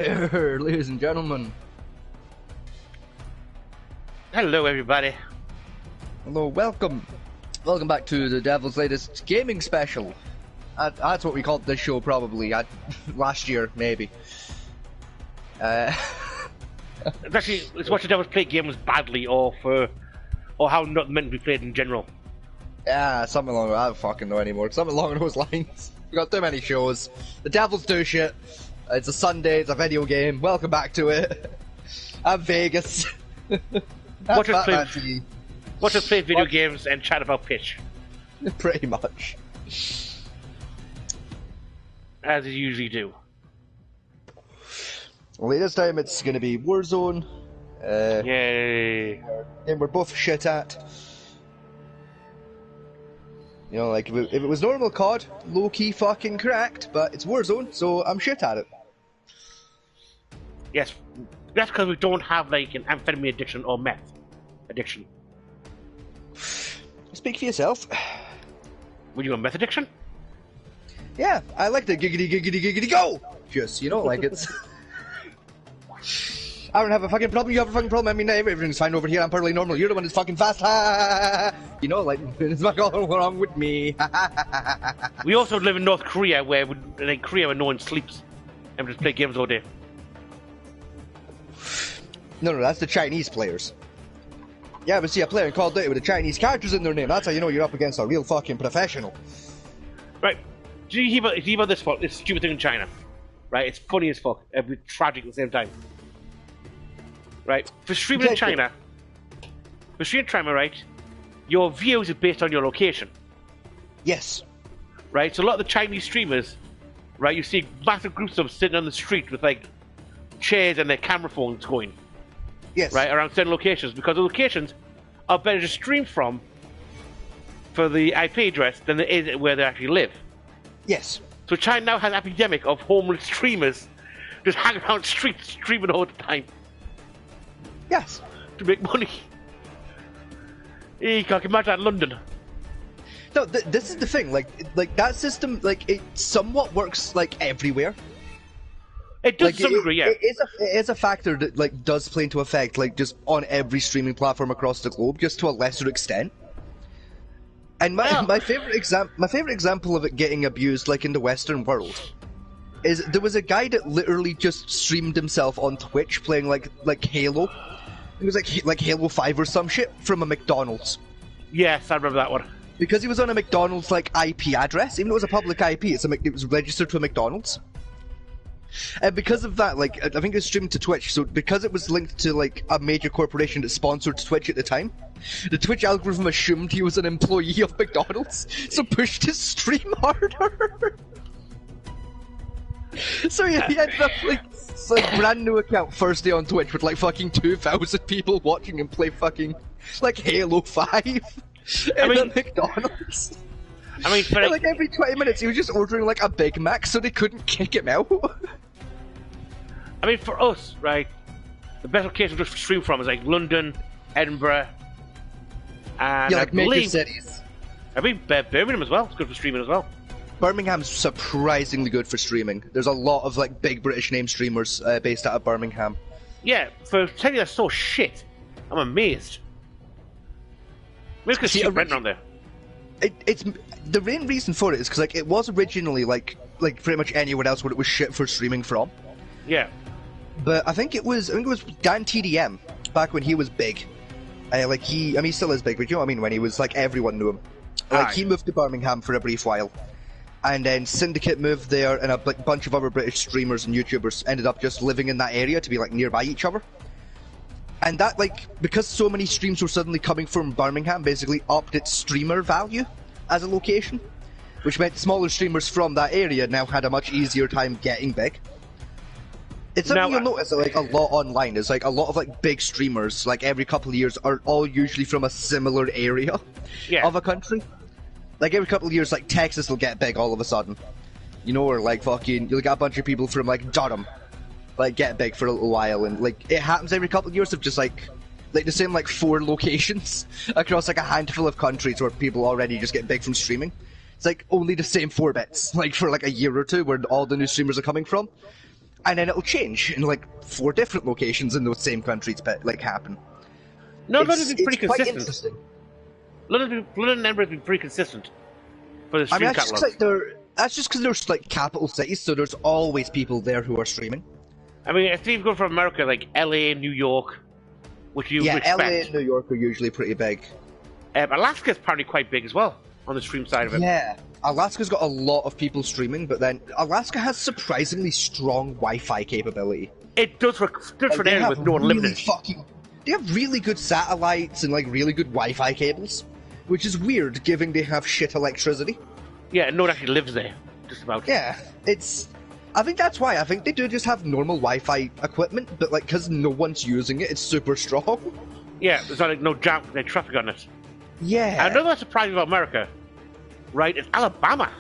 Ladies and gentlemen. Hello, everybody. Hello, welcome. Welcome back to the Devil's latest gaming special. That's what we called this show, probably. Last year, maybe. It's Watch the Devils play games badly, or how not meant to be played in general. Yeah, something along. I don't fucking know anymore. Something along those lines. We got too many shows. The Devils do shit. It's a Sunday. It's a video game. Welcome back to it. I'm Vegas. Watch us play video games and chat about pitch. Pretty much. As you usually do. Well, this time it's going to be Warzone. Yay. And we're both shit at. You know, like, if it was normal COD, low-key fucking cracked, but it's Warzone, so I'm shit at it. Yes, that's because we don't have, like, an amphetamine addiction or meth addiction. Speak for yourself. Would you have a meth addiction? Yeah, I like the giggity go! Just, you know, like it's... I don't have a fucking problem, you have a fucking problem, I mean, everything's fine over here, I'm perfectly normal, you're the one that's fucking fast, you know, like, it's not all wrong with me, We also live in North Korea, where no one sleeps, and we just play games all day. No, that's the Chinese players. Yeah, but see, a player in Call of Duty with the Chinese characters in their name, that's how you know you're up against a real fucking professional. Right, do you hear about this stupid thing in China? Right, it's funny as fuck, and tragic at the same time. Right, for streaming in China, right, your views are based on your location. Yes. Right, so a lot of the Chinese streamers, right, you see massive groups of them sitting on the street with, like, chairs and their camera phones going. Yes. Right, around certain locations, because the locations are better to stream from for the IP address than it is where they actually live. Yes. So China now has an epidemic of homeless streamers just hanging around streets streaming all the time. Yes. To make money. You can't imagine that in London. No, this is the thing, like that system, like, it somewhat works, like, everywhere. It does like, to some degree, yeah. It is a factor that, like, does play into effect, like, just on every streaming platform across the globe, just to a lesser extent. And my favorite example of it getting abused, like, in the Western world, is there was a guy that literally just streamed himself on Twitch playing like Halo. It was like Halo 5 or some shit from a McDonald's. Yes, I remember that one. Because he was on a McDonald's, like, IP address, even though it was a public IP, it was registered to a McDonald's. And because of that, like, I think it was streamed to Twitch, so because it was linked to, like, a major corporation that sponsored Twitch at the time, the Twitch algorithm assumed he was an employee of McDonald's, so pushed his stream harder. So he ended up, like, brand new account first day on Twitch with, like, fucking 2,000 people watching him play fucking, like, Halo 5 in McDonald's. I mean, for like every 20 minutes he was just ordering, like, a Big Mac so they couldn't kick him out. I mean, for us, right, the best location to stream from is, like, London, Edinburgh, and yeah, like, major cities. I mean, Birmingham as well. It's good for streaming as well. Birmingham's surprisingly good for streaming. There's a lot of, like, big British name streamers based out of Birmingham. Yeah, for telling you that's so shit, I'm amazed. Maybe it's because rent around there. It's the main reason for it is because, like, it was originally like pretty much anywhere else where it was shit for streaming from. Yeah. But I think it was Dan TDM back when he was big. He still is big, but you know what I mean, when he was, like, everyone knew him. Like, he moved to Birmingham for a brief while. And then Syndicate moved there, and a bunch of other British streamers and YouTubers ended up just living in that area to be, like, nearby each other. And that, like, because so many streams were suddenly coming from Birmingham, basically upped its streamer value as a location, which meant smaller streamers from that area now had a much easier time getting big. It's something you'll notice, like, a lot online, is, like, a lot of, like, big streamers, like, every couple of years are all usually from a similar area of a country. Like, every couple of years, like, Texas will get big all of a sudden. You know, or, like, fucking, you'll get a bunch of people from, like, Durham, like, get big for a little while, and, like, it happens every couple of years of just, like the same, like, 4 locations across, like, a handful of countries where people already just get big from streaming. It's, like, only the same 4 bits, like, for, like, a year or two where all the new streamers are coming from. and then it'll change in like 4 different locations in those same countries, but like happen. No, London's been pretty quite consistent. interesting. London and Edinburgh have been pretty consistent for the stream that's catalogue. That's just because there's like capital cities, so there's always people there who are streaming. I mean, if you go from America, like LA, New York, which you would expect. LA and New York are usually pretty big. Alaska's apparently quite big as well on the stream side of it. Yeah, Alaska's got a lot of people streaming, but then Alaska has surprisingly strong Wi-Fi capability. It does for an area with no unlimited. They have really good satellites and like really good Wi-Fi cables, which is weird given they have shit electricity. Yeah, and no one actually lives there, just about. Yeah, I think that's why. I think they do just have normal Wi-Fi equipment, but like because no one's using it, it's super strong. Yeah, there's like no jam, no traffic on it. Yeah. Another surprise about America, right, is Alabama.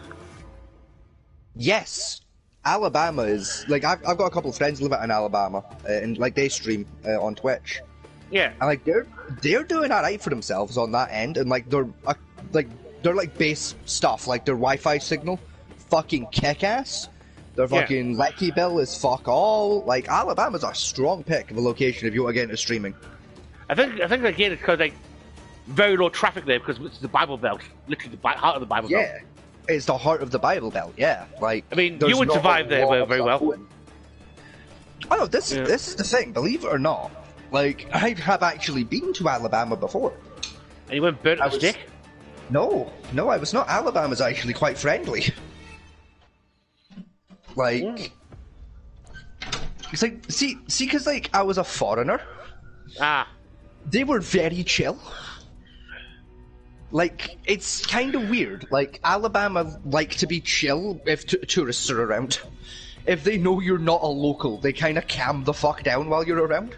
Yes. Alabama is like I've got a couple of friends live out in Alabama, and like they stream on Twitch. Yeah, and like they're doing alright for themselves on that end, and like their base stuff, like their Wi-Fi signal, fucking kick-ass. Their fucking Lecky bill is fuck all. Like Alabama's a strong pick of a location if you want to get into streaming. I think again it's because like very low traffic there because it's the Bible Belt, literally the heart of the Bible Belt. Yeah, it's the heart of the Bible Belt. Yeah, like I mean, you would survive there very well. Oh no, this is the thing. Believe it or not, like I have actually been to Alabama before. And you went burnt a stick? No, I was not. Alabama's actually quite friendly. Like, it's like see, because like I was a foreigner. They were very chill. Like, it's kind of weird. Like, Alabama like to be chill if tourists are around. If they know you're not a local, they kind of calm the fuck down while you're around.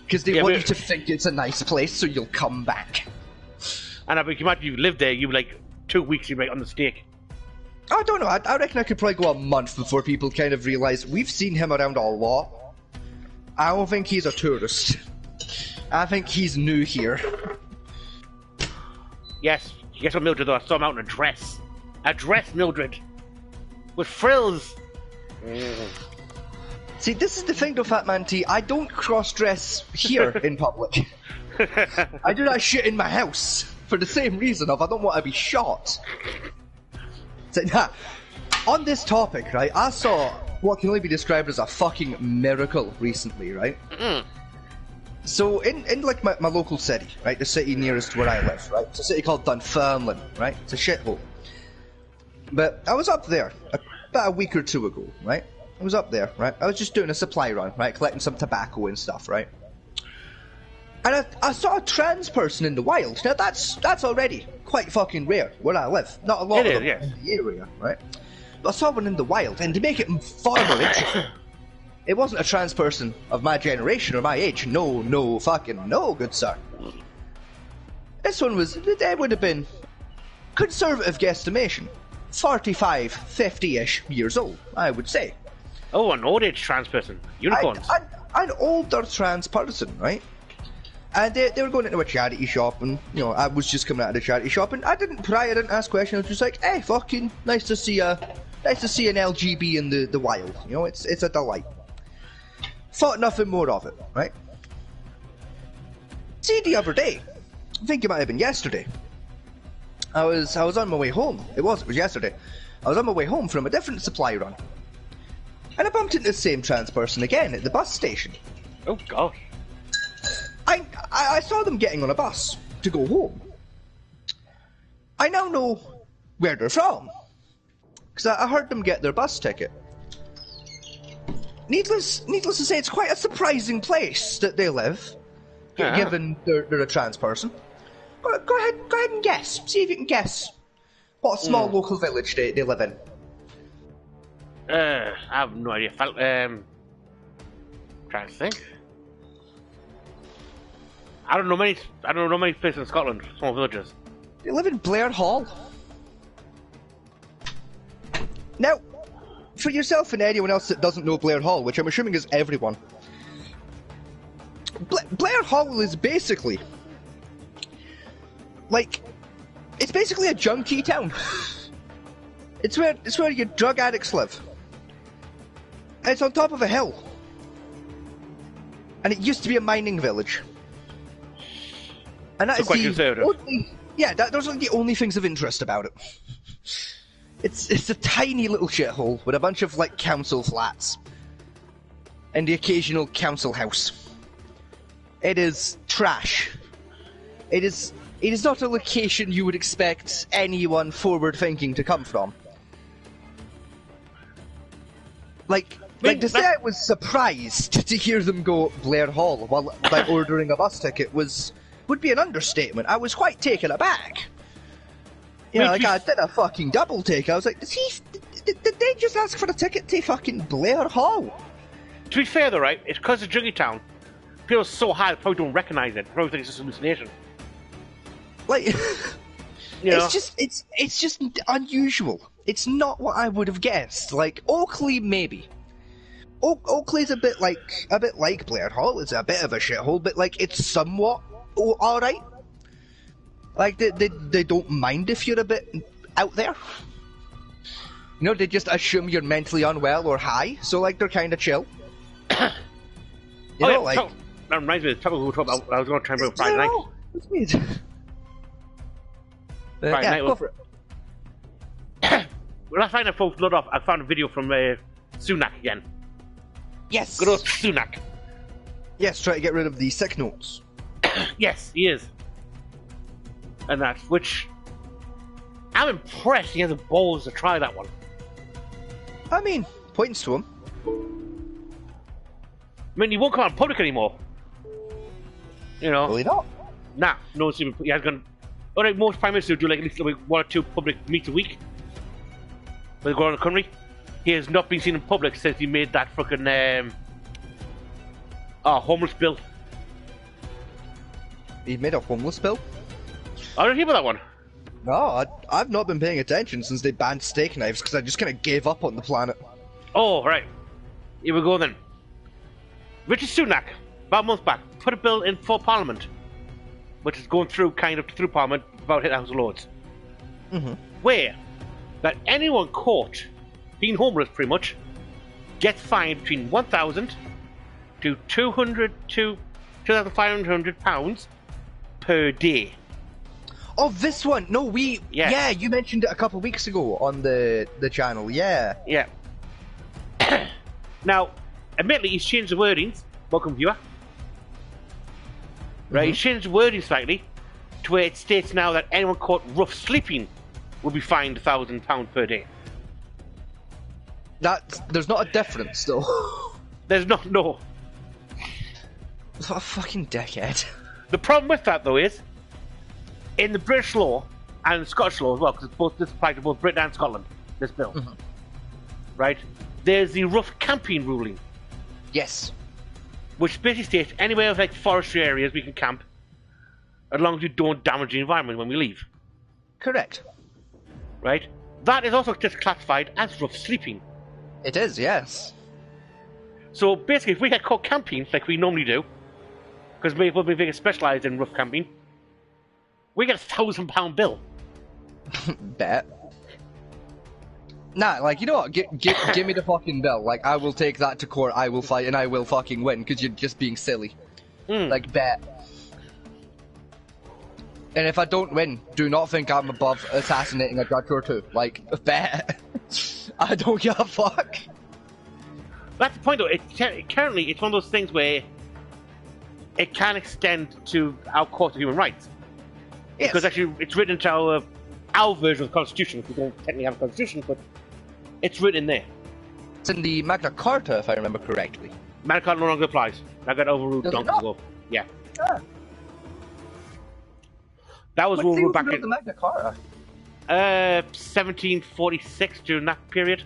Because they want you to think it's a nice place, so you'll come back. And I mean, imagine you lived there, you like 2 weeks, you'd be on the stake. I don't know, I reckon I could probably go a month before people kind of realise we've seen him around a lot. I don't think he's a tourist. I think he's new here. Yes, guess what, Mildred, though? I saw him out in a dress. A dress, Mildred. With frills. See, this is the thing though, Fat Man T. I don't cross-dress here in public. I do that shit in my house. For the same reason of I don't want to be shot. So, on this topic, right, I saw what can only be described as a fucking miracle recently, right? So, in like my local city, right, the city nearest where I live, right, it's a city called Dunfermline, right, it's a shithole. But I was up there about a week or two ago, right, I was up there, right, I was just doing a supply run, right, collecting some tobacco and stuff, right, and I saw a trans person in the wild. Now that's already quite fucking rare where I live, not a lot of them in the area, right, but I saw one in the wild, and to make it far more interesting, it wasn't a trans person of my generation or my age. No, fucking no, good sir. This one was, it would have been, conservative guesstimation, 45, 50-ish years old, I would say. Oh, an old age trans person. Unicorns. An older trans person, right? And they were going into a charity shop, and, you know, I was just coming out of the charity shop, and I didn't pry, I didn't ask questions, I was just like, hey, fucking, nice to see an LGB in the wild, you know, it's a delight. Thought nothing more of it, right? See, the other day, I think it might have been yesterday, I was on my way home, it was yesterday, I was on my way home from a different supply run, and I bumped into the same trans person again at the bus station. Oh god. I saw them getting on a bus to go home. I now know where they're from, because I heard them get their bus ticket. Needless to say, it's quite a surprising place that they live, given they're a trans person. Go ahead and guess. See if you can guess what small local village they live in. I have no idea. Trying to think. I don't know many places in Scotland, small villages. They live in Blair Hall. Now, for yourself and anyone else that doesn't know Blair Hall, which I'm assuming is everyone, Blair Hall is basically like, it's basically a junkie town. It's where your drug addicts live. It's on top of a hill. And it used to be a mining village. And that is quite the conservative. only, yeah, those are the only things of interest about it. It's a tiny little shithole with a bunch of like council flats and the occasional council house. It is trash. It is not a location you would expect anyone forward-thinking to come from. Like to say I was surprised to hear them go Blair Hall while like ordering a bus ticket would be an understatement. I was quite taken aback. You know, like I did a fucking double take. I was like, did they just ask for a ticket to fucking Blair Hall? To be fair though, right, it's because of Junkie Town. People are so high they probably don't recognise it. They probably think it's just a hallucination. Like, You know? it's just unusual. It's not what I would have guessed. Like Oakley, maybe. Oakley's a bit like Blair Hall. It's a bit of a shithole, but like it's somewhat all right. Like they don't mind if you're a bit out there. You know, they just assume you're mentally unwell or high, so like they're kind of chill. You know, like that reminds me of the topic we were talking about. I was going to try and bring up Friday night. That's weird. Friday night. Go for it. Last night I followed off. I found a video from Sunak again. Yes. Good old Sunak. Yes, try to get rid of the sick notes. Yes, he is. And that's which I'm impressed he has the balls to try that one. I mean, points to him. I mean, he won't come out in public anymore. You know. Really not. Nah, no one's even. He has gone. Alright, most prime ministers do like at least like 1 or 2 public meets a week. When they go around the country. He has not been seen in public since he made that fucking homeless bill. He made a homeless bill? I don't hear about that one. No, I've not been paying attention since they banned steak knives because I just kind of gave up on the planet. Oh, right. Here we go then. Richard Sunak, about a month back, put a bill in for Parliament, which is going through through Parliament about hit the House of Lords. Mm-hmm. Where that anyone caught being homeless, pretty much, gets fined between 1,000 to 200 to 2,500 pounds per day. Oh, this one! No, Yeah. you mentioned it a couple of weeks ago on the channel, yeah. Yeah. Now, admittedly, he's changed the wordings. Welcome, viewer. Right, he's changed the wording slightly to where it states now that anyone caught rough sleeping will be fined £1,000 per day. There's not a difference, though. There's not, no. What a fucking dickhead. The problem with that, though, is in the British law and the Scottish law as well, because this applies to both Britain and Scotland, this bill, right? There's the rough camping ruling, Yes. which basically states anywhere like forestry areas we can camp, as long as you don't damage the environment when we leave, Correct. right? That is also just classified as rough sleeping. It is, yes. So basically, if we get caught camping like we normally do, because we're being specialised in rough camping, we get a £1,000 bill. Bet. Nah, like, you know what? Give me the fucking bill. Like, I will take that to court, I will fight, and I will fucking win, because you're just being silly. Like, bet. And if I don't win, do not think I'm above assassinating a judge or two. Like, bet. I don't give a fuck. That's the point, though. Currently, it's one of those things where it can extend to our Court of Human Rights. Yes. Because actually, it's written into our version of the Constitution. We don't technically have a Constitution, but it's written in there. It's in the Magna Carta, if I remember correctly. Magna Carta no longer applies. That got overruled Does it donkeys not? ago. Yeah. Ah. That was What overruled back about in the Magna Carta? 1746 during that period.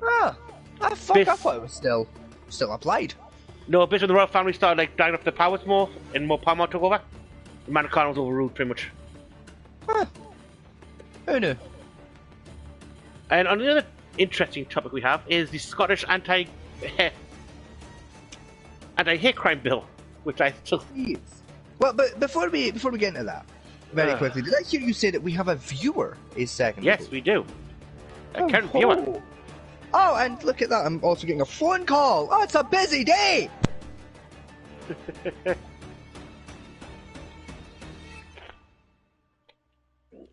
Ah, I thought it was still applied. No, basically when the royal family started like dying off their powers more, and more power took over, the Magna Carta was overruled pretty much. Huh. Who knew? And on the other interesting topic we have is the Scottish anti-hate crime bill, which I still. Yes. Well, but before we get into that, very quickly, did I hear you say that we have a viewer a second Yes, ago? we do. A current viewer. Oh, and look at that, I'm also getting a phone call. Oh, it's a busy day!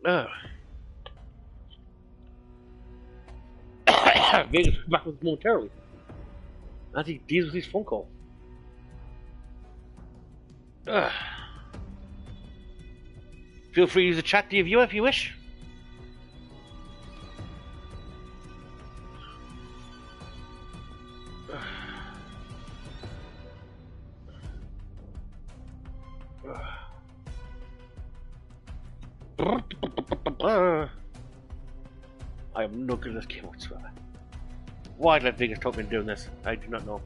Oh. Vegas will back with us momentarily as he deals with his phone call. Feel free to use the chat, dear viewer, if you wish. I am no good at this game whatsoever. Why did Vegas talk me into doing this? I do not know.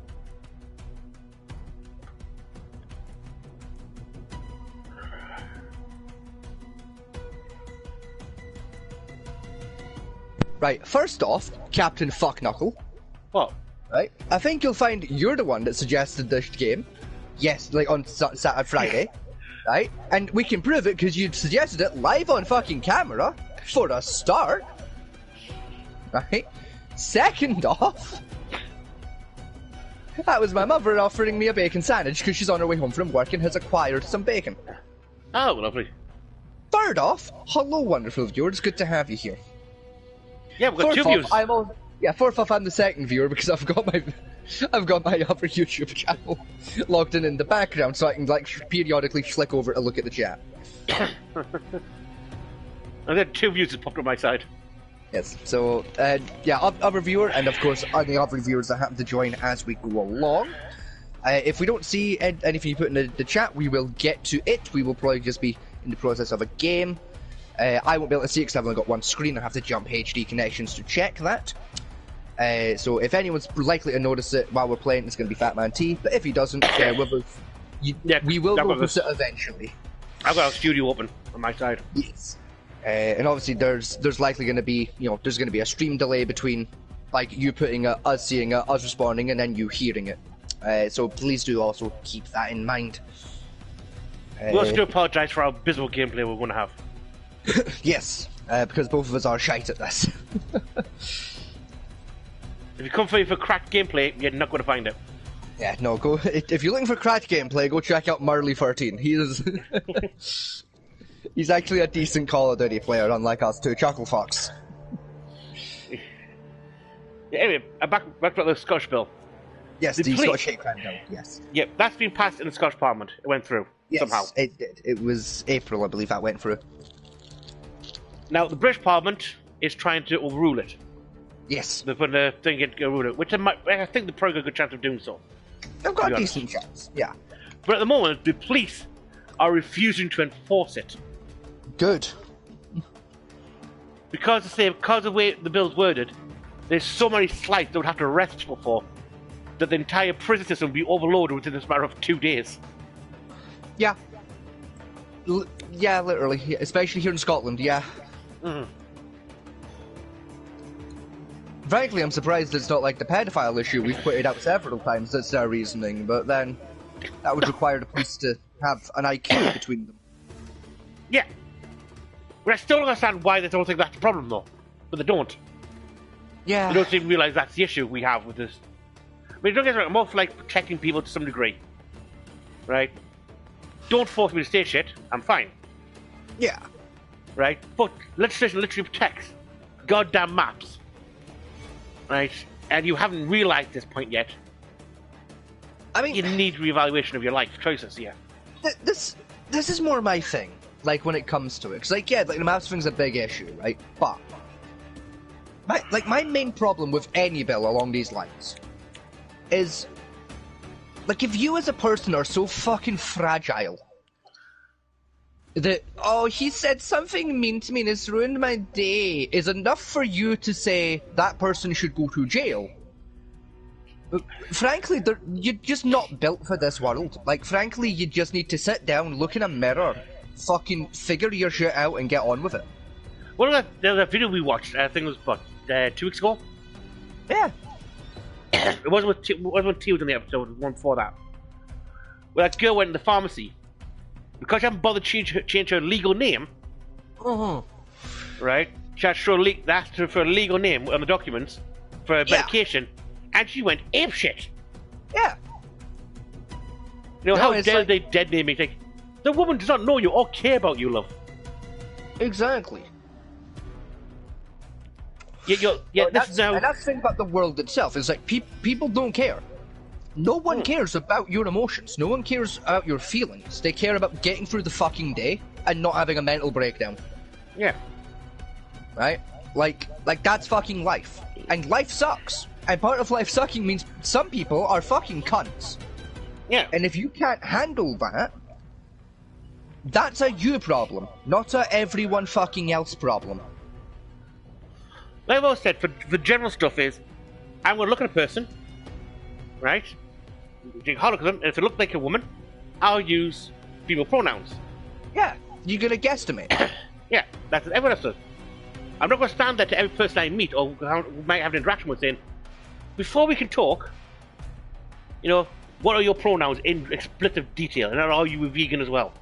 Right, first off, Captain Fuckknuckle. What? Right, I think you'll find you're the one that suggested this game. Yes, like on Saturday, Friday. Right? And we can prove it because you suggested it live on fucking camera, for a start. Right? Second off, that was my mother offering me a bacon sandwich because she's on her way home from work and has acquired some bacon. Oh, lovely. Third off, hello wonderful viewers, good to have you here. Yeah, we've got two views. Fourth off, I'm the second viewer because I've got my other YouTube channel logged in the background, so I can like periodically flick over to look at the chat. And then two views have popped on my side. Yes. So yeah, other viewer, and of course any other viewers that happen to join as we go along. If we don't see anything you put in the chat, we will get to it. We will probably just be in the process of a game. I won't be able to see it because I've only got one screen. I have to jump HD connections to check that. So if anyone's likely to notice it while we're playing, it's going to be Fat Man T. But if he doesn't, we will notice it eventually. I've got a studio open on my side. Yes. And obviously there's likely going to be, there's going to be a stream delay between like you putting it, us seeing it, us responding, and then you hearing it. So please do also keep that in mind. We also do apologise for our abysmal gameplay we're going to have. Yes, because both of us are shite at this. If you come for cracked gameplay, you're not going to find it. Yeah, no, go. If you're looking for cracked gameplay, go check out Marley13. He is. He's actually a decent Call of Duty player, unlike us two, Chuckle Fox. Yeah, anyway, back to the Scottish bill. Yes, the Scottish hate crime bill. Yes. Yep, that's been passed in the Scottish Parliament. It went through somehow. It did. It was April, I believe, that went through. Now the British Parliament is trying to overrule it. Yes. They're putting a thing in to overrule it, which I think they've probably got a good chance of doing so. They've got a decent chance. Yeah. But at the moment, the police are refusing to enforce it. Good. Because of the way the bill's worded, there's so many slights they would have to arrest people for that the entire prison system would be overloaded within this matter of 2 days. Yeah. Yeah, literally. Especially here in Scotland, yeah. Mm-hmm. Frankly, I'm surprised it's not like the pedophile issue we've pointed out several times. That's their reasoning, but then that would require the police to have an IQ between them. Yeah. But I still don't understand why they don't think that's a problem, though. But they don't. Yeah. They don't seem to realise that's the issue we have with this. I mean, don't get me wrong, I'm all for, like, protecting people to some degree. Right? Don't force me to say shit, I'm fine. Yeah. Right? But legislation literally protects goddamn maps. Right? And you haven't realised this point yet. I mean, you need reevaluation of your life choices here. This is more my thing, like, when it comes to it. Because, like, yeah, like, the maps thing's a big issue, right? But my main problem with any bill along these lines is, like, if you as a person are so fucking fragile that, oh, he said something mean to me and it's ruined my day, is enough for you to say that person should go to jail. But frankly, you're just not built for this world. Like, frankly, you just need to sit down, look in a mirror, fucking figure your shit out and get on with it. What about that video we watched? I think it was, what, 2 weeks ago? Yeah. It wasn't when T was in the episode, it was one before that. Where that girl went in the pharmacy. Because she hadn't bothered to change her legal name, Uh-huh. right? She had to asked her for a legal name on the documents for medication, and she went apeshit. Yeah. You know, how dare they dead name me? Like, the woman does not know you or care about you, love. Exactly. This is now... And that's the thing about the world itself, is like, people don't care. No one cares about your emotions. No one cares about your feelings. They care about getting through the fucking day and not having a mental breakdown. Yeah. Right? Like that's fucking life. And life sucks. And part of life sucking means some people are fucking cunts. Yeah. And if you can't handle that, that's a you problem, not a everyone fucking else problem. Like I've always said, for the general stuff is, I'm going to look at a person, right? You can look at them, and if they look like a woman, I'll use female pronouns. Yeah, you're going to guesstimate. Yeah, that's what everyone else does. I'm not going to stand there to every person I meet or might have an interaction with saying, before we can talk, you know, what are your pronouns in explicit detail, and are you a vegan as well?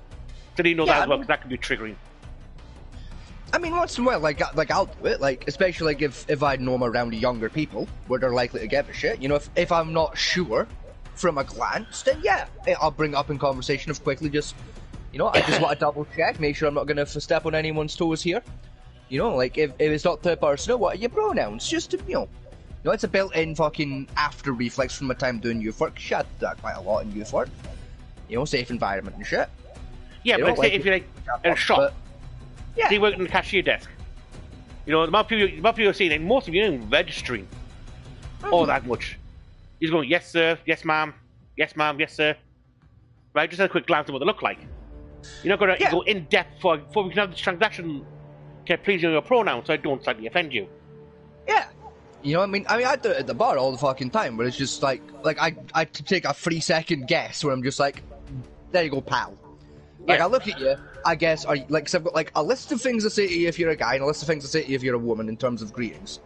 So you know that as well, because that can be triggering. I mean, once in a while, like I'll do it, like, especially like if I know I'm around younger people, where they're likely to give a shit. You know, if I'm not sure from a glance, then yeah, I'll bring it up in conversation of quickly just, you know, I just want to double check, make sure I'm not going to step on anyone's toes here. You know, like, if it's not too personal, what are your pronouns? Just to, you know, it's a built-in fucking after reflex from my time doing youth work. Shit, I do that quite a lot in youth work. You know, safe environment and shit. Yeah, but like, if you're like in a shop, yeah, they work on the cashier desk. You know, the amount of people are saying, like, most of you ain't registering all that much. He's going, yes sir, yes ma'am, yes ma'am, yes sir. Right, just have a quick glance at what they look like. You're not going to go in depth before we can have this transaction. Can I please use your pronouns so I don't slightly offend you? Yeah. You know what I mean? I do it at the bar all the fucking time, where it's just like I take a 3-second guess where I'm just like, there you go, pal. Like, I look at you, I guess, like, so I've got like a list of things to say to you if you're a guy, and a list of things to say to you if you're a woman in terms of greetings.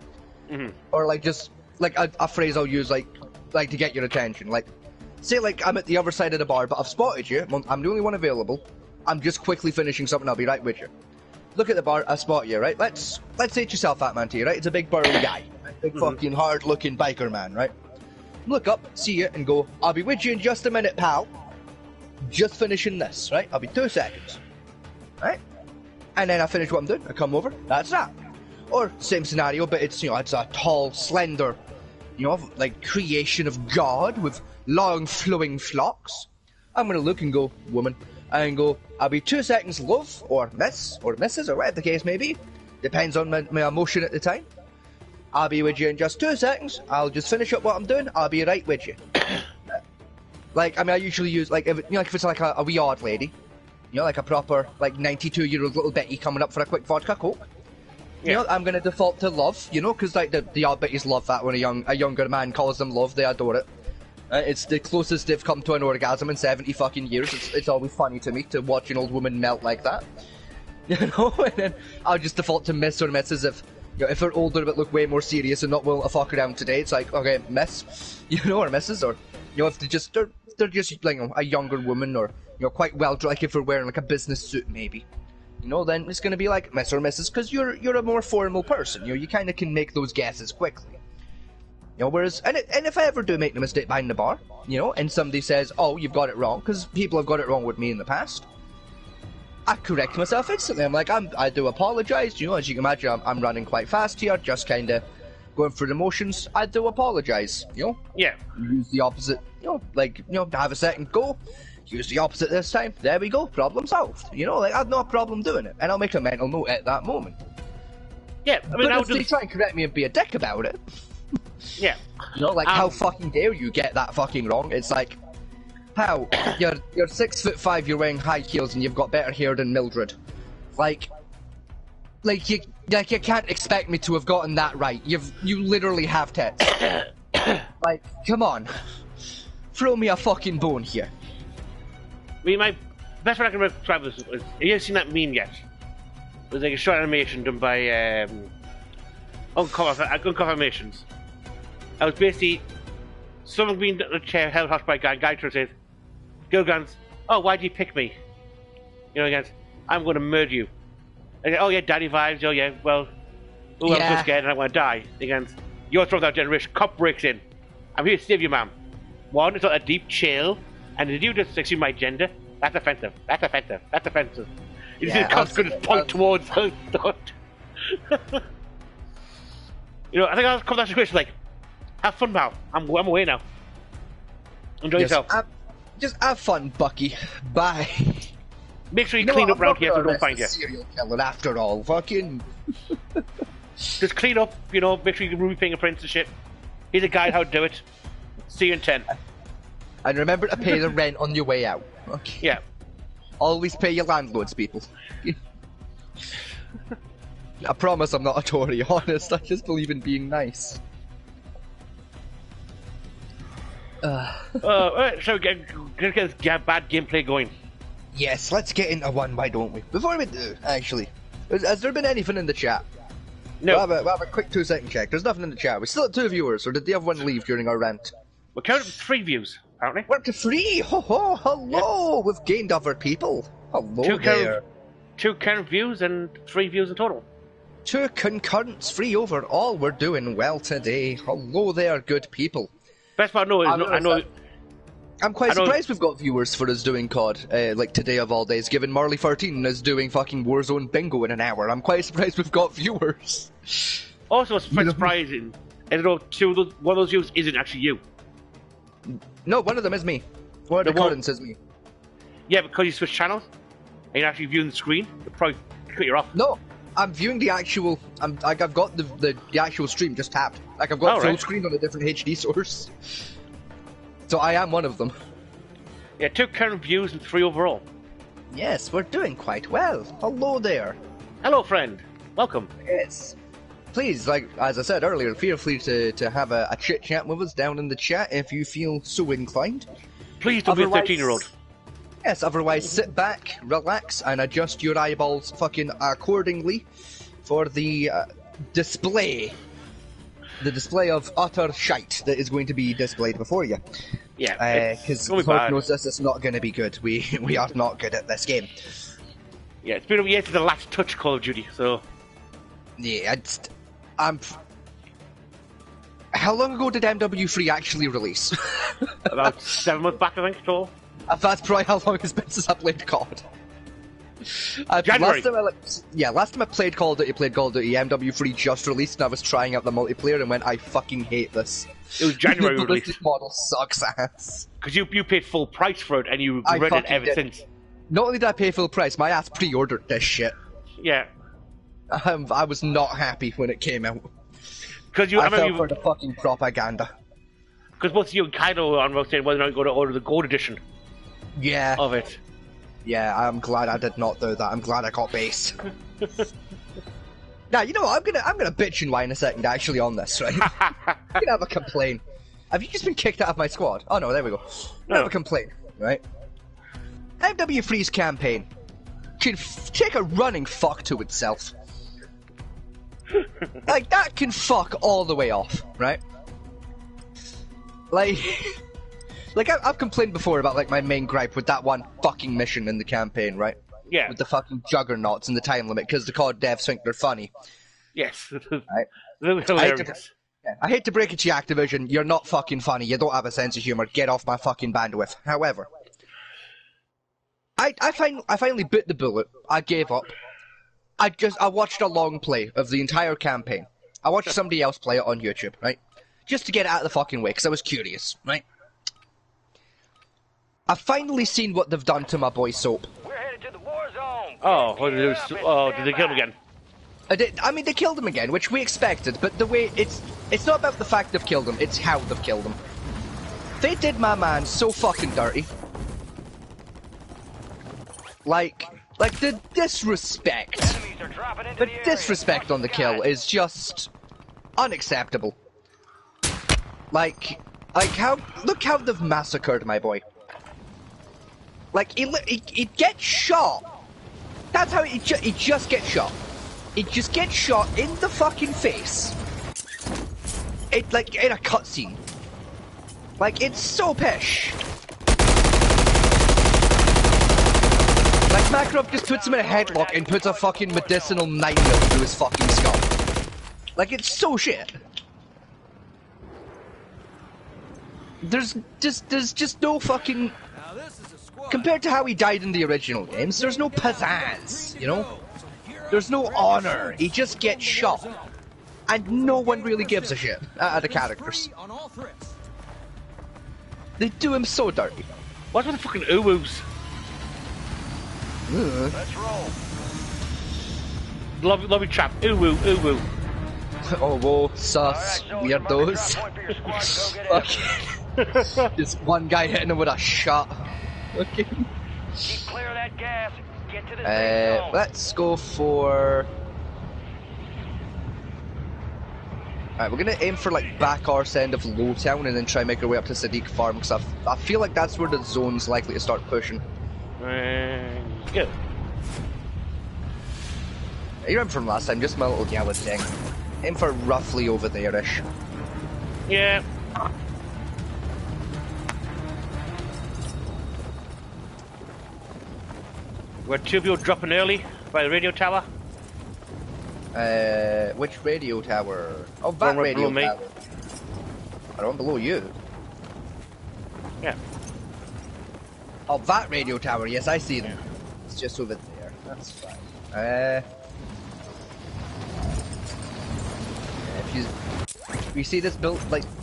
Mm-hmm. Or like just like a phrase I'll use like to get your attention. Like, say like I'm at the other side of the bar, but I've spotted you. I'm the only one available. I'm just quickly finishing something. I'll be right with you. Look at the bar. I spot you. Right. Let's say it's yourself, that man to you. Right. It's a big burly guy, big fucking hard-looking biker man. Right. Look up, see you, and go. I'll be with you in just a minute, pal. Just finishing this. Right. I'll be 2 seconds. Right. And then I finish what I'm doing. I come over. That's that. Or same scenario, but it's, you know, it's a tall, slender, you know, like creation of God with long flowing flocks. I'm gonna look and go, woman, and go, I'll be 2 seconds, love, or miss, or misses, or whatever the case may be. Depends on my emotion at the time. I'll be with you in just 2 seconds. I'll just finish up what I'm doing. I'll be right with you. Like, I mean, I usually use, like, if, you know, like if it's like a wee odd lady, you know, like a proper, like, 92-year-old little Betty coming up for a quick vodka coke. You know, I'm gonna default to love, you know, because like the odd bitches love that when a younger man calls them love, they adore it. It's the closest they've come to an orgasm in 70 fucking years. It's always funny to me to watch an old woman melt like that. You know, and then I'll just default to miss or misses if, you know, if they're older but look way more serious and not willing to fuck around today. It's like, okay, miss, you know, or misses, or, you know, if they're just like, you know, a younger woman, or, you know, quite well, like if they're wearing like a business suit maybe. You know, then it's going to be like Miss or Mrs. because you're a more formal person. You know, you kind of can make those guesses quickly. You know, whereas, and if I ever do make the mistake behind the bar, you know, and somebody says, oh, you've got it wrong, because people have got it wrong with me in the past, I correct myself instantly. I'm like, I do apologise. You know, as you can imagine, I'm running quite fast here, just kind of going through the motions. I do apologise, you know? Yeah. Use the opposite, you know, like, you know, have a second go. Use the opposite this time. There we go. Problem solved. You know, like, I've no problem doing it, and I'll make a mental note at that moment. Yeah, I mean, but if they try and correct me and be a dick about it, yeah, you know, like, how fucking dare you get that fucking wrong? It's like, how you're 6'5", you're wearing high heels, and you've got better hair than Mildred. Like you can't expect me to have gotten that right. You literally have tits. Like, come on, throw me a fucking bone here. I mean, my best way I can describe this is, have you ever seen that meme yet? It was like a short animation done by Uncover Animations. I was basically someone being in a chair held hostage by a guy. Guy turns says, "Girl guns. Oh, why'd you pick me?" You know, against, I'm going to murder you. And, oh yeah, daddy vibes. Oh yeah, well, I'm so scared and I want to die. Against, You're from that generation. Cop breaks in. I'm here to save you, ma'am. One, it's not a deep chill, and if you just assume my gender, that's offensive. That's offensive. That's offensive. You see the cop's going to point towards her. You know, I think I'll come to that situation like, have fun, pal. I'm away now. Enjoy yourself. Just have fun, Bucky. Bye. Make sure you clean up around here so we don't find you. Serial killer after all, fucking. Just clean up, you know, make sure you can remove fingerprints and shit. Here's a guide how to do it. See you in 10. And remember to pay the rent on your way out. Okay. Yeah. Always pay your landlords, people. I promise I'm not a Tory, honest. I just believe in being nice. Alright, so get this bad gameplay going. Yes, let's get into one, why don't we? Before we do, actually, has there been anything in the chat? No. We'll have a quick 2-second check. There's nothing in the chat. We still have 2 viewers, or did the other one leave during our rant? We're counting 3 views, apparently. We're up to 3! Ho ho, hello! Yep. We've gained other people. Hello there. 2 current views and 3 views in total. 2 concurrents, 3 overall. We're doing well today. Hello there, good people. Best part I'm quite surprised we've got viewers for us doing COD, like today of all days, given Marley 13 is doing fucking Warzone bingo in an hour. I'm quite surprised we've got viewers. Also, it's surprising. And one of those views isn't actually you. No, one of them is me. One of the currents is me. Yeah, because you switch channels, and you're actually viewing the screen, it'll probably cut you off. No, I'm viewing the actual. I've got the actual stream just tapped. Like I've got full screen on a different HD source. So I am one of them. Yeah, 2 current views and 3 overall. Yes, we're doing quite well. Hello there. Hello, friend. Welcome. Yes. Please, like as I said earlier, feel free to have a chit chat with us down in the chat if you feel so inclined. Please don't be a 13-year-old. Yes, otherwise sit back, relax, and adjust your eyeballs fucking accordingly for the display. The display of utter shite that is going to be displayed before you. Yeah, because Lord knows this is not going to be good. We are not good at this game. Yeah, it's been a year since the last touch Call of Duty, so... Yeah, how long ago did MW3 actually release? About 7 months back, I think, total. That's probably how long it's been since I played COD. January. Last time I played Call of Duty, MW3 just released, and I was trying out the multiplayer and went, I fucking hate this. It was January release. This model sucks ass. Because you paid full price for it, and you've read it ever since. Not only did I pay full price, my ass pre-ordered this shit. Yeah. I was not happy when it came out. Because I fell for the fucking propaganda. Because both you and Kaido were on saying whether or not you're going to order the gold edition. Yeah. Of it. Yeah, I'm glad I did not do that. I'm glad I got base. Now, you know what? I'm gonna bitch and whine a second actually on this, right? I'm gonna have a complaint. Have you just been kicked out of my squad? Oh no, there we go. I'm have a complaint, right? MW3's campaign can take a running fuck to itself. Like, that can fuck all the way off, right? Like... Like, I've complained before about, like, my main gripe with that one fucking mission in the campaign, right? Yeah. With the fucking juggernauts and the time limit, because the COD devs think they're funny. Yes. Right? Hilarious. I hate to break it to you, Activision, you're not fucking funny, you don't have a sense of humour, get off my fucking bandwidth. However, I finally bit the bullet, I gave up. I watched a long play of the entire campaign. I watched somebody else play it on YouTube, right? Just to get it out of the fucking way, because I was curious, right? I've finally seen what they've done to my boy Soap. We're headed to the war zone. Oh, did they kill him again? I mean, they killed him again, which we expected, but the way it's not about the fact they've killed him, it's how they've killed him. They did my man so fucking dirty. Like the disrespect. The disrespect on the kill is just unacceptable. Like look how they've massacred my boy. Like, he gets shot. That's how he just gets shot. He just gets shot in the fucking face. Like, in a cutscene. Like, it's so pish. Like, Makarov just puts him in a headlock and puts a fucking medicinal 9mm through his fucking skull. Like, it's so shit. there's just no fucking... Compared to how he died in the original games, there's no pizzazz, you know? There's no honor. He just gets shot. And no one really gives a shit out of the characters. They do him so dirty. What's with the fucking uwoos? Let's roll. Lovely chap. Uwoo, uwoo. Oh, whoa, sus, All right, weirdos. drop point for your squad. Go get Fucking... Just one guy hitting him with a shot. Okay. Keep clear of that gas. Get to the safe zone. Let's go for... Alright, we're gonna aim for like back arse end of Lowtown and then try and make our way up to Sadiq Farm because I feel like that's where the zone's likely to start pushing. Good. You remember from last time, just my little yellow thing. Aim for roughly over there-ish. Yeah. Were two people dropping early by the radio tower? Which radio tower? Oh, that One radio below me. tower. I don't below you. Yeah. Oh, that radio tower, yes, I see them. It's just over there. That's fine. If you see this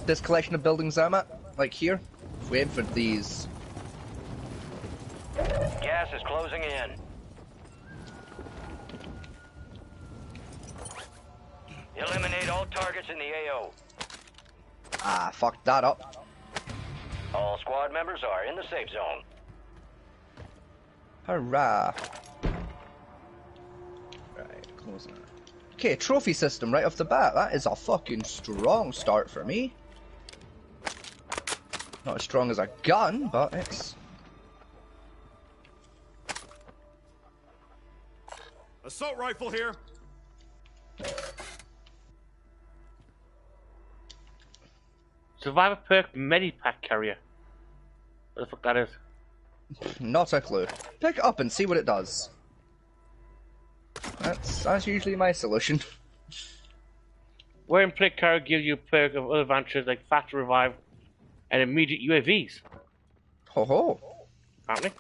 this collection of buildings I'm at, like here, if we aim for these. Gas is closing in. Eliminate all targets in the AO. Ah, fucked that up. All squad members are in the safe zone. Hurrah. Right, closing that. Okay, trophy system right off the bat. That is a fucking strong start for me. Not as strong as a gun, but it's... Assault rifle here. Survivor perk Medipack carrier. What the fuck that is? Not a clue. Pick it up and see what it does. That's usually my solution. Wearing plate carrier gives you a perk of other advantages like faster revive and immediate UAVs. Ho ho. Apparently.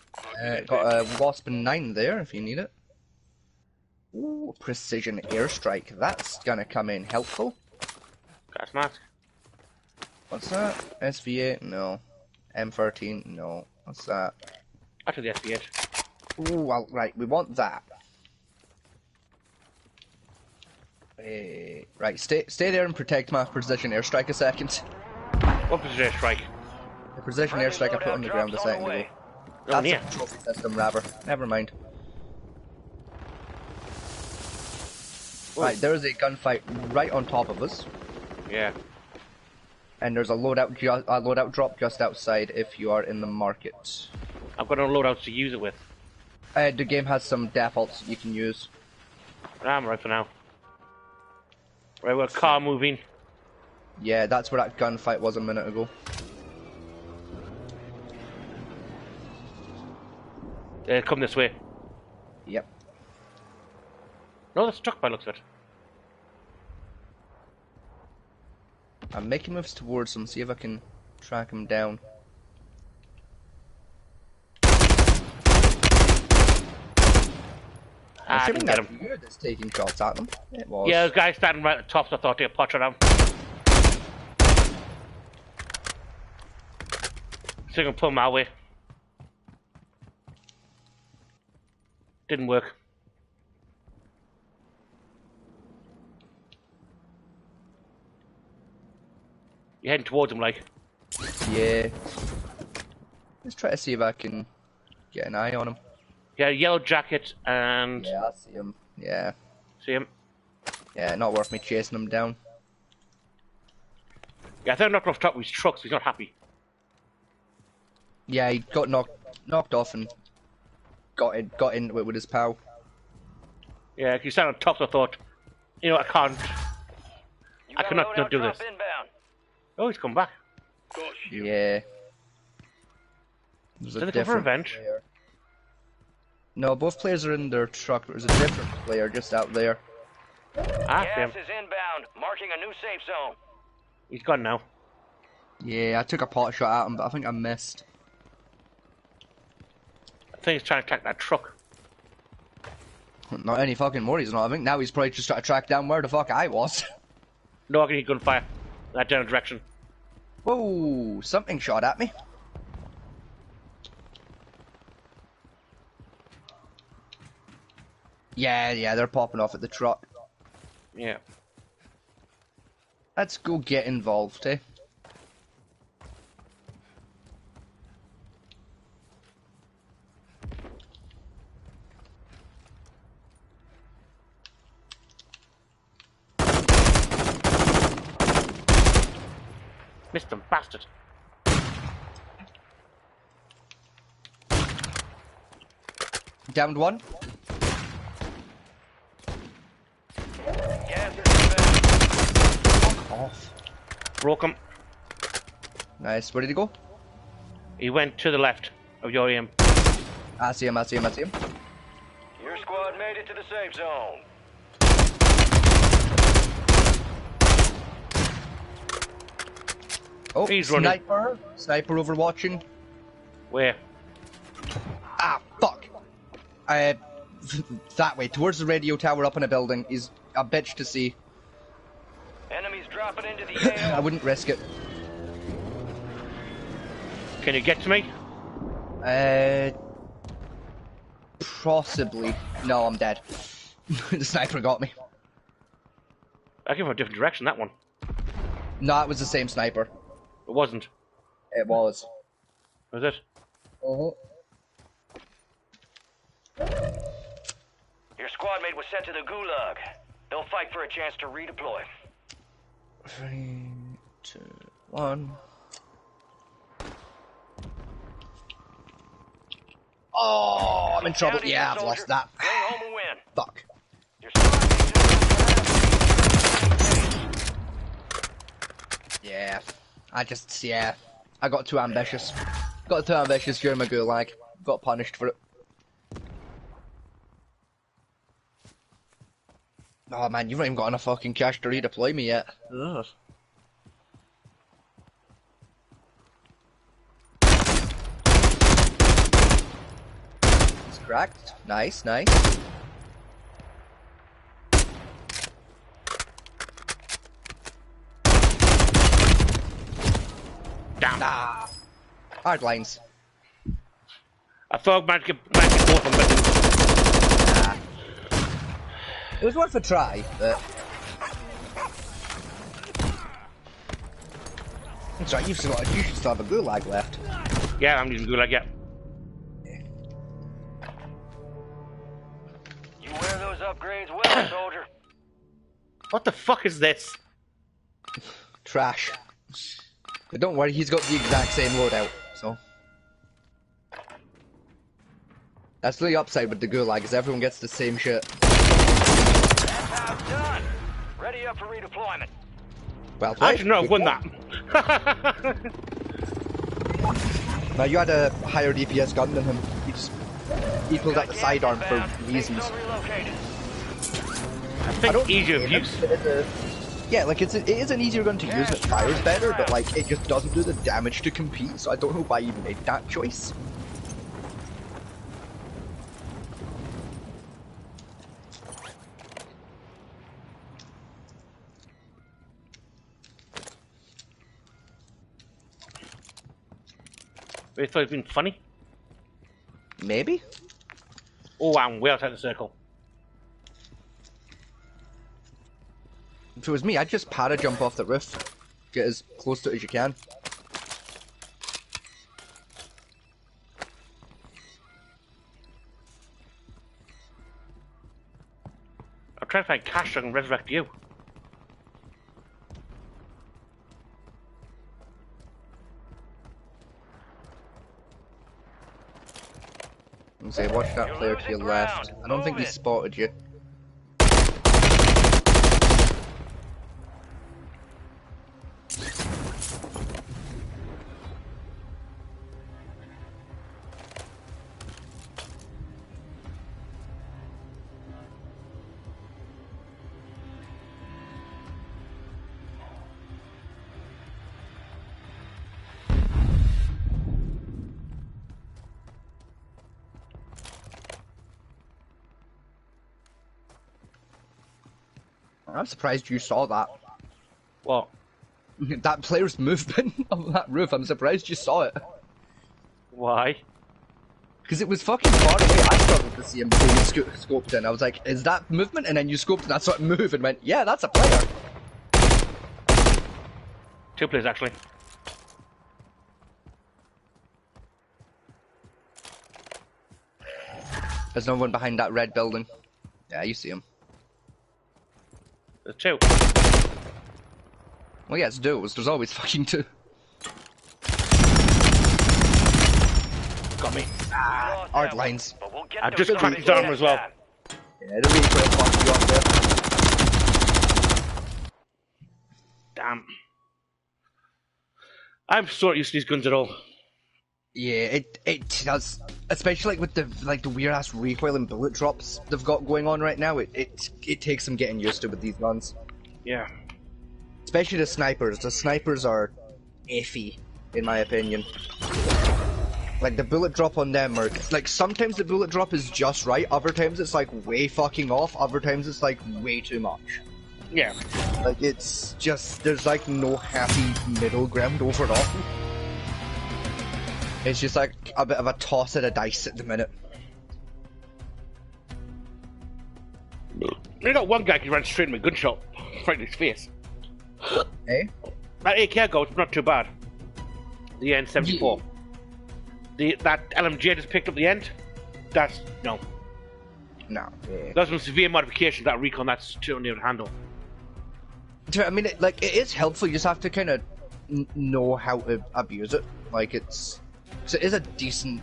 Got a Wasp 9 there if you need it. Ooh, precision airstrike. That's gonna come in helpful. Gas mask. What's that? SV8? No. M13? No. What's that? Actually, the SV8. Ooh, well, right, we want that. Right, stay there and protect my precision airstrike a second. What precision airstrike? The precision airstrike I put on the ground a second ago. Oh, That's yeah. a trophy system, rather. Never mind. Right, there's a gunfight right on top of us. Yeah. And there's a loadout drop just outside if you are in the market. I've got no loadouts to use it with. The game has some defaults you can use. I'm right for now. Right, we're car moving. Yeah, that's where that gunfight was a minute ago. Come this way. Yep. No, that's struck by looks of it. I'm making moves towards him, see if I can track him down. I Assuming didn't get that's him. you that's taking shots at them. It was. Yeah, there's a guy standing right at the top, so I thought they'd potch around. So you can pull him our way. Didn't work. You're heading towards him, like. Yeah. Let's try to see if I can get an eye on him. Yeah, yellow jacket and. Yeah, I see him. Yeah. See him? Yeah, not worth me chasing him down. Yeah, I think I knocked off top of his truck, so he's not happy. Yeah, he got knocked off and got into it with his pal. Yeah, if you stand on top, so I thought, you know, I can't. I cannot not do this. Inbound. Oh, he's come back. Yeah. There's a Did they come for different revenge? player. No, both players are in their truck. There's a different player just out there. Ah, Gas damn. is inbound, marking a new safe zone. He's gone now. Yeah, I took a pot shot at him, but I think I missed. I think he's trying to track that truck. Not any fucking more, he's not. I think now he's probably just trying to track down where the fuck I was. No, I can hear gunfire. That general direction. Whoa, something shot at me. Yeah, they're popping off at the truck. Yeah. Let's go get involved, eh? Missed him, bastard. Downed one. Gas is inbound. Off. Broke him. Nice, where did he go? He went to the left of your aim. I see him. Your squad made it to the safe zone. Oh, He's running. Sniper overwatching. Where? Ah, fuck. That way, towards the radio tower up in a building. He's a bitch to see. Enemies dropping into the I AO. wouldn't risk it. Can you get to me? Possibly. No, I'm dead. The sniper got me. I came from a different direction, that one. No, it was the same sniper. It wasn't. It was. Was it? Uh-huh. Your squad mate was sent to the gulag. They'll fight for a chance to redeploy. 3, 2, 1. Oh, I'm in trouble. Down, Yeah, I've soldier. lost that. Bring home a win. Fuck. Your squad mate's Yeah. I got too ambitious. Got too ambitious during my gulag. Got punished for it. Oh man, you've not even got enough fucking cash to redeploy me yet. Ugh. It's cracked. Nice. Damn. Ah. Hard lines. I thought I might get both of them, but It was worth a try, but... That's right, you should still have a gulag left. yeah, I'm using gulag, yeah. You wear those upgrades well, soldier. What the fuck is this? Trash. But don't worry, he's got the exact same loadout, so... That's the upside with the gulag, is everyone gets the same shit. That's how it's done. Ready up for redeployment. Well played. Actually, no, I Good won call. that. Now you had a higher DPS gun than him. He just equaled out the sidearm for reasons. Safe zone relocated. I think easier of use. Yeah, like it is an easier gun to use and it fires better, but like it just doesn't do the damage to compete, so I don't know why you made that choice. They thought it'd been funny. Maybe? Oh, I'm way outside the circle. If it was me, I'd just para jump off the roof. Get as close to it as you can. I'm trying to find cash so I can resurrect you. And say, watch that player to your left. I don't think he spotted you. I'm surprised you saw that. What? That player's movement on that roof, I'm surprised you saw it. Why? Because it was fucking far away. I struggled to see him before you scoped in. I was like, is that movement? And then you scoped and I saw it move and went, yeah, that's a player. 2 players, actually. There's no one behind that red building. Yeah, you see him. There's 2. Well, yeah, it's duos. There's always fucking 2. Got me. Art lines. But we'll get I those just cracked his armor as well. Yeah, they're really trying to fuck you up there. Damn. I'm so not used to these guns at all. Yeah, it does, especially like with the weird ass recoil and bullet drops they've got going on right now. It takes some getting used to with these guns. Yeah. Especially the snipers. The snipers are iffy, in my opinion. Like the bullet drop on them are like sometimes the bullet drop is just right. Other times it's like way fucking off. Other times it's like way too much. Yeah. Like it's just there's like no happy middle ground overall. It's just like a bit of a toss of the dice at the minute. You got one guy can run straight in with a gunshot right in his face. Eh? That AK go's not too bad. The N74. That LMG I just picked up the end. That's no. No. Yeah. There's some severe modifications that recon that's too near to handle. I mean, it is helpful. You just have to kind of know how to abuse it. Like it is a decent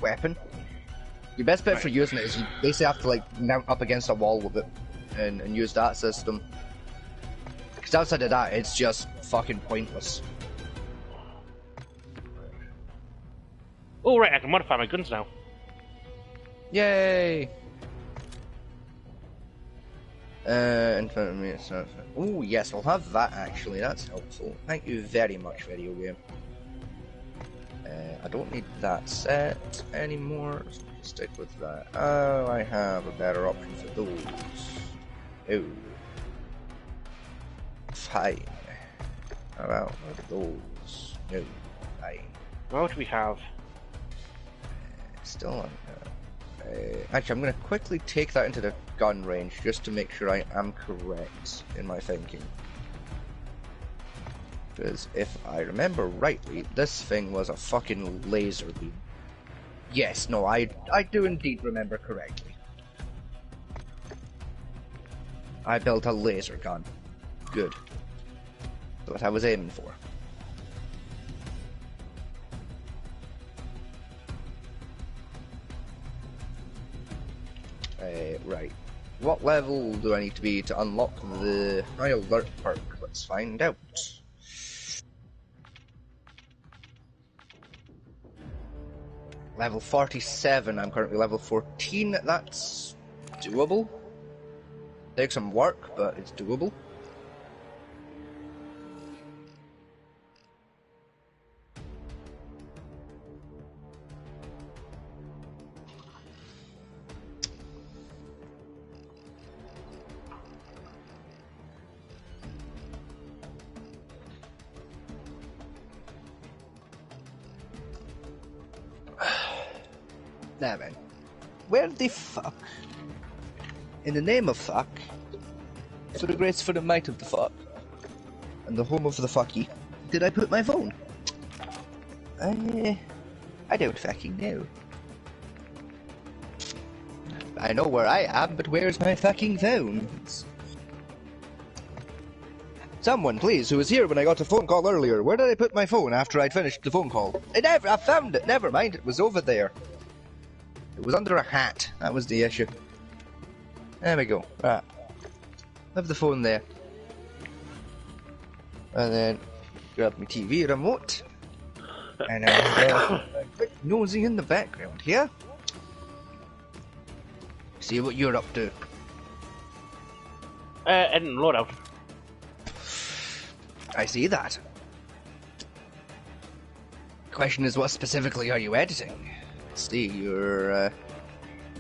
weapon. Your best bet for using it is you basically have to like mount up against a wall with it and use that system. Because outside of that, it's just fucking pointless. Oh right, I can modify my guns now. Yay! In front of me, it's not. Oh yes, we'll have that actually. That's helpful. Thank you very much, video game. I don't need that set anymore. So I'll stick with that. Oh, I have a better option for those. Oh, fine. How about those? No, fine. What do we have? Still on. Actually, I'm going to quickly take that into the gun range just to make sure I am correct in my thinking. Because if I remember rightly, this thing was a fucking laser beam. Yes, no, I do indeed remember correctly. I built a laser gun. Good. That's what I was aiming for. Right. What level do I need to be to unlock the high alert perk? Let's find out. Level 47, I'm currently level 14, that's doable. Takes some work, but it's doable. Nah, man. Where the fuck, in the name of fuck, for the grace, for the might of the fuck, and the home of the fucky, did I put my phone? I don't fucking know. I know where I am, but where's my fucking phone? Someone, please, who was here when I got a phone call earlier, where did I put my phone after I'd finished the phone call? I found it, never mind, it was over there. It was under a hat. That was the issue. There we go. Right. Leave the phone there. And then grab my TV remote. And a quick nosy in the background here. See what you're up to. Editing loadout. I see that. Question is, what specifically are you editing? Let's see, you're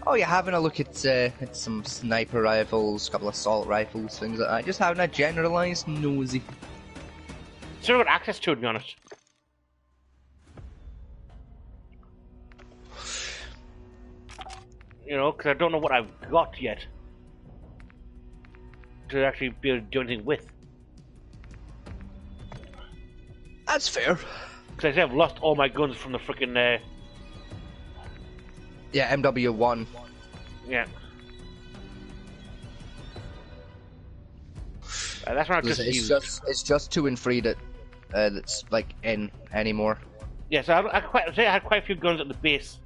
Oh, yeah, having a look at some sniper rifles, a couple of assault rifles, things like that. Just having a generalised nosy. Still got access to it, to be honest. You know, because I don't know what I've got yet to actually be able to do anything with. That's fair. Because I say I've lost all my guns from the freaking. Yeah, MW1. Yeah. That's what I've just used. It's just 2 and 3 that that's like in anymore. Yeah, so I had quite a few guns at the base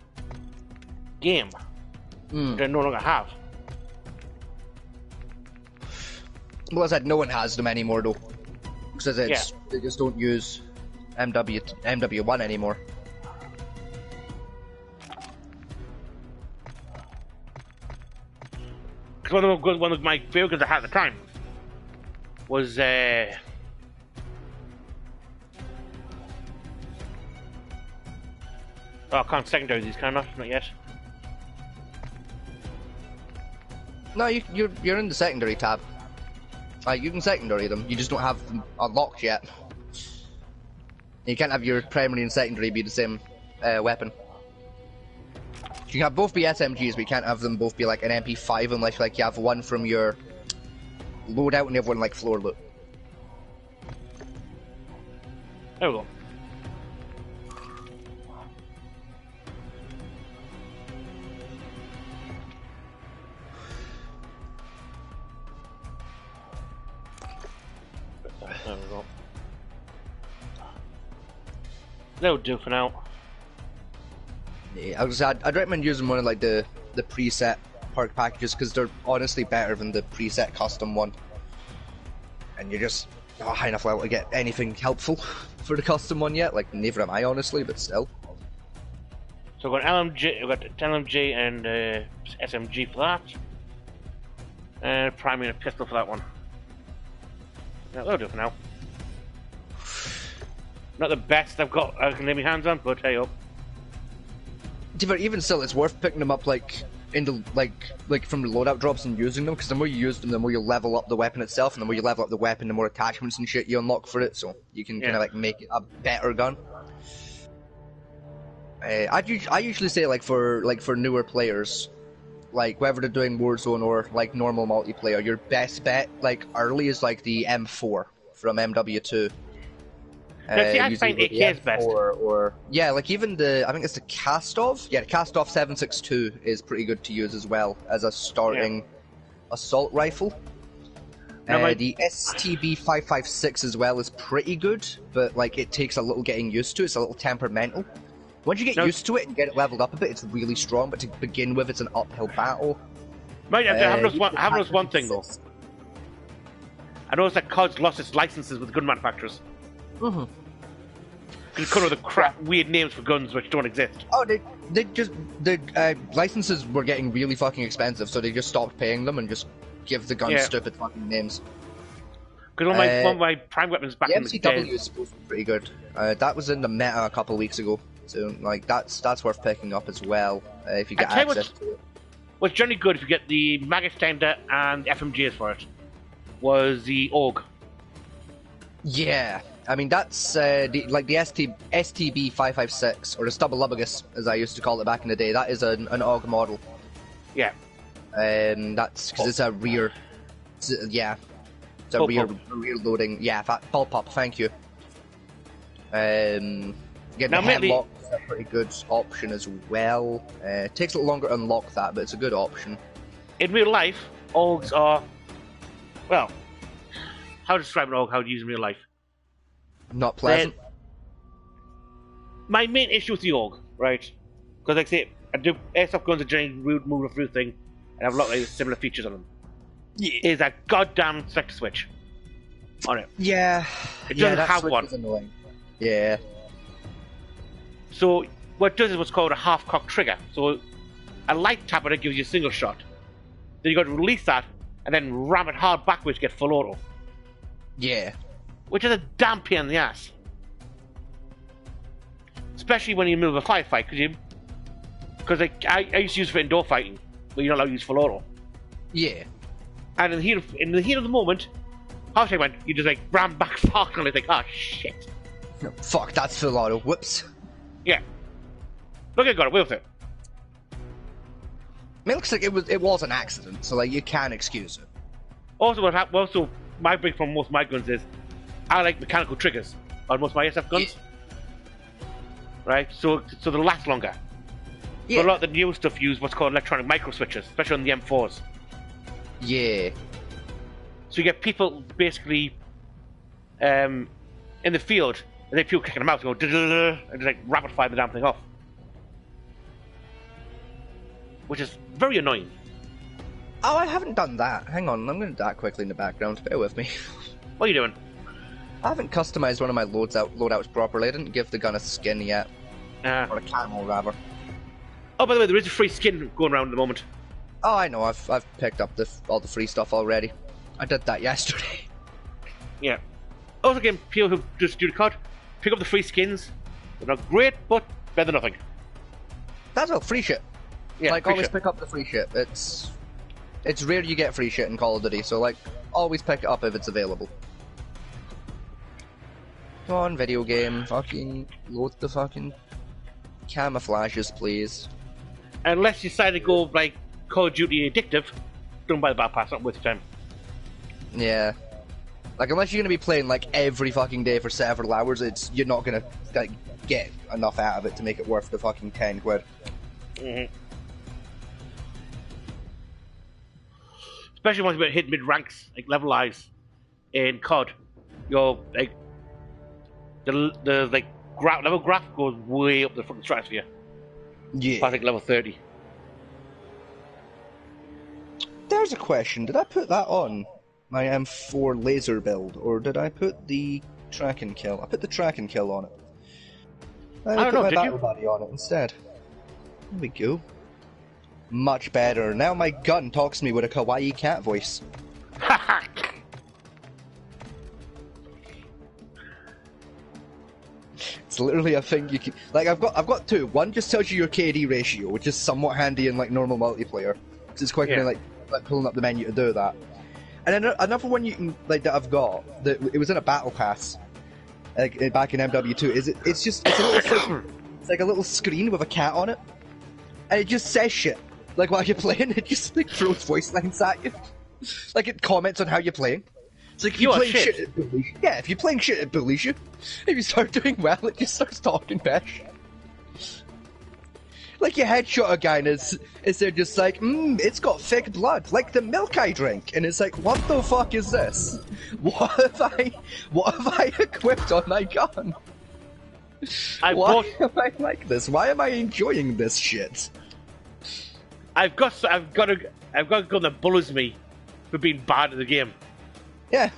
game that I no longer have. Well, as I said, no one has them anymore though, because they just don't use MW1 anymore. Because one of my favorite guns I had at the time was oh, I can't secondary these, can I not yet? No, you're in the secondary tab. You can secondary them. You just don't have them unlocked yet. You can't have your primary and secondary be the same weapon. You can have both be SMGs, but you can't have them both be like an MP5 unless like you have one from your loadout and the other one like floor loot. There we go. There we go. That'll do for now. Yeah, I'd recommend using one of like the preset perk packages because they're honestly better than the preset custom one. And you're just not high enough level to get anything helpful for the custom one yet. Like neither am I honestly, but still. So we've got LMG, we've got LMG and SMG for that, and primary and a pistol for that one. Yeah, that'll do for now. Not the best I can lay my hands on, but hey up. But even still, it's worth picking them up like in the like from the loadout drops and using them because the more you use them, the more you level up the weapon itself, and the more you level up the weapon, the more attachments and shit you unlock for it. So you can kind of like make it a better gun. I usually say like for newer players, like whether they're doing Warzone or like normal multiplayer, your best bet like early is like the M4 from MW2. See, I find AK's best. Or yeah, like even I think it's the Kastov. Yeah, the Kastov 7.62 is pretty good to use as well as a starting assault rifle. The STB 5.56 as well is pretty good, but like it takes a little getting used to. It's a little temperamental. Once you get used to it and get it leveled up a bit, it's really strong. But to begin with, it's an uphill battle. Right, I have noticed one thing though. I noticed that COD's lost its licenses with gun manufacturers. Mm-hmm. It's kind of the crap, weird names for guns which don't exist. Oh, the licenses were getting really fucking expensive, so they just stopped paying them and just give the guns stupid fucking names. Because one of my prime weapons back in the day. MCW is supposed to be pretty good. That was in the meta a couple of weeks ago, so like that's worth picking up as well if you get access to it. What's generally good if you get the mag extender and FMGs for it was the AUG. Yeah. I mean, that's the STB 5.56, or the Stubbalubbagus, as I used to call it back in the day. That is an AUG model. Yeah. That's because it's a rear. It's a rear loading. Yeah, bullpup. Thank you. Getting the headlock is a pretty good option as well. It takes a little longer to unlock that, but it's a good option. In real life, AUGs are, well, how to describe an AUG? How to use in real life? Not pleasant. My main issue with the AUG, right? Because like I say, I do airsoft guns are generally move through thing, and have a lot of similar features on them. Yeah. Is that goddamn selector switch on it? Yeah. It doesn't have one. Annoying. Yeah. So what it does is what's called a half-cock trigger. So a light tap on it gives you a single shot. Then you got to release that and then ram it hard backwards to get full auto. Yeah. Which is a damn pain in the ass. Especially when you're in the middle of a firefight, because I used to use it for indoor fighting. where you're not allowed to use full auto. Yeah. And in the heat of the moment, half time went, you just like ram back fuck and it's like, oh shit. No, fuck, that's full auto. Whoops. Yeah. Look, I got away with it. I mean, it looks like it was an accident, so like you can excuse it. Also, my big problem with most of my guns is I like mechanical triggers on most of my SF guns. Yeah. Right? So they'll last longer. Yeah. But a lot of the new stuff use what's called electronic micro switches, especially on the M4s. Yeah. So you get people basically in the field, and they people kicking them out, go and just like rapid fire the damn thing off, which is very annoying. Oh, I haven't done that. Hang on, I'm going to do that quickly in the background. Bear with me. What are you doing? I haven't customized one of my loadouts properly. I didn't give the gun a skin yet, or a camo rather. Oh, by the way, there is a free skin going around at the moment. Oh, I know. I've picked up all the free stuff already. I did that yesterday. Yeah. Also, again, people who just do the COD, pick up the free skins. They're not great, but better than nothing. That's all free shit. Yeah, like free always shit. pick up the free shit. It's rare you get free shit in Call of Duty, so like always pick it up if it's available. Come on, video game, fucking load the fucking camouflages, please. Unless you decide to go like Call of Duty addictive, don't buy the battle pass. Not worth your time. Yeah. Like unless you're gonna be playing like every fucking day for several hours, you're not gonna like get enough out of it to make it worth the fucking 10 quid. Mm-hmm. Especially once you hit mid ranks, like level eyes in COD, you're like the like level graph goes way up the fucking stratosphere. Yeah. I think level 30. There's a question. Did I put that on my M4 laser build, or did I put the track and kill? I put the track and kill on it. I don't put know, my did battle you? buddy on it instead. There we go. Much better. Now my gun talks to me with a kawaii cat voice. It's literally a thing you can like. I've got two. One just tells you your KD ratio, which is somewhat handy in like normal multiplayer. Because it's quick like pulling up the menu to do that. And then another one you can like that I've got that it was in a battle pass, like back in MW2. It's a little thing, it's like a little screen with a cat on it, and it just says shit. Like while you're playing, it just like throws voice lines at you. Like it comments on how you're playing. It's like if you're playing shit, it bullies you. Yeah, if you're playing shit, it bullies you. If you start doing well, it just starts talking back. Like you headshot a guy and it's they're just like, it's got thick blood, like the milk I drink. And it's like, what the fuck is this? What have I equipped on my gun? Why am I like this? Why am I enjoying this shit? I've got a gun that bullies me for being bad at the game. Yeah.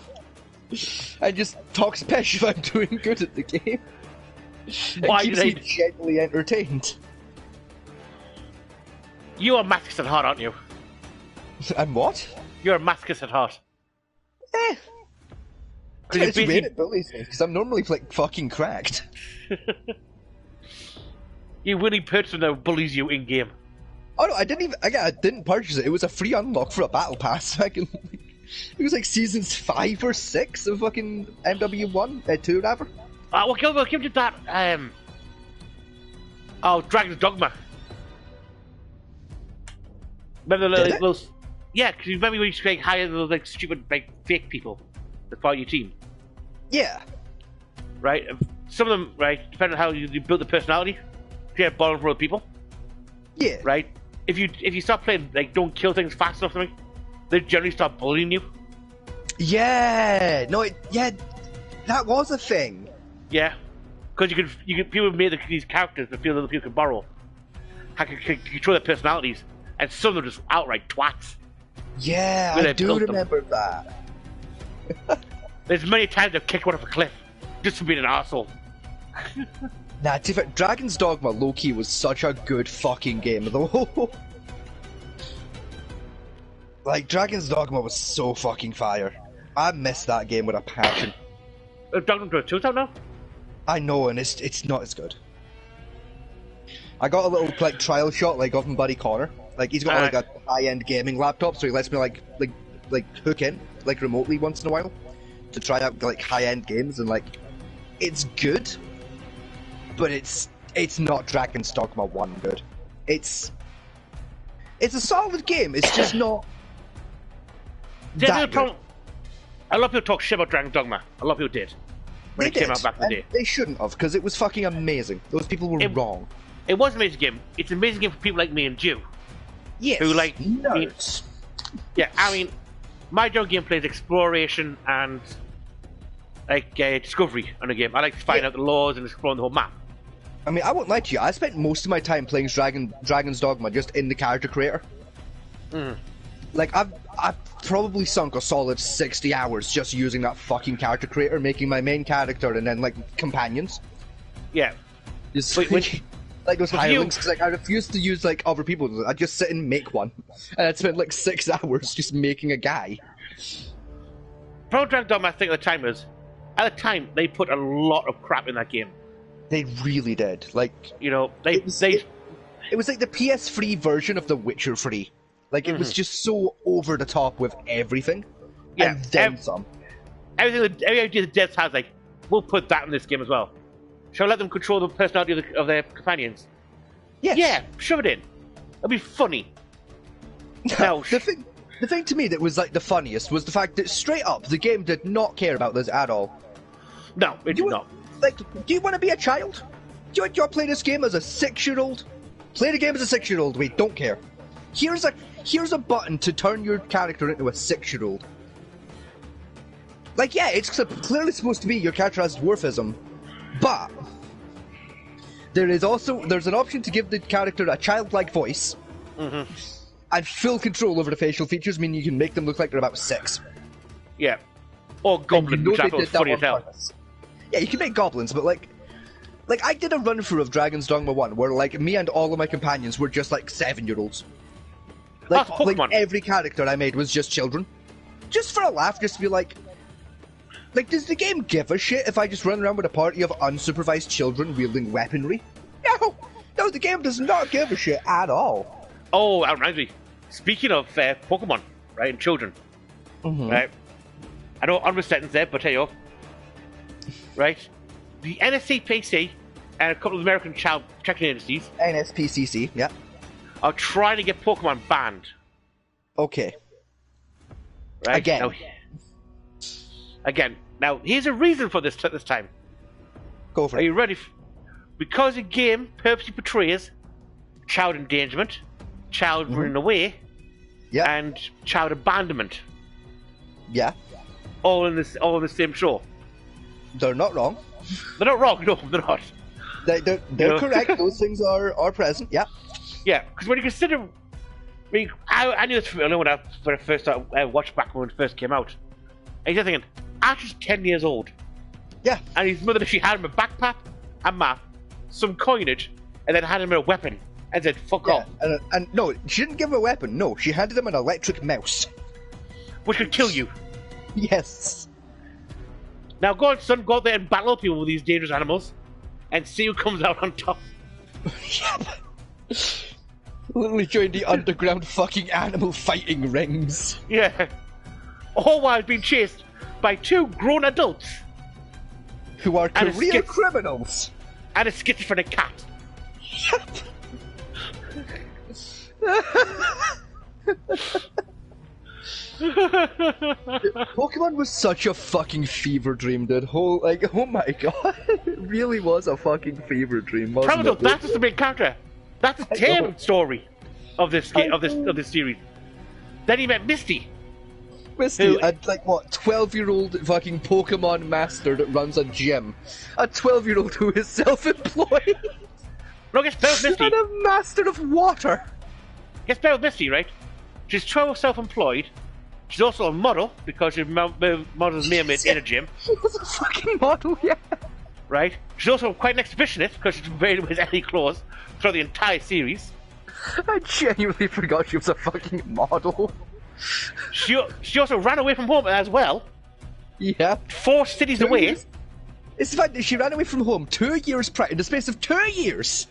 I just talk pish if I'm doing good at the game. Why it keeps me genuinely entertained. You are masochist at heart, aren't you? I'm what? You're a masochist at heart. Eh. Because it's weird it bullies me, because I'm normally like fucking cracked. You winning person that bullies you in game. Oh no, I didn't purchase it. It was a free unlock for a battle pass. It was like seasons 5 or 6 of fucking MW1, 2 whatever. What game did that? Dragon's Dogma. Remember those? Yeah, because you remember when you used to hire those like stupid like fake people as part of your team. Yeah. Right. Some of them, right, depending on how you build the personality, you get borrowed from other people. Yeah. Right. If you start playing like don't kill things fast enough, something, they generally start bullying you. Yeah. No. That was a thing. Yeah. Because you could people made these characters that feel that other people can borrow. Can control their personalities. And some of them are just outright twats. Yeah, I do remember that. There's many times I've kicked one off a cliff just for being an arsehole. Nah, to be fair, Dragon's Dogma low-key was such a good fucking game, though. Like, Dragon's Dogma was so fucking fire. I miss that game with a passion. Dogma 2's out now? I know, and it's not as good. I got a little like trial shot like of Buddy Connor, Like he's got like a high-end gaming laptop, so he lets me like hook in like remotely once in a while to try out like high-end games, and like it's good, but it's not Dragon's Dogma 1 good. It's a solid game. It's just not. That good. A lot of people talk shit about Dragon's Dogma. A lot of people did when it came out back in the day. They shouldn't have, because it was fucking amazing. Those people were wrong. It was an amazing game. It's an amazing game for people like me and you. Yes. Who like nerds. Yeah, I mean, my general gameplay is exploration and like discovery on a game. I like to find out the laws and exploring the whole map. I mean, I won't lie to you. I spent most of my time playing Dragon's Dogma just in the character creator. Like I've probably sunk a solid 60 hours just using that fucking character creator, making my main character and then like companions. Yeah. Just like those hirelings, because like I refused to use like other people. I'd just sit and make one, and I'd spend like 6 hours just making a guy. Pro Dragon's Dogma, I think at the time they put a lot of crap in that game. They really did. Like, you know, it was like the PS3 version of The Witcher 3. Like it was just so over the top with everything, and then some. Every idea the devs has, like, we'll put that in this game as well. Shall I let them control the personality of their companions? Yes. Yeah, shove it in. It'll be funny. No, the thing to me that was like the funniest was the fact that straight up the game did not care about this at all. No, it did not. Like, do you want to be a child? Do you want to play this game as a 6-year-old? Play the game as a 6-year-old. We don't care. Here's a button to turn your character into a 6-year-old. Like, yeah, it's clearly supposed to be your character has dwarfism, but there's an option to give the character a childlike voice and full control over the facial features, meaning you can make them look like they're about 6. Yeah. Or goblins, which I thought was funny as hell. Yeah, you can make goblins, but like I did a run through of Dragon's Dogma 1 where like me and all of my companions were just like 7-year-olds. Like every character I made was just children. Just for a laugh, just to be like, does the game give a shit if I just run around with a party of unsupervised children wielding weaponry? No, the game does not give a shit at all. Oh, that reminds me. Speaking of Pokemon, right, and children, right? I know I'm sentence there, but hey, yo, right? The NSCPC and a couple of American child protection agencies, NSPCC, yeah, are trying to get Pokemon banned. Okay. Right? Again. Now, here's a reason for this time. Go for it. Are you ready? Because the game purposely portrays child endangerment, child running away, and child abandonment. Yeah. All in the same show. They're not wrong. They're not wrong. No, they're not. They're correct. Those things are present. Yeah. Yeah, because when you consider, I knew this when I first started watched back when it first came out. And you're thinking, Archer's 10 years old. Yeah. And his mother, she had him a backpack, a map, some coinage, and then had him a weapon, and said, "Fuck off." And no, she didn't give him a weapon. No, she handed him an electric mouse, which could kill you. Yes. Now go on, son, go out there and battle people with these dangerous animals, and see who comes out on top. Yep. Literally joined the underground fucking animal fighting rings. Yeah. All while being chased by 2 grown adults. Who are career criminals. And a schizophrenic cat. Yep. Pokemon was such a fucking fever dream, dude. Oh my god. It really was a fucking fever dream, wasn't it? That's just the main character. That's the tale story of this game, of this series. Then he met Misty. Misty, a 12-year-old fucking Pokemon master that runs a gym. A 12-year-old who is self-employed. No, gets better with Misty. And a master of water. Gets better with Misty, right? She's 12, self-employed. She's also a model, because she models mermaids in a gym. She was a fucking model, yeah. Right? She's also quite an exhibitionist, because she's very with any clothes throughout the entire series. I genuinely forgot she was a fucking model. She also ran away from home as well. Yeah. 4 cities away. It's the fact that she ran away from home 2 years prior, in the space of 2 years.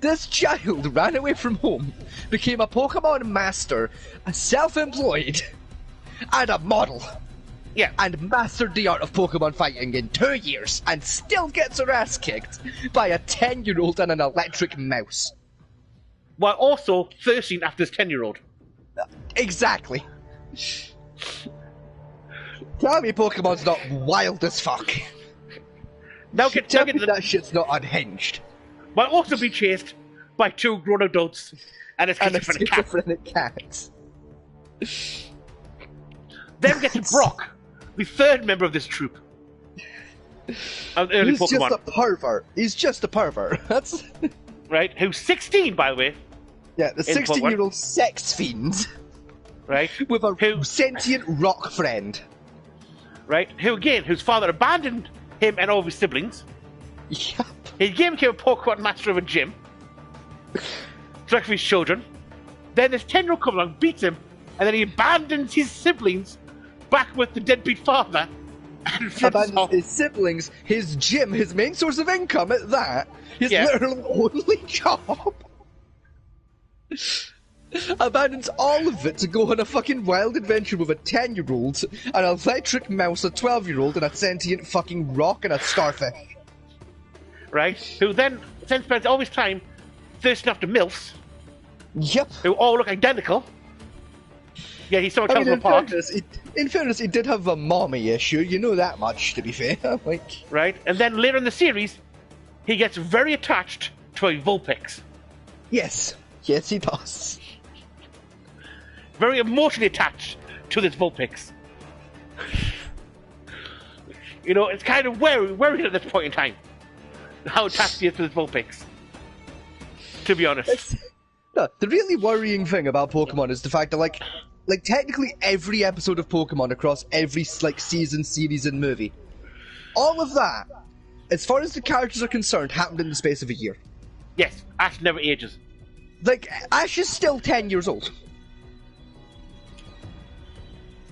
This child ran away from home, became a Pokemon master, a self-employed, and a model. Yeah. And mastered the art of Pokemon fighting in 2 years, and still gets her ass kicked by a 10-year-old and an electric mouse. While also thirsting after this 10-year-old. Exactly. Tell me Pokemon's not wild as fuck. Tell me that shit's not unhinged. While also being chased by 2 grown adults and a schizophrenic cat. Then gets Brock, the 3rd member of this troop. Of early He's Pokemon. just a pervert. He's just a pervert. That's... Right, who's 16, by the way. Yeah, the 16-year-old sex fiend. Right. With a sentient rock friend. Right, whose father abandoned him and all of his siblings. Yep. He became a Pokemon master of a gym. Track for his children. Then this 10-year-old comes along, beats him, and then he abandons his siblings back with the deadbeat father. And abandons his siblings, his gym, his main source of income at that. His literal only job. Abandons all of it to go on a fucking wild adventure with a 10-year-old, an electric mouse, a 12-year-old, and a sentient fucking rock and a starfish. Right? Who then spends all his time thirsting after MILFs. Yep. Who all look identical. Yeah, he sort of tells them apart. In fairness, he did have a mommy issue, you know that much, to be fair. Like... Right? And then later in the series, he gets very attached to a Vulpix. Yes. Yes, he does. Very emotionally attached to this Vulpix. You know, it's kind of worried at this point in time. How attached he is to this Vulpix. To be honest. No, the really worrying thing about Pokemon is the fact that, like technically every episode of Pokemon across every, season, series, and movie, all of that, as far as the characters are concerned, happened in the space of a year. Yes, Ash never ages. Like, Ash is still 10 years old.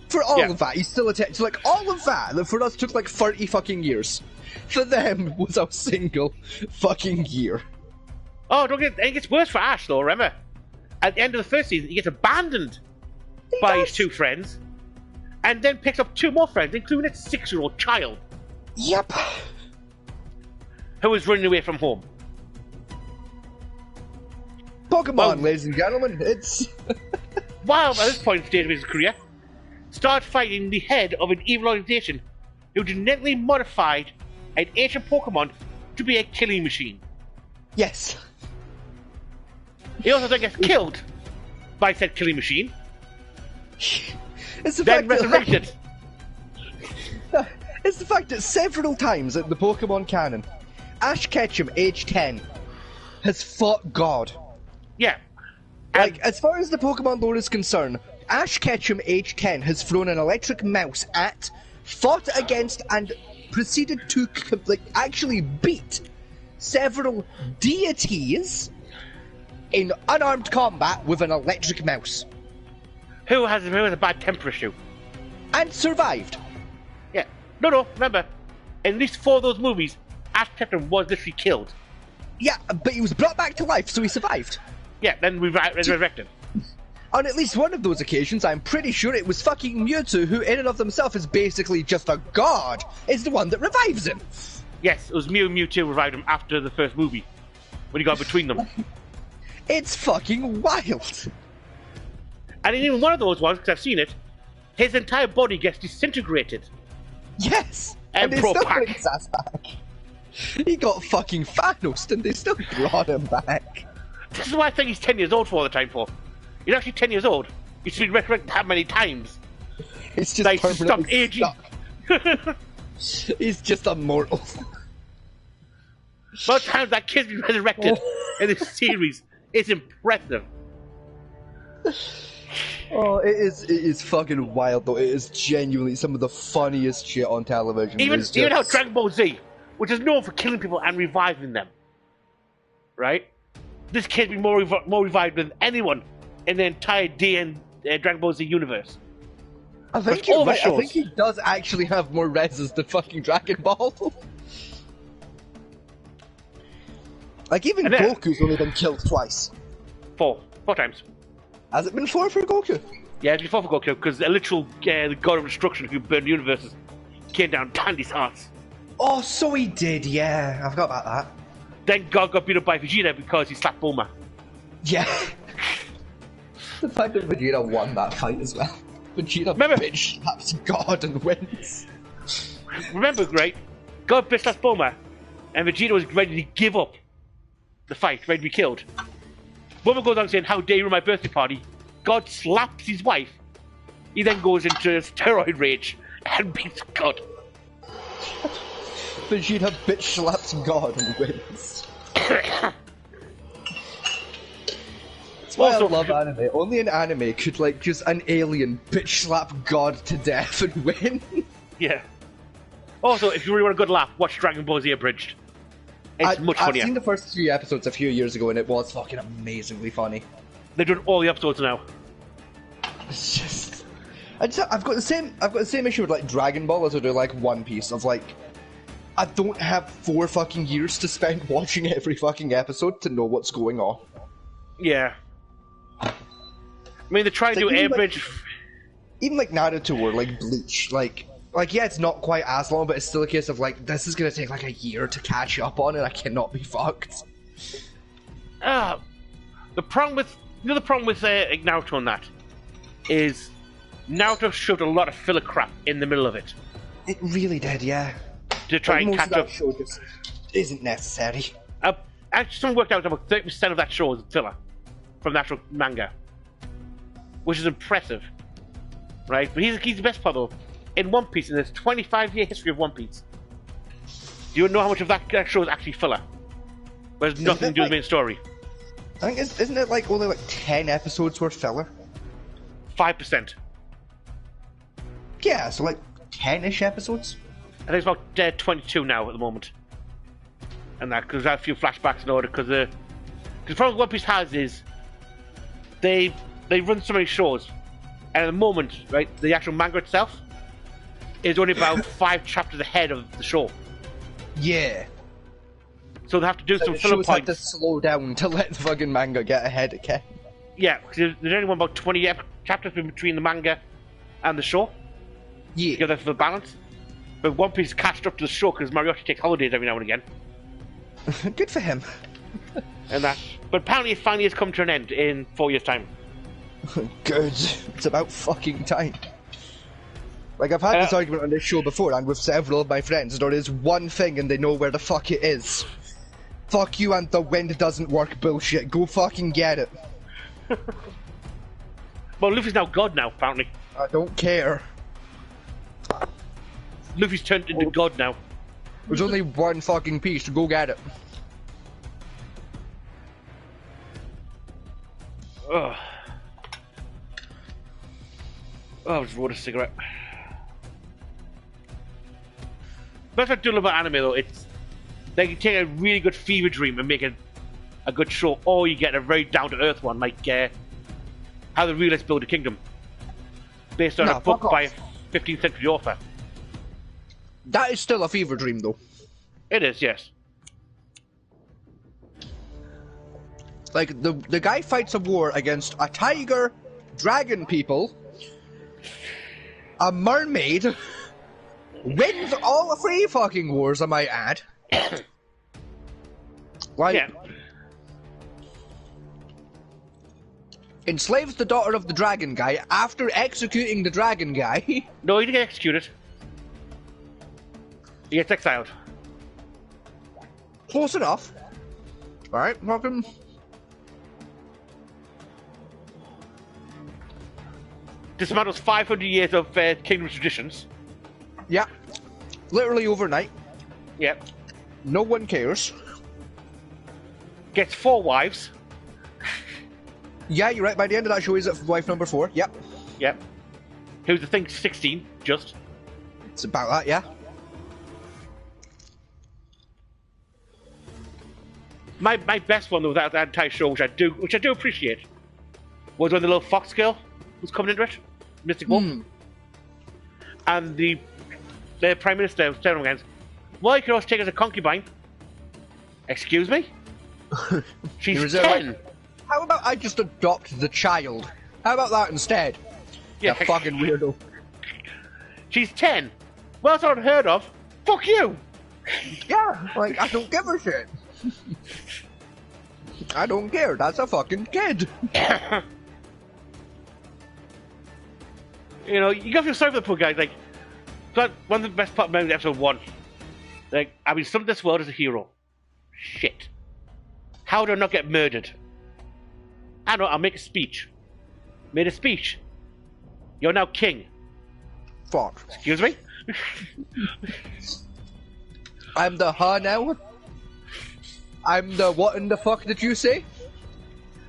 For all of that, he's still a 10. So, all of that for us took, 30 fucking years. For them, was a single fucking year. Oh, it gets worse for Ash, though, remember? At the end of the first season, he gets abandoned by his 2 friends, and then picks up 2 more friends, including a 6-year-old child. Yep. Who was running away from home. Pokemon, ladies and gentlemen, it's... While at this point in the stage of his career, starts fighting the head of an evil organization who genetically modified an ancient Pokemon to be a killing machine. Yes. He also then gets killed by said killing machine. It's the then fact resurrected. It's the fact that several times in the Pokemon canon, Ash Ketchum, age 10, has fought God. Yeah. As far as the Pokemon lore is concerned, Ash Ketchum, age 10, has thrown an electric mouse at, fought against, and proceeded to, actually beat several deities in unarmed combat with an electric mouse. Who has a bad temper issue. And survived. Yeah. No, remember, in at least 4 of those movies, Ash Ketchum was literally killed. Yeah, but he was brought back to life, so he survived. Yeah, then resurrected. On at least one of those occasions, I'm pretty sure it was fucking Mewtwo, who in and of himself is basically just a god, is the one that revives him. Yes, it was Mewtwo revived him after the first movie, when he got between them. It's fucking wild. And in even one of those ones, because I've seen it, his entire body gets disintegrated. Yes! And they still bring his ass back. He got fucking Thanos, and they still brought him back. This is why I think he's 10 years old for all the time for. He's actually 10 years old. He's been resurrected that many times. It's just stopped aging. He's just immortal. Most times that kid's been resurrected in this series. It's impressive. Oh, it is fucking wild though. It is genuinely some of the funniest shit on television. Even how Dragon Ball Z, which is known for killing people and reviving them, right? This kid's been more revived than anyone in the entire Dragon Ball Z universe. I think you're right. I think he does actually have more reses than fucking Dragon Ball. Like, even And then- Goku's only been killed twice. Four times. Has it been 4 for Goku? Yeah, before for Goku, because a literal the god of destruction who burned universes came down Tandy's hearts. Oh, so he did, yeah. I forgot about that. Then God got beat up by Vegeta because he slapped Bulma. Yeah. The fact that Vegeta won that fight as well. Vegeta Remember- bitch slaps God and wins. Remember, right? God bitch slapped Bulma, and Vegeta was ready to give up the fight, ready to be killed. Bulma goes on saying, "How dare you ruin my birthday party?" God slaps his wife. He then goes into steroid rage and beats God. Vegeta bitch slaps God and wins. That's why Also- I love anime. Only in anime could, like, just an alien bitch slap God to death and win. Yeah. Also, if you really want a good laugh, watch Dragon Ball Z Abridged. It's much I've funnier. seen the first 3 episodes a few years ago and it was fucking amazingly funny. They're doing all the episodes now. It's just... I've got the same issue with, like, Dragon Ball as I do, like, One Piece, of, like, I don't have 4 fucking years to spend watching every fucking episode to know what's going on. Yeah. I mean, they try to do even, like- Airbridge. Even, like, Naruto or, like, Bleach, like, yeah, it's not quite as long, but it's still a case of, like, this is gonna take, like, a year to catch up on, and I cannot be fucked. The problem with Naruto on that is Naruto shoved a lot of filler crap in the middle of it It really did, yeah. to try and most catch of that up. show just isn't necessary. Actually, someone worked out about 30% of that show is filler from the actual manga, which is impressive, right? But he's the best part though. In One Piece, in this 25-year history of One Piece, do you know how much of that show is actually filler? Where there's nothing to do with the main story. I think isn't it like only like 10 episodes worth filler? 5%. Yeah, so like 10-ish episodes. I think it's about 22 now at the moment. And that, because there's a few flashbacks in order, because the problem One Piece has is they run so many shows, and at the moment, right, the actual manga itself is only about 5 chapters ahead of the show. Yeah. So they have to do some The filler shows had points. to slow down to let the fucking manga get ahead again. Yeah, because there's only about 20 chapters between the manga and the show. Yeah. Give that for the balance. But One Piece catched up to the show because Mariotti takes holidays every now and again. Good for him. And that. But apparently it finally has come to an end in 4 years' time. Good. It's about fucking time. Like, I've had this argument on this show before, and with several of my friends. There is one thing and they know where the fuck it is. Fuck you and the wind doesn't work bullshit. Go fucking get it. Well, Luffy's now God now, apparently. I don't care. Luffy's turned into God now. There's only one fucking piece, go get it. Ugh. Oh, I just rolled a cigarette. That's what I do love about anime, though. It's they can take a really good fever dream and make it a good show, or you get a very down-to-earth one, like How the Realists Build a Kingdom, based on No, a book fuck by a off. 15th century author. That is still a fever dream, though. It is, yes. Like, the guy fights a war against a tiger, dragon people, a mermaid, wins all 3 fucking wars, I might add. Like, Yeah. enslaves the daughter of the dragon guy after executing the dragon guy. No, he didn't get executed. He gets exiled. Close enough. Alright, fucking... Dismantles 500 years of kingdom traditions. Yeah. Literally overnight. Yep. No one cares. Gets 4 wives. Yeah, you're right. By the end of that show, he's at wife number 4. Yep. Yep. Who's the thing 16, just. It's about that, yeah. My best one though, that entire show, which I do appreciate, was when the little fox girl was coming into it, Mystic Wolf, and the Prime Minister was telling him again, "Well, you can always take as a concubine." Excuse me? She's Like, 10. how about I just adopt the child? How about that instead? Yeah. You fucking weirdo. She's 10. Well, that's unheard of. Fuck you. Yeah, like, I don't give a shit. I don't care, that's a fucking kid. You know, you gotta feel sorry for the poor guy. Like, but one of the best part of episode 1. Like, I've been summoned to this world as a hero. Shit. How do I not get murdered? I know, I'll make a speech. Made a speech. You're now king. Fuck. Excuse me? I'm the now? I'm the what in the fuck did you say?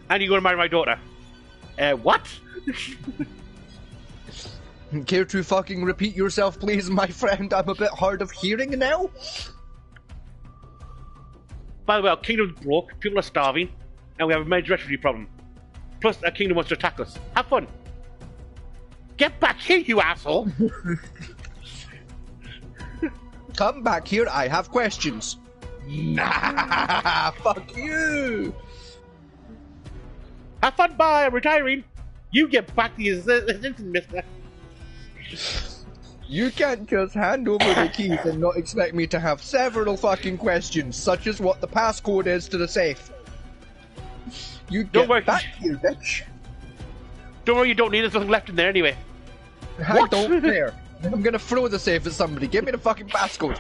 And you're gonna marry my daughter. What? Care to fucking repeat yourself, please, my friend? I'm a bit hard of hearing now. By the way, our kingdom's broke, people are starving, and we have a major refugee problem. Plus, our kingdom wants to attack us. Have fun. Get back here, you asshole! Come back here, I have questions. Nah, fuck you! Have fun, bye, I'm retiring! You get back to your assistant, mister. You can't just hand over the keys and not expect me to have several fucking questions, such as what the passcode is to the safe. You Don't get worry. back here, bitch. Don't worry, you don't need it, there's nothing left in there anyway. I What? don't care. I'm gonna throw the safe at somebody. Give me the fucking passcode.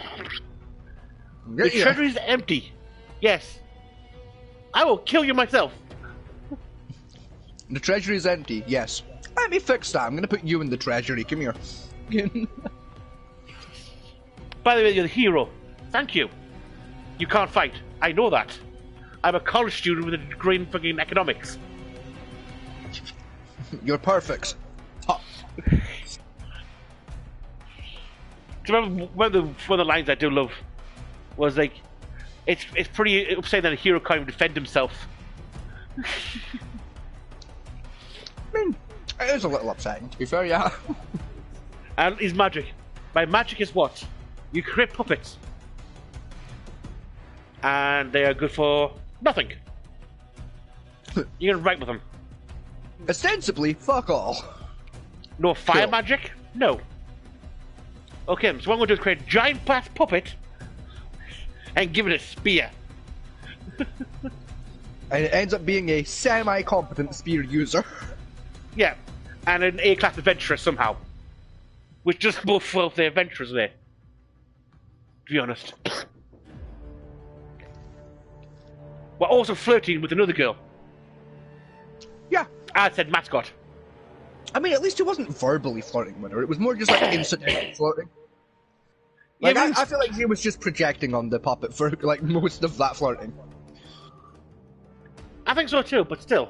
The treasury is empty. Yes. I will kill you myself. The treasury is empty, yes. Let me fix that. I'm gonna put you in the treasury. Come here. By the way, you're the hero. Thank you. You can't fight. I know that. I'm a college student with a degree in fucking economics. You're perfect. Ha. Do you remember one of the lines I do love was like, it's pretty upsetting that a hero can't even defend himself. I mean, it is a little upsetting, to be fair, yeah. And his magic. My magic is what? You create puppets. And they are good for nothing. You can write with them. Ostensibly, fuck all. No fire Cool. magic? No. Okay, so what I'm going to do is create a giant brass puppet and give it a spear. And it ends up being a semi-competent spear user. Yeah, and an A-class adventurer somehow. Which just both fill the adventurers there. To be honest. We're also flirting with another girl. Yeah. I said mascot. I mean, at least he wasn't verbally flirting with her. It was more just like incidental flirting. Like, Yeah, I feel like he was just projecting on the puppet for like most of that flirting. I think so too, but still.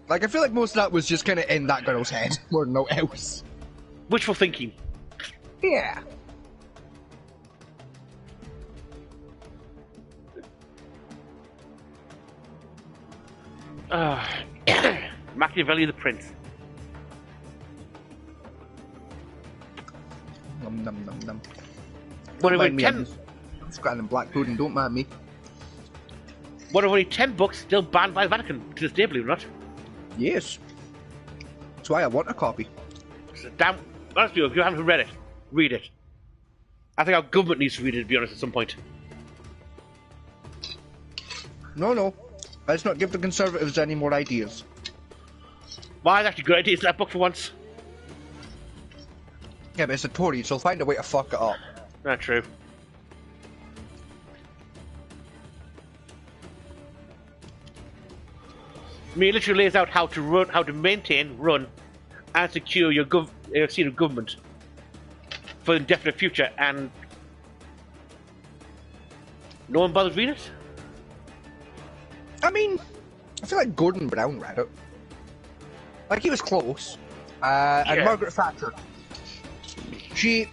Like, I feel like most of that was just kind of in that girl's head more than no else. Wishful thinking. Yeah. Machiavelli the Prince. Num num num num. What if Mind only me, 10? I'm scratching black pudding, don't mind me. What if only 10 books still banned by the Vatican to this day, believe it or not? Yes. That's why I want a copy. So damn, honestly, if you haven't read it, read it. I think our government needs to read it, to be honest, at some point. No. Let's not give the Conservatives any more ideas. Why, it's actually a good idea to that book for once. Yeah, but it's a Tory, so they'll find a way to fuck it up. Not true. I mean, it literally lays out how to maintain, run, and secure your seat of government for the indefinite future, and no one bothers reading it. I mean, I feel like Gordon Brown read it. Like, he was close. And Yeah. Margaret Thatcher. She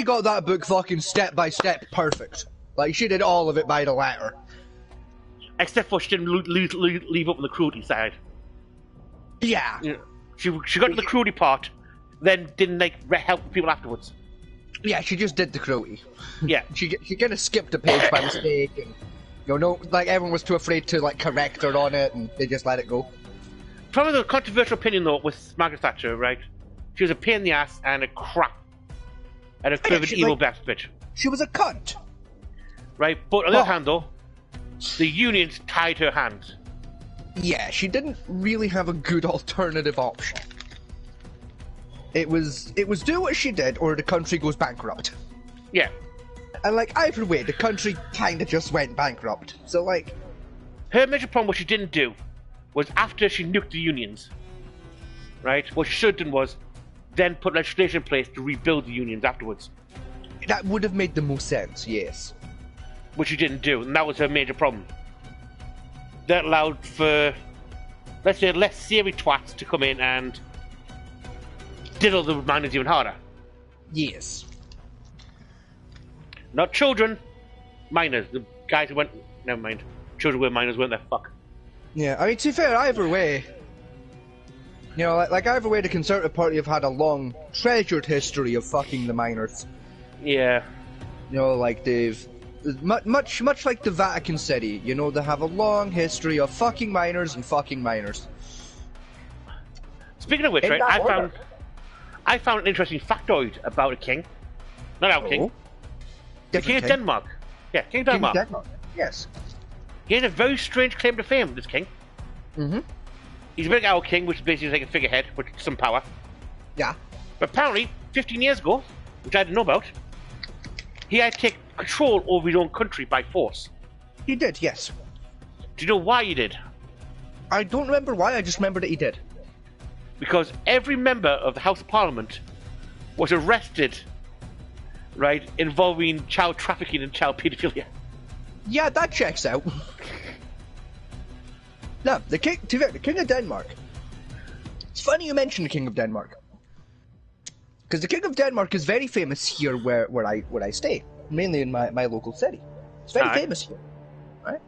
got that book fucking step by step perfect. Like, she did all of it by the letter. Except for she didn't leave up on the cruelty side. Yeah. You know, she got to the cruelty part, then didn't help people afterwards. Yeah, she just did the cruelty. Yeah. She kind of skipped a page by mistake, and You know, like everyone was too afraid to like correct her on it, and they just let it go. Probably the controversial opinion though with Margaret Thatcher, right? She was a pain in the ass and a crap, and a crooked, evil bitch. She was a cunt, right? But on the other hand, though, the unions tied her hands. Yeah, she didn't really have a good alternative option. It was do what she did, or the country goes bankrupt. Yeah. And like either way, the country kind of just went bankrupt. So like, her major problem, what she didn't do, was after she nuked the unions, right? What she should have done was then put legislation in place to rebuild the unions afterwards. That would have made the most sense, yes. Which she didn't do, and that was her major problem. That allowed for, let's say, less savvy twats to come in and diddle the miners even harder. Yes. Not children, miners. The guys who went, never mind. Children were miners, weren't they? Fuck. Yeah, I mean, to be fair, either way, you know, like either way, the Conservative Party have had a long, treasured history of fucking the miners. Yeah. You know, like they've much like the Vatican City. You know, they have a long history of fucking miners and fucking miners. Speaking of which, right, I found an interesting factoid about a king. Not our king. The King of Denmark. Yeah, King of Denmark. King of Denmark. Yes. He has a very strange claim to fame, this king. Mm-hmm. He's a bit like our king, which is basically like a figurehead with some power. Yeah. But apparently, 15 years ago, which I didn't know about, he had to take control over his own country by force. He did, yes. Do you know why he did? I don't remember why, I just remember that he did. Because every member of the House of Parliament was arrested, right, involving child trafficking and child paedophilia. Yeah, that checks out. Now, the king of Denmark. It's funny you mention the King of Denmark, because the King of Denmark is very famous here where I stay, mainly in my local city. It's very famous here, right?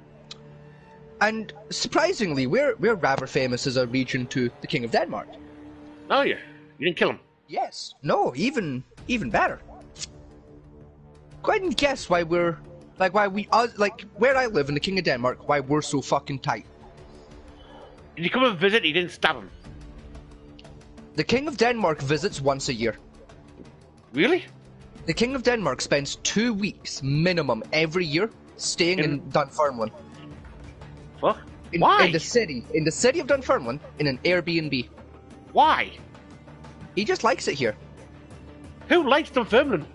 And surprisingly, we're rather famous as a region to the King of Denmark. Oh yeah, you didn't kill him. Yes. No, even better. Go ahead and guess why we're where I live in the King of Denmark, why we're so fucking tight. Did you come and visit? He didn't stab him. The King of Denmark visits once a year. Really? The King of Denmark spends 2 weeks minimum every year staying in Dunfermline. What? Why? In the city of Dunfermline, in an Airbnb. Why? He just likes it here. Who likes Dunfermline?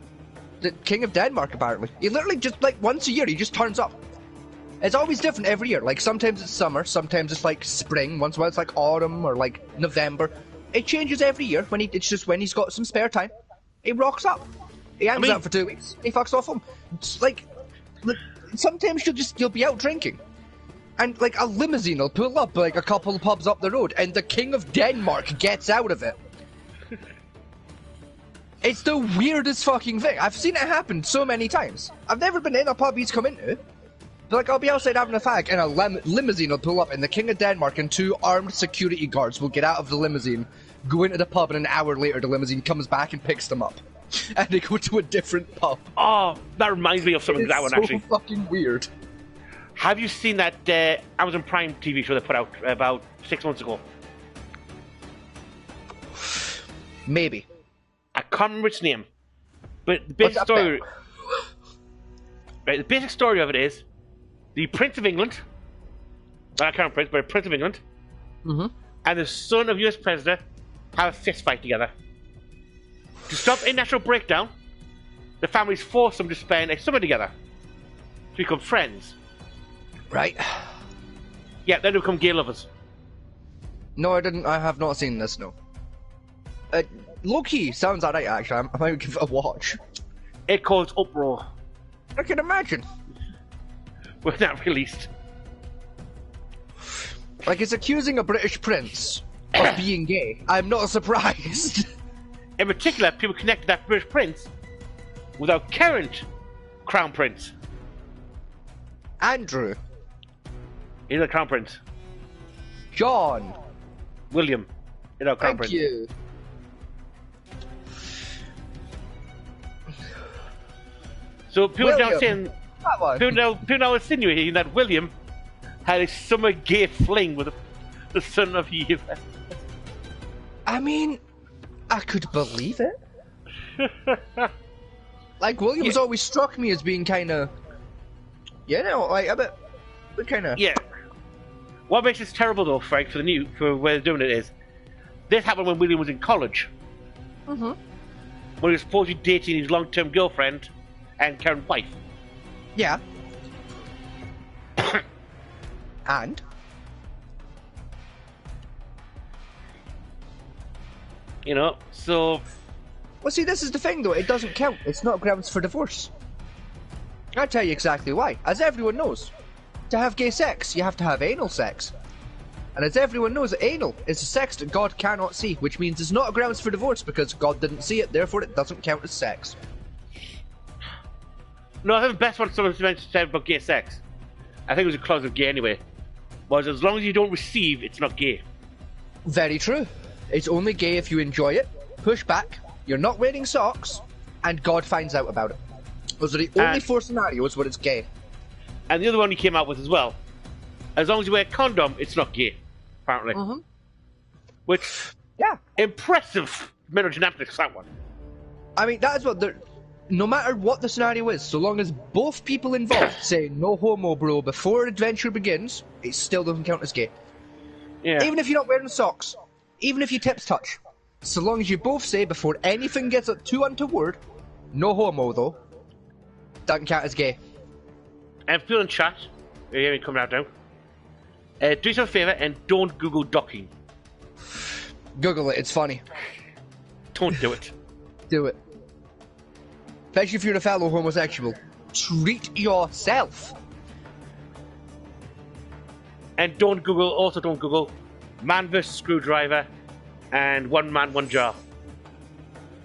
The King of Denmark, apparently. He literally just, like, once a year, he just turns up. It's always different every year. Like, sometimes it's summer, sometimes it's, like, spring, once in a while it's, like, autumn or, like, November. It changes every year. It's just when he's got some spare time. He rocks up. He hangs out for 2 weeks. He fucks off home. It's like, sometimes you'll be out drinking. And, like, a limousine will pull up, like, a couple of pubs up the road, and the King of Denmark gets out of it. It's the weirdest fucking thing. I've seen it happen so many times. I've never been in a pub he's come into. But, like, I'll be outside having a fag, and a limousine will pull up, and the King of Denmark and 2 armed security guards will get out of the limousine, go into the pub, and an hour later the limousine comes back and picks them up. And they go to a different pub. Oh, that reminds me of something. That one, actually. It's so fucking weird. Have you seen that Amazon Prime TV show they put out about 6 months ago? Maybe. I can't remember its name. But the basic story... Right, the basic story of it is the Prince of England, not a current prince, but a Prince of England, and the son of US President have a fist fight together. To stop a natural breakdown, the families force them to spend a summer together to become friends. Right. Yeah, then they become gay lovers. No, I have not seen this, no. Low-key, sounds alright actually, I might give it a watch. It caused uproar. I can imagine. When that released. Like, it's accusing a British prince of being gay. I'm not surprised. In particular, people connected that British prince with our current crown prince. Andrew. He's a crown prince. John. William. He's our crown prince. Thank you. So people are now saying That one. People now insinuating that William had a summer gay fling with the son of Eve. I mean, I could believe it. Like, William's always struck me as being kind of, like a bit kind of. Yeah. What makes this terrible though, Frank, for where they're doing it is, this happened when William was in college. Mm-hmm. When he was supposedly dating his long-term girlfriend and current wife. Yeah. And? You know, so... Well, see, this is the thing, though. It doesn't count. It's not grounds for divorce. I'll tell you exactly why. As everyone knows, to have gay sex, you have to have anal sex. And as everyone knows, anal is a sex that God cannot see, which means it's not a grounds for divorce because God didn't see it, therefore it doesn't count as sex. No, I think the best one someone said about gay sex, I think it was a clause of gay anyway, was as long as you don't receive, it's not gay. Very true. It's only gay if you enjoy it, push back, you're not wearing socks, and God finds out about it. Those are the only 4 scenarios where it's gay. And the other one he came out with as well, as long as you wear a condom, it's not gay, apparently. Mm-hmm. Which, yeah, impressive mental gymnastics, that one. I mean, that is what they're... No matter what the scenario is, so long as both people involved say no homo bro before adventure begins, it still doesn't count as gay. Yeah. Even if you're not wearing socks, even if you tips touch, so long as you both say before anything gets too untoward, no homo though, doesn't count as gay. And if you're in chat, you hear me coming out now, do yourself a favour and don't Google docking. Google it, it's funny. Don't do it. Do it. Especially if you're a fellow homosexual. Treat yourself. And don't Google man versus screwdriver and one man, one jar.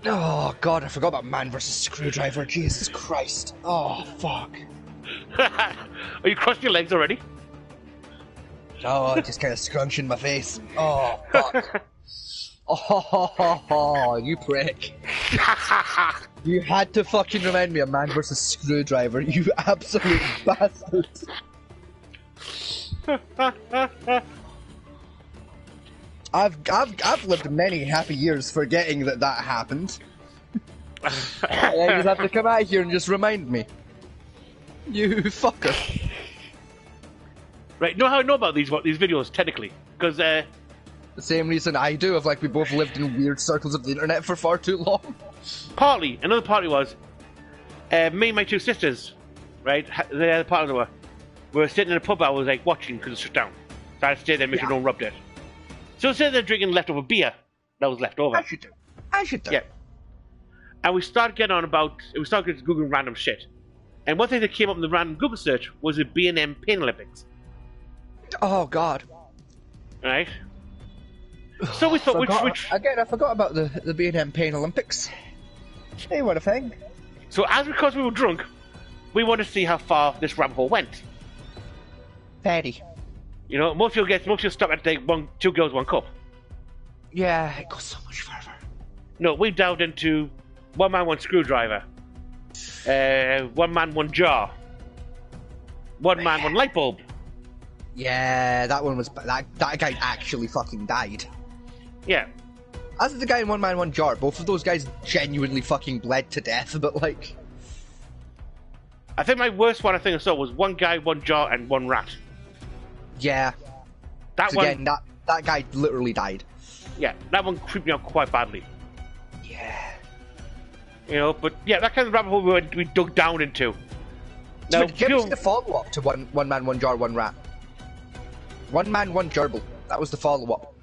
Oh god, I forgot about man versus screwdriver. Jesus Christ. Oh, fuck. Are you crossing your legs already? Oh, it just kind of scrunched in my face. Oh, fuck. Oh, you prick. You had to fucking remind me of man versus screwdriver, you absolute bastard. I've lived many happy years forgetting that happened. And you just have to come out here and just remind me. You fucker. Right, know how I know about these videos, technically? Because, The same reason I do, of like we both lived in weird circles of the internet for far too long. Another party was, me and my 2 sisters, right, the other partner were sitting in a pub I was like watching because it's shut down. So I had to stay there and make sure no one rubbed it. So instead of drinking leftover beer, that was left over. I should do. Yeah. And we started Googling random shit. And one thing that came up in the random Google search was the B&M Pain Olympics. Oh god. Right? So we thought Again, I forgot about the B&M Pain Olympics. They were a thing. So because we were drunk, we wanted to see how far this rabbit hole went. Fatty. You know, most people stop at like 2 girls, 1 cup. Yeah, it goes so much further. No, we delved into 1 man, 1 screwdriver. 1 man, 1 jar. 1 man, 1 light bulb. Yeah, that one was... That guy actually fucking died. Yeah. As did the guy in 1 man, 1 jar. Both of those guys genuinely fucking bled to death, but like... I think my worst one I saw was 1 guy, 1 jar, and 1 rat. Yeah. That one... Again, that guy literally died. Yeah, that one creeped me out quite badly. Yeah. You know, but yeah, that kind of rabbit hole we dug down into. Now, did you ever see the follow-up to one man, 1 jar, 1 rat? 1 man, 1 gerbil. That was the follow-up.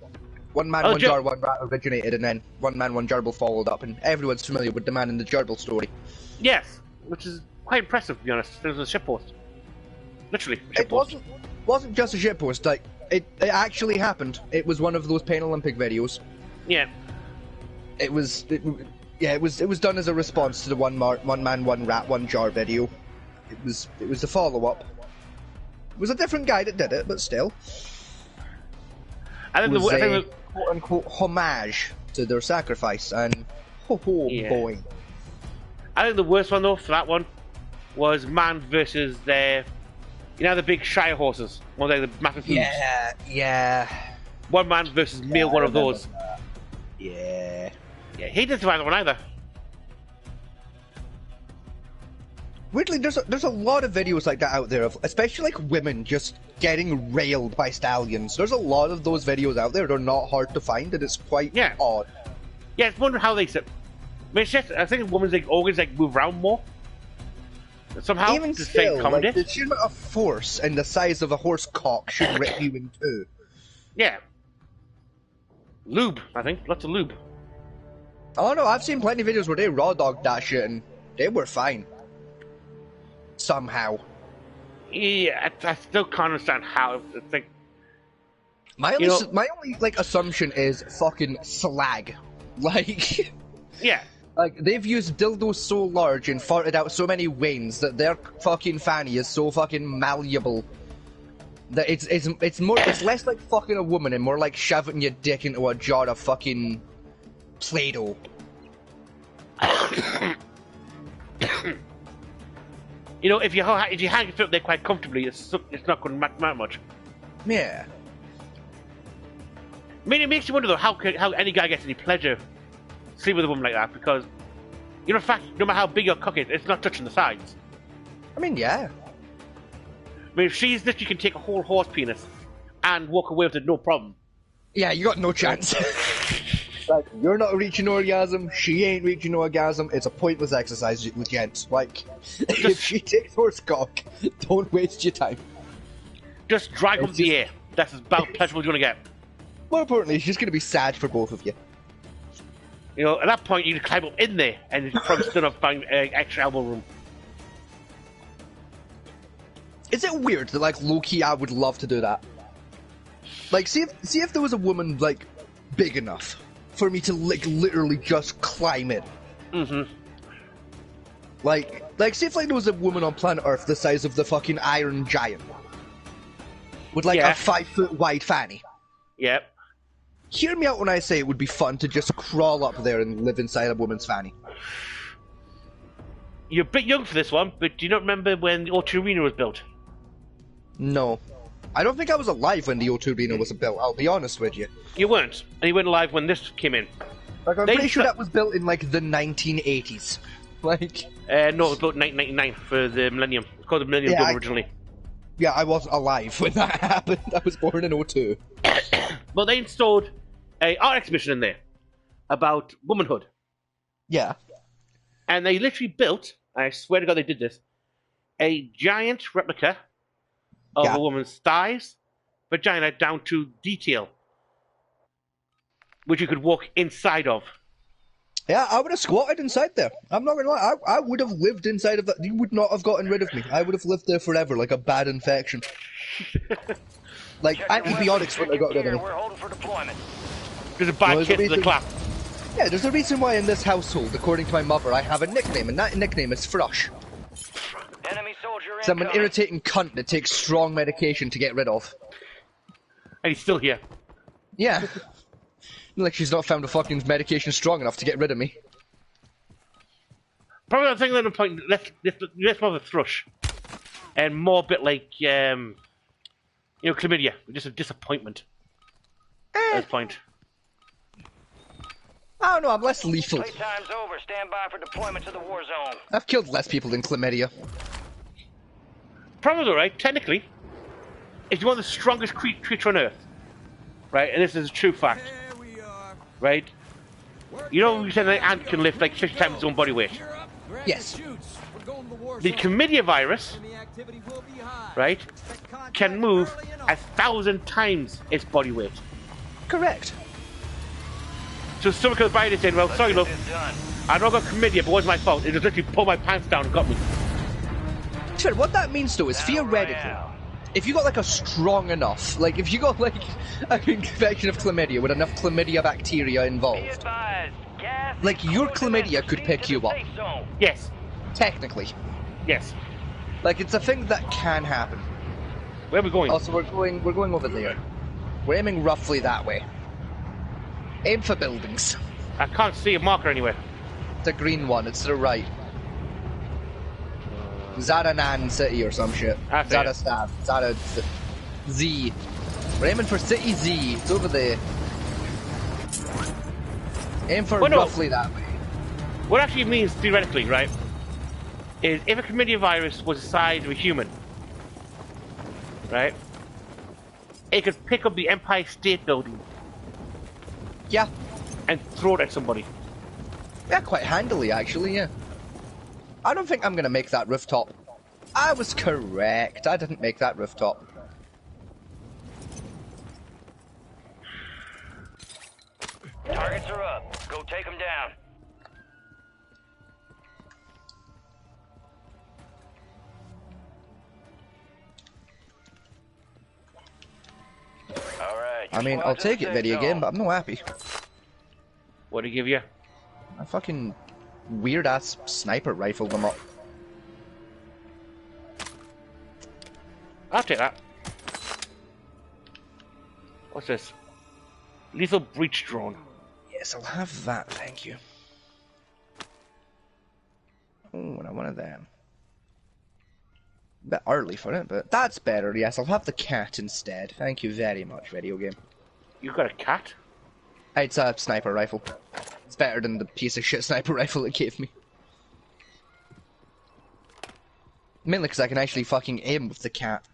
1 man, 1 jar, 1 rat originated, and then 1 man, 1 gerbil followed up, and everyone's familiar with the man in the gerbil story. Yes, which is quite impressive, to be honest. There was a shitpost. Literally, a shitpost. It wasn't just a shitpost, like, it actually happened. It was one of those Pain Olympic videos. Yeah. It was done as a response to the 1 man, 1 rat, 1 jar video. It was the follow-up. It was a different guy that did it, but still. I think the quote-unquote homage to their sacrifice, and boy. I think the worst one though for that one was man versus their, the big Shire horses, one of the massive hooves. Yeah. One man versus male one of those. That. Yeah. Yeah, he didn't survive that one either. Weirdly, there's a lot of videos like that out there, of especially like women just getting railed by stallions. There's a lot of those videos out there. They're not hard to find, and it's quite odd. Yeah, it's wondering how they sit. I mean, it's just, I think women's organs move around more. Somehow, even the still, same like, the sheer amount of force and the size of a horse cock should rip you in two. Yeah. Lube, I think. Lots of lube. Oh no, I've seen plenty of videos where they raw dogged that shit and they were fine. Somehow. Yeah, I still can't understand how. It's like, my only like assumption is fucking slag. Like, yeah. Like, they've used dildos so large and farted out so many wains that their fucking fanny is so fucking malleable that it's less like fucking a woman and more like shoving your dick into a jar of fucking Play-Doh. If you hang your foot up there quite comfortably, it's not going to matter much. Yeah. I mean, it makes you wonder though how any guy gets any pleasure sleeping with a woman like that, because in fact, no matter how big your cock is, it's not touching the sides. I mean, yeah. I mean, if she's literally can take a whole horse penis and walk away with it, no problem. Yeah, you got no chance. Like, you're not reaching orgasm, she ain't reaching orgasm, it's a pointless exercise, gents. Like, if she takes horse cock, don't waste your time. Just drag up the air. That's about pleasurable you're going to get. More importantly, she's going to be sad for both of you. At that point, you can climb up in there and probably still not find extra elbow room. Is it weird that, like, low-key, I would love to do that? Like, see if there was a woman, like, big enough for me to, like, literally just climb in. Mm-hmm. Like, see if, like, there was a woman on planet Earth the size of the fucking Iron Giant. With, like, a 5-foot wide fanny. Yep. Hear me out when I say it would be fun to just crawl up there and live inside a woman's fanny. You're a bit young for this one, but do you not remember when the O2 Arena was built? No. I don't think I was alive when the O2 Arena was built, I'll be honest with you. You weren't, and you weren't alive when this came in. Like, I'm pretty sure that was built in, like, the 1980s. Like... no, it was built in 1999 for the Millennium. It's called the Millennium Dome originally. Yeah, I wasn't alive when that happened. I was born in 02. Well, they installed an art exhibition in there about womanhood. Yeah. And they literally built, I swear to God they did this, a giant replica of a woman's thighs, vagina, down to detail, which you could walk inside of. Yeah, I would have squatted inside there. I'm not gonna lie, I would have lived inside of that. You would not have gotten rid of me. I would have lived there forever, like a bad infection. Like, antibiotics wouldn't have got rid of me. We're holding for deployment. There's a bad kiss to the clap. Yeah, there's a reason why in this household, according to my mother, I have a nickname, and that nickname is Thrush. Enemy soldier So I'm an incoming. irritating cunt that takes strong medication to get rid of. And he's still here. Yeah. Like she's not found a fucking medication strong enough to get rid of me. Probably the thing that I'm pointing, less more of a thrush. And more a bit like, chlamydia. Just a disappointment. At this point. I don't know, I'm less lethal. Playtime's over. Stand by for deployment to the war zone. I've killed less people than chlamydia. Probably right, technically. If you want the strongest creature on Earth, right, and this is a true fact, right? You said an ant can lift like 50 times its own body weight. Yes. The chlamydia virus, right, can move 1,000 times its body weight. Correct. So someone could buy this saying, well, sorry, look, I know I got chlamydia, but it wasn't my fault. It just literally pulled my pants down and got me. Sure, what that means though is theoretically, if you got like a strong enough, like if you got like an infection of chlamydia with enough chlamydia bacteria involved, like your chlamydia could pick you up. Yes. Technically. Yes. Like it's a thing that can happen. Where are we going? Also, we're going over there. We're aiming roughly that way. Aim for buildings. I can't see a marker anywhere. The green one, it's to the right. Zadanan City or some shit. Zada Stab. Zada Z. We're aiming for City Z. It's over there. Aim for roughly that way. What it actually means, theoretically, right, is if a chlamydia virus was the size of a human, right, it could pick up the Empire State Building. Yeah. And throw it at somebody. Yeah, quite handily, actually, yeah. I don't think I'm going to make that rooftop. I was correct. I didn't make that rooftop. Targets are up. Go take them down. Alright. I mean, I'll take it, video game, but I'm not happy. What did he give you? A fucking weird-ass sniper rifle them up. I'll take that. What's this? Lethal breach drone. Yes, I'll have that, thank you. Oh, and I wanted them. A bit early for it, but that's better. Yes, I'll have the cat instead. Thank you very much, video game. You got a cat? It's a sniper rifle. It's better than the piece of shit sniper rifle it gave me. Mainly because I can actually fucking aim with the cat.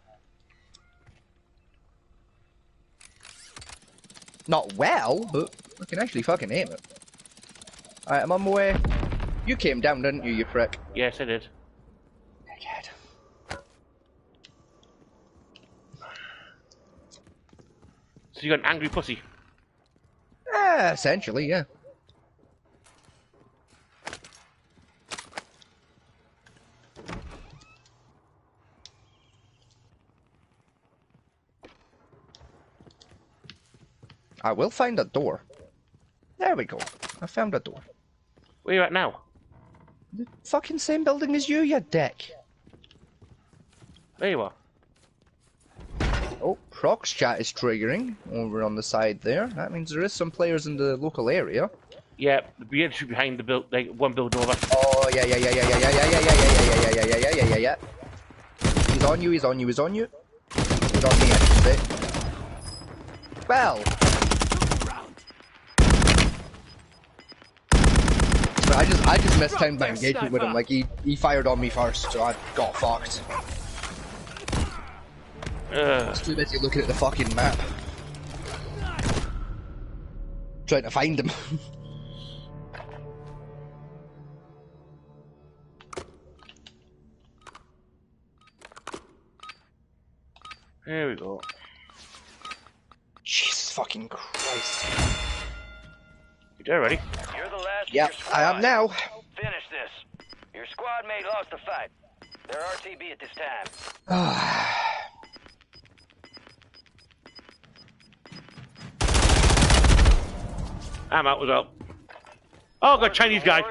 Not well, but I can actually fucking aim it. Alright, I'm on my way. You came down, didn't you, you prick? Yes, I did. Dickhead. So you got an angry pussy? Essentially, yeah. I will find a door. There we go. I found a door. Where you at now? The fucking same building as you dick. There you are. Oh, Prox chat is triggering over on the side there. That means there is some players in the local area. Yeah, the BN should be behind the build, like one building over. Oh yeah. He's on you. He's on you. He's on you. He's on me, I should say. Well. So I just mistimed my engagement with him. Like he fired on me first, so I got fucked. It's too busy looking at the fucking map. Trying to find him. There we go. Jesus fucking Christ. You there already? You're the last of Yep, your squad. I am now. Finish this. Your squad mate lost the fight. They're RTB at this time. I'm out as well. Oh, got Chinese guy.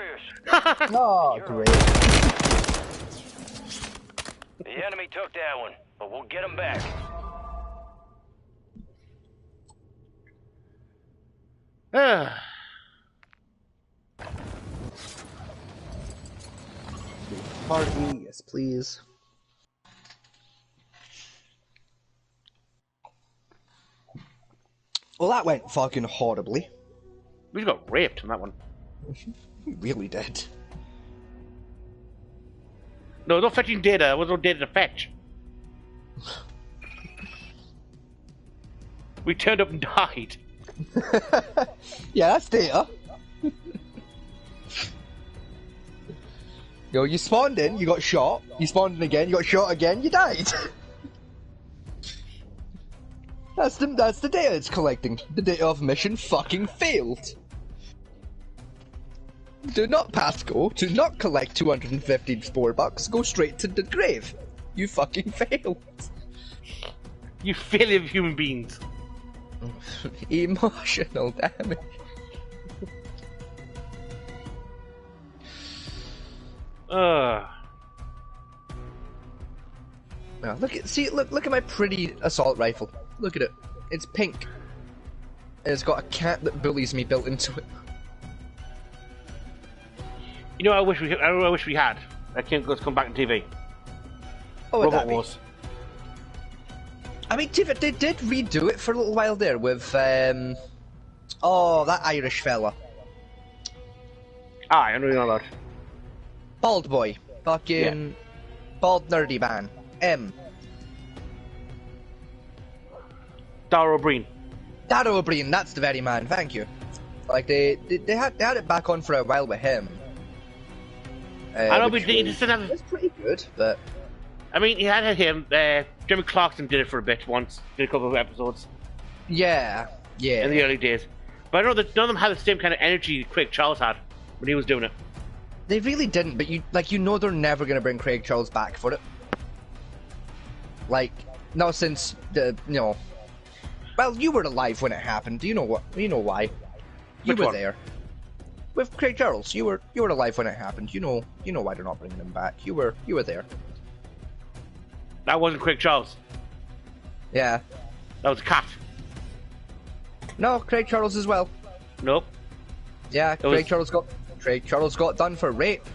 Oh, great. The enemy took that one, but we'll get them back. Pardon me, yes, please. Well, that went fucking horribly. We just got raped on that one. He really did. No, no fetching data. There was no data to fetch. We turned up and died. Yeah, that's data. Yo, you spawned in, you got shot. You spawned in again, you got shot again, you died. That's the data it's collecting. The data of mission fucking failed. Do not pass go. Do not collect 215 spore bucks. Go straight to the grave. You fucking failed. You failure of human beings. Emotional damage. Now look at my pretty assault rifle. Look at it. It's pink. And it's got a cat that bullies me built into it. You know, I wish we had. I can't go come back on TV. What would Robot that be? Wars. I mean, Tifa, they did redo it for a little while there with, oh, that Irish fella. I don't know that. Bald boy. Fucking... Bald nerdy man. Dara O'Brien. Darrow O'Brien, that's the very man, thank you. Like, they had it back on for a while with him. I know, but he just didn't have... It's pretty good, but... I mean, he had him. Jimmy Clarkson did it for a bit once. Did a couple of episodes. Yeah. In the early days. But I know that none of them had the same kind of energy Craig Charles had when he was doing it. They really didn't, but you know they're never going to bring Craig Charles back for it. Like, not since the, well, you were alive when it happened. You know what? You know why? You were there. With Craig Charles, you were alive when it happened. You know why they're not bringing him back. You were there. That wasn't Craig Charles. Yeah. That was a cat. No, Craig Charles as well. Nope. Yeah, Craig Charles got done for rape.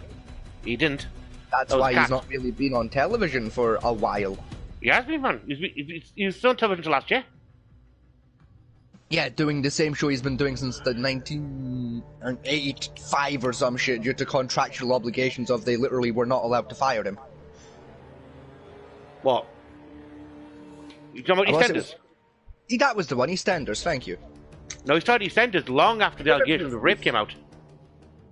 He didn't. That's why he's not really been on television for a while. He has been, man. He was still on television until last year. Yeah, doing the same show he's been doing since the 1985 or some shit due to contractual obligations of they literally were not allowed to fire him. What? You talking about EastEnders? That was the one, EastEnders, thank you. No, he started EastEnders long after the allegations of rape came out.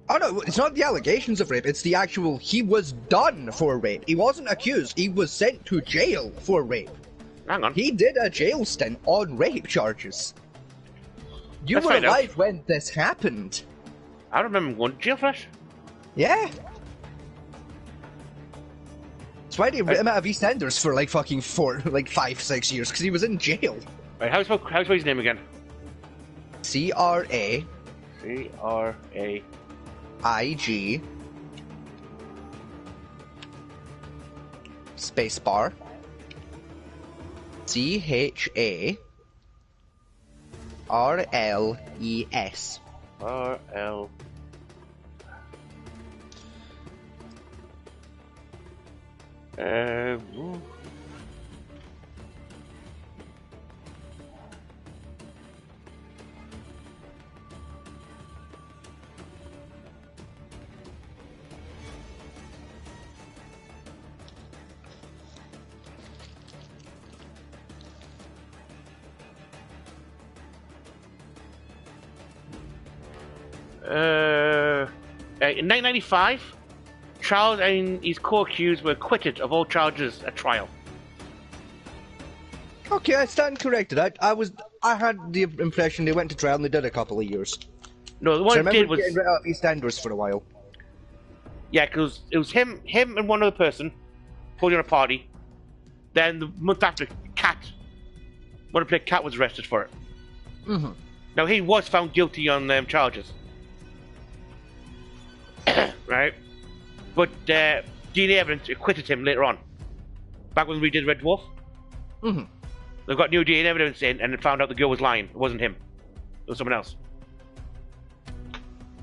Oh no, it's not the allegations of rape, it's the actual, he was done for rape. He wasn't accused, he was sent to jail for rape. Hang on. He did a jail stint on rape charges. You Let's were find out. alive when this happened. I remember him going to jail for it. Yeah. That's why they writ him out of EastEnders for like fucking 5-6 years, because he was in jail. Right, how's his name again? C-R-A C-R-A I-G spacebar C-H-A-R-L-E-S R-L in 1995, Charles and his co-accused were acquitted of all charges at trial. Okay, I stand corrected. I had the impression they went to trial and they did a couple of years. No, the one So I it did remember was getting rid of EastEnders for a while. yeah, because it was him and one other person holding a party. Then the month after, one of the Cat was arrested for it. Mm-hmm. Now he was found guilty on charges, right? But DNA evidence acquitted him later on. Back when we did Red Dwarf, Mm-hmm. they got new DNA evidence in, and it found out the girl was lying. It wasn't him; it was someone else.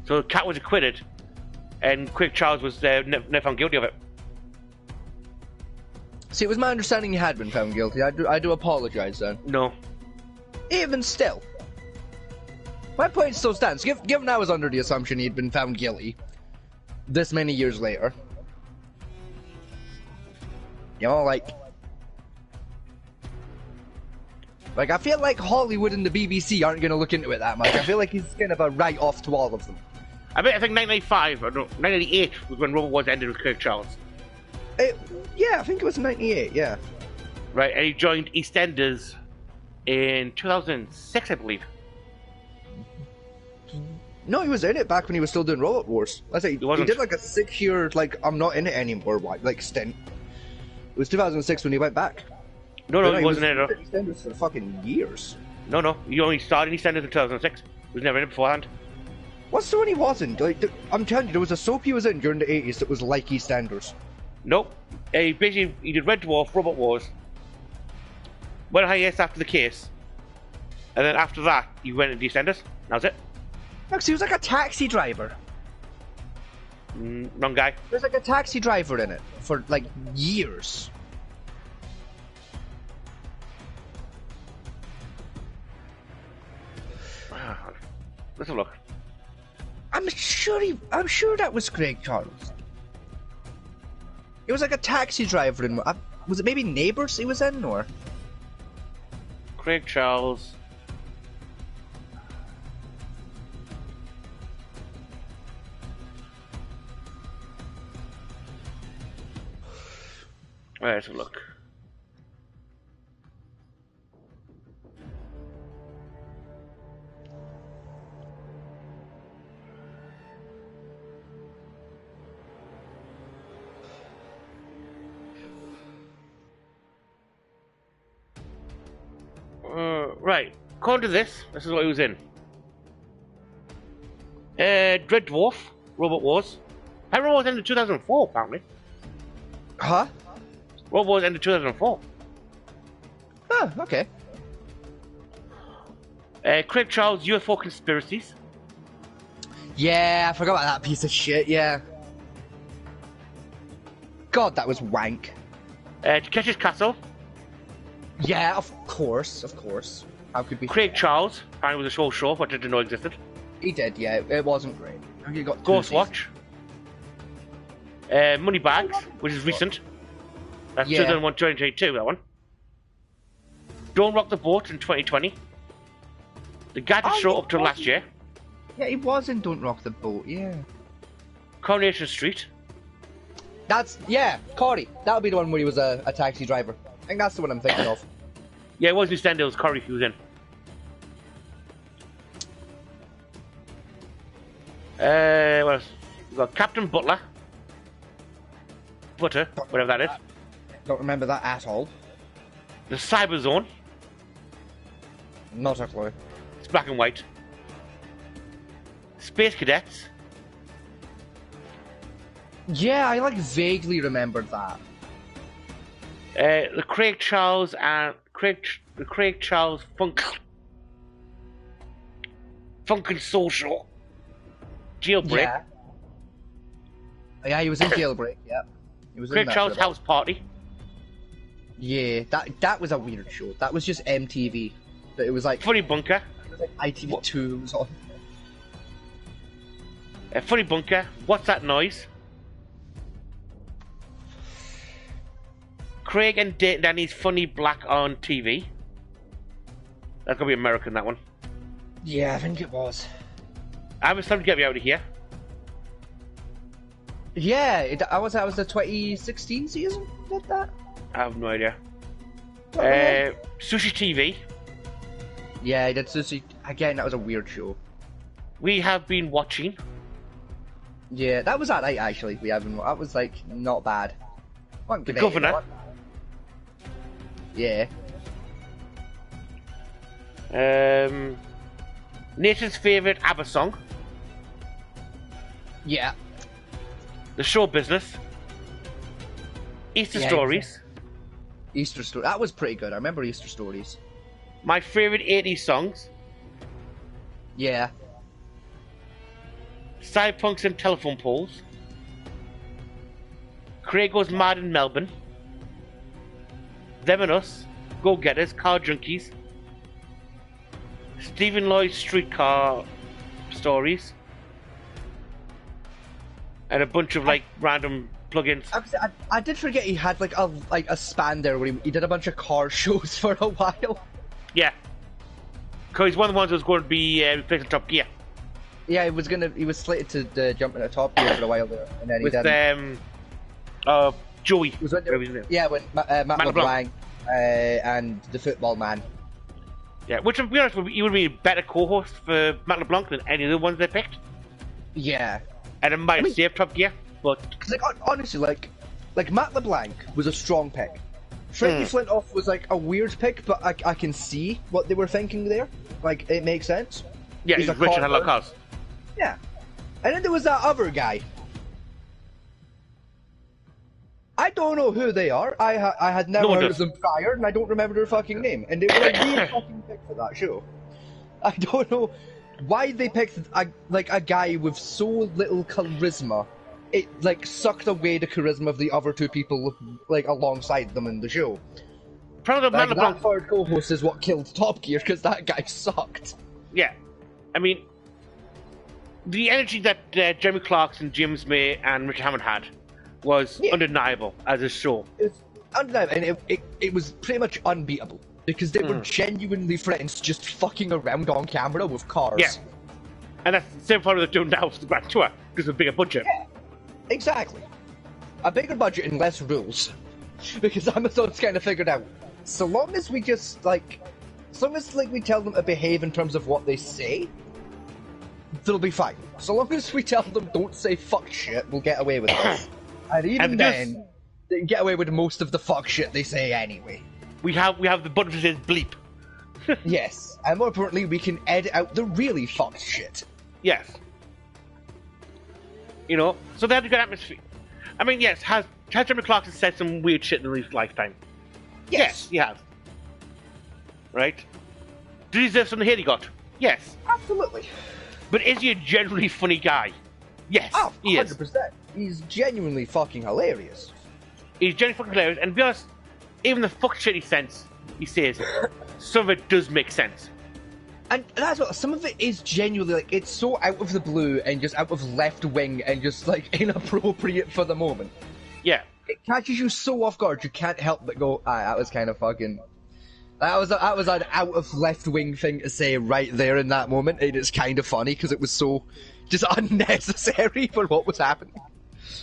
So Cat was acquitted, and Craig Charles was never found guilty of it. See, it was my understanding you had been found guilty. I do apologise then. No. Even still, my point still stands. Given I was under the assumption he'd been found guilty this many years later, like I feel like Hollywood and the BBC aren't going to look into it that much. I feel like he's kind of a write-off to all of them. I think 1995 or no, 1998 was when Robot Wars ended with Craig Charles. Yeah, I think it was 98, yeah. Right, and he joined EastEnders in 2006, I believe. No, he was in it back when he was still doing Robot Wars. I say he did like a 6-year, I'm not in it anymore, stint. It was 2006 when he went back. No, he wasn't in it. EastEnders for fucking years. No, he only started EastEnders in 2006. He was never in it beforehand. What's the one he wasn't? I'm telling you, there was a soap he was in during the 80s that was like EastEnders. Nope. He did Red Dwarf, Robot Wars, went hiatus after the case, and then after that, he went into EastEnders. That was it. Because he was like a taxi driver. Wrong guy. There's like a taxi driver in it for years. Let's have a look. I'm sure that was Craig Charles. It was like a taxi driver in. Was it maybe Neighbours he was in, or? Craig Charles. Let's have a look. Right. According to this is what he was in. Dread Dwarf, Robot Wars. Robot Wars ended 2004, apparently. Huh? Robot Wars ended 2004. Oh, okay. Craig Charles, UFO Conspiracies. Yeah, I forgot about that piece of shit, yeah. God, that was wank. Takeshi's Castle. Yeah, of course, of course. How could we... Craig Charles, apparently was a show, which I didn't know existed. He did, yeah, it wasn't great. He got Ghostwatch. Moneybags, which is recent. That's 2001, 2022, that one. Don't Rock the Boat in 2020. The Gadget Show up till last year. Yeah, he was in Don't Rock the Boat, yeah. Coronation Street. That's, yeah, Corey. That would be the one where he was a taxi driver. I think that's the one I'm thinking of. Yeah, it wasn't Stand, it was Corey he was in. What else? We've got Captain Butter, whatever that is. Don't remember that at all. The Cyber Zone. Not a clue. It's black and white. Space Cadets. Yeah, I like vaguely remembered that. The Craig Charles and the Craig Charles Funk and Social Jailbreak. Yeah. Yeah, he was in Jailbreak. Yeah, he was Craig in that Charles House Party. Yeah, that was a weird show. That was just MTV. But it was like Funny Bunker. It was like ITV2 was on. Funny Bunker. What's That Noise? Craig and Danny's Funny Black on TV. That's gonna be American, that one. Yeah, I think it was. I was time to get me out of here. Yeah, that was the 2016 season. Did that? I have no idea. Sushi TV. Yeah, he did Sushi. Again, that was a weird show. We have been watching. Yeah, that was alright actually. That was like not bad. The Governor. Yeah. Nature's Favourite ABBA Song. Yeah. The Show Business. Easter Stories. Easter Story. That was pretty good. I remember Easter Stories. My favourite 80s songs. Yeah. Cyberpunks and Telephone Poles. Craig Goes Mad in Melbourne. Them and Us. Go Getters. Car Junkies. Stephen Lloyd's Streetcar Stories. And a bunch of like random plugins. I did forget he had like a span there where he did a bunch of car shows for a while. Yeah. Because he's one of the ones that was going to be replacing Top Gear. Yeah, he was slated to jump into Top Gear for a while there, and then he didn't. Joey. Was when Matt LeBlanc and the Football Man. Yeah, which to be honest, he would be a better co-host for Matt LeBlanc than any of the ones they picked. Yeah. And it might have saved Top Gear, but like honestly, like Matt LeBlanc was a strong pick. Frankie Flintoff was like a weird pick, but I can see what they were thinking there. Like it makes sense. Yeah, he's Richard Hadlock House. Yeah, and then there was that other guy. I don't know who they are. I had never heard of them prior, and I don't remember their fucking name. And they were a weird fucking pick for that show. I don't know why they picked a guy with so little charisma. It like sucked away the charisma of the other two people like alongside them in the show. Probably like, that third co-host is what killed Top Gear because that guy sucked. Yeah, I mean, the energy that Jeremy Clarkson, James May, and Richard Hammond had was undeniable as a show. It was undeniable, and it was pretty much unbeatable because they were genuinely friends, just fucking around on camera with cars. Yeah, and that's the same problem they're doing now with the Grand Tour because of a bigger budget. Yeah, exactly. A bigger budget and less rules, because Amazon's kind of figured out. So long as we just as long as we tell them to behave in terms of what they say, they'll be fine. So long as we tell them don't say fuck shit, we'll get away with this. And even then, they can get away with most of the fuck shit they say anyway. We have the button that says bleep. Yes, and more importantly, we can edit out the really fucked shit. Yes. You know, so they had a good atmosphere. I mean, yes, has Jeremy Clarkson said some weird shit in his lifetime? Yes, he has. Right? Did he deserve some of the hate he got? Yes. Absolutely. But is he a genuinely funny guy? Yes, Oh, he is. 100%. He's genuinely fucking hilarious. He's genuinely fucking hilarious, and to be honest, even the fuck shit he says, some of it does make sense. And that's what, some of it is genuinely, like, it's so out of the blue and just out of left wing and just, like, inappropriate for the moment. Yeah. It catches you so off guard, you can't help but go, that was kind of fucking... That was an out of left wing thing to say right there in that moment, and it's kind of funny because it was so just unnecessary for what was happening.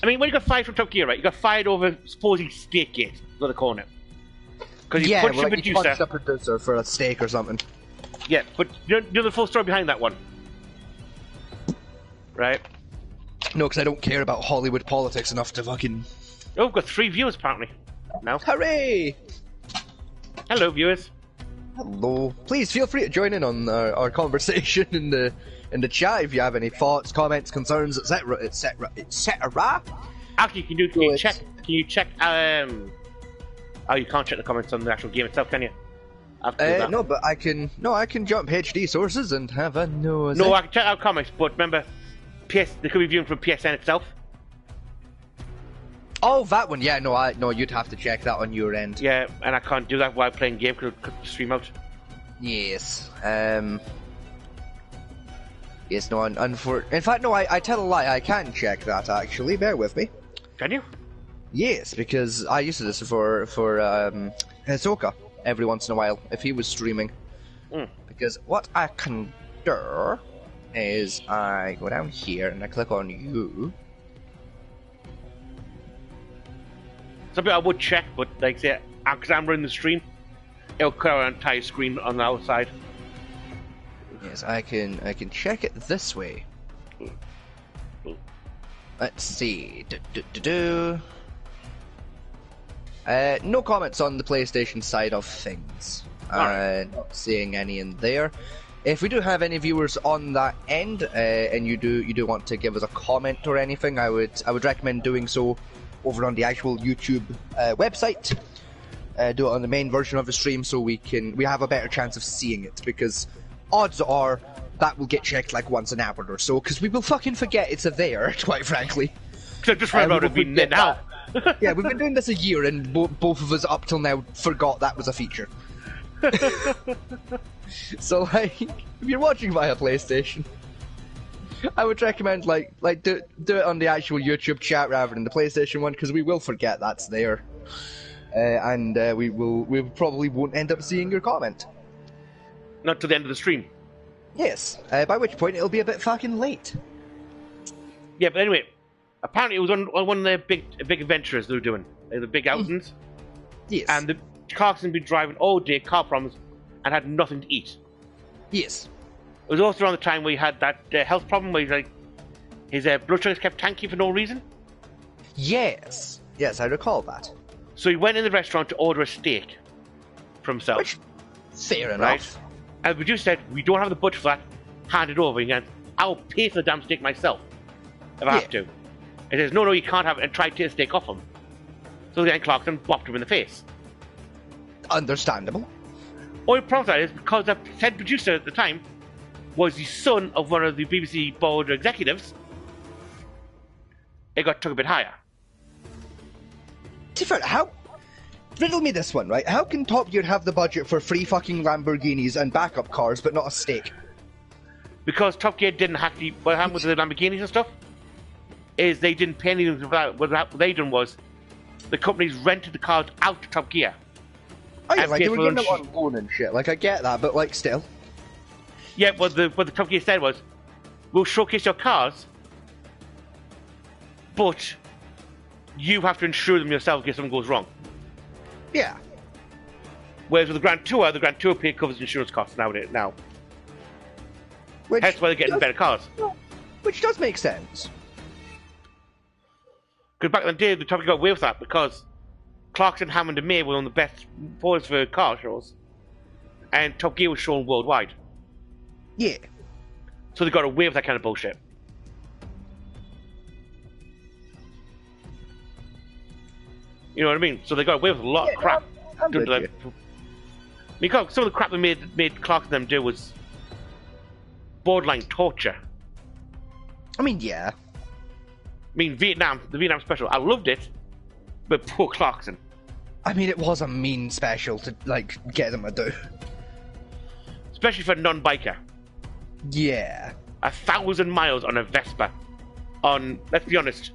I mean, when you got fired from Top Gear, right, you got fired over supposing Stakegate, what they call it. Because you punched the producer. Punched a producer for a steak or something. Yeah, but you know the full story behind that one? Right? No, because I don't care about Hollywood politics enough to fucking... Oh, we've got 3 viewers apparently. Now. Hooray! Hello, viewers. Hello. Please feel free to join in on our conversation in the chat if you have any thoughts, comments, concerns, etc., etc., etc. Actually, can you check? Oh, you can't check the comments on the actual game itself, can you? No, but I can jump HD sources and have a nose. No, I can check out comments, but remember, they could be viewing from PSN itself. Oh, that one, yeah, no, you'd have to check that on your end. Yeah, and I can't do that while playing game because it'll cut the stream out. Yes, yes, no, in fact, no, I tell a lie, I can check that, actually, bear with me. Can you? Yes, because I used to do this for Hisoka every once in a while, if he was streaming. Because what I can do is I go down here and I click on you. Something I would check, but like I say, because I'm running the stream, it'll cut out an entire screen on the outside. Yes, I can check it this way. Let's see. No comments on the PlayStation side of things. Not seeing any in there. If we do have any viewers on that end, and you do want to give us a comment or anything, I would recommend doing so over on the actual YouTube website. Do it on the main version of the stream so we have a better chance of seeing it, because odds are that will get checked like once an hour or so, because we will fucking forget it's there, quite frankly. So just remember it being there now. Yeah, we've been doing this a year and both of us up till now forgot that was a feature. So like, if you're watching via PlayStation, I would recommend like do it on the actual YouTube chat rather than the PlayStation one, because we will forget that's there, and we probably won't end up seeing your comment. Not to the end of the stream. Yes, by which point it'll be a bit fucking late. Yeah, but anyway, apparently it was on one of the big adventures they were doing, the big outings. Yes. And the Clarkson been driving all day, car problems, and had nothing to eat. Yes. It was also around the time where he had that health problem where his blood sugars kept tanking for no reason. Yes. Yes, I recall that. So he went in the restaurant to order a steak for himself. Which, fair enough. Right? And the producer said, we don't have the budget for that, hand it over. He goes, I'll pay for the damn steak myself, if I have to. He says, no, you can't have it, and tried to take the steak off him. So the guy Clarkson bopped him in the face. Understandable. Only problem with that is because the said producer at the time was the son of one of the BBC board executives, it took a bit higher. Different. How? Riddle me this one, right? How can Top Gear have the budget for 3 fucking Lamborghinis and backup cars, but not a steak? because Top Gear didn't actually, what happened with the Lamborghinis and stuff, is they didn't pay anything for that. What they done was, the companies rented the cars out to Top Gear. Oh yeah, like they were getting it on loan and shit. Like I get that, but like still. Yeah, what the Top Gear said was, we'll showcase your cars, but you have to insure them yourself in case something goes wrong. Yeah. Whereas with the Grand Tour pay covers insurance costs now. Which That's why they're getting better cars. Which does make sense. Because back in the day, the Top Gear got away with that because Clarkson, Hammond, and May were one of the best boys for car shows, and Top Gear was shown worldwide. Yeah. So they got away with that kind of bullshit. You know what I mean? So they got away with a lot of crap. Because some of the crap they made Clarkson and them do was borderline torture. I mean, yeah. I mean, the Vietnam special, I loved it, but poor Clarkson. I mean, it was a mean special to, like, get them to do. Especially for a non-biker. Yeah. 1,000 miles on a Vespa. On, let's be honest,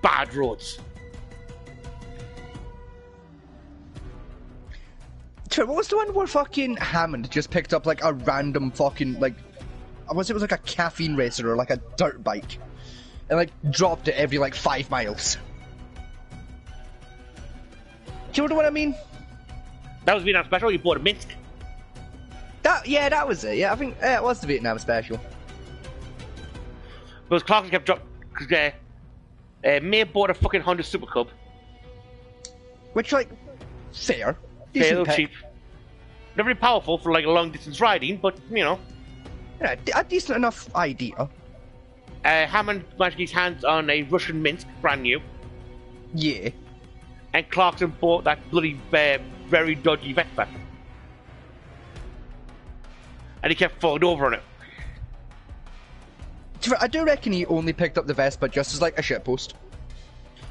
bad roads. What was the one where fucking Hammond just picked up, like, a random fucking, like... it was like a caffeine racer or, like, a dirt bike. And, like, dropped it every, like, 5 miles. Do you know what I mean? That was Vietnam special, you bought a Minsk. Yeah, that was it. Yeah, I think it was the Vietnam special. Because Clarkson kept dropping... Because May bought a fucking Honda Super Cub. Which, like, fair. Fair, a little cheap. Not very powerful for, like, long distance riding, but, you know. Yeah, a decent enough idea. Hammond managed his hands on a Russian Minsk, brand new. Yeah. And Clarkson bought that bloody, very dodgy Vespa. And he kept falling over on it. I do reckon he only picked up the Vespa just as, like, a shitpost.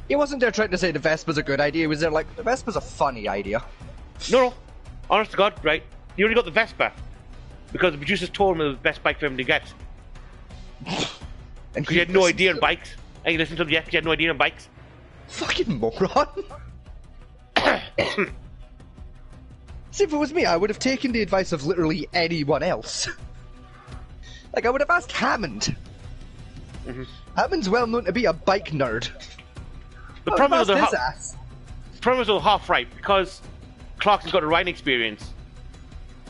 He wasn't there trying to say the Vespa's a good idea, he was there like, the Vespa's a funny idea. No. Honest to God, right? He only got the Vespa. Because the producers told him it was the best bike for him to get. Because he had no idea on bikes. And he listened to him, he had no idea on bikes. Fucking moron. See, if it was me, I would have taken the advice of literally anyone else. Like, I would have asked Hammond. Mm-hmm. Hammond's well known to be a bike nerd. The problem is they're half right, because Clarkson's got a riding experience.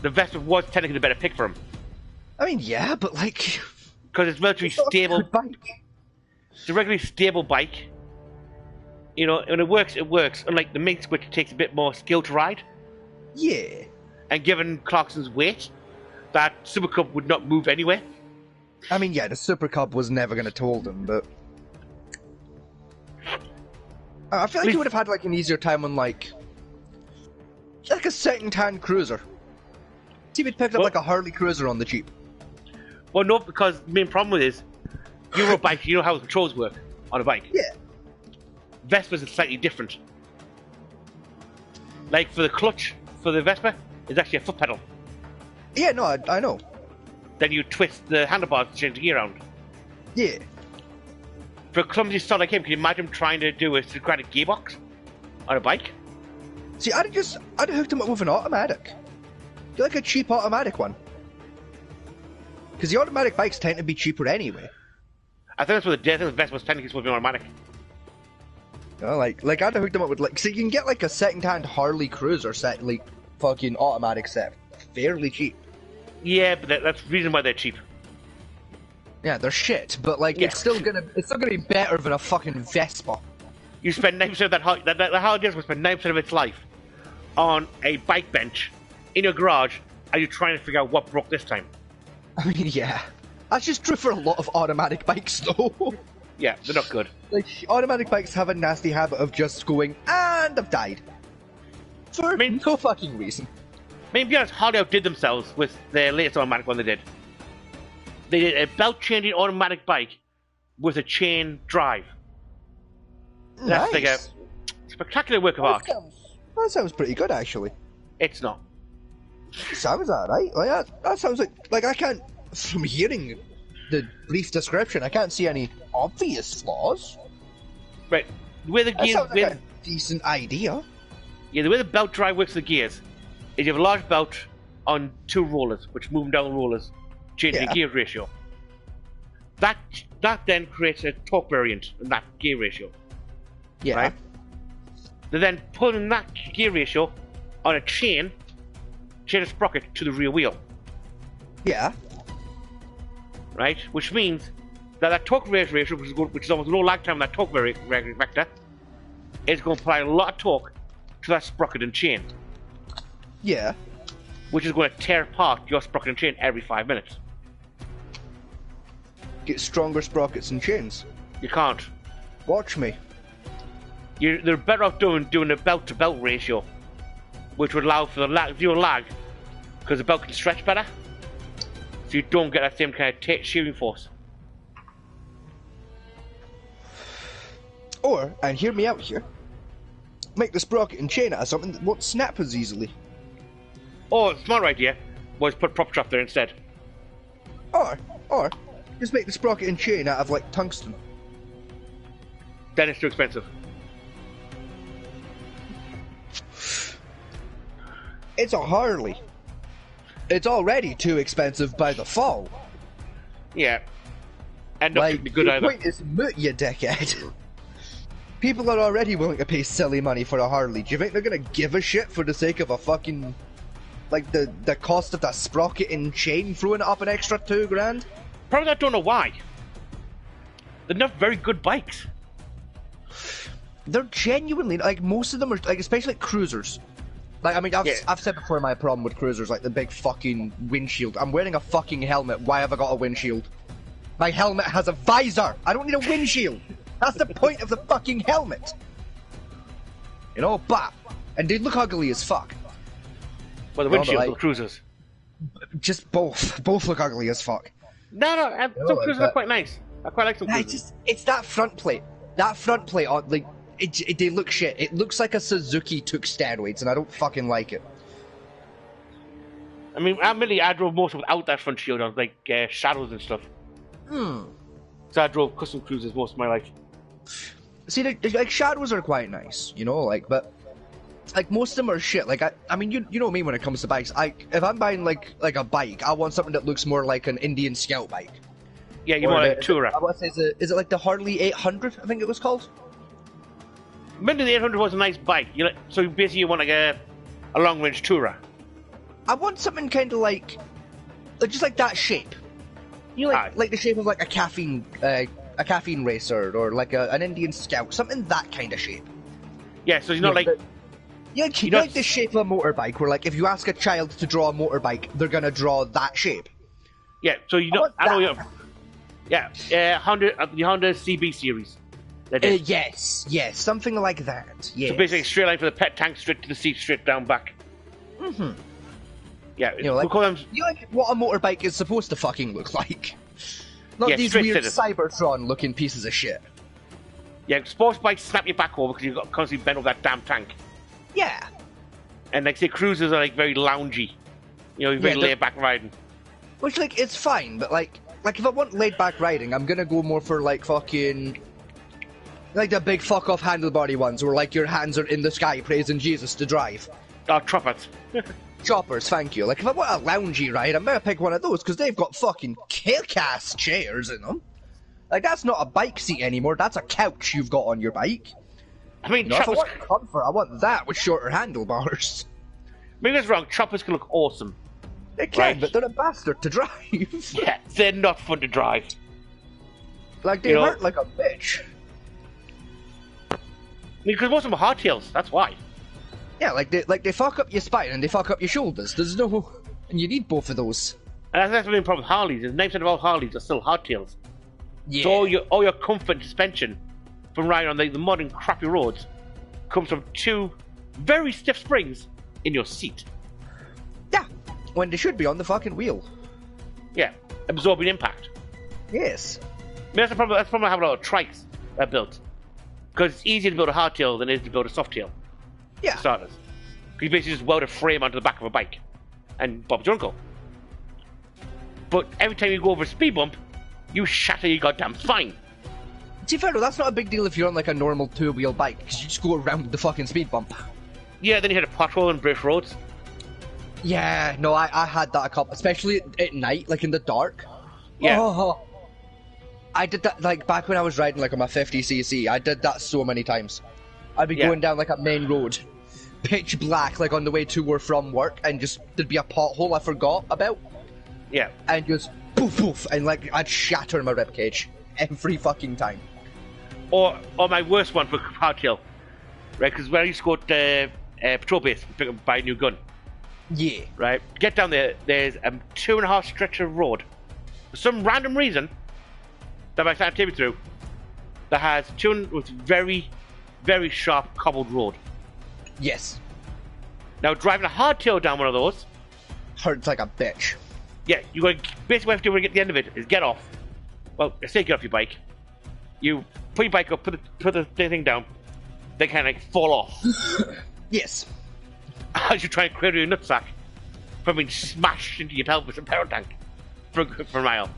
The Vespa was technically the better pick for him. I mean, yeah, but like... Because it's a relatively stable bike. It's a regularly stable bike. You know, when it works, it works. Unlike the Minsk, which takes a bit more skill to ride. Yeah. And given Clarkson's weight, that Super Cub would not move anyway. I mean, yeah, the Super Cub was never going to told him, but... I feel like he would have had, like, an easier time on, like a second-hand cruiser. See if he'd picked up, like, a Harley Cruiser on the cheap. Well, no, because the main problem with it is, Euro bike, you know how the controls work on a bike. Yeah. Vespa's is slightly different. Like, for the clutch, for the Vespa, it's actually a foot pedal. Yeah, no, I know. Then you twist the handlebars to change the gear around. Yeah. For a clumsy style like him, can you imagine trying to do a synchronic gearbox on a bike? See, I'd have hooked him up with an automatic. Do like a cheap automatic one. Because the automatic bikes tend to be cheaper anyway. I think that's what the death of the Vespa was technically supposed to be automatic. You know, like I'd have hooked him up with, like, so you can get like a second-hand Harley Cruiser set, like, fucking automatic set, fairly cheap. Yeah, but that's the reason why they're cheap. Yeah, they're shit, but like, Yeah. it's still gonna be better than a fucking Vespa. You spend 9% of that Harley will spend 9% of its life on a bike bench in your garage, and you're trying to figure out what broke this time. I mean, yeah. That's just true for a lot of automatic bikes, though. Yeah, they're not good. Like, automatic bikes have a nasty habit of just going, and I've died. For no fucking reason. I mean, to be honest, Harley outdid themselves with their latest automatic one they did. They did a belt-changing automatic bike with a chain drive. That's like a spectacular work of art. That sounds pretty good, actually. It's not. Sounds alright. Like, that sounds like I can't from hearing the brief description, I can't see any obvious flaws. Right. The way the That gears, sounds like a decent idea. yeah, the way the belt drive works with the gears is you have a large belt on 2 rollers, which move down the rollers, changing the gear ratio. That then creates a torque variant in that gear ratio. Yeah. Right? They're then pulling that gear ratio on a chain a sprocket to the rear wheel. Yeah. Right? Which means that torque ratio, which is almost no lag time on that torque vector, is going to apply a lot of torque to that sprocket and chain. Yeah. Which is going to tear apart your sprocket and chain every 5 minutes. Get stronger sprockets and chains. You can't. Watch me. They're better off doing a belt-to-belt ratio, which would allow for the zero lag, because the belt can stretch better, so you don't get that same kind of shearing force. Or, and hear me out here, make the sprocket and chain out of something that won't snap as easily. Or, smart idea was put prop trap there instead. Or, just make the sprocket and chain out of, like, tungsten. Then it's too expensive. It's a Harley. It's already too expensive by default. Yeah. And not Like, good the either. point is moot, you dickhead. People are already willing to pay silly money for a Harley. Do you think they're gonna give a shit for the sake of a fucking... like, the cost of the sprocket and chain, throwing it up an extra $2,000? Probably I don't know why. They're not very good bikes. They're genuinely, like, most of them are, like, especially like cruisers. Like, I mean, I've said before my problem with cruisers, like the big fucking windshield. I'm wearing a fucking helmet. Why have I got a windshield? My helmet has a visor. I don't need a windshield. That's the point of the fucking helmet. You know, and they look ugly as fuck. Well, the No, windshield but, for like, cruisers. Just both look ugly as fuck. No, some cruisers but- are quite nice. I quite like some Nah, cruisers. it's that front plate. That front plate on, like, they look shit. It looks like a Suzuki took steroids, and I don't fucking like it. I mean, admittedly, I drove most without that front shield on, like, shadows and stuff. So I drove custom cruisers most of my life. See, like shadows are quite nice, you know, like, but like most of them are shit. Like, I mean, you know me when it comes to bikes. If I'm buying like a bike, I want something that looks more like an Indian Scout bike. Yeah, you want like a tourer. I want to say, is it like the Harley 800? I think it was called. Maybe the 800 was a nice bike. So basically, you want like a long-range tourer. I want something kind of like just like that shape. You know, like the shape of like a caffeine racer or like an Indian Scout, something that kind of shape. Yeah, so you're not like. Yeah, you know, like the shape of a motorbike, where like if you ask a child to draw a motorbike, they're gonna draw that shape. Yeah, so you know, I know you. Yeah, the Honda CB series. Yes, something like that. Yes. So basically, straight line for the pet tank, straight to the seat, straight down back. Mm-hmm. Yeah, you know, like, we'll call them. You like what a motorbike is supposed to fucking look like. Not these weird Cybertron-looking pieces of shit. Yeah, sports bikes snap your back over because you've got constantly bent over that damn tank. Yeah. And like say cruisers are like very loungy. You know, very laid back riding. Which like it's fine, but like if I want laid back riding, I'm gonna go more for like fucking like the big fuck off handlebarry ones where like your hands are in the sky praising Jesus to drive. Oh, choppers. Choppers, thank you. Like if I want a loungy ride, I'm gonna pick one of those because they've got fucking kick-ass chairs in them. Like that's not a bike seat anymore, that's a couch you've got on your bike. I mean, you know, if I want comfort, I want that with shorter handlebars. Maybe that's wrong. Choppers can look awesome. They can, but they're a bastard to drive. Yeah, they're not fun to drive. Like, they hurt like a bitch. I mean, because most of them are hardtails, that's why. Yeah, like they fuck up your spine and they fuck up your shoulders. There's no... And you need both of those. And that's the main problem with Harleys. The 9% of all Harleys are still hardtails. Yeah. So all your comfort and suspension from riding on the modern crappy roads comes from 2 very stiff springs in your seat. Yeah, when they should be on the fucking wheel. Yeah, absorbing impact. Yes. I mean, that's the problem I have a lot of trikes built. Because it's easier to build a hardtail than it is to build a softtail. Yeah. For starters. Because you basically just weld a frame onto the back of a bike. And Bob's your uncle. But every time you go over a speed bump, you shatter your goddamn spine. To be fair, though, that's not a big deal if you're on like a normal two-wheel bike, because you just go around the fucking speed bump. Yeah, then you hit a pothole and British roads. Yeah, no, I had that a couple, especially at night, like in the dark. Yeah. Oh, I did that, like, back when I was riding, like, on my 50cc, I did that so many times. I'd be going down, like, a main road, pitch black, like, on the way to or from work, and just, there'd be a pothole I forgot about. Yeah. And just, poof, poof, and, like, I'd shatter my ribcage every fucking time. Or my worst one for hardtail, right? Because when I used to go to patrol base and buy a new gun, Yeah. right? Get down there, there's a 2.5 stretch of road. For some random reason, that my son take me through, that has with very, very sharp cobbled road. Yes. Now, driving a hardtail down one of those, Hurts like a bitch. yeah, you got basically what you have to do when you get to the end of it is get off. Well, I say get off your bike. You put your bike up, put the thing down, they kind of like fall off. Yes. As you try and clear your nutsack from being smashed into your pelvis and power tank for a mile.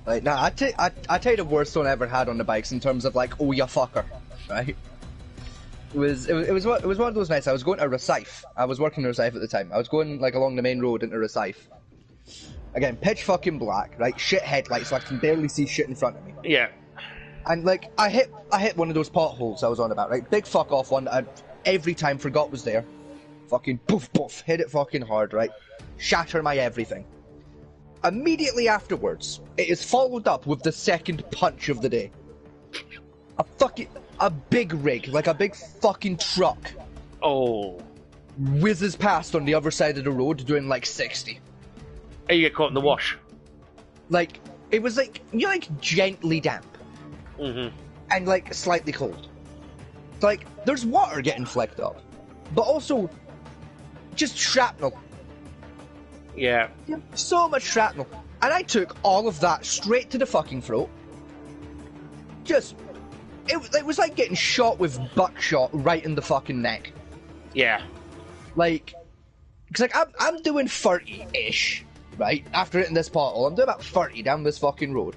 Like, nah, I tell you the worst one I ever had on the bikes in terms of like, oh, you fucker, right? It was one of those nights. I was going to Recife. I was working in Recife at the time. I was going like along the main road into Recife. Again, pitch fucking black, right? Shit headlights, so I can barely see shit in front of me. Yeah. And like, I hit one of those potholes I was on about, right? Big fuck off one that I every time forgot was there. Fucking poof poof, hit it fucking hard, right? Shatter my everything. Immediately afterwards, it is followed up with the second punch of the day. A big rig, like a big fucking truck, Oh. whizzes past on the other side of the road doing like 60. And you get caught in the wash. Like, it was like, you're like gently damp. Mm-hmm. And like slightly cold. It's like, there's water getting flicked up, but also just shrapnel. Yeah. So much shrapnel. And I took all of that straight to the fucking throat. Just, it was like getting shot with buckshot right in the fucking neck. Yeah. Like, cause like I'm doing 30-ish, right? After hitting this pothole, I'm doing about 30 down this fucking road.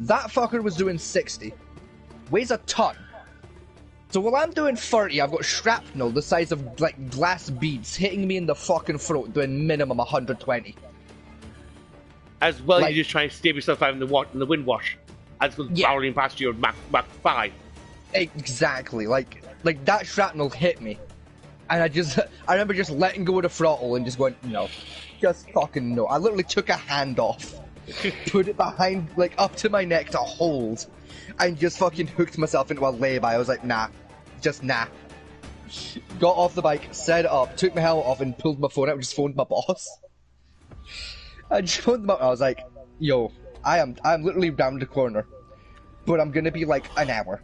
That fucker was doing 60. Weighs a ton. So while I'm doing 30, I've got shrapnel the size of like glass beads hitting me in the fucking throat doing minimum 120. As well, like, you just try and stave yourself out in the wind wash. As well barreling past your Mach 5. Exactly. Like that shrapnel hit me. And I remember just letting go of the throttle and just going, no. Just fucking no. I literally took a hand off. Put it behind, like, up to my neck to hold. And just fucking hooked myself into a lay-by. I was like, nah. Just nah. Got off the bike, set it up, took my helmet off and pulled my phone out and just phoned my boss. I just phoned them up and I was like, yo, I'm literally round the corner. But I'm gonna be like an hour.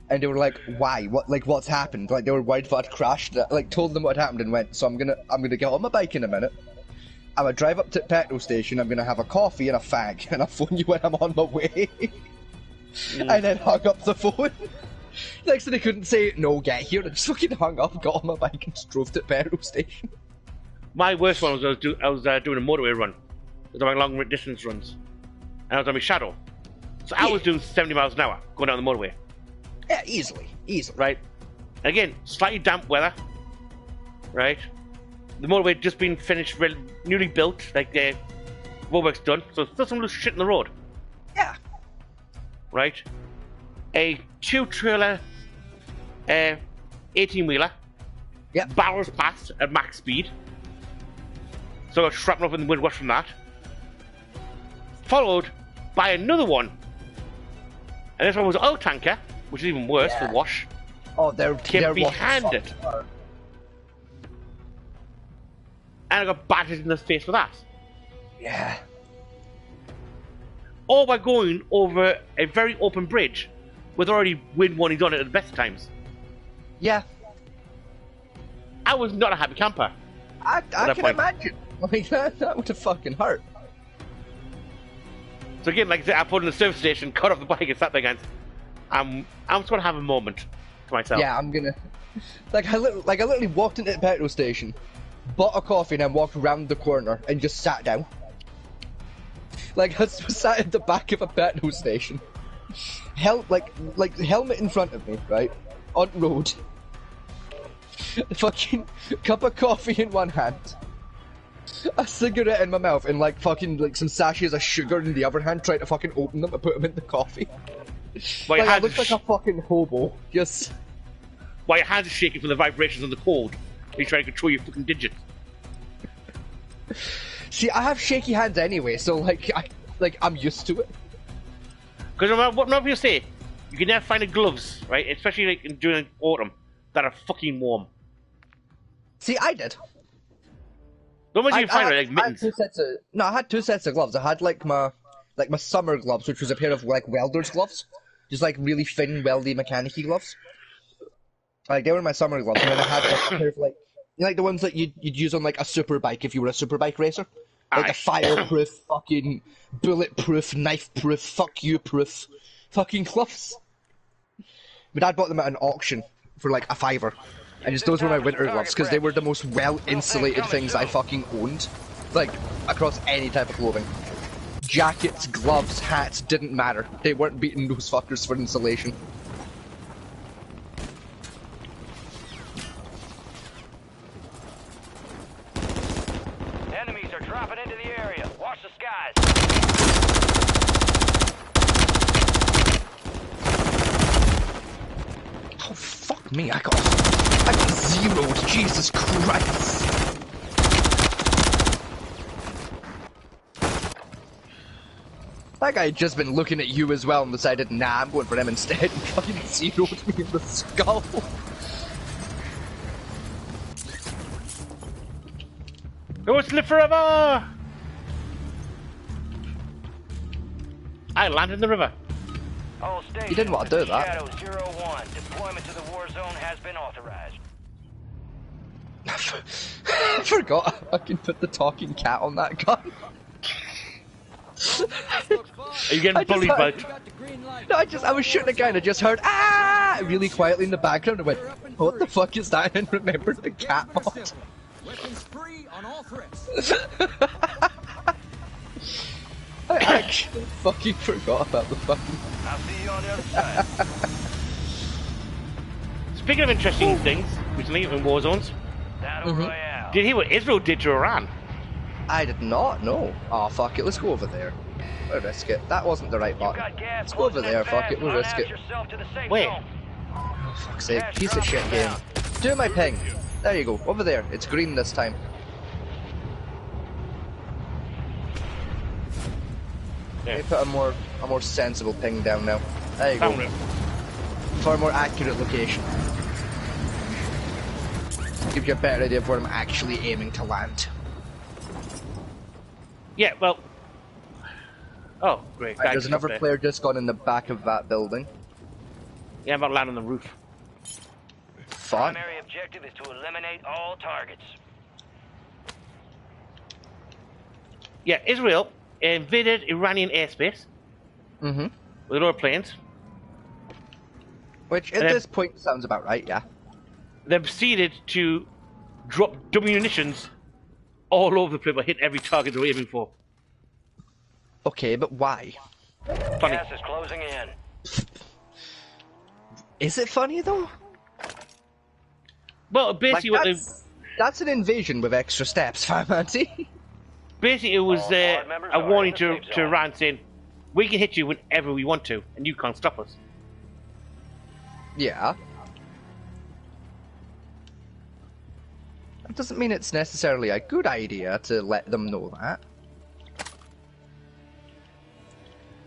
And they were like, why? What's happened? Like, they were worried if I'd crashed. I, like, told them what happened and went, so I'm gonna get on my bike in a minute. I'm gonna drive up to the petrol station, I'm gonna have a coffee and a fag, and I'll phone you when I'm on my way. And then hung up the phone. Next thing they couldn't say, no, get here. I just fucking hung up, got on my bike, and just drove to the petrol station. My worst one was I was doing a motorway run. I was doing long distance runs. And I was on my shadow. So I was doing 70 miles an hour going down the motorway. Yeah, easily. Right? And again, slightly damp weather. Right? The motorway had just been finished, newly built, like the roadwork's done, so still some loose shit in the road. Yeah. Right? A 2-trailer 18-wheeler barrels past at max speed. So I got shrapnel up in the wind wash from that. Followed by another one. And this one was an oil tanker, which is even worse for wash. Oh, they're behind it. And I got battered in the face for that. Yeah. All by going over a very open bridge with already wind warnings on it at the best times. Yeah. I was not a happy camper. I can imagine. Like, that would have fucking hurt. So again, like I said, I put in the service station, cut off the bike and sat there again. I'm just gonna have a moment to myself. Yeah, I'm gonna... I literally walked into the petrol station, bought a coffee and then walked around the corner and just sat down. Like I was sat at the back of a petrol station, like helmet in front of me, right, on road. A fucking cup of coffee in one hand, a cigarette in my mouth, and like fucking like some sachets of sugar in the other hand, trying to fucking open them and put them in the coffee. Well, like I looked like a fucking hobo. Just. While your hands are shaking from the vibrations on the cord, you're trying to control your fucking digits. See, I have shaky hands anyway, so like I'm used to it. Because what people say, you can never find the gloves, right? Especially like during autumn, that are fucking warm. See, I did. The ones you find are like mittens. I had two sets of gloves. I had like my summer gloves, which was a pair of like welder's gloves, just like really thin, weldy, mechanic-y gloves. Like they were my summer gloves, and then I had like a pair of like, you know, like the ones that you'd use on like a super bike if you were a super bike racer, like a fireproof, fucking bulletproof, knife-proof, fuck you-proof, fucking gloves. My dad bought them at an auction for like a $5, and just those were my winter gloves because they were the most well-insulated things I fucking owned, like across any type of clothing. Jackets, gloves, hats didn't matter. They weren't beating those fuckers for insulation. Enemies are dropping into the area. Watch the skies. Oh fuck me! I got zeroed. Jesus Christ! That guy had just been looking at you as well and decided, nah, I'm going for him instead, and fucking zeroed me in the skull. Go live forever! I landed in the river. All stations, You didn't want to do that. Shadow 01. Deployment to the war zone has been authorized. I forgot I fucking put the talking cat on that gun. Are you getting bullied, bud? No, I was shooting a guy and I just heard ah really quietly in the background and went, what the fuck is that? And remembered the cat mod. Weapons free on all threats. I actually fucking forgot about the fucking. I'll see you on the other side. Speaking of interesting things, recently in war zones, Battle Royale. did you hear what Israel did to Iran? I did not know. Oh fuck it, let's go over there. We'll risk it. That wasn't the right button. Got gas Let's go over closing there, in fuck fast. it, we'll risk it. Yourself to the safe Wait. zone. Oh fuck's sake, piece of shit game. Do my ping. There you go, over there. It's green this time. Yeah. Let me put a more sensible ping down now. There you Found go. it. For a more accurate location. Gives you a better idea of where I'm actually aiming to land. Yeah, well. Oh, great. Right, there's Thanks, another up there. player just gone in the back of that building. Yeah, I'm about to land on the roof. Fun. Primary objective is to eliminate all targets. Yeah, Israel invaded Iranian airspace Mm-hmm. with other planes. Which, at this point, sounds about right, yeah. They proceeded to drop dummy munitions all over the place, but hit every target they were aiming for. Okay, but why? Funny. Gas is closing in. Is it funny, though? Well, basically, what they that's an invasion with extra steps, Fancy. basically it was All squad members a are warning in the to safe zone. Iran saying, we can hit you whenever we want to, and you can't stop us. Yeah. That doesn't mean it's necessarily a good idea to let them know that.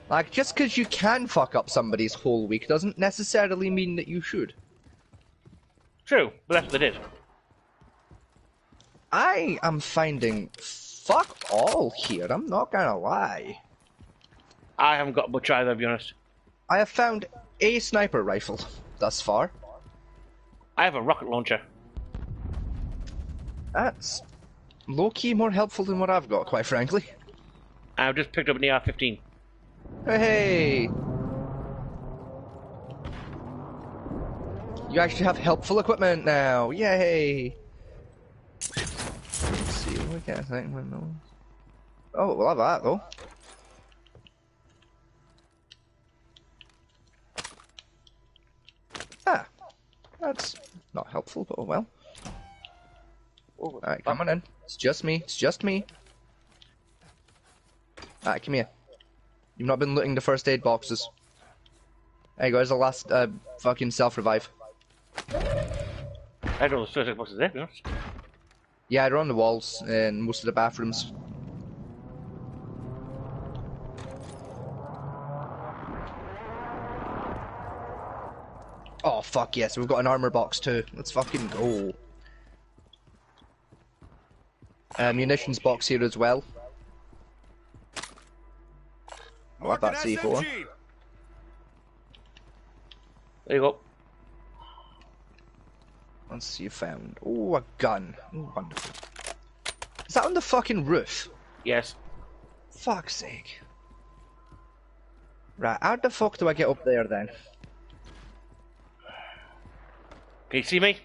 Like, just because you can fuck up somebody's whole week doesn't necessarily mean that you should. True, but that's what they did. I am finding fuck all here, I'm not gonna lie. I haven't got much either, to be honest. I have found a sniper rifle thus far. I have a rocket launcher. That's low-key more helpful than what I've got, quite frankly. I've just picked up an AR-15. Hey! You actually have helpful equipment now! Yay! Let's see, we get a second window. Oh, we'll have that though. That's not helpful, but oh well. Oh, Alright, come on in. It's just me. It's just me. Alright, come here. You've not been looting the first aid boxes. There you go, there's the last fucking self-revive. I don't know the first aid boxes there, to be honest. Yeah, they're on the walls in most of the bathrooms. Oh fuck yes, we've got an armor box too. Let's fucking go. Munitions box here as well. I'll have that C4. There you go. Let's see you found. Oh, a gun. Oh, wonderful. Is that on the fucking roof? Yes. Fuck's sake. Right, how the fuck do I get up there then? Can you see me?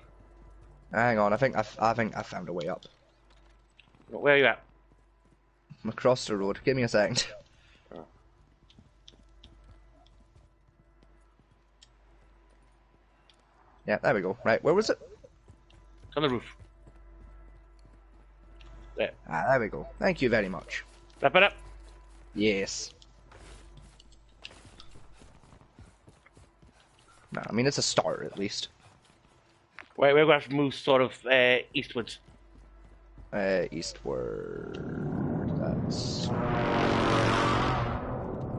Hang on, I think I found a way up. Where are you at? I'm across the road. Give me a second. Oh. Yeah, there we go. Right, where was it? It's on the roof. There. Ah, there we go. Thank you very much. That better? Yes. No, I mean it's a start at least. We're going to have to move sort of eastwards. Eastward. That's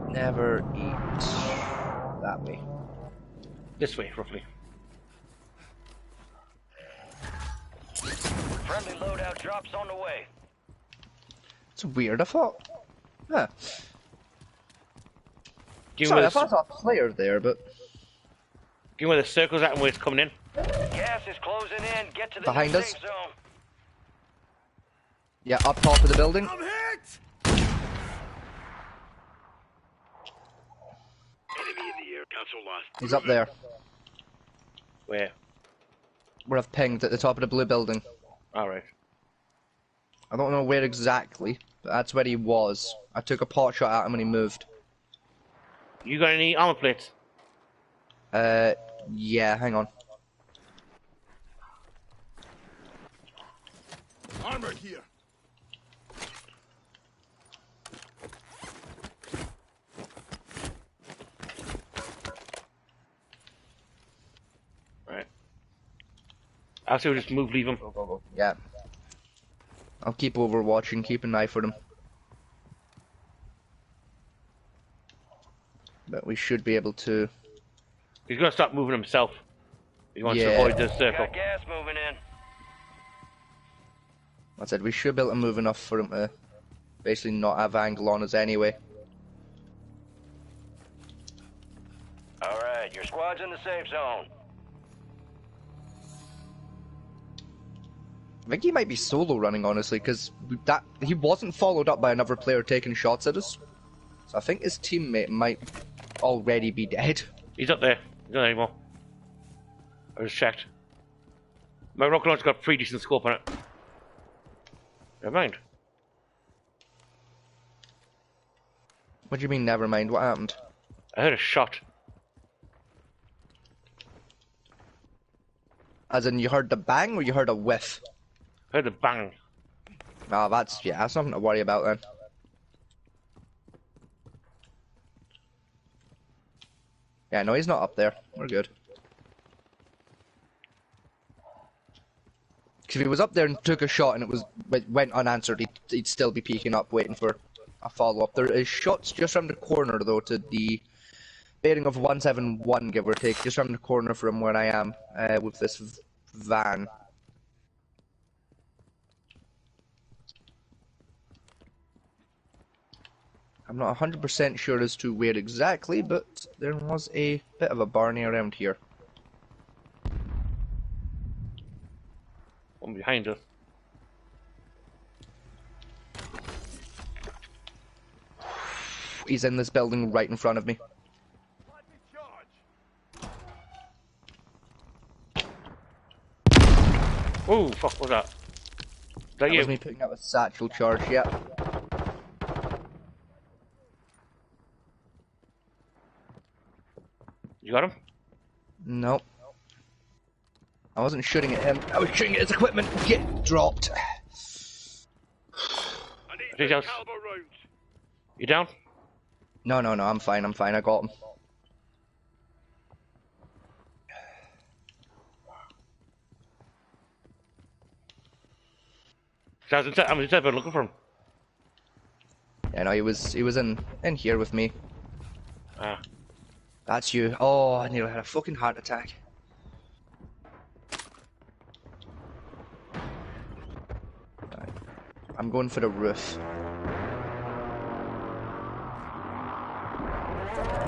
never eat that way. This way, roughly. Friendly loadout drops on the way. It's weird. I thought. Huh. Give me Sorry, where I thought I saw a player there, but give me where the circle's at and where it's coming in. Gas is closing in. Get to the Behind new us. safe zone. yeah, up top of the building. I'm hit! Enemy in the air. Council lost. He's up there. Where? Where I've pinged at the top of the blue building. Alright. I don't know where exactly, but that's where he was. I took a pot shot at him when he moved. You got any armor plates? Yeah, hang on. Armored here. Right. I'll say we'll just move, leave them. Yeah. I'll keep overwatching, keep an eye for them. But we should be able to. He's going to start moving himself. He wants to Yeah. avoid the circle. Got gas moving in. I said we should be able to move enough for him to basically not have angle on us anyway. All right, your squad's in the safe zone. I think he might be solo running, honestly, because that he wasn't followed up by another player taking shots at us. So I think his teammate might already be dead. He's up there. He's not anymore. I just checked. My rocket launcher's got pretty decent scope on it. Never mind. What do you mean, never mind? What happened? I heard a shot. As in, you heard the bang or you heard a whiff? I heard a bang. Oh, that's nothing to worry about then. Yeah, no, he's not up there. We're good. Because if he was up there and took a shot and it went unanswered, he'd still be peeking up, waiting for a follow-up. There is shots just around the corner, though, to the bearing of 171, give or take, just around the corner from where I am, with this van. I'm not 100% sure as to where exactly, but there was a bit of a Barney around here. One behind us. He's in this building right in front of me. Oh, fuck, what's that? Is that That you? was me picking up a satchel charge, yeah. You got him? Nope. I wasn't shooting at him. I was shooting at his equipment. Get dropped. I need Hey, some Jones. caliber rounds. You down? No, I'm fine. I got him. I was inside, but looking for him. Yeah, no, he was in here with me. Ah. That's you. Oh, I nearly had a fucking heart attack. Right. I'm going for the roof.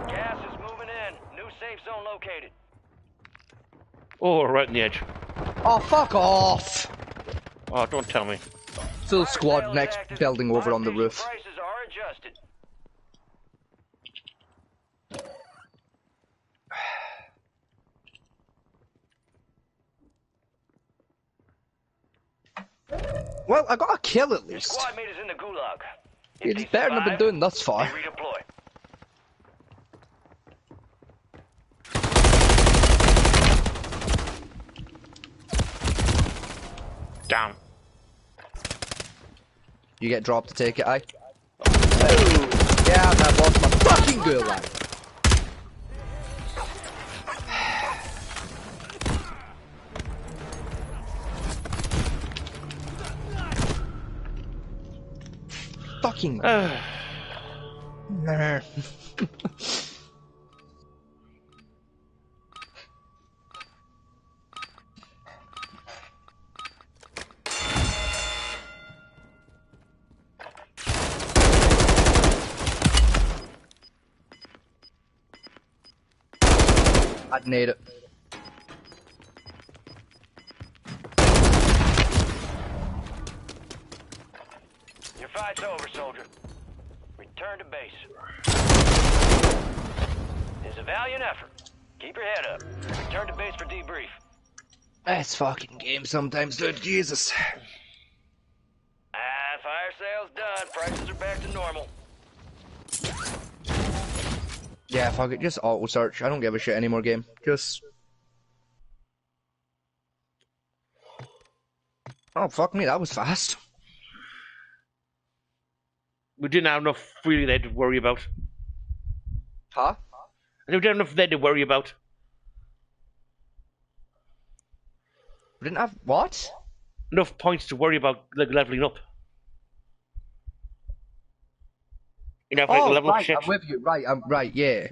Gas is moving in. New safe zone located. Oh, right on the edge. Oh, fuck off! Oh, don't tell me. Full Fire squad sale is next active. building over on the Buy roof. station prices are adjusted. Well, I got a kill at Your least. squad mate is in the gulag. If It's they better than I've been survive, doing thus they far. redeploy. Down. You get dropped to take it, aye? Oh, yeah, I've lost my fucking gulag. Fucking. Nah. I'd need it. Your fight's over, soldier. Return to base. It's a valiant effort. Keep your head up. Return to base for debrief. It's fucking game sometimes, dude. Jesus. Fire sale's done. Prices are back to normal. Yeah, fuck it. Just auto search. I don't give a shit anymore, game. Just. Oh, fuck me. That was fast. We didn't have enough really there to worry about. Huh? We didn't have enough there to worry about. We didn't have. What? Enough points to worry about, like, leveling up. You know, like Oh, level up right. shit. I'm with you. Right. I'm right. Yeah.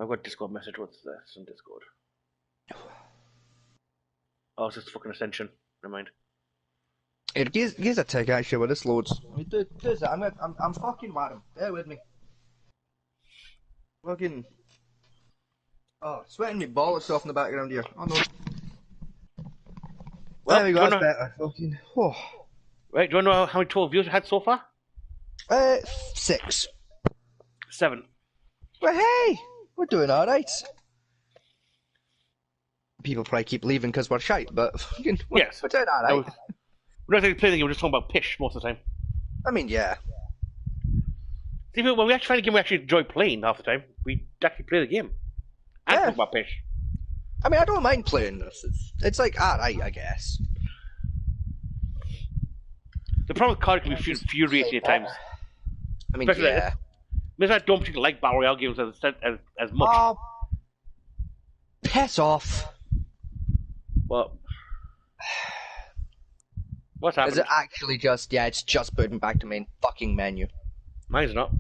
I've got Discord message. What's this on Discord? Oh, it's just fucking Ascension. Never mind. It gives a tick actually when this loads. I mean, dude, I'm fucking random. Bear with me. Fucking. Oh, sweating me bollocks off in the background here. Oh no. Well, There we go. do you That's wanna- better. Fucking. Oh. Right, do you want to know how many total views we had so far? 6. 7. But hey, we're doing all right. People probably keep leaving because we're shite, but fucking, Yes. we're doing all right. We're not actually playing the game, we're just talking about pish most of the time. I mean, yeah. See, when we actually find a game we actually enjoy playing half the time, we actually play the game. And Yeah. talk about pish. I mean, I don't mind playing this. It's like all right, I guess. The problem with COD can be infuriating at times. I mean, Especially yeah. Maybe I don't particularly like Battle Royale games as much. Oh, piss off. But what's Is happening? it actually just, yeah, it's just putting back to main fucking menu. Mine's not.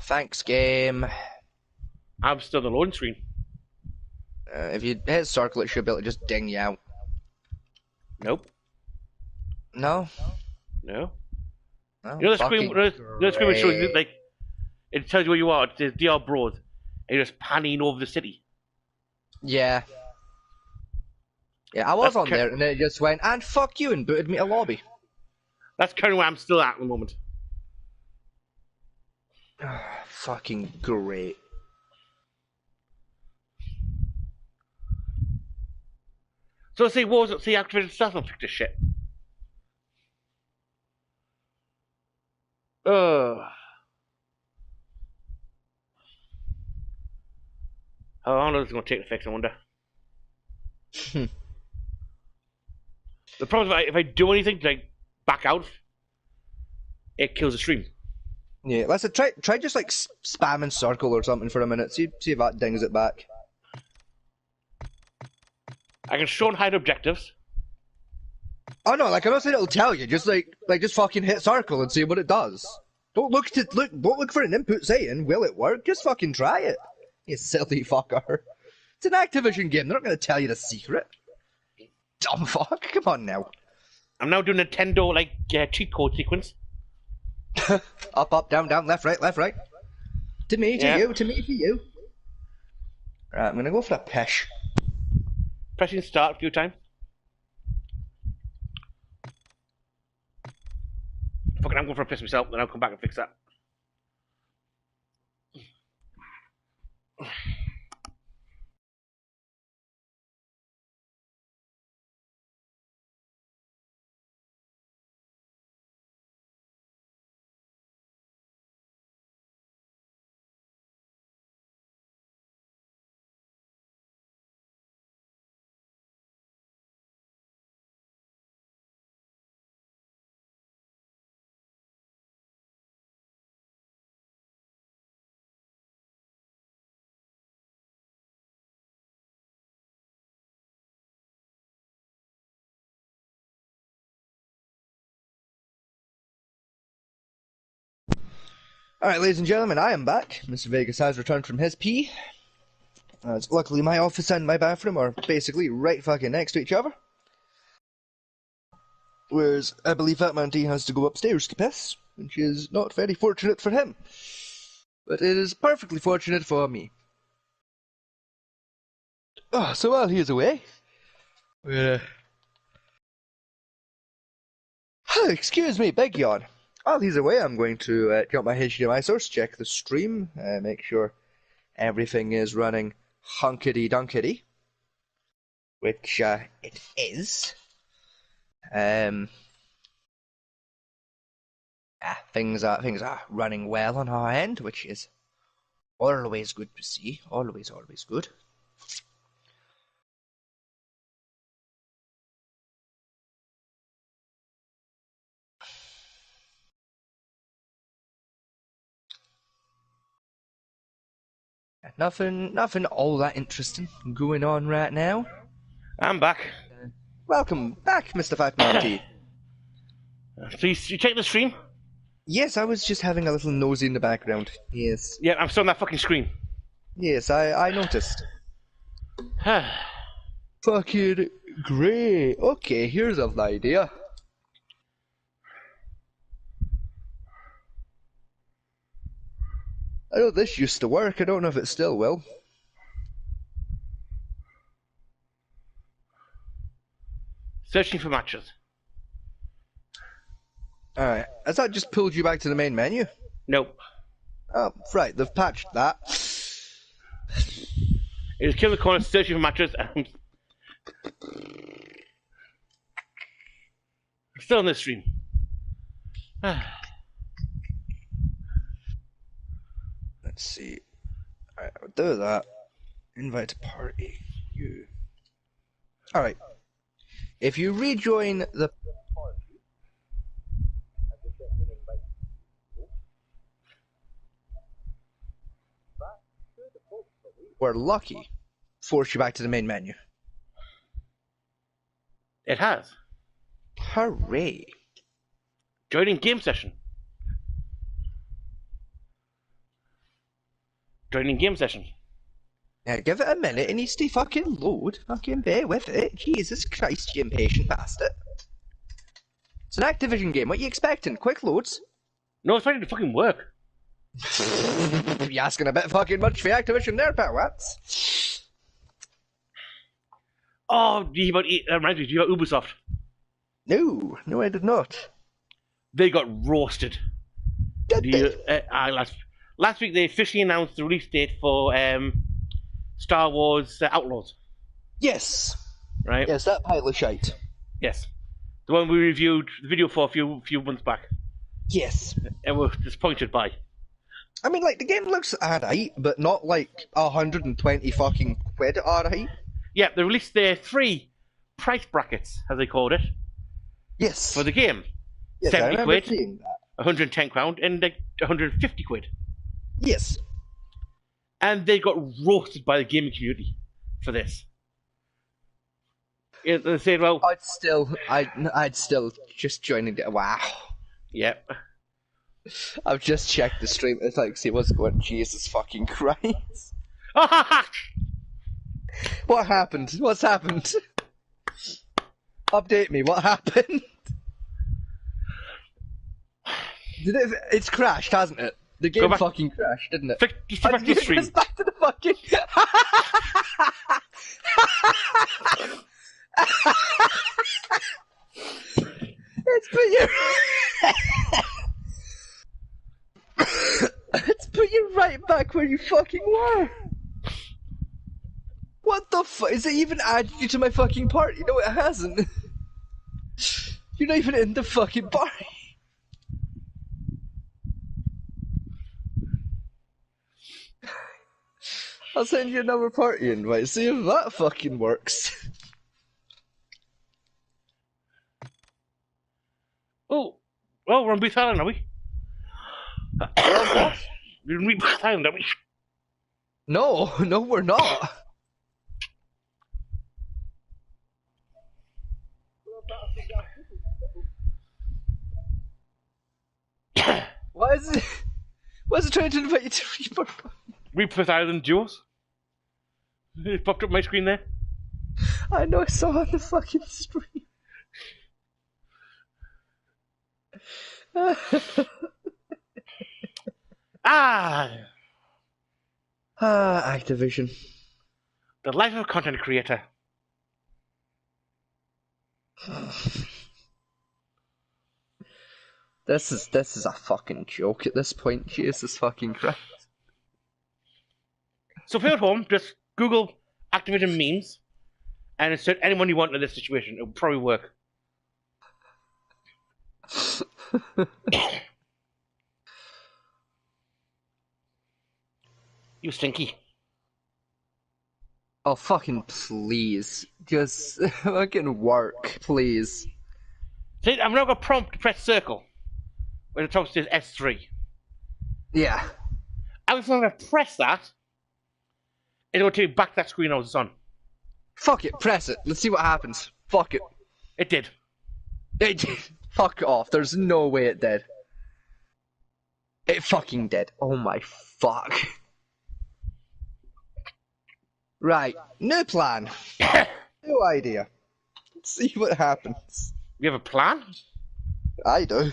Thanks, game. I'm still on the loading screen. If you hit circle, it should be able to just ding you out. Nope. No? No. No, You know the screen, fucking the screen which shows you, great. like, it tells you where you are. It says DR Bros. And you're just panning over the city. Yeah. Yeah, I was That's on there, and then it just went, and fuck you, and booted me to lobby. That's currently where I'm still at the moment. Fucking great. So see, what was it? See, Activision stuff and fix this shit. How long is it going to take to fix, I wonder? The problem is if I do anything to like back out, it kills the stream. Yeah, let's try just like spamming circle or something for a minute. See if that dings it back. I can show and hide objectives. Oh no, like I'm not saying it'll tell you. Just just fucking hit circle and see what it does. Don't look for an input saying will it work. Just fucking try it. You silly fucker. It's an Activision game. They're not going to tell you the secret. Dumb fuck. Come on now. I'm now doing Nintendo like cheat code sequence. Up, down, left, right. To me, to you, to me, to you. Right, I'm gonna go for a pish. Pressing start a few times. Fucking, I'm going for a piss myself, then I'll come back and fix that. Alright, ladies and gentlemen, I am back. Mr. Vegas has returned from his pee. Luckily, my office and my bathroom are basically right fucking next to each other. Whereas, I believe Fat Man D has to go upstairs to piss, which is not very fortunate for him. But it is perfectly fortunate for me. Oh, so while he's away, excuse me, beg yawn. While he's away, I'm going to jump my HDMI source, check the stream, make sure everything is running hunkety-dunkety, which it is. Things are running well on our end, which is always good to see. Always good. Nothing all that interesting going on right now. I'm back. Welcome back, Mr. Fat Man T. So you check the stream? Yes, I was just having a little nosy in the background. Yes. Yeah, I'm still on that fucking screen. Yes, I noticed. Fucking great. Okay, here's an idea. I know this used to work, I don't know if it still will. Searching for matches. Alright, has that just pulled you back to the main menu? Nope. Oh, right, they've patched that. It was kill the corner, searching for matches, and I'm still on this stream. Let's see. Alright, I'll do that. Invite to party. You. Alright. If you rejoin the party, we're lucky. Force you back to the main menu. It has. Hooray. Joining game session. Joining game session. Now give it a minute, it needs to fucking load. Fucking bear with it. Jesus Christ, you impatient bastard. It's an Activision game, what are you expecting? Quick loads? No, it's ready to fucking work. You're asking a bit fucking much for Activision there, pal, what? Oh, that reminds me, do you know Ubisoft? No, I did not. They got roasted. Last week they officially announced the release date for Star Wars Outlaws. Yes. Right? Yes, that pile of shite. Yes. The one we reviewed the video for a few months back. Yes. And were disappointed by. I mean, like, the game looks alright, but not like 120 fucking quid alright. Yeah, they released their 3 price brackets, as they called it, Yes. for the game. Yes, I 70 remember quid, seeing that. 110 pound, and like 150 quid. Yes. And they got roasted by the gaming community for this. Yeah, they said, well, I'd still just join and get, wow. yeah. I've just checked the stream, it's like, see what's going, Jesus fucking Christ. What happened? What's happened? Update me, what happened? It's crashed, hasn't it? The game fucking crashed, didn't it? Just go back to the stream. It's back to the fucking... It's put you... It's put you right back where you fucking were. What the fuck? Is it even added you to my fucking party? No, it hasn't. You're not even in the fucking party. I'll send you another party invite, see if that fucking works. Oh, well, we're on Booth Island, are we? We're on Booth Island, are we? No, we're not. Why is it trying to invite you to Reaper? Reaper Island Duos. It popped up my screen there. I know, I saw it on the fucking stream. Activision. The life of a content creator. This is a fucking joke at this point. Jesus fucking Christ. So if you're at home, just Google Activision memes and insert anyone you want in this situation. It'll probably work. You stinky. Oh, fucking please. Just fucking work, please. See, I'm now going to prompt to press circle when it talks to S3. Yeah. I was going to press that. It'll take me back to that screen I was on. Fuck it, press it. Let's see what happens. Fuck it. It did. It did. Fuck off. There's no way it did. It fucking did. Oh my fuck. Right. New plan. New idea. Let's see what happens. You have a plan? I do.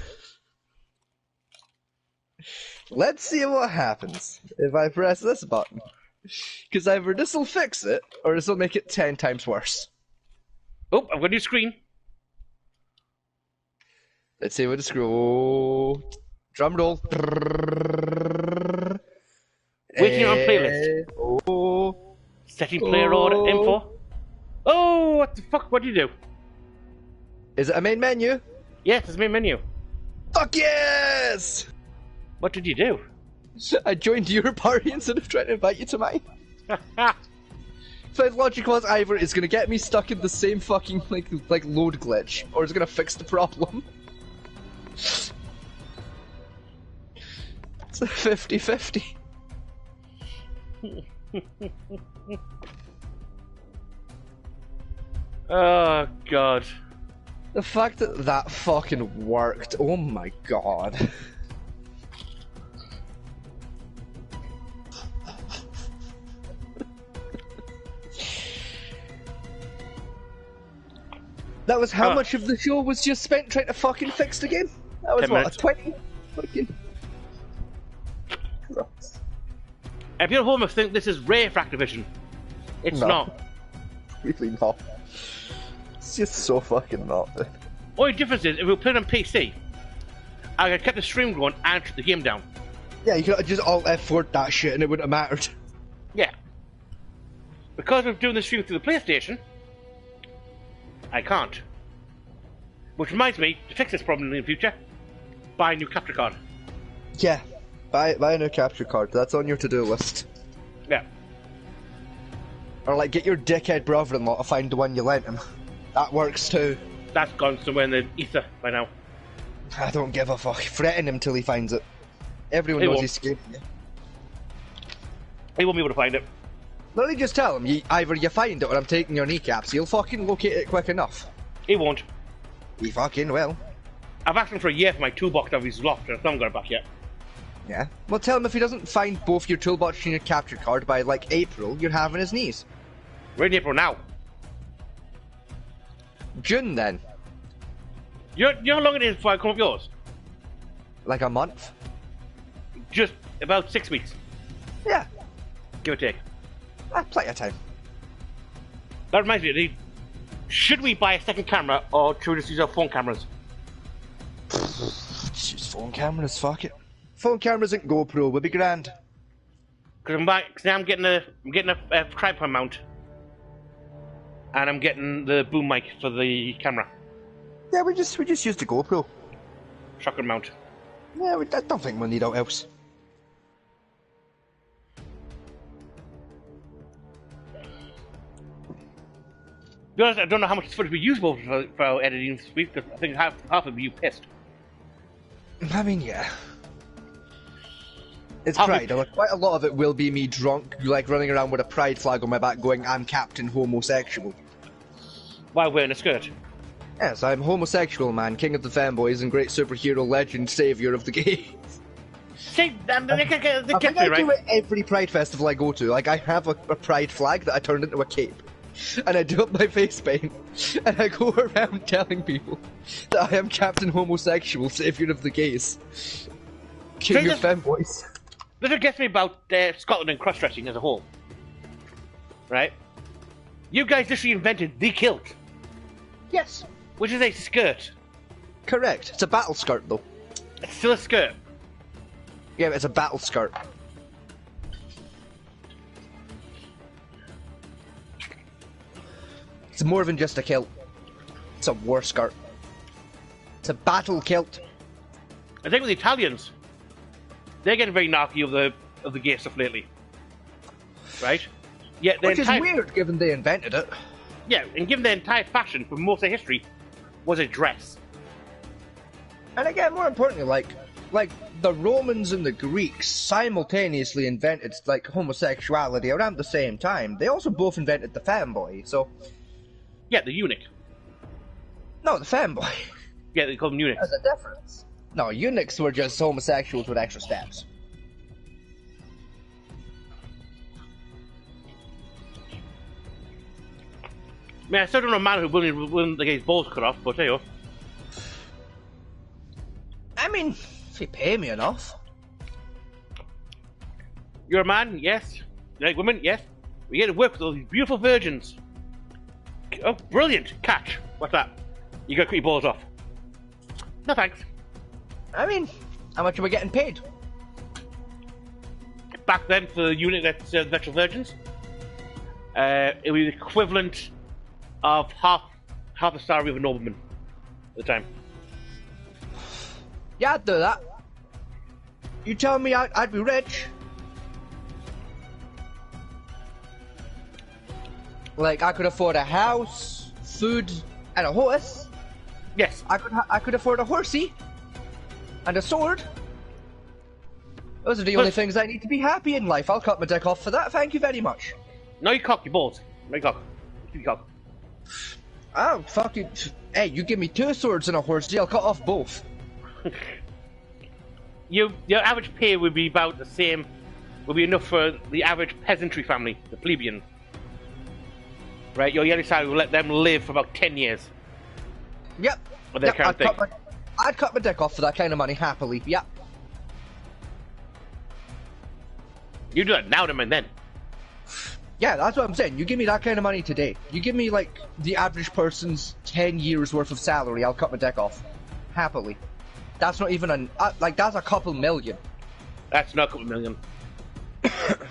Let's see what happens if I press this button. Because either this will fix it, or this will make it 10 times worse. Oh, I've got a new screen. Let's see what the scroll. Drum roll. Waiting on playlist. Oh. Setting player order info. Oh, what the fuck? What do you do? Is it a main menu? Yes, it's main menu. Fuck yes! What did you do? I joined your party instead of trying to invite you to mine. So the logic was either it's gonna get me stuck in the same fucking like load glitch, or it's gonna fix the problem. It's a 50-50. Oh god. The fact that that fucking worked, oh my god. That was how much of the show was just spent trying to fucking fix the game? That was 10 what, minutes. 20? Fucking... If you're at home and think this is rare for Activision, it's No. not. Really not. It's just so fucking not. Only difference is, if we play it on PC, I could kept the stream going and shut the game down. Yeah, you could have just alt F4 that shit and it wouldn't have mattered. Yeah. Because we're doing the stream through the PlayStation, I can't. Which reminds me, to fix this problem in the future, buy a new capture card. Yeah. Buy a new capture card. That's on your to-do list. Yeah. Or like, get your dickhead brother-in-law to find the one you lent him. That works too. That's gone somewhere in the ether by now. I don't give a fuck. Threaten him till he finds it. Everyone He knows won't. he's scared of you. He won't be able to find it. Literally just tell him, either you find it or I'm taking your kneecaps. He'll fucking locate it quick enough. He won't. He fucking will. I've asked him for a year for my toolbox out of his loft and I still haven't got it back yet. Yeah. Well, tell him if he doesn't find both your toolbox and your capture card by, like, April, you're having his knees. We're in April now. June, then. You know how long it is before I come up yours? Like a month? Just about 6 weeks, Yeah. give or take. Plenty of time. That reminds me, should we buy a second camera or should we just use our phone cameras? Just use phone cameras, fuck it. Phone cameras and GoPro would be grand. Because now I'm getting a tripod mount, and I'm getting the boom mic for the camera. Yeah, we just use the GoPro. Shotgun mount. Yeah, I don't think we'll need out else. To be honest, I don't know how much footage we use for our editing this week, because I think half of you pissed. I mean, yeah. It's I'll pride. be- Like, quite a lot of it will be me drunk, like running around with a pride flag on my back going, I'm Captain Homosexual. While wearing a skirt. Yes, I'm homosexual man, king of the fanboys and great superhero legend, savior of the gays. See, they I get think me, I right? do it every pride festival I go to. Like, I have a pride flag that I turned into a cape. And I do up my face paint, and I go around telling people that I am Captain Homosexual, savior of the gays. King of fanboys. This what gets me about Scotland and cross-dressing as a whole. Right? You guys literally invented the kilt, Yes. which is a skirt. Correct. It's a battle skirt, though. It's still a skirt. Yeah, but it's a battle skirt. It's more than just a kilt. It's a war skirt. It's a battle kilt. I think with the Italians, they're getting very narky of the gay stuff lately. Right? Yeah, Which is weird, given they invented it. Yeah, and given their entire fashion for most of their history was a dress. And again, more importantly, like the Romans and the Greeks simultaneously invented like homosexuality around the same time. They also both invented the fanboy. So Yeah, the eunuch. no, the fanboy. Yeah, they call them eunuchs. There's a difference. No, eunuchs were just homosexuals with extra steps. Man, I still don't know a man who's willing to get his balls cut off, but there you go. I mean, if you pay me enough. You're a man, yes. You like women, yes. We get to work with all these beautiful virgins. Oh, brilliant! Catch. What's that? You gotta cut your balls off. No thanks. I mean, how much are we getting paid? Back then, for the unit that's virtual virgins, it was the equivalent of half the salary of a nobleman at the time. Yeah, I'd do that. You tell me I'd be rich. Like, I could afford a house, food, and a horse. Yes. I could afford a horsey and a sword. Those are the only things I need to be happy in life. I'll cut my dick off for that. Thank you very much. No, you cock your balls. No, you cock. You cock. Oh, fuck you. Hey, you give me 2 swords and a horsey, I'll cut off both. Your average pay would be about the same. Would be enough for the average peasantry family, the plebeian. Right, your yearly salary will let them live for about 10 years. Yep. With their current thing. I'd cut my dick off for that kind of money happily. Yep. You do that now, and then. Yeah, that's what I'm saying. You give me that kind of money today. You give me, like, the average person's 10 years worth of salary, I'll cut my dick off. Happily. That's not even that's a couple million. That's not a couple million.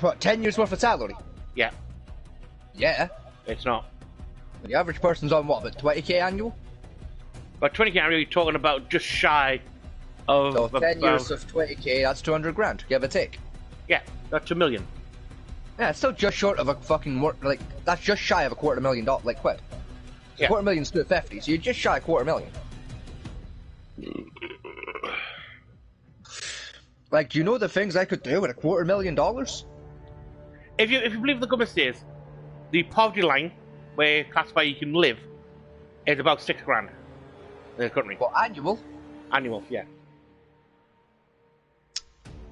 What, 10 years worth of salary? Yeah, Yeah. it's not. The average person's on what, about 20k annual? But 20k annual, you're talking about just shy So Of 10 years about- of 20k, that's 200 grand, give or take. Yeah, that's $2 million. Yeah, it's still just short of a fucking like that's just shy of a $250,000 like quid. Yeah. $250,000's 250, so you're just shy of $250,000. Like, do you know the things I could do with $250,000? If you believe the government says the poverty line where classify you can live is about $6 grand in the country. Well, annual? Annual, yeah.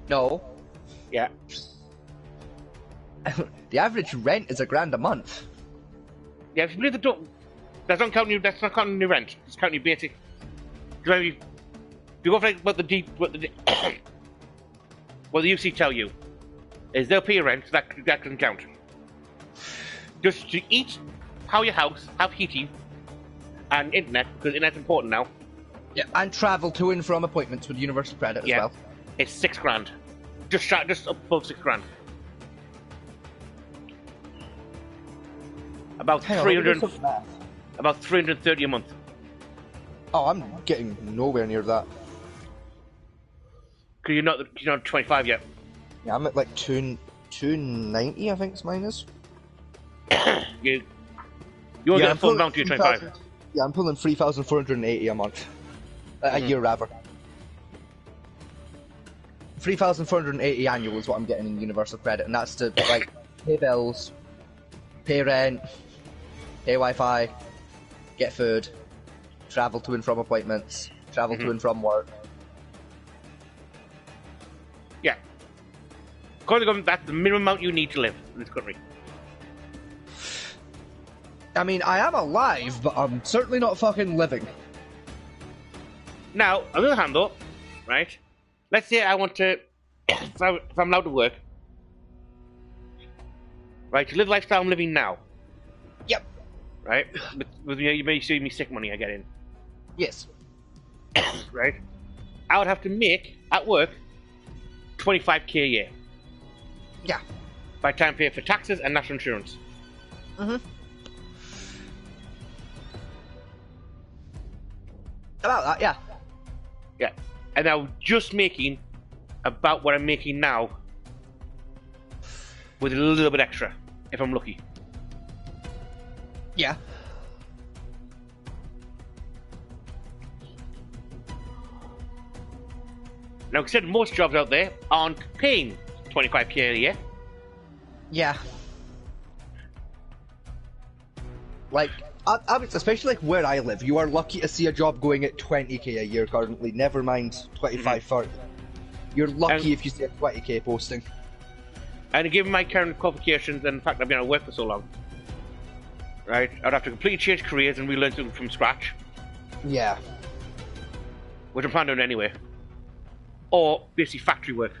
No. Yeah. The average rent is $1,000 a month. Yeah, if you believe that's not counting your rent, it's counting your basic. Because if you go for like what the UC tell you is they'll pay your rent, so that can count. Just to eat, power your house, have heating, and internet, because internet's important now. Yeah, and travel to and from appointments with universal credit as well. It's $6 grand. Just above $6 grand. About Hang on, 300, let me do some math. about 330 a month. Oh, I'm getting nowhere near that. Because you're not 25 yet. Yeah, I'm at like 290, I think mine is. You won't get a full amount to your 25. Yeah, I'm pulling 3,480 a month. A year, rather. 3,480 annual is what I'm getting in universal credit, and that's to like pay bills, pay rent, pay Wi-Fi, get food, travel to and from appointments, travel to and from work. Yeah. According to the government, that's the minimum amount you need to live in this country. I mean, I am alive, but I'm certainly not fucking living. Now, on the other hand, though, right? Let's say I want to, if I'm allowed to work, right? To live the lifestyle I'm living now, Yep. right? With you may see me sick money I get in, Yes. right? I would have to make at work 25k a year Yeah. by time pay for taxes and national insurance. About that, yeah. Yeah, and I'm just making about what I'm making now, with a little bit extra, if I'm lucky. Yeah. Now, consider most jobs out there aren't paying 25k a year. Yeah. Like, especially like where I live, you are lucky to see a job going at 20k a year currently, never mind 25, 30. You're lucky if you see a 20k posting. And given my current qualifications and the fact that I've been out of work for so long, right, I'd have to completely change careers and relearn something from scratch, Yeah. which I'm planning on anyway. Or basically factory work.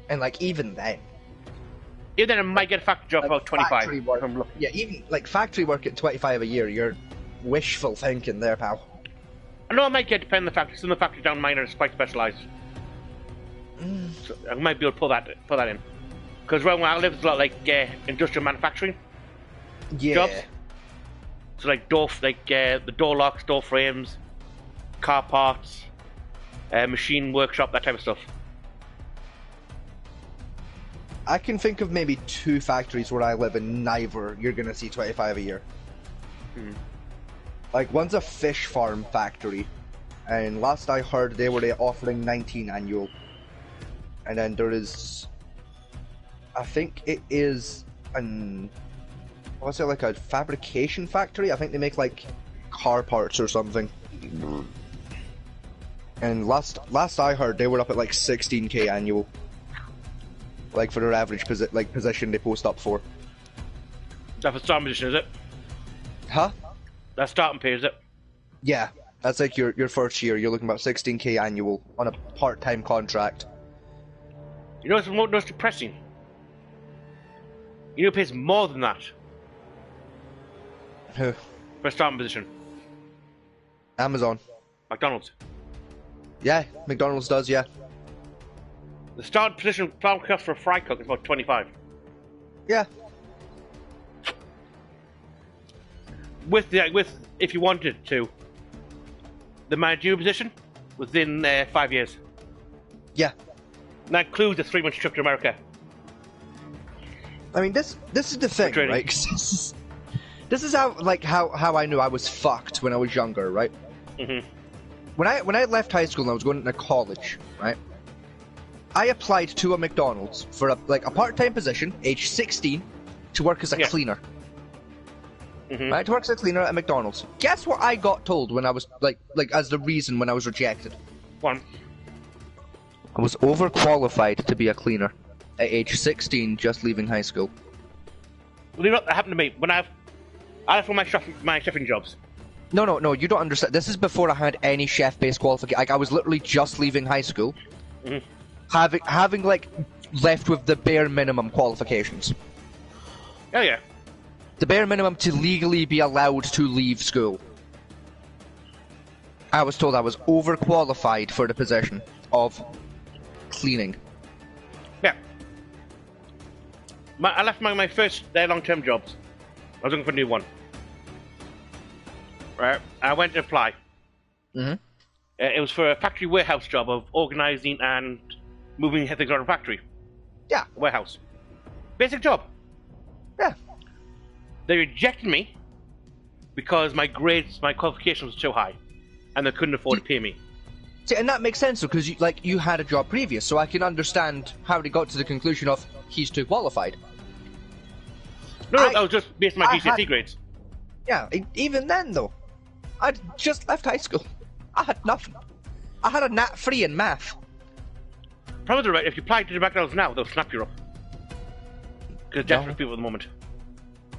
And like, even then. Even then I might get a factory job Like about 25. factory work. if I'm lucky. Yeah, even like factory work at 25 a year, you're wishful thinking there, pal. I know I might get depending on the factory. Some of the factories down mine are quite specialised. So I might be able to pull that in. Because where I live, there's a lot like industrial manufacturing Yeah. jobs. So like the door locks, door frames, car parts, machine workshop, that type of stuff. I can think of maybe 2 factories where I live, and neither you're gonna see 25 a year. Like, one's a fish farm factory, and last I heard they were offering 19 annual. And then there is, I think it is what's it, like a fabrication factory? I think they make like car parts or something. And last I heard they were up at like 16k annual. Like for their average position they post up for. That's a starting position, is it? Huh? That's starting pay, is it? Yeah. That's like your first year, you're looking about 16k annual on a part-time contract. You know what's most depressing? You know who pays more than that Who? for a starting position? Amazon. McDonald's. Yeah, McDonald's does, yeah. The starting position cost for a fry cook is about 25. Yeah. With if you wanted to, the managerial position within 5 years. Yeah. And that includes a 3-month trip to America. I mean, this is the thing, Training. right? 'Cause this is how I knew I was fucked when I was younger, right? Mm-hmm. When I left high school and I was going into college, right? I applied to a McDonald's for a part-time position, age 16, to work as a cleaner. Mm-hmm. Right, to work as a cleaner at McDonald's. Guess what I got told when I was like as the reason when I was rejected? One. I was overqualified to be a cleaner at age 16, just leaving high school. Well, you know what that happened to me when I for my chefing jobs. No, you don't understand. This is before I had any chef-based qualification. Like, I was literally just leaving high school, having like left with the bare minimum qualifications. Oh yeah. The bare minimum to legally be allowed to leave school. I was told I was overqualified for the position of cleaning. Yeah. I left my first long-term jobs. I was looking for a new one. Right. I went to apply. Mm-hmm. It was for a factory warehouse job of organising and moving things around the factory. Yeah. Warehouse. Basic job. Yeah. They rejected me because my grades, my qualifications were too high, and they couldn't afford to pay me. See, and that makes sense, because you had a job previous, so I can understand how they got to the conclusion of he's too qualified. No, that was just based on my GCSE grades. Yeah, even then though, I'd just left high school. I had nothing. I had a nat 3 in math. Probably right. If you apply to the McDonald's now, they'll snap you up. Because desperate people at the moment.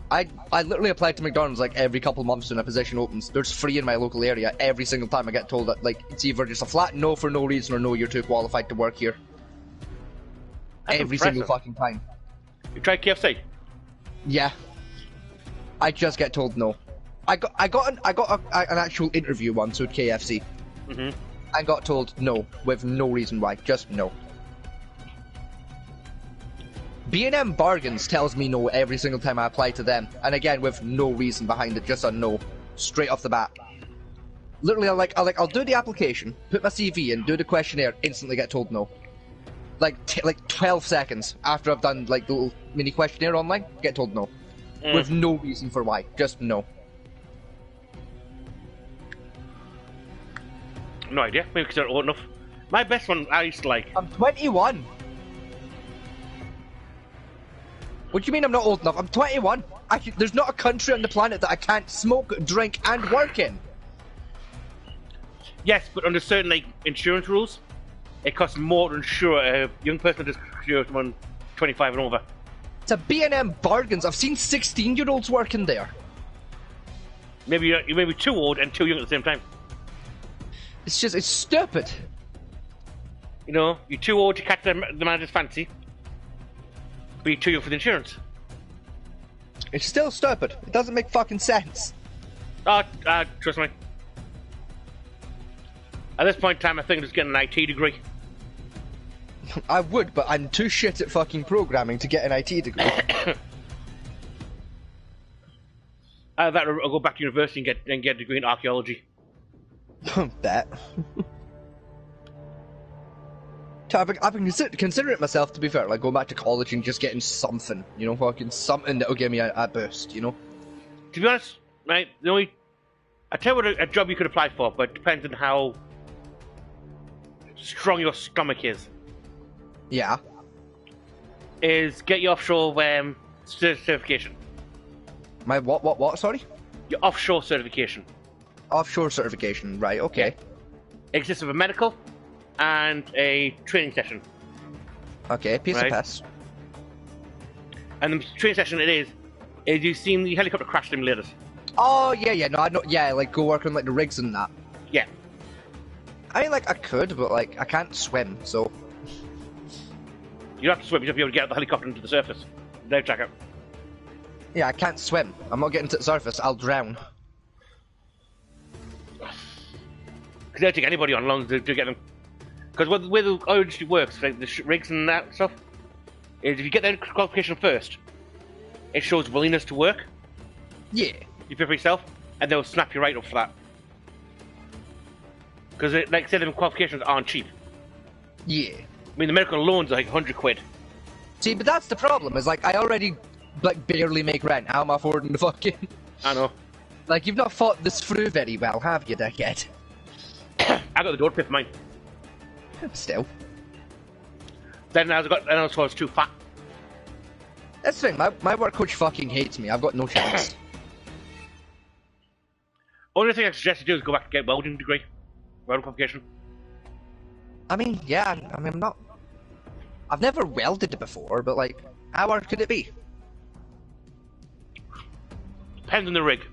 I literally applied to McDonald's like every couple of months when a position opens. There's 3 in my local area. Every single time I get told that it's either just a flat no for no reason or no, you're too qualified to work here. That's every impressive. single fucking time. You tried KFC? Yeah. I just get told no. I got an actual interview once with KFC. Mm-hmm. I got told no with no reason why. Just no. B&M Bargains tells me no every single time I apply to them, and again with no reason behind it, just a no, straight off the bat. Literally, I'll do the application, put my CV in, do the questionnaire, instantly get told no. Like 12 seconds after I've done like the little mini questionnaire online, get told no, with no reason for why, just no. No idea. Maybe because they're old enough. My best one I used to like. I'm 21. What do you mean I'm not old enough? I'm 21. There's not a country on the planet that I can't smoke, drink, and work in. Yes, but under certain insurance rules, it costs more to insure a young person than to insure someone 25 and over. It's a B&M Bargains. I've seen 16-year-olds working there. Maybe you may be too old and too young at the same time. It's stupid. You know, you're too old to catch the manager's fancy, but you're too young for the insurance. It's still stupid. It doesn't make fucking sense. Trust me. At this point in time, I think I'm just getting an IT degree. I would, but I'm too shit at fucking programming to get an IT degree. I'll go back to university and get a degree in archaeology. Bet. I've been considering it myself, to be fair, like going back to college and just getting something, fucking something that'll give me a boost, To be honest, right, I tell you what a job you could apply for, but it depends on how strong your stomach is. Yeah. Is get your offshore certification. My what, sorry? Your offshore certification. Offshore certification, right, okay. It consists of a medical and a training session. Okay, piece of piss. And the training session is you've seen the helicopter crash simulators. Oh, yeah, no, I know, yeah, like go work on like the rigs and that. Yeah. I mean, like, I could, but like, I can't swim, so... You don't have to swim, you have to be able to get out the helicopter into the surface. Dive jacket. Yeah, I can't swim. I'm not getting to the surface, I'll drown. Because they'll take anybody on long to get them. Because where the oil industry works, like the rigs and that stuff, is if you get their qualification first, it shows willingness to work. Yeah. You pay for yourself, and they'll snap you right up for that. Because, like I said, them qualifications aren't cheap. Yeah. I mean, the medical loans are like 100 quid. See, but that's the problem, is like, I already, like, barely make rent. How am I affording the fucking... I know. Like, you've not thought this through very well, have you, dickhead? I got the door pay for mine. Still. Then I was too fat. That's the thing, my work coach fucking hates me. I've got no chance. Only thing I suggest you do is go back and get a welding degree. Welding qualification. I mean, yeah, I mean, I'm not... I've never welded it before, but, like, how hard could it be? Depends on the rig.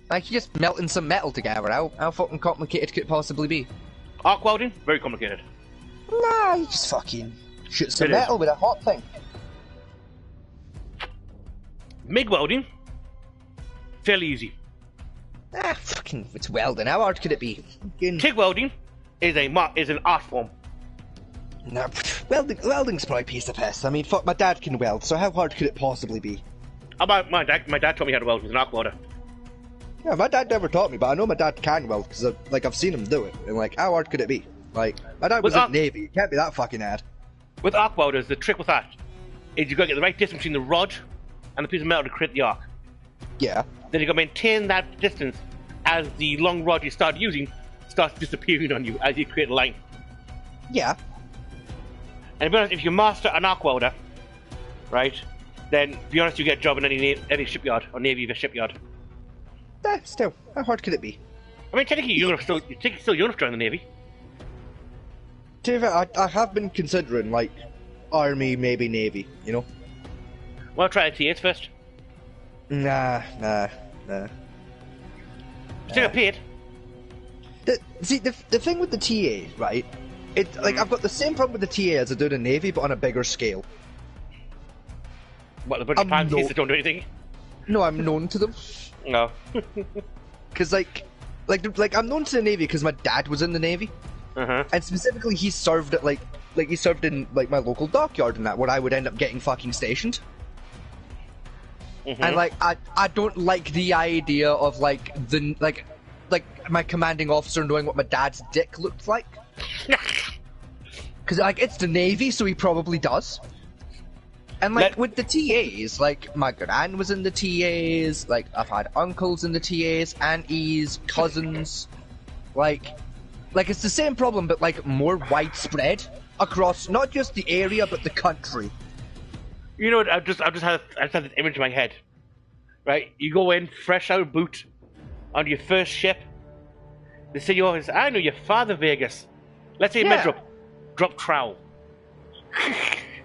Like, you're just melting some metal together. How fucking complicated could it possibly be? Arc welding? Very complicated. Nah, you just fucking shoot some It metal is. with a hot thing. MIG welding? Fairly easy. Ah, fucking, it's welding. How hard could it be? Fucking... TIG welding is an art form. Nah, welding's probably a piece of piss. I mean, fuck, my dad can weld, so how hard could it possibly be? About my dad taught me how to weld with an arc welder. Yeah, my dad never taught me, but I know my dad can weld, because I've seen him do it. And, like, how hard could it be? Like, my dad was in the Navy. It can't be that fucking hard. With arc welders, the trick with that is you've got to get the right distance between the rod and the piece of metal to create the arc. Yeah. Then you've got to maintain that distance as the long rod you start using starts disappearing on you as you create a line. Yeah. And to be honest, if you master an arc welder, right, then to be honest, you get a job in any shipyard or Navy shipyard. Still, how hard could it be? I mean, technically, you're still young enough to join the Navy. To be fair, I have been considering, like, Army, maybe Navy, you know? Well, try the TAs first. Nah. Still get paid. The thing with the TA, right? Like, I've got the same problem with the TA as I do in the Navy, but on a bigger scale. What, the bunch of pansies that don't do anything? No, I'm known to them. No. Because, like, I'm known to the Navy because my dad was in the Navy. Uh-huh. And specifically, he served at, he served in, like, my local dockyard and that, where I would end up getting fucking stationed. Mm-hmm. And, like, I don't like the idea of, like, my commanding officer knowing what my dad's dick looked like. Because, like, it's the Navy, so he probably does. And, like, with the TAs, like, my gran was in the TAs, like, I've had uncles in the TAs, aunties, cousins, like, it's the same problem, but, like, more widespread across not just the area, but the country. You know what, I just had this image in my head. Right? You go in, fresh out of boot, on your first ship. They say you always, I know your father, Vegas. Let's say Yeah. drop trowel.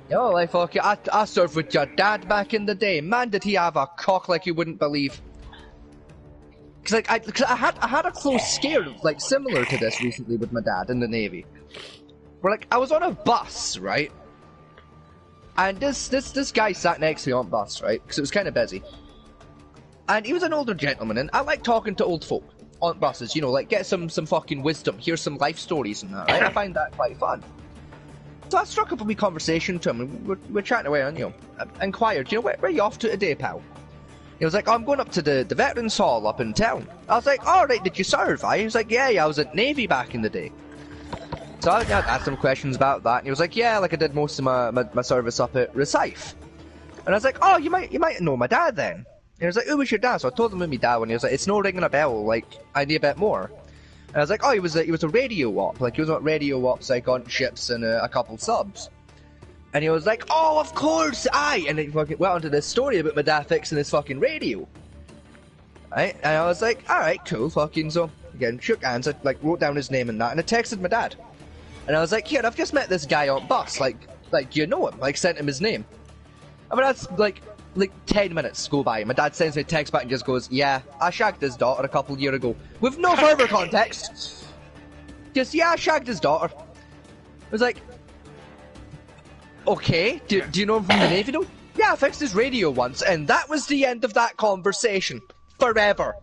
Yo, like, fuck it, I served with your dad back in the day. Man, did he have a cock like you wouldn't believe. Cause I had a close scare, like, similar to this recently with my dad in the Navy. Where, like, I was on a bus, right? And this guy sat next to me on the bus, right? Because it was kind of busy. And he was an older gentleman, and I like talking to old folk on buses, you know, like, get some fucking wisdom, hear some life stories and that, right? I find that quite fun. So I struck up a wee conversation to him, and we're chatting away, and, you know, I inquired, you know, where are you off to today, pal? He was like, oh, I'm going up to the Veterans Hall up in town. I was like, alright, did you serve? He was like, yeah, I was at Navy back in the day. So I asked him questions about that, and he was like, yeah, like, I did most of my service up at Recife. And I was like, oh, you might know my dad then. And he was like, who was your dad? So I told him who my dad was, and he was like, it's no ringing a bell, like, I need a bit more. And I was like, oh, he was a radio op, like, he was on radio ops, like, on ships and a couple subs. And he was like, oh, of course, aye! And he fucking went on to this story about my dad fixing his fucking radio. Right? And I was like, alright, cool, fucking, so, again, shook hands, I, like, wrote down his name and that, and I texted my dad. And I was like, here, I've just met this guy on bus, like, do you know him? Like, sent him his name. I mean, that's, like 10 minutes go by, my dad sends me a text back and just goes, yeah, I shagged his daughter a couple years ago. With no further context. Just, yeah, I shagged his daughter. I was like, okay, do you know him from the Navy though? Yeah, I fixed his radio once, and that was the end of that conversation. Forever.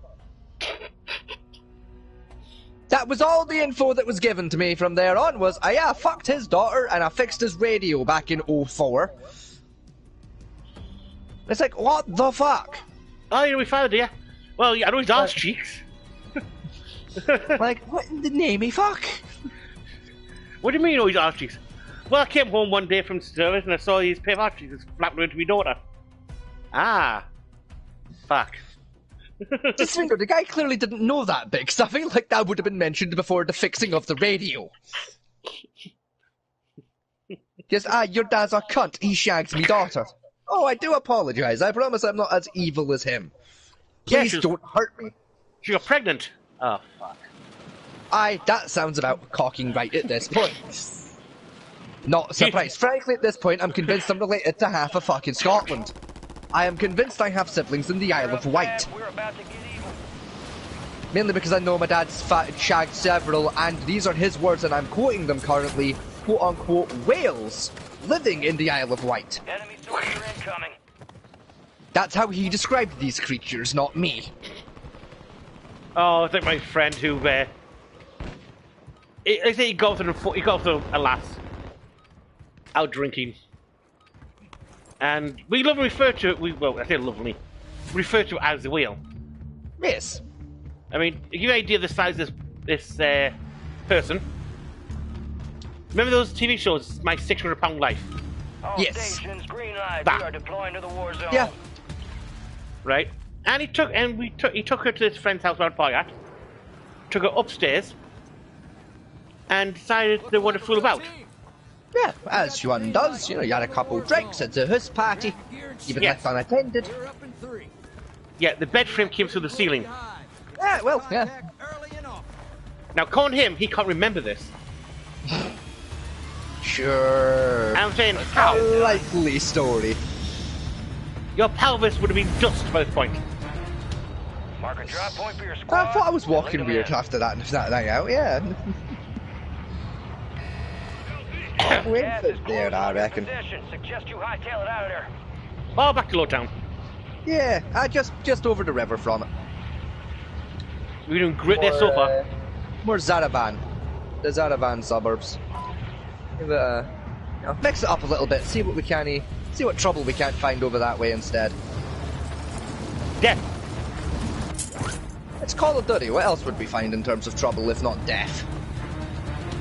That was all the info that was given to me from there on was, yeah, I fucked his daughter and I fixed his radio back in 04. It's like, what the fuck? Oh, you know, we found it, yeah. Well, I know his arse cheeks. Like, what in the name of fuck? What do you mean all these Archies? Well, I came home one day from service and I saw these pair of Archies just flapping into my daughter. Ah. Fuck. Just think, the guy clearly didn't know that bit, because I feel like that would have been mentioned before the fixing of the radio. Just, your dad's a cunt, he shags me daughter. Oh, I do apologise, I promise I'm not as evil as him. Please don't hurt me. She got pregnant. Oh, fuck. That sounds about cocking right at this point. Not surprised. Frankly, at this point, I'm convinced I'm related to half of fucking Scotland. I am convinced I have siblings in the Isle of Wight. We're about to get evil. Mainly because I know my dad's shagged several, and these are his words, and I'm quoting them currently, quote-unquote, whales living in the Isle of Wight. Enemy soldier incoming. That's how he described these creatures, not me. Oh, it's like my friend who, I say he got through a lass out drinking. And we love and refer to it, well, I say lovely, refer to it as the whale. Yes. I mean, to give you an idea of the size of this person, remember those TV shows, My 600-Pound Life? All Yes. stations, green light. Bah. We are deploying to the war zone. Yeah. Right? And he took her to his friend's house around Boyat, took her upstairs, and decided they wanted to fool about. Yeah, as one does. You know, you had a couple drinks, it's a house party. You've been left unattended. We're up in 3. Yeah, the bed frame came through the ceiling. Yeah, well, yeah. Attack early and often. Now, calling him, he can't remember this. Sure. And I'm saying, A how? likely story. Your pelvis would have been dust by this point. Mark a drop point for your squad. I thought I was walking Lead 'em weird in. after that night out, yeah. Went Gas for is there, close I on your reckon. position. Suggest you hightail it out of there. Oh, back to Lowtown. Yeah, just over the river from it. We're doing great there so far. More Zaravan. The Zaravan suburbs. Give it a, mix it up a little bit, see what we can, see what trouble we can't find over that way instead. Death. It's Call of Duty, what else would we find in terms of trouble if not death?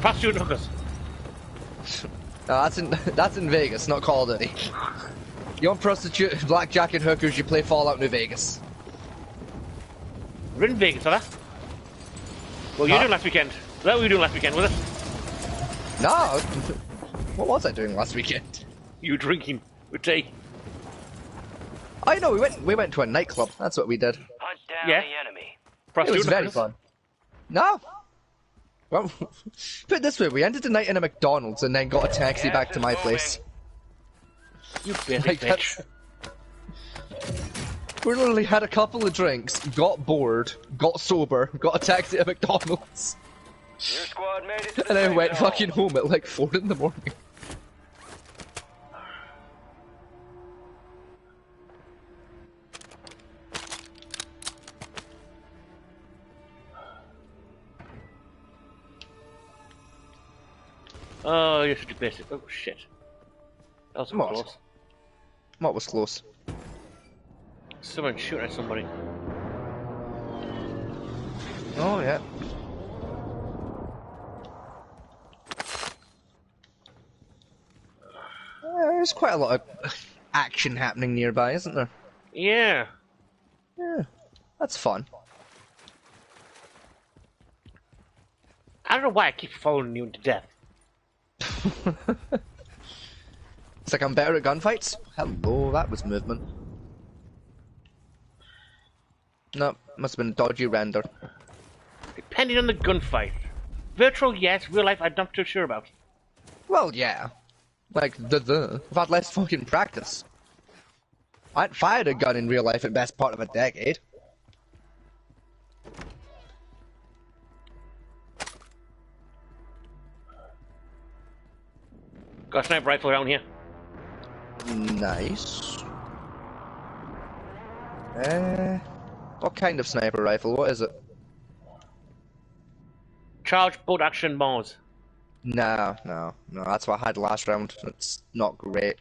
Prostitute and hookers. No, that's in Vegas, not Call of Duty. You want prostitute, blackjack and hookers, you play Fallout New Vegas. We're in Vegas, are they? What were you doing last weekend? Is that what you were doing last weekend, was it? No! What was I doing last weekend? You were drinking with tea. I know, we went to a nightclub, that's what we did. Hunt down Yeah. the enemy. It Prostitute was and very hookers. fun. No! Well, put it this way, we ended the night in a McDonald's and then got a taxi Gas back to is my moving. place. You basic Like, bitch. we literally had a couple of drinks, got bored, got sober, got a taxi to McDonald's, Your squad made it to the and then safe went zone. fucking home at like 4 in the morning. Oh, you're such a basic. Oh, shit. That was What? close. What was close? Someone shooting at somebody. Oh yeah. There's quite a lot of action happening nearby, isn't there? Yeah. Yeah, that's fun. I don't know why I keep following you to death. It's like I'm better at gunfights. Hello, that was movement. No, must have been dodgy render. Depending on the gunfight. Virtual, yes. Real life, I'm not too sure about. Well, yeah. Like, I've had less fucking practice. I hadn't fired a gun in real life in best part of a decade. Got a sniper rifle around here. Nice. What kind of sniper rifle? What is it? Charge bolt action Mars. No, that's what I had last round. It's not great.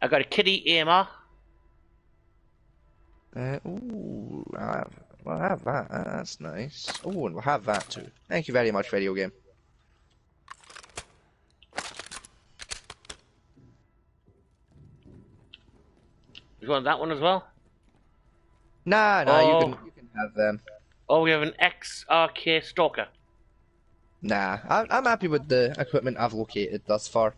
I got a kitty AMR. Well, I have that. That's nice. Oh, and we'll have that too. Thank you very much, video game. You want that one as well? Nah, Oh. you can have them. Oh, we have an XRK Stalker. Nah, I'm happy with the equipment I've located thus far.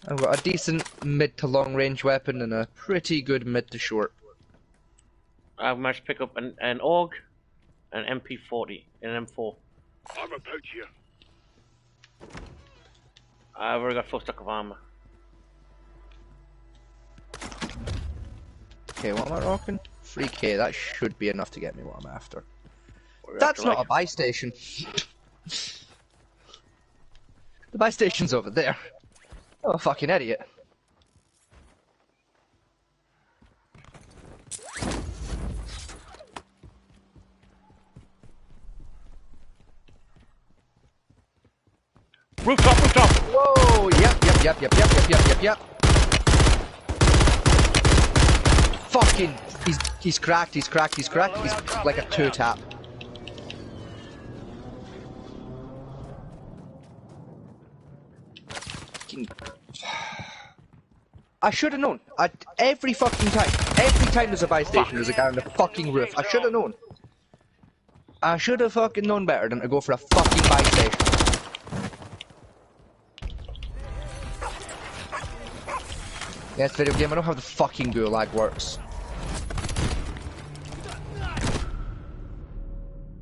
I've got a decent mid to long range weapon and a pretty good mid to short. I've managed to pick up an AUG, an MP40, and an M4. I'm a poacher. I've already got full stock of armor. Okay, what am I rocking? 3k, that should be enough to get me what I'm after. We're That's after, not like, a buy station. The buy station's over there. I'm a fucking idiot. Rooftop, rooftop! Whoa! Yep. Fucking, he's cracked. He's like a two tap. Fucking. I should have known. Every fucking time there's a buy station, there's a guy on the fucking roof. I should have known. I should have fucking known better than to go for a fucking buy station. Yes, video game, I know how the fucking gulag works.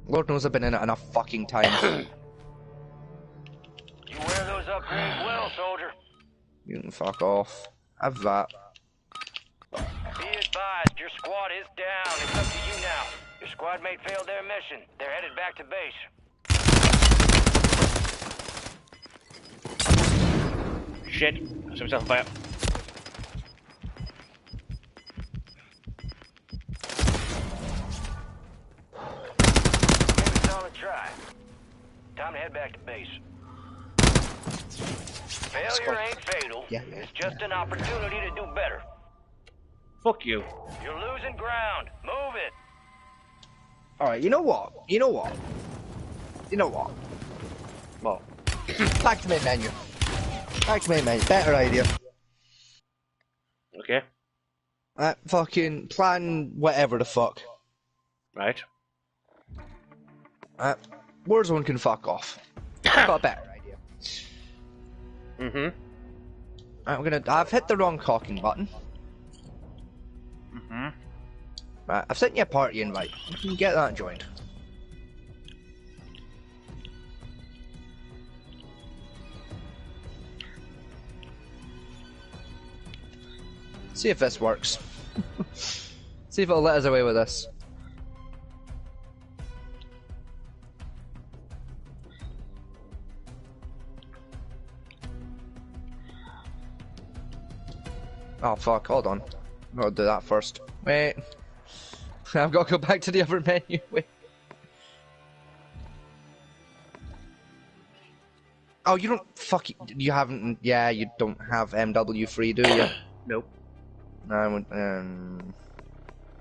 Lord knows I've been in it enough fucking times. You wear those upgrades well, soldier. You can fuck off. Have that. Be advised, your squad is down. It's up to you now. Your squad mate failed their mission. They're headed back to base. Shit. I set myself on fire. Maybe solid try. Time to head back to base. Failure ain't fatal. Yeah. It's just an opportunity to do better. Fuck you. You're losing ground. Move it. Alright, you know what? Well, Back to main menu. Better idea. okay. Fucking plan whatever the fuck. Right. Warzone can fuck off. I've got a better idea. Mm-hmm. I've hit the wrong cocking button. Mm-hmm. Right, I've sent you a party invite. You can get that joined. See if this works. See if it'll let us away with this. Oh fuck, hold on. I've got to do that first. Wait. I've got to go back to the other menu. Wait. Oh, you don't you haven't, yeah, you don't have MW free, do you? Nope. No, I wouldn't,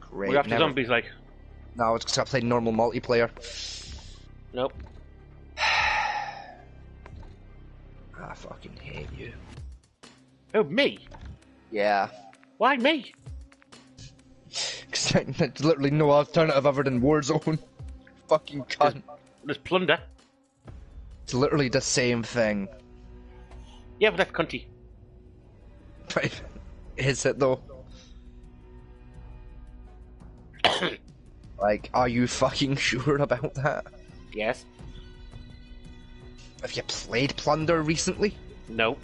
great. We're after never- zombies, like. No, it's because I played normal multiplayer. Nope. I fucking hate you. Oh, me? Yeah. Why me? Because there's literally no alternative other than Warzone. Fucking cunt. There's plunder. It's literally the same thing. Yeah, but that's cunty. Is it though? Like, are you fucking sure about that? Yes. Have you played Plunder recently? No.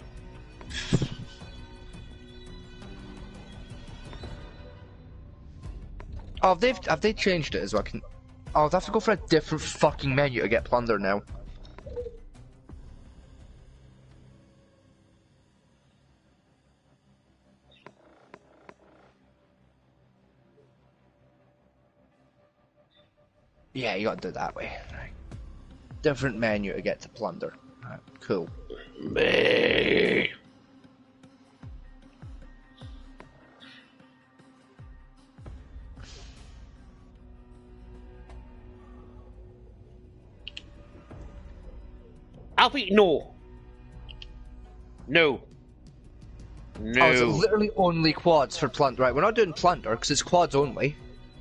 Oh, have they changed it as well? Oh, I'd have to go for a different fucking menu to get Plunder now. Yeah, you gotta do it that way. Right. Different menu to get to Plunder. Right, cool. Me. Alfie, no. No. No. Oh, is it literally only quads for Plunder? Right, we're not doing Plunder, because it's quads only.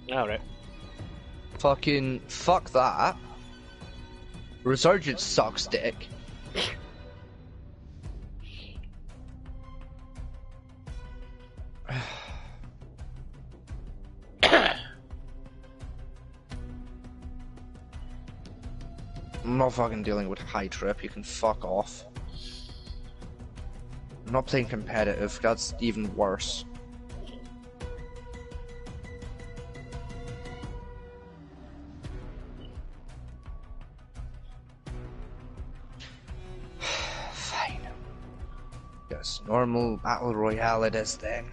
Alright. Fucking fuck that. Resurgence sucks dick. I'm not fucking dealing with high trip, you can fuck off. I'm not playing competitive, that's even worse. Fine. Yes, normal battle royale it is then.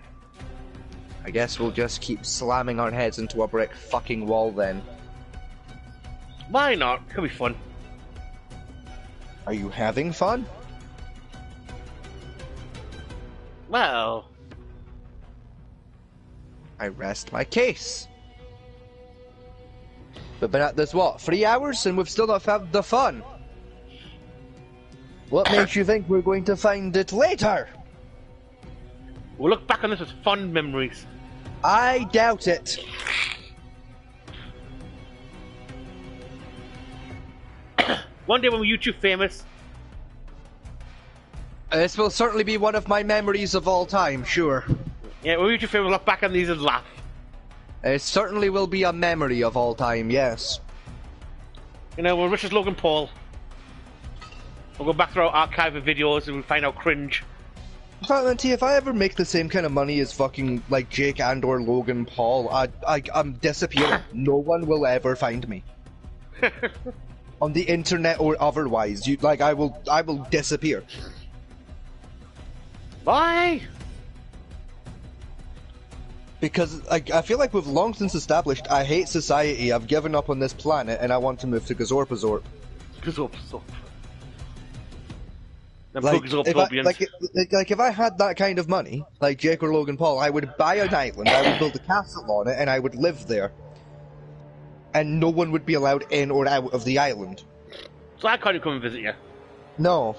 I guess we'll just keep slamming our heads into a brick fucking wall then. Why not? It'll be fun. Are you having fun? Well... I rest my case. We've been at this, what, 3 hours and we've still not had the fun? What makes you think we're going to find it later? We'll look back on this as fond memories. I doubt it. One day when we're YouTube famous... This will certainly be one of my memories of all time, sure. Yeah, when we're YouTube famous, we'll look back on these and laugh. It certainly will be a memory of all time, yes. You know, we're rich as Logan Paul. We'll go back through our archive of videos and we'll find out cringe. Valenti, if I ever make the same kind of money as fucking, like, Jake and or Logan Paul, I'm disappearing. No one will ever find me. On the internet or otherwise, I will disappear. Why? Because I feel like we've long since established I hate society, I've given up on this planet, and I want to move to Gazorpazorp. Gazorpazorp. Like, if I had that kind of money, like Jake or Logan Paul, I would buy an island, I would build a castle on it, and I would live there. And no one would be allowed in or out of the island. So I can't come and visit you? No.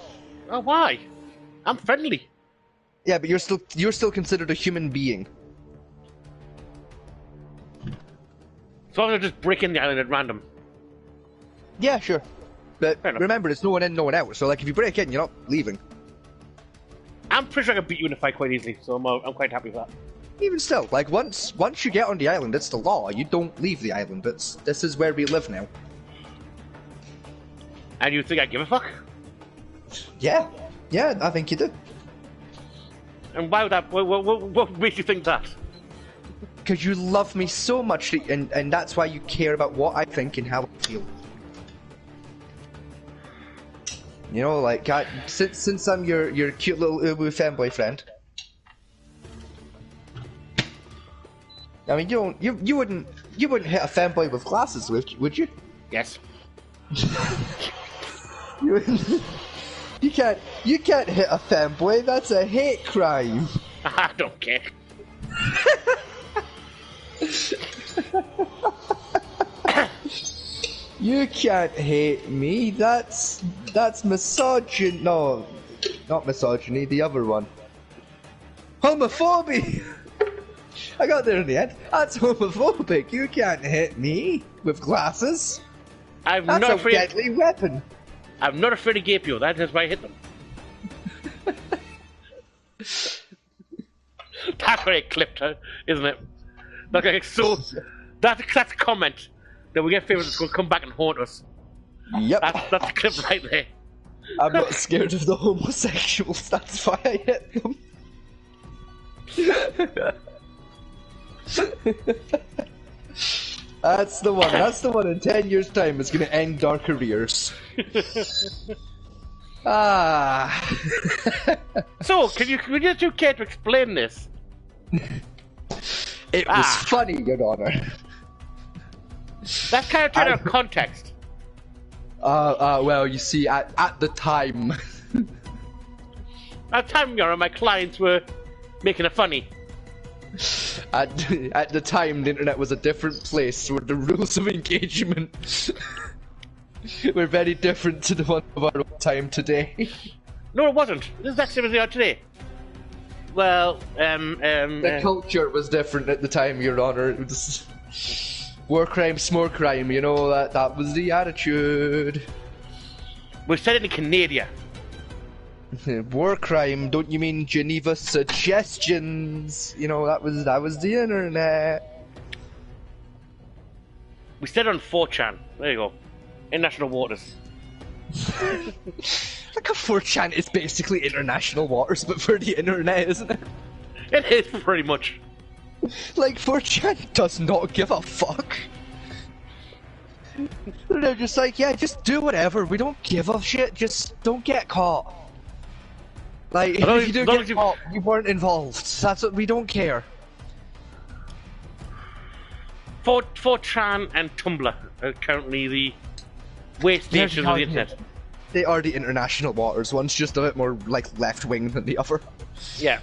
Oh, why? I'm friendly. Yeah, but you're still considered a human being. So I'm gonna just break in the island at random. Yeah, sure. But remember, it's no one in, no one out. So, like, if you break in, you're not leaving. I'm pretty sure I can beat you in a fight quite easily, so I'm quite happy with that. Even still, like, once you get on the island, it's the law. You don't leave the island. This is where we live now. And you think I give a fuck? Yeah, I think you do. And why would that? What makes you think that? Because you love me so much, and that's why you care about what I think and how I feel. You know, like, since I'm your cute little uwu fanboy friend. I mean, you wouldn't hit a fanboy with glasses, would you? Yes. You can't hit a fanboy. That's a hate crime. I don't care. You can't hate me. That's misogyny. No, not misogyny. The other one. Homophobia. I got there in the end. That's homophobic. You can't hit me with glasses. That's not a deadly weapon. I'm not afraid of gay people. That's why I hit them. That's very clipped, isn't it? That's like so. That's a comment that we get famous. It's going to come back and haunt us. Yep. That's a clip right there. I'm not scared of the homosexuals. That's why I hit them. That's the one. That's the one. In 10 years' time, it's going to end our careers. So, can you care to explain this? It was funny, Your Honor. That's kind of turned out of context. Well, you see, at the time... At the time, Your Honor, my clients were making it funny. At the time, the internet was a different place with the rules of engagement. We're very different to the one of our own time today. No, it wasn't. This is the exact same as they are today. Well, The culture was different at the time, Your Honor. It was war crime, small crime, you know, that was the attitude. we said it in Canada. War crime, don't you mean Geneva suggestions? You know, that was the internet. We said it on 4chan. There you go. International waters. Like a 4chan is basically international waters, but for the internet, isn't it? It is pretty much. Like, 4chan does not give a fuck. They're just like, yeah, just do whatever, we don't give a shit, just don't get caught. Like, if you do get caught, you weren't involved. That's what we don't care. 4chan and Tumblr are currently the way stations of the internet. They are the international waters. One's just a bit more, like, left-wing than the other. Yeah.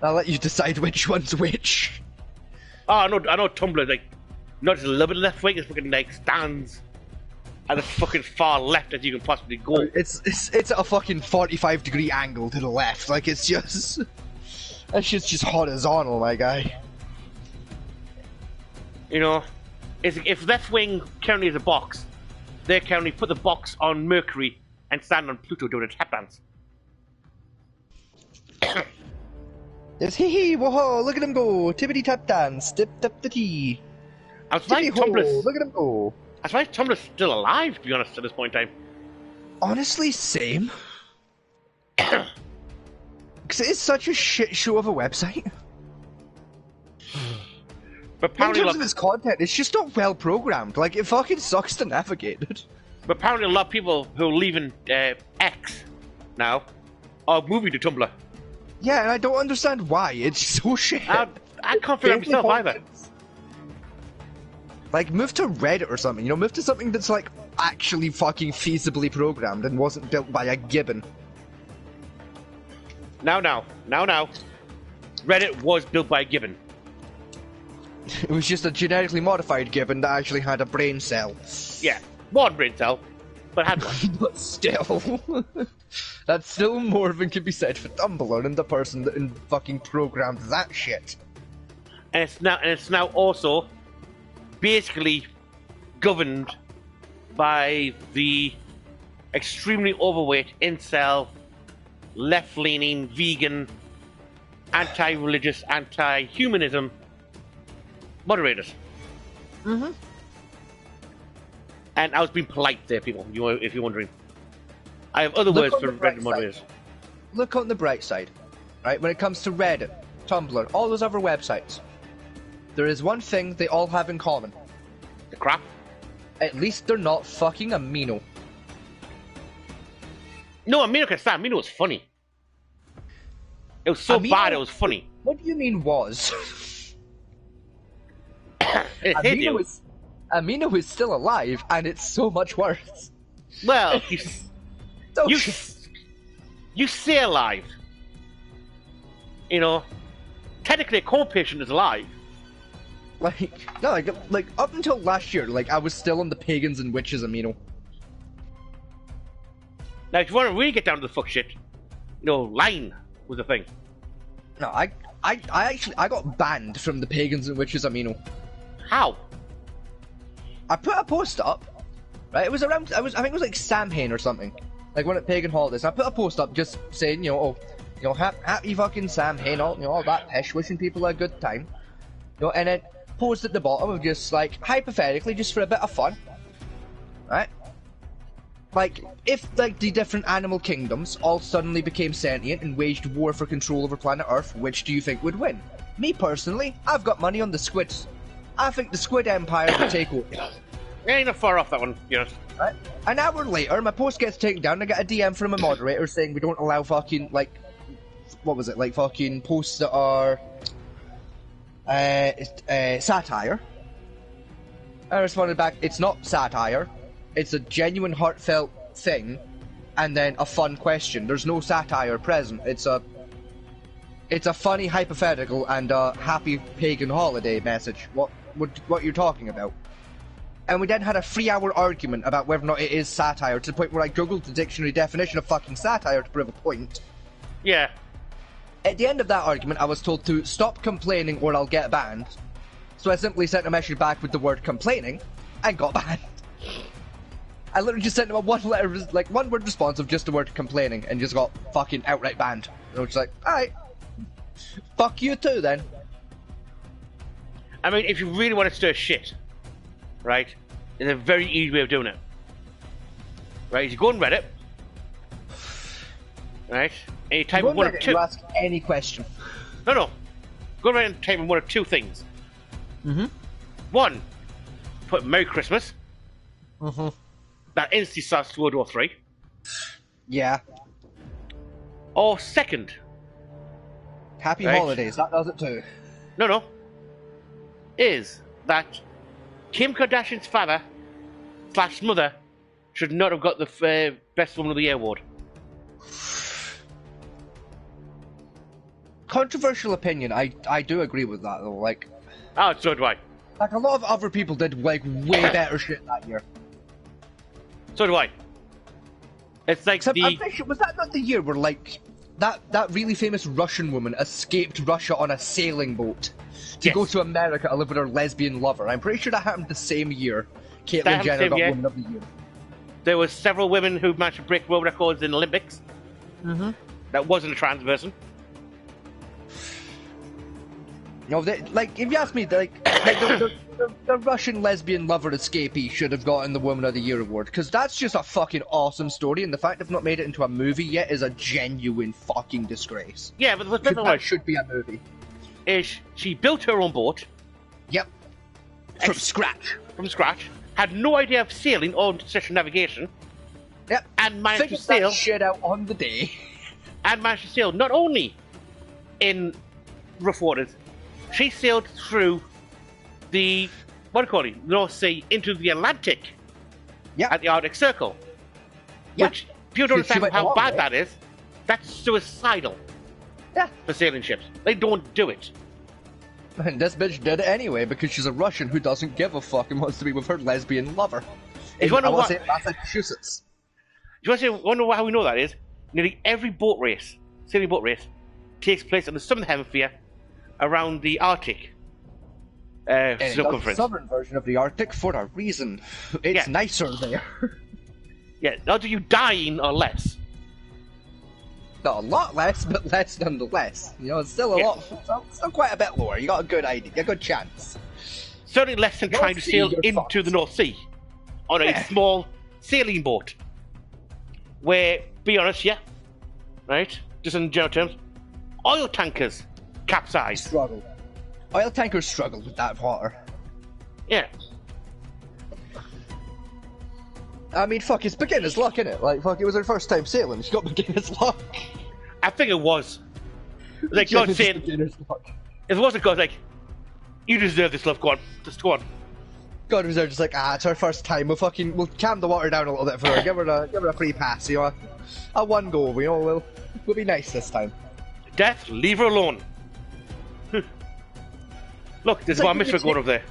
I'll let you decide which one's which. Oh, I know Tumblr, like, not just a little bit left wing, it's fucking, like, stands at the fucking far left as you can possibly go. It's at a fucking 45-degree angle to the left. Like, it's just... That shit's just horizontal, my guy. You know, if left wing currently is a box, they currently put the box on Mercury and stand on Pluto doing a tap dance. Yes, hee hee, whoa, look at him go. Tippity tap dance, dip tap the tea. I was like, Tumblr's... Look at him go. I was like, Tumblr's still alive, to be honest, at this point in time. Honestly, same. Because it is such a shit show of a website. But In apparently, terms of its content, it's just not well programmed. Like, it fucking sucks to navigate it. but apparently a lot of people who are leaving X now are moving to Tumblr. Yeah, and I don't understand why. It's so shit. I can't figure out myself either. Like, move to Reddit or something, you know, move to something that's, like, actually fucking feasibly programmed and wasn't built by a gibbon. Now. Reddit was built by a gibbon. It was just a genetically modified gibbon that actually had a brain cell. Yeah, one brain cell, but had one. But still, that's still more than can be said for Tumblr and the person that fucking programmed that shit. And it's now also basically governed by the extremely overweight, incel, left-leaning, vegan, anti-religious, anti-humanism moderators. Mm-hmm. And I was being polite there, people, if you're wondering. I have other words for Reddit moderators. Look on the bright side, right? When it comes to Reddit, Tumblr, all those other websites, there is one thing they all have in common. The crap. At least they're not fucking amino. No, Amino can stand. Amino was funny. It was so bad, it was funny. What do you mean was? Amino is still alive, and it's so much worse. Well, So you say alive. You know, technically a cold patient is alive. Like up until last year, like I was still on the pagans and witches amino. Now, if you want to really get down to the fuck shit, you know, line was a thing. No, I got banned from the pagans and witches amino. How? I put a post up, right? It was around, I think it was like Samhain or something, like one at Pagan Holidays. I put a post up just saying, happy fucking Samhain, all that pish, wishing people a good time, and then post at the bottom of just like hypothetically, just for a bit of fun, right? Like, if like the different animal kingdoms all suddenly became sentient and waged war for control over planet Earth, which do you think would win? Me personally, I've got money on the squids. I think the Squid Empire would take over. Ain't not far off that one, you know. Right? An hour later, my post gets taken down. I get a DM from a moderator saying we don't allow fucking, like, what was it? Like, fucking posts that are satire. I responded back, it's not satire. It's a genuine, heartfelt thing, and then a fun question. There's no satire present. It's a funny hypothetical and a happy pagan holiday message. What you're talking about? and we then had a 3-hour argument about whether or not it is satire, to the point where I googled the dictionary definition of fucking satire to prove a point. Yeah. At the end of that argument, I was told to stop complaining or I'll get banned. So I simply sent a message back with the word complaining, and got banned. I literally just sent him a one word response of just the word complaining, and just got fucking outright banned. And I was just like, alright. Fuck you too, then. I mean, if you really want to stir shit, right, there's a very easy way of doing it. Right, you go on Reddit, right, and you type in one or two. You ask any question. No. Go on Reddit and type in one or two things. Mm-hmm. One, put Merry Christmas. Mm-hmm. That instantly starts World War III. Yeah. Or second. Happy Right. holidays, that does it too. No. Is that Kim Kardashian's father / mother should not have got the Best Woman of the Year award. Controversial opinion, I do agree with that though, like Oh, so do I. a lot of other people did like way better shit that year. So do I. It's like Except, I'm pretty sure, was that not the year where like that really famous Russian woman escaped Russia on a sailing boat to Yes. go to America to live with her lesbian lover? I'm pretty sure that happened the same year Caitlyn happened the Jenner same got year. Woman of the Year. there were several women who managed to break world records in the Olympics. Mm-hmm. That wasn't a trans person. You know, like if you ask me, the Russian lesbian lover escapee should have gotten the Woman of the Year award, because that's just a fucking awesome story, and the fact they've not made it into a movie yet is a genuine fucking disgrace. Yeah, but the That thing should be a movie. is she built her own boat Yep. From scratch. from scratch, had no idea of sailing or session navigation, Yep. and managed to Figured sail. that shit out on the day. And managed to sail not only in rough waters, she sailed through the North Sea into the Atlantic Yeah. at the Arctic Circle. Yeah. Which people don't She understand went how along, bad right? that is. That's suicidal Yeah. for sailing ships. They don't do it. And this bitch did it anyway because she's a Russian who doesn't give a fuck and wants to be with her lesbian lover. You wanna know what- Massachusetts. Do you wonder how we know that is? Nearly every boat race, sailing boat race, takes place in the southern hemisphere around the Arctic And it does the circumference. southern version of the Arctic for a reason. It's Yeah. nicer there. Yeah, not are you dying or less. Not a lot less, but less nonetheless. You know, it's still a Yeah. lot, still quite a bit lower. You got a good idea, a good chance. Certainly less than North trying to Sea, sail you're into fucked. the North Sea on a Yeah. small sailing boat. Where, be honest, yeah, right? Just in general terms, oil tankers capsize. Struggle. Oil tankers struggle with that water. Yeah. I mean, fuck, it's beginner's luck, innit? Like, fuck, it was her first time sailing. She got beginner's luck. I think it was. Like God Just saying, beginner's luck. if it wasn't God, like, you deserve this, love. Go on, just go on. God was there just like, it's her first time. We'll calm the water down a little bit for her. Give her a free pass, you know. A one go, you know. We'll be nice this time. Death, leave her alone. Look, there's It's like one when you Mr. going over there.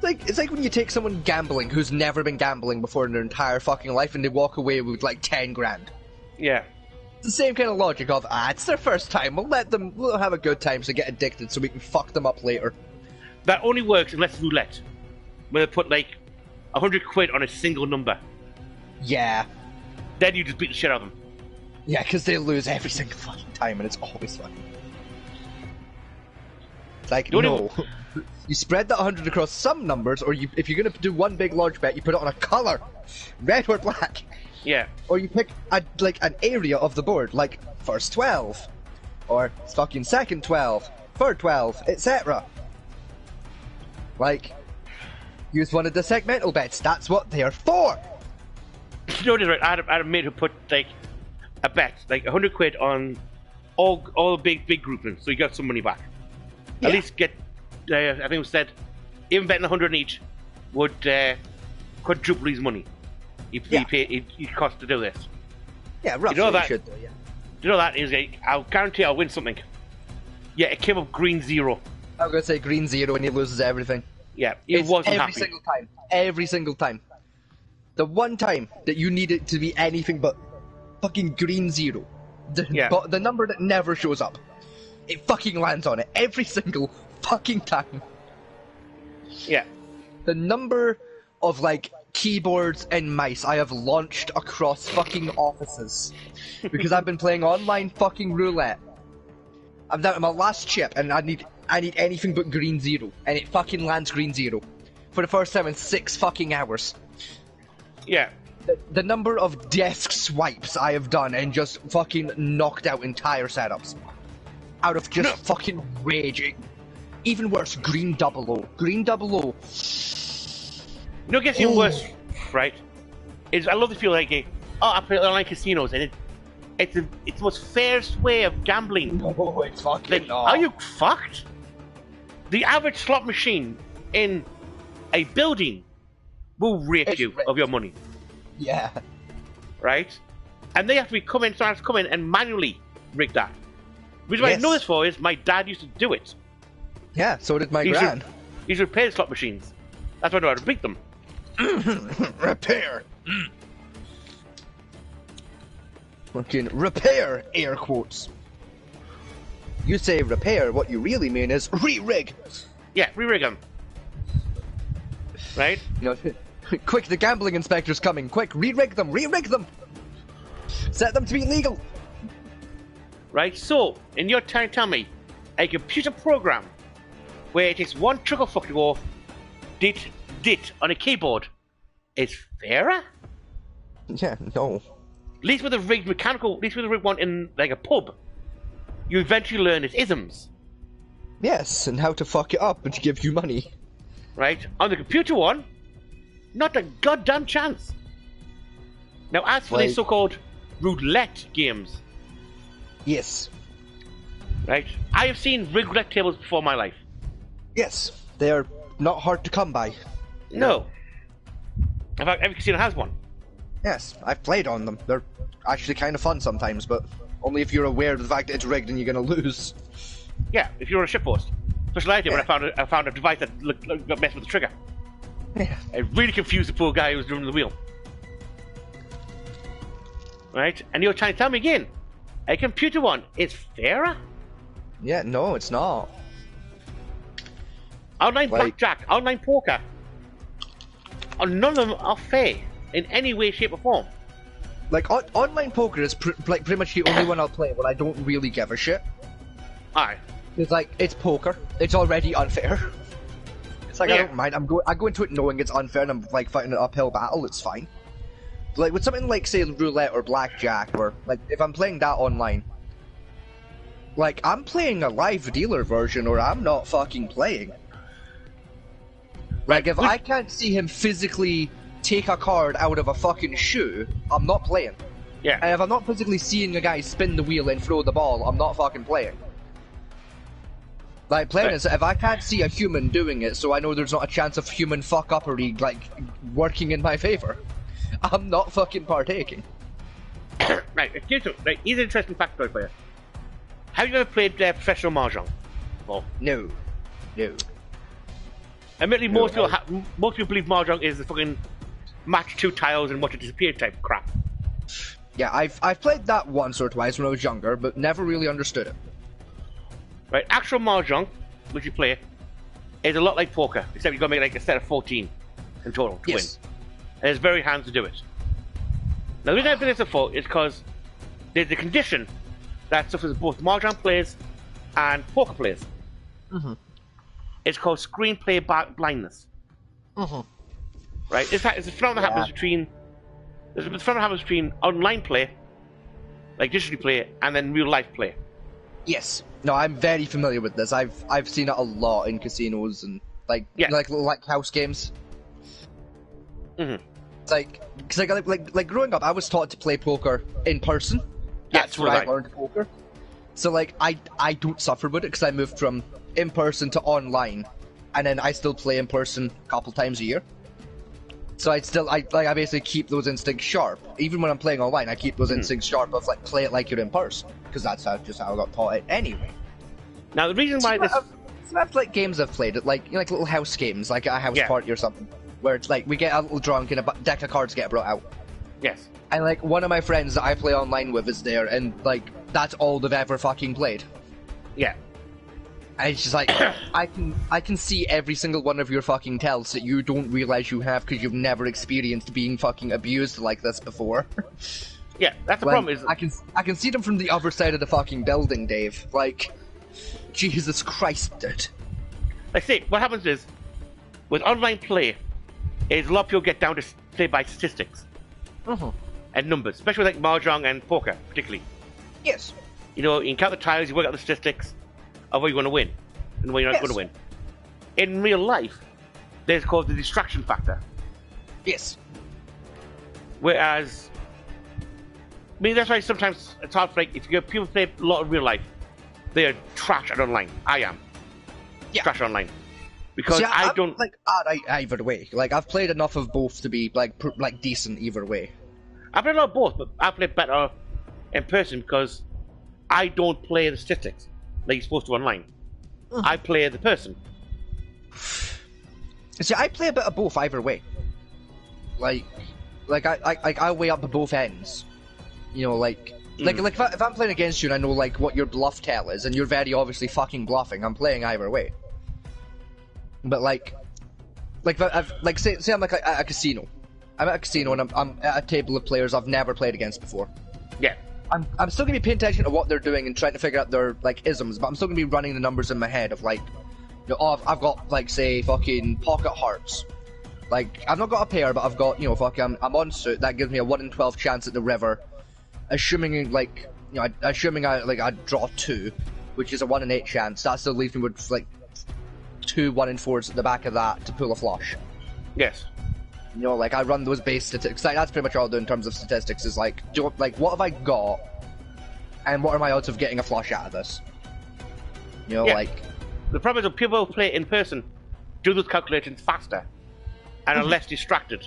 It's like when you take someone gambling who's never been gambling before in their entire fucking life and they walk away with like 10 grand. Yeah. It's the same kind of logic of, it's their first time. We'll have a good time so get addicted so we can fuck them up later. That only works unless it's roulette. Where they put like 100 quid on a single number. Yeah. Then you just beat the shit out of them. Yeah, because they lose every single fucking time and it's always fun. It's like, Don't no. You spread that 100 across some numbers, or if you're going to do one big large bet, you put it on a colour. Red or black. Yeah. Or you pick an area of the board, like first 12. Or fucking second 12. Third 12, etc. Like, use one of the segmental bets. That's what they're for. You know what it is, right? I had a mate who put like a bet, like 100 quid on all big groupings, so you got some money back. Yeah. At least get, I think it was said, even betting 100 each would quadruple his money. He cost to do this. Yeah, roughly You know that- you should do, yeah. You know that is like, I'll guarantee I'll win something. Yeah, it came up green 0. I'm going to say green 0 and he loses everything. Yeah, he It's wasn't every happy. single time. Every single time. The one time that you need it to be anything but fucking green zero. The number that never shows up. It fucking lands on it. Every single fucking time. Yeah. The number of, like, keyboards and mice I have launched across fucking offices. Because I've been playing online fucking roulette. I'm down to my last chip and I need anything but green zero. And it fucking lands green zero. For the first time in 6 fucking hours. Yeah. The number of desk swipes I have done and just fucking knocked out entire setups. Out of just fucking raging. Even worse, green 00. Green 00. You know what gets even worse, right? Is I love to feel like I play online casinos and it's the most fairest way of gambling. No, it's fucking Like, not. are you fucked? The average slot machine in a building will rape you of your money, Yeah. right? And they have to come in and manually rig that. The reason why I know this for is my dad used to do it. Yeah, so did my He gran. used to repair slot machines. That's why I know how to beat them. Repair. Fucking repair, air quotes. You say repair, what you really mean is re-rig. Yeah, re-rig them. Right? You know, quick, the gambling inspector's coming. Quick, re-rig them, re-rig them. Set them to be legal. Right? So, in your time, tell me, a computer program where it takes one trigger fuck to go dit on a keyboard is fairer? Yeah, no. At least with a rigged one in like a pub, you eventually learn its isms. Yes, and how to fuck it up and to give you money. Right? On the computer one, not a goddamn chance. Now, as for these so-called roulette games, yes. right? I have seen rigged roulette tables before in my life. Yes, they are not hard to come by. No. In fact, every casino has one. Yes, I've played on them. They're actually kind of fun sometimes, but only if you're aware of the fact that it's rigged and you're gonna lose. Yeah, if you're on a shippost. Especially I did when I found a device that messed with the trigger. Yeah. It really confused the poor guy who was doing the wheel. Right? And you're trying to tell me again, a computer one is fairer? Yeah, no, it's not. Online blackjack, online poker, none of them are fair in any way, shape, or form. Like, online poker is pretty much the only one I'll play when I don't really give a shit. Aye. It's like, it's poker. It's already unfair. It's like, I don't mind. I go into it knowing it's unfair and I'm, like, fighting an uphill battle. It's fine. Like, with something like, say, roulette or blackjack, or, like, if I'm playing that online, like, I'm playing a live dealer version or I'm not fucking playing. Like, if I can't see him physically take a card out of a fucking shoe, I'm not playing. Yeah. And if I'm not physically seeing a guy spin the wheel and throw the ball, I'm not fucking playing. Like, playing is, if I can't see a human doing it, so I know there's not a chance of human fuck-uppery, like, working in my favor, I'm not fucking partaking. Right, here's an interesting factoid for you. Have you ever played professional mahjong? Well, No. No. admittedly, most people believe mahjong is the fucking match 2 tiles and watch it disappear type crap. Yeah, I've played that once or twice when I was younger, but never really understood it. Right, actual mahjong, which you play, is a lot like poker, except you've got to make like a set of 14 in total to win. And there's very hands to do it. Now, the reason I've done this before is because there's a condition that suffers both mahjong players and poker players. Mm-hmm. It's called screenplay blindness. Mm-hmm. Right? It's a phenomenon that happens between online play, like digitally play, and then real life play. Yes. No, I'm very familiar with this. I've seen it a lot in casinos and like house games. Mm-hmm. It's like growing up, I was taught to play poker in person. That's where I learned poker. So like I don't suffer with it because I moved from in person to online, and then I still play in person a couple times a year. So I basically keep those instincts sharp. Even when I'm playing online, I keep those instincts sharp of like play it like you're in person because that's just how I got taught it anyway. Now the reason why this That's like games I've played, like little house games, like at a house party or something, where it's like we get a little drunk and a deck of cards get brought out. Yes. And like one of my friends that I play online with is there, and like that's all they've ever fucking played. Yeah. And it's just like I can see every single one of your fucking tells that you don't realize you have because you've never experienced being fucking abused like this before. Yeah, that's the problem. Is I can see them from the other side of the fucking building, Dave. Like, Jesus Christ, dude. Like, see, what happens is with online play, is a lot of people get down to play by statistics and numbers, especially with, like mahjong and poker, particularly. Yes. You know, you count the tiles, you work out the statistics of where you're going to win and where you're not going to win. In real life, there's called the distraction factor. Yes. Whereas, I mean, that's why sometimes it's hard for, like, if you people play a lot of real life, they are trash at online. I am. Yeah. Trash online. Because See, I I'm, don't... like, either way. Like, I've played enough of both to be, like decent either way. I play a lot of both, but I play better in person because I don't play the statistics like you're supposed to online. I play the person. See, I play a bit of both either way. Like I weigh up both ends. You know, like if I'm playing against you and I know like what your bluff tell is, and you're very obviously fucking bluffing, I'm playing either way. But say I'm like at a casino. I'm at a casino and I'm at a table of players I've never played against before. Yeah. I'm still gonna be paying attention to what they're doing and trying to figure out their like isms, but I'm still gonna be running the numbers in my head of like, you know, oh, I've got like say fucking pocket hearts. Like I've not got a pair, but I've got, you know, fucking I'm on suit. That gives me a 1 in 12 chance at the river. Assuming like, you know, assuming I draw 2, which is a 1 in 8 chance. That still leaves me with like 2 1 in 4s at the back of that to pull a flush. Yes. You know, like I run those base statistics. Like, that's pretty much all I do in terms of statistics. Is like, what have I got, and what are my odds of getting a flush out of this? You know, like the problem is when people play in person, do those calculations faster, and are less distracted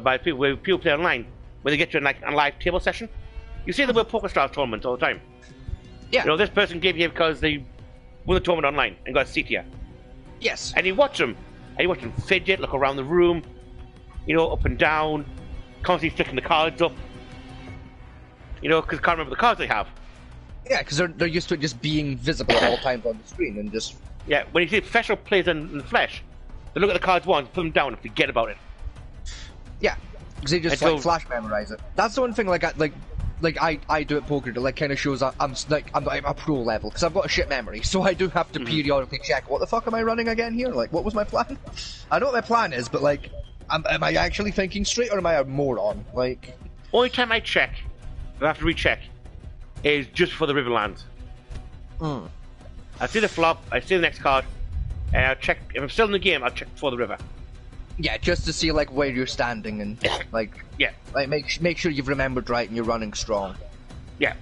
by people. Where people play online, when they get to like a live table session, you see the World Poker Stars tournament all the time. Yeah. You know, this person came here because they won the tournament online and got a seat here. Yes. And you watch them, fidget, look around the room. You know, up and down, constantly flicking the cards up. You know, because can't remember the cards they have. Yeah, because they're used to it just being visible at all times on the screen and just. Yeah, when you see professional players in the flesh, they look at the cards once, put them down, and forget about it. Yeah, because they just like flash memorize it. That's the one thing like I do at poker that like kind of shows I'm a pro level because I've got a shit memory, so I do have to periodically check what the fuck am I running again here? Like, what was my plan? I know what my plan is, but like. Am I actually thinking straight, or am I a moron? Like, only time I check, I have to recheck, is just before the river lands. I see the flop, I see the next card, and I'll check. If I'm still in the game, I'll check before the river. Yeah, just to see like where you're standing and like make sure you've remembered right and you're running strong. Yeah.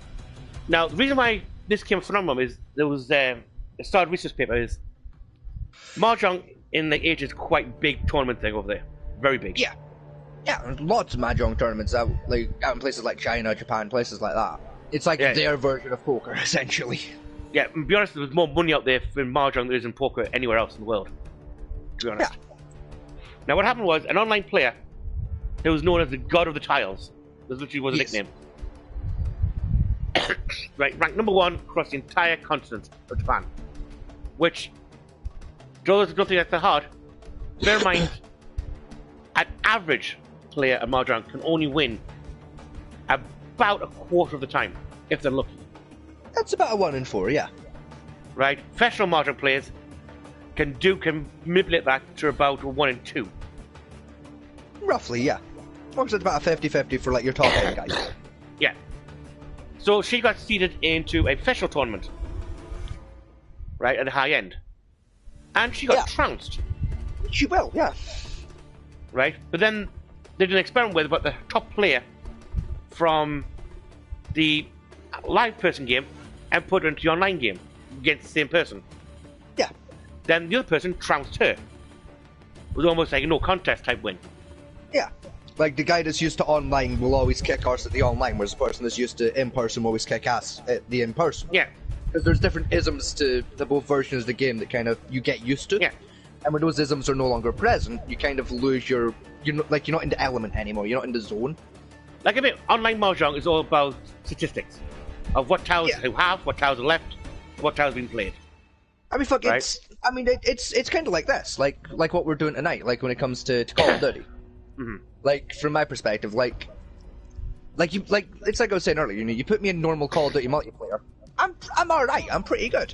Now the reason why this came from is there was a started research paper is mahjong in the age is quite big tournament thing over there. Very big. Yeah. Yeah, there's lots of mahjong tournaments out in places like China, Japan, places like that. It's like their version of poker, essentially. Yeah, to be honest, there's more money out there in mahjong than there is in poker anywhere else in the world. To be honest. Yeah. Now, what happened was an online player who was known as the God of the Tiles. This literally was a nickname. Right, ranked number 1 across the entire continent of Japan. Which, those who don't think that's that hard, bear in mind, an average player at mahjong can only win about a quarter of the time, if they're lucky. That's about a 1 in 4, yeah. Right? Professional mahjong players can manipulate that to about a 1 in 2. Roughly, yeah. Works at about a 50-50 for like your top end guys. Yeah. So she got seeded into a professional tournament, right, at the high end. And she got trounced. She will, yeah. Right? But then they did an experiment with about the top player from the live person game and put her into the online game against the same person. Yeah. Then the other person trounced her. It was almost like a no contest type win. Yeah. Like the guy that's used to online will always kick ass at the online, whereas the person that's used to in person will always kick ass at the in person. Yeah. because there's different isms to the both versions of the game that kind of you get used to. Yeah. And when those isms are no longer present, you kind of lose you're not in the element anymore. You're not in the zone. Like, I mean, online Mahjong is all about statistics of what tiles you have, what tiles are left, what tiles being played. I mean, fuck, Right. it's kind of like this, like what we're doing tonight, like when it comes to Call of Duty. Mm-hmm. Like, from my perspective, like it's like I was saying earlier, you put me in normal Call of Duty multiplayer, I'm alright, I'm pretty good.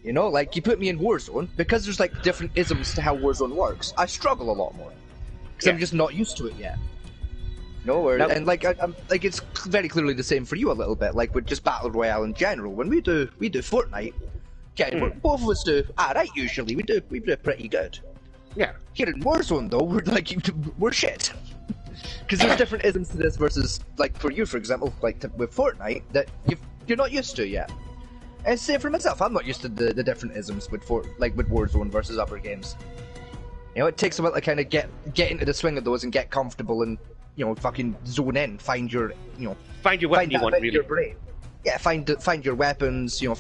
You know, like, you put me in Warzone, because there's, like, different isms to how Warzone works, I struggle a lot more. Because I'm just not used to it yet. No, and like I'm like it's very clearly the same for you a little bit, like with just Battle Royale in general. When we do Fortnite, both of us do alright usually. We do pretty good. Yeah. Here in Warzone though, we're shit. Because there's different isms to this versus, like, for you, for example, like with Fortnite that you're not used to yet. And say for myself, I'm not used to the different isms with Warzone versus other games. You know, it takes a while to kind of get into the swing of those and get comfortable and, you know, fucking zone in, find your weapon you want, really. Your brain. Yeah, find your weapons, you know,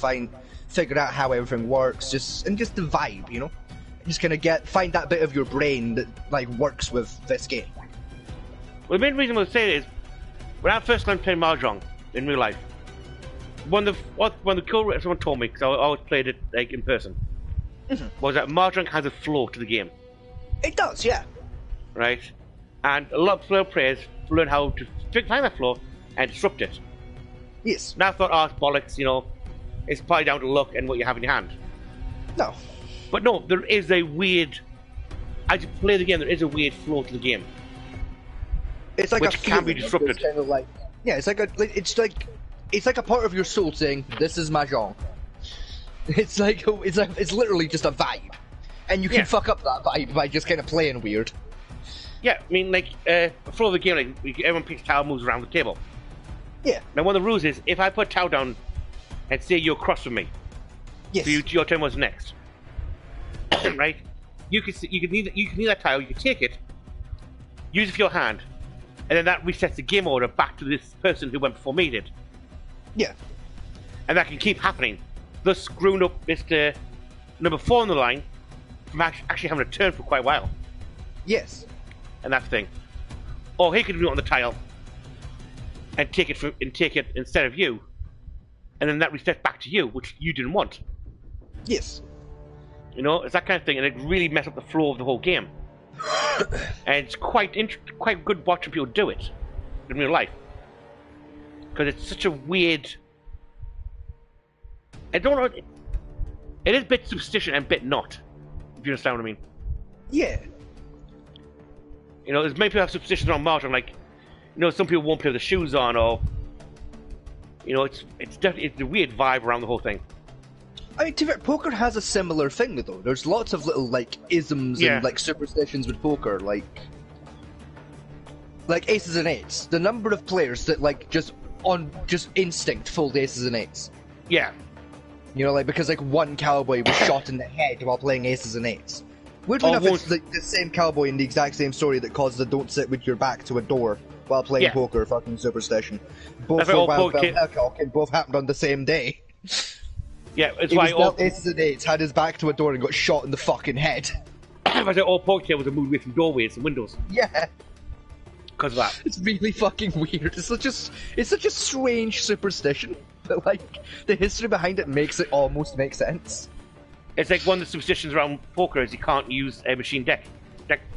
figure out how everything works, just the vibe, you know, just kind of find that bit of your brain that like works with this game. Well, the main reason I would say it is when I first learned playing Mahjong in real life, one of the cool someone told me, because I always played it like in person, was that Mahjong has a flow to the game. It does, yeah. Right? And a lot of slow players learn how to find that flow and disrupt it. Yes. Now I thought, oh, it's bollocks, you know, it's probably down to luck and what you have in your hand. No. But no, there is a weird, as you play the game, there is a weird flow to the game. It's like which can be disrupted. Kind of like, yeah, it's like a part of your soul saying, "This is Mahjong." It's literally just a vibe, and you can fuck up that vibe by just kind of playing weird. Yeah, I mean, like, flow of the game, like, everyone picks tile, moves around the table. Yeah. Now, one of the rules is, if I put a tile down and say you're across from me, yes. So your turn was next, right? You can need that tile, you can take it, use it for your hand, and then that resets the game order back to this person who went before me did. Yeah. And that can keep happening, thus screwing up Mr. number 4 on the line from actually having a turn for quite a while. Yes. And that's the thing. Or he could do it on the tile and take it instead of you, and then that resets back to you, which you didn't want. Yes. You know, it's that kind of thing, and it really messes up the flow of the whole game. And it's quite good watching people do it in real life, because it's such a weird. I don't know. It is a bit superstition and a bit not. If you understand what I mean. Yeah. You know, there's many people have superstitions around Mahjong, like, you know, some people won't play with the shoes on, or, you know, it's definitely a weird vibe around the whole thing. I mean, poker has a similar thing though. There's lots of little like isms and like superstitions with poker, like aces and eights. The number of players that like just instinct fold aces and eights. Yeah. You know, like because like one cowboy was shot in the head while playing aces and eights. Weirdly enough, it's like the same cowboy in the exact same story that caused the "don't sit with your back to a door" while playing poker fucking superstition. Both were Wild Bill Hickok and both happened on the same day. Yeah, it's why all aces and eights had his back to a door and got shot in the fucking head. I said all poker was a moved away from doorways and windows. Yeah. Because of that. It's really fucking weird. It's such a strange superstition, but like the history behind it makes it almost make sense. It's like one of the superstitions around poker is you can't use a machine deck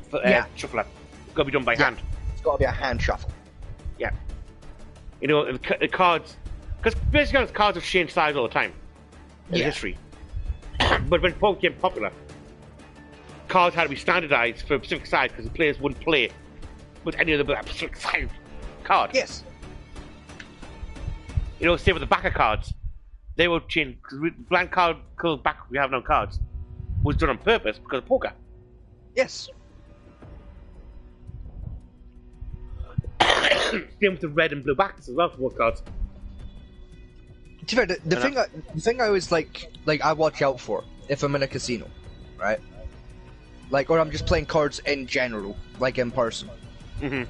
for shuffler. It's got to be done by hand. It's got to be a hand shuffle. Yeah. You know, the cards, because basically cards have changed size all the time in history. But when poker became popular, cards had to be standardized for a specific size because the players wouldn't play with any other specific size card. Yes. You know, same with the back of cards. They were changed because blank card back we have on cards was done on purpose because of poker. Yes. Same with the red and blue backs as well for both cards. To be fair, the thing I always like I watch out for if I'm in a casino, right? Like, or I'm just playing cards in general, like in person. Mm-hmm.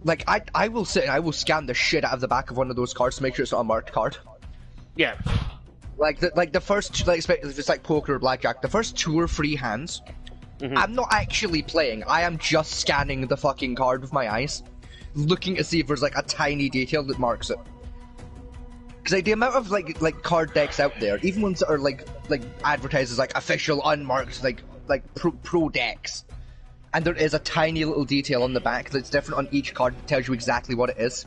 Like I will sit and I will scan the shit out of the back of one of those cards to make sure it's not a marked card. Yeah. Like the first, like if it's like poker or blackjack, the first 2 or 3 hands, I'm not actually playing. I am just scanning the fucking card with my eyes, looking to see if there's like a tiny detail that marks it. Because like the amount of like card decks out there, even ones that are like advertised as like official unmarked like pro decks, and there is a tiny little detail on the back that's different on each card that tells you exactly what it is,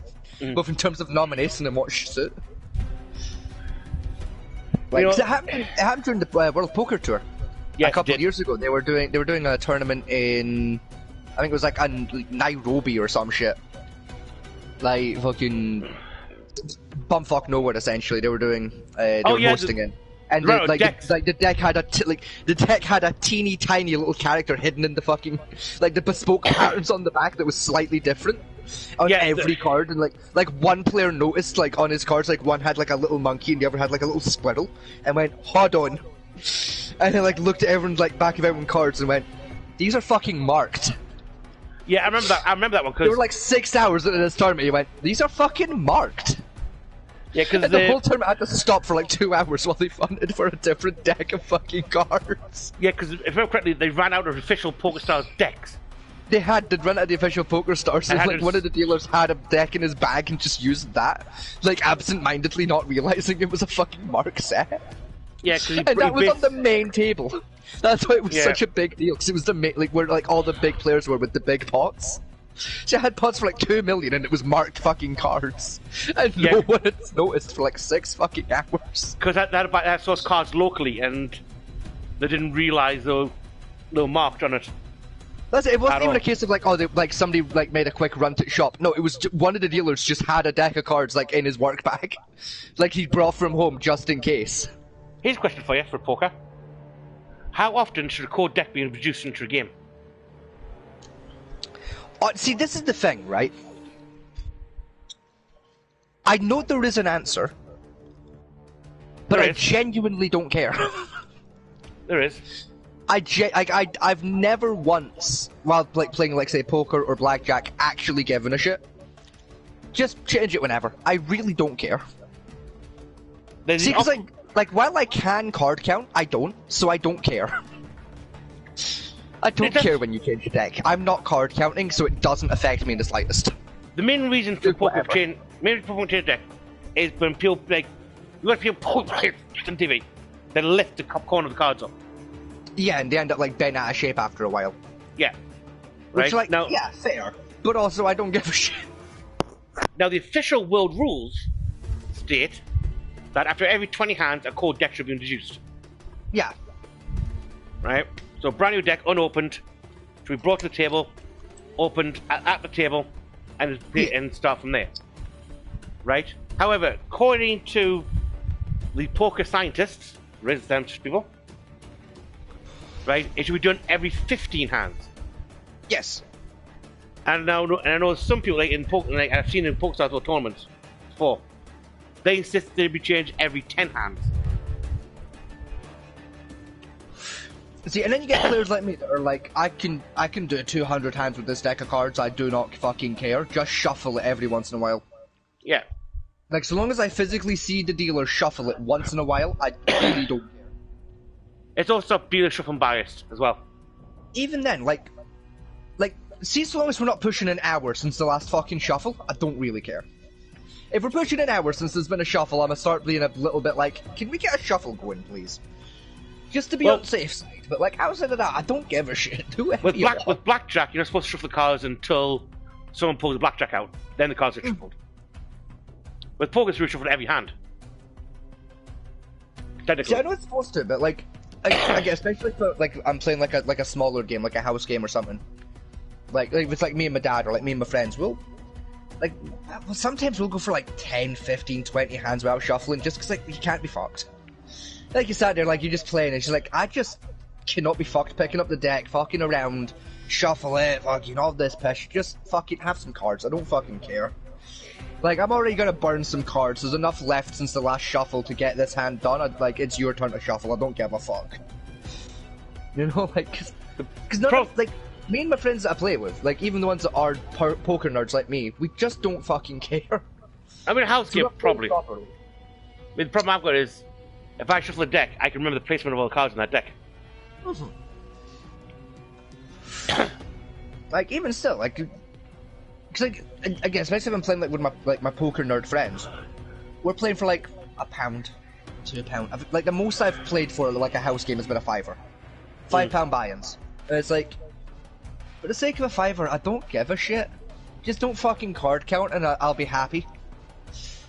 both in terms of nomination and what suit. Like, 'cause it happened during the World Poker Tour. Yes, a couple of years ago. They were doing a tournament in, I think it was like Nairobi or some shit. Like fucking bumfuck nowhere. Essentially, they were doing. They were hosting it. And the deck had a teeny tiny little character hidden in the fucking the bespoke patterns on the back that was slightly different on every card, and like one player noticed like on his cards like one had like a little monkey and the other had like a little squirrel, and went, hold on, and then like looked at everyone's like back of everyone's cards and went, these are fucking marked. Yeah, I remember that one. Cause... They were like 6 hours into this tournament. He went, these are fucking marked. Yeah, because the whole tournament had to stop for like 2 hours while they funded for a different deck of fucking cards. Yeah, because if I remember correctly, they ran out of official PokerStars decks. They'd run out of the official PokerStars, so like one of the dealers had a deck in his bag and just used that, like absent-mindedly not realizing it was a fucking mark set. Yeah, because and that was on the main table. That's why it was such a big deal, because it was the where like all the big players were with the big pots. She had pots for like 2 million and it was marked fucking cards. And no one had noticed for like 6 fucking hours. Because that source cards locally and they didn't realise they were marked on it. That's it. It wasn't even a case of like, somebody like made a quick run to shop. No, it was one of the dealers just had a deck of cards like in his work bag. Like he brought from home just in case. Here's a question for you for poker. How often should a code deck be introduced into a game? See, this is the thing, right? I know there is an answer, but I genuinely don't care. There is. I've never once, while playing like say poker or blackjack, actually given a shit. Just change it whenever. I really don't care. See, because like while I can card count, I don't, so I don't care. I don't care when you change the deck. I'm not card counting, so it doesn't affect me in the slightest. The main reason for poker change deck is when people like you got people on TV, they lift the corner of the cards up. Yeah, and they end up like bent out of shape after a while. Yeah, which yeah, fair. But also, I don't give a shit. Now, the official world rules state that after every 20 hands, a code deck should be introduced. Yeah. Right. So, brand new deck, unopened, to be brought to the table, opened at the table, and start from there. Right? However, according to the poker scientists, resistance people, right, it should be done every 15 hands. Yes. And I know some people, like in poker, like I've seen in PokerStars tournaments before, they insist they be changed every 10 hands. See, and then you get players like me that are like, I can do 200 hands with this deck of cards, I do not fucking care, just shuffle it every once in a while. Yeah. Like, so long as I physically see the dealer shuffle it once in a while, I really don't care. It's also dealer shuffling biased as well. Even then, like, see, so long as we're not pushing an hour since the last fucking shuffle, I don't really care. If we're pushing an hour since there's been a shuffle, I'm gonna start being a little bit like, can we get a shuffle going, please? Just to be on the safe side, but like outside of that, I don't give a shit. With blackjack, you're not supposed to shuffle the cards until someone pulls the blackjack out. Then the cards are shuffled. With poker, you're shuffling every hand. Technically. See, I know it's supposed to, but like, I guess especially if like I'm playing like a smaller game, like a house game or something. Like if it's like me and my dad or like me and my friends, sometimes we'll go for like 10, 15, 20 hands without shuffling, just because like you can't be fucked. Like you sat there, like you're just playing, and she's like, I just cannot be fucked picking up the deck, fucking around, shuffle it, fucking all this pish. Just fucking have some cards. I don't fucking care. Like, I'm already gonna burn some cards. There's enough left since the last shuffle to get this hand done. Like, it's your turn to shuffle. I don't give a fuck. You know, like, because like, me and my friends that I play with, like, even the ones that are poker nerds like me, we just don't fucking care. I mean, house game, probably. mean, the problem I've got is, if I shuffle a deck, I can remember the placement of all the cards in that deck. Like, even still, like, cause like, again, especially if I'm playing like with my poker nerd friends, we're playing for like £1, £2. Like the most I've played for like a house game has been a £5. £5 buy-ins. And it's like, for the sake of a £5, I don't give a shit. Just don't fucking card count and I'll be happy.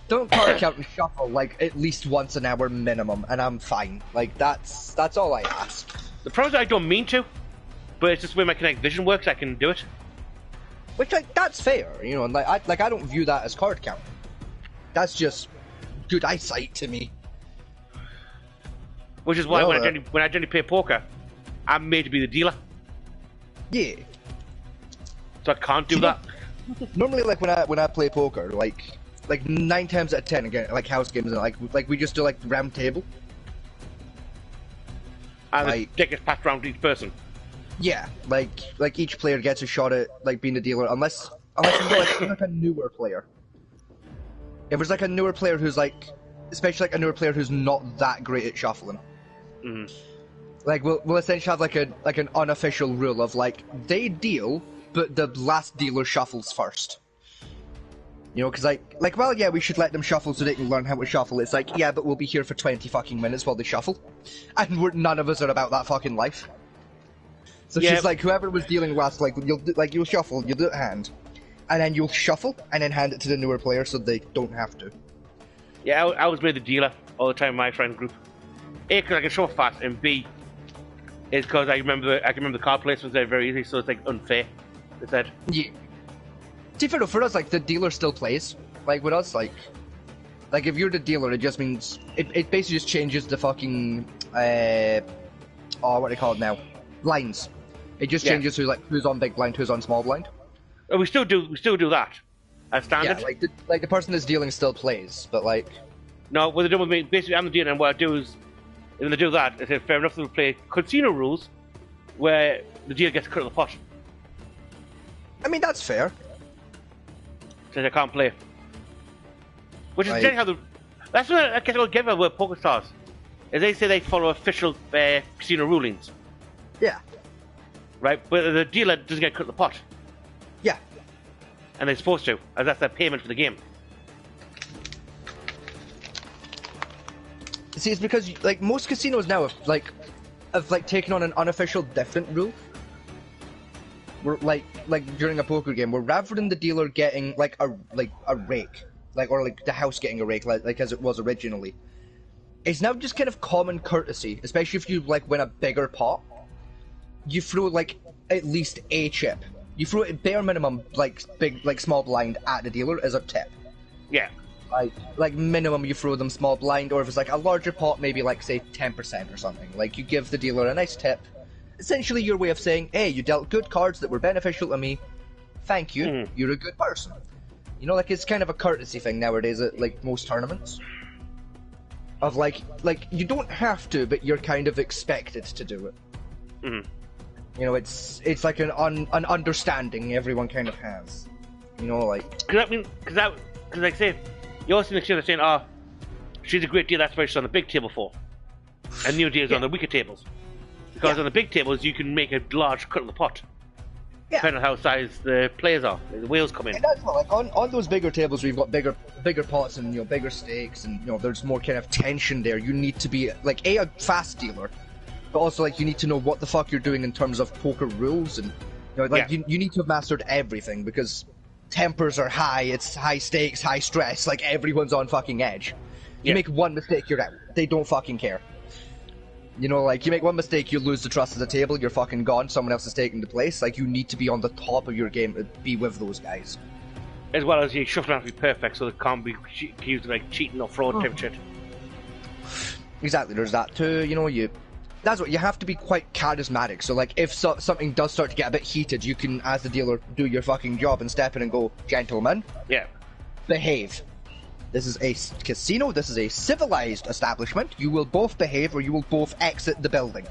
Don't card count and shuffle like at least once an hour minimum, and I'm fine. Like that's all I ask. The problem is I don't mean to, but it's just the way my Kinect Vision works. I can do it. Which, like, that's fair, you know. And I don't view that as card count. That's just good eyesight to me. Which is why when I generally play poker, I'm made to be the dealer. Yeah. So I can't do that. Normally, like when I play poker, like 9 times out of 10, again, like house games, and like we just do like round table. And like, the deck gets passed around to each person. Yeah, like each player gets a shot at like being the dealer, unless it's like a newer player. If it's like a newer player who's like, especially like a newer player who's not that great at shuffling. Mm. Like we'll essentially have like an unofficial rule of like they deal, but the last dealer shuffles first. You know, because like well, yeah, we should let them shuffle so they can learn how to shuffle. It's like, yeah, but we'll be here for 20 fucking minutes while they shuffle, and none of us are about that fucking life. So yeah. She's like, whoever was dealing last, like you'll shuffle, you'll do it hand, and then you'll shuffle and then hand it to the newer player so they don't have to. Yeah, I was made the dealer all the time in my friend group. A, because I can shuffle fast, and B, is because I can remember the card placements there very easily, so it's like unfair. They said. Yeah. See, for us, like the dealer still plays. Like with us, like if you're the dealer, it just means it basically just changes the fucking what do you call it now? Lines. It just changes who's on big blind, who's on small blind. Oh, we still do that as standard. Yeah, like the person that's dealing still plays, but like no, what they do with me, basically I'm the dealer, and what I do is when they do that, I say fair enough, they'll play casino rules where the dealer gets cut of the pot. I mean, that's fair. Since I can't play. Which is generally how that's what I guess I'll give her with Poker Stars. Is they say they follow official casino rulings. Yeah. Right, but the dealer doesn't get cut of the pot. Yeah. And they're supposed to, as that's their payment for the game. See, it's because like most casinos now have taken on an unofficial different rule. We're like during a poker game, where rather than the dealer getting like a rake, or the house getting a rake, like as it was originally, it's now just kind of common courtesy, especially if you like win a bigger pot. You throw like at least a chip. You throw it bare minimum small blind at the dealer as a tip. Yeah. Like minimum you throw them small blind, or if it's like a larger pot, maybe like say 10% or something. Like you give the dealer a nice tip. Essentially your way of saying, hey, you dealt good cards that were beneficial to me. Thank you. You're a good person. You know, like it's kind of a courtesy thing nowadays at like most tournaments. Of like you don't have to, but you're kind of expected to do it. Mm-hmm. You know, it's like an understanding everyone kind of has. You know, like because like say, you also see the saying, oh, she's a great deal. That's why she's on the big table for, and new deals on the weaker tables. Because on the big tables, you can make a large cut of the pot. Yeah. Depending on how size the players are, the whales come in. Yeah, that's what, like on those bigger tables, where you've got bigger pots and bigger stakes, and there's more kind of tension there. You need to be like a fast dealer, but also like you need to know what the fuck you're doing in terms of poker rules, and you need to have mastered everything, because tempers are high. It's high stakes, high stress. Like everyone's on fucking edge. You make one mistake, you're out. They don't fucking care. You know, like, you make one mistake, you lose the trust of the table, you're fucking gone, someone else is taking the place. Like, you need to be on the top of your game to be with those guys. As well as you shuffle have to be perfect, so they can't be accused of, like, cheating or fraud type shit. Exactly, there's that too, that's what, you have to be quite charismatic, so, like, if something does start to get a bit heated, you can, as the dealer, do your fucking job and step in and go, gentlemen, behave. This is a casino, this is a civilized establishment. You will both behave or you will both exit the building.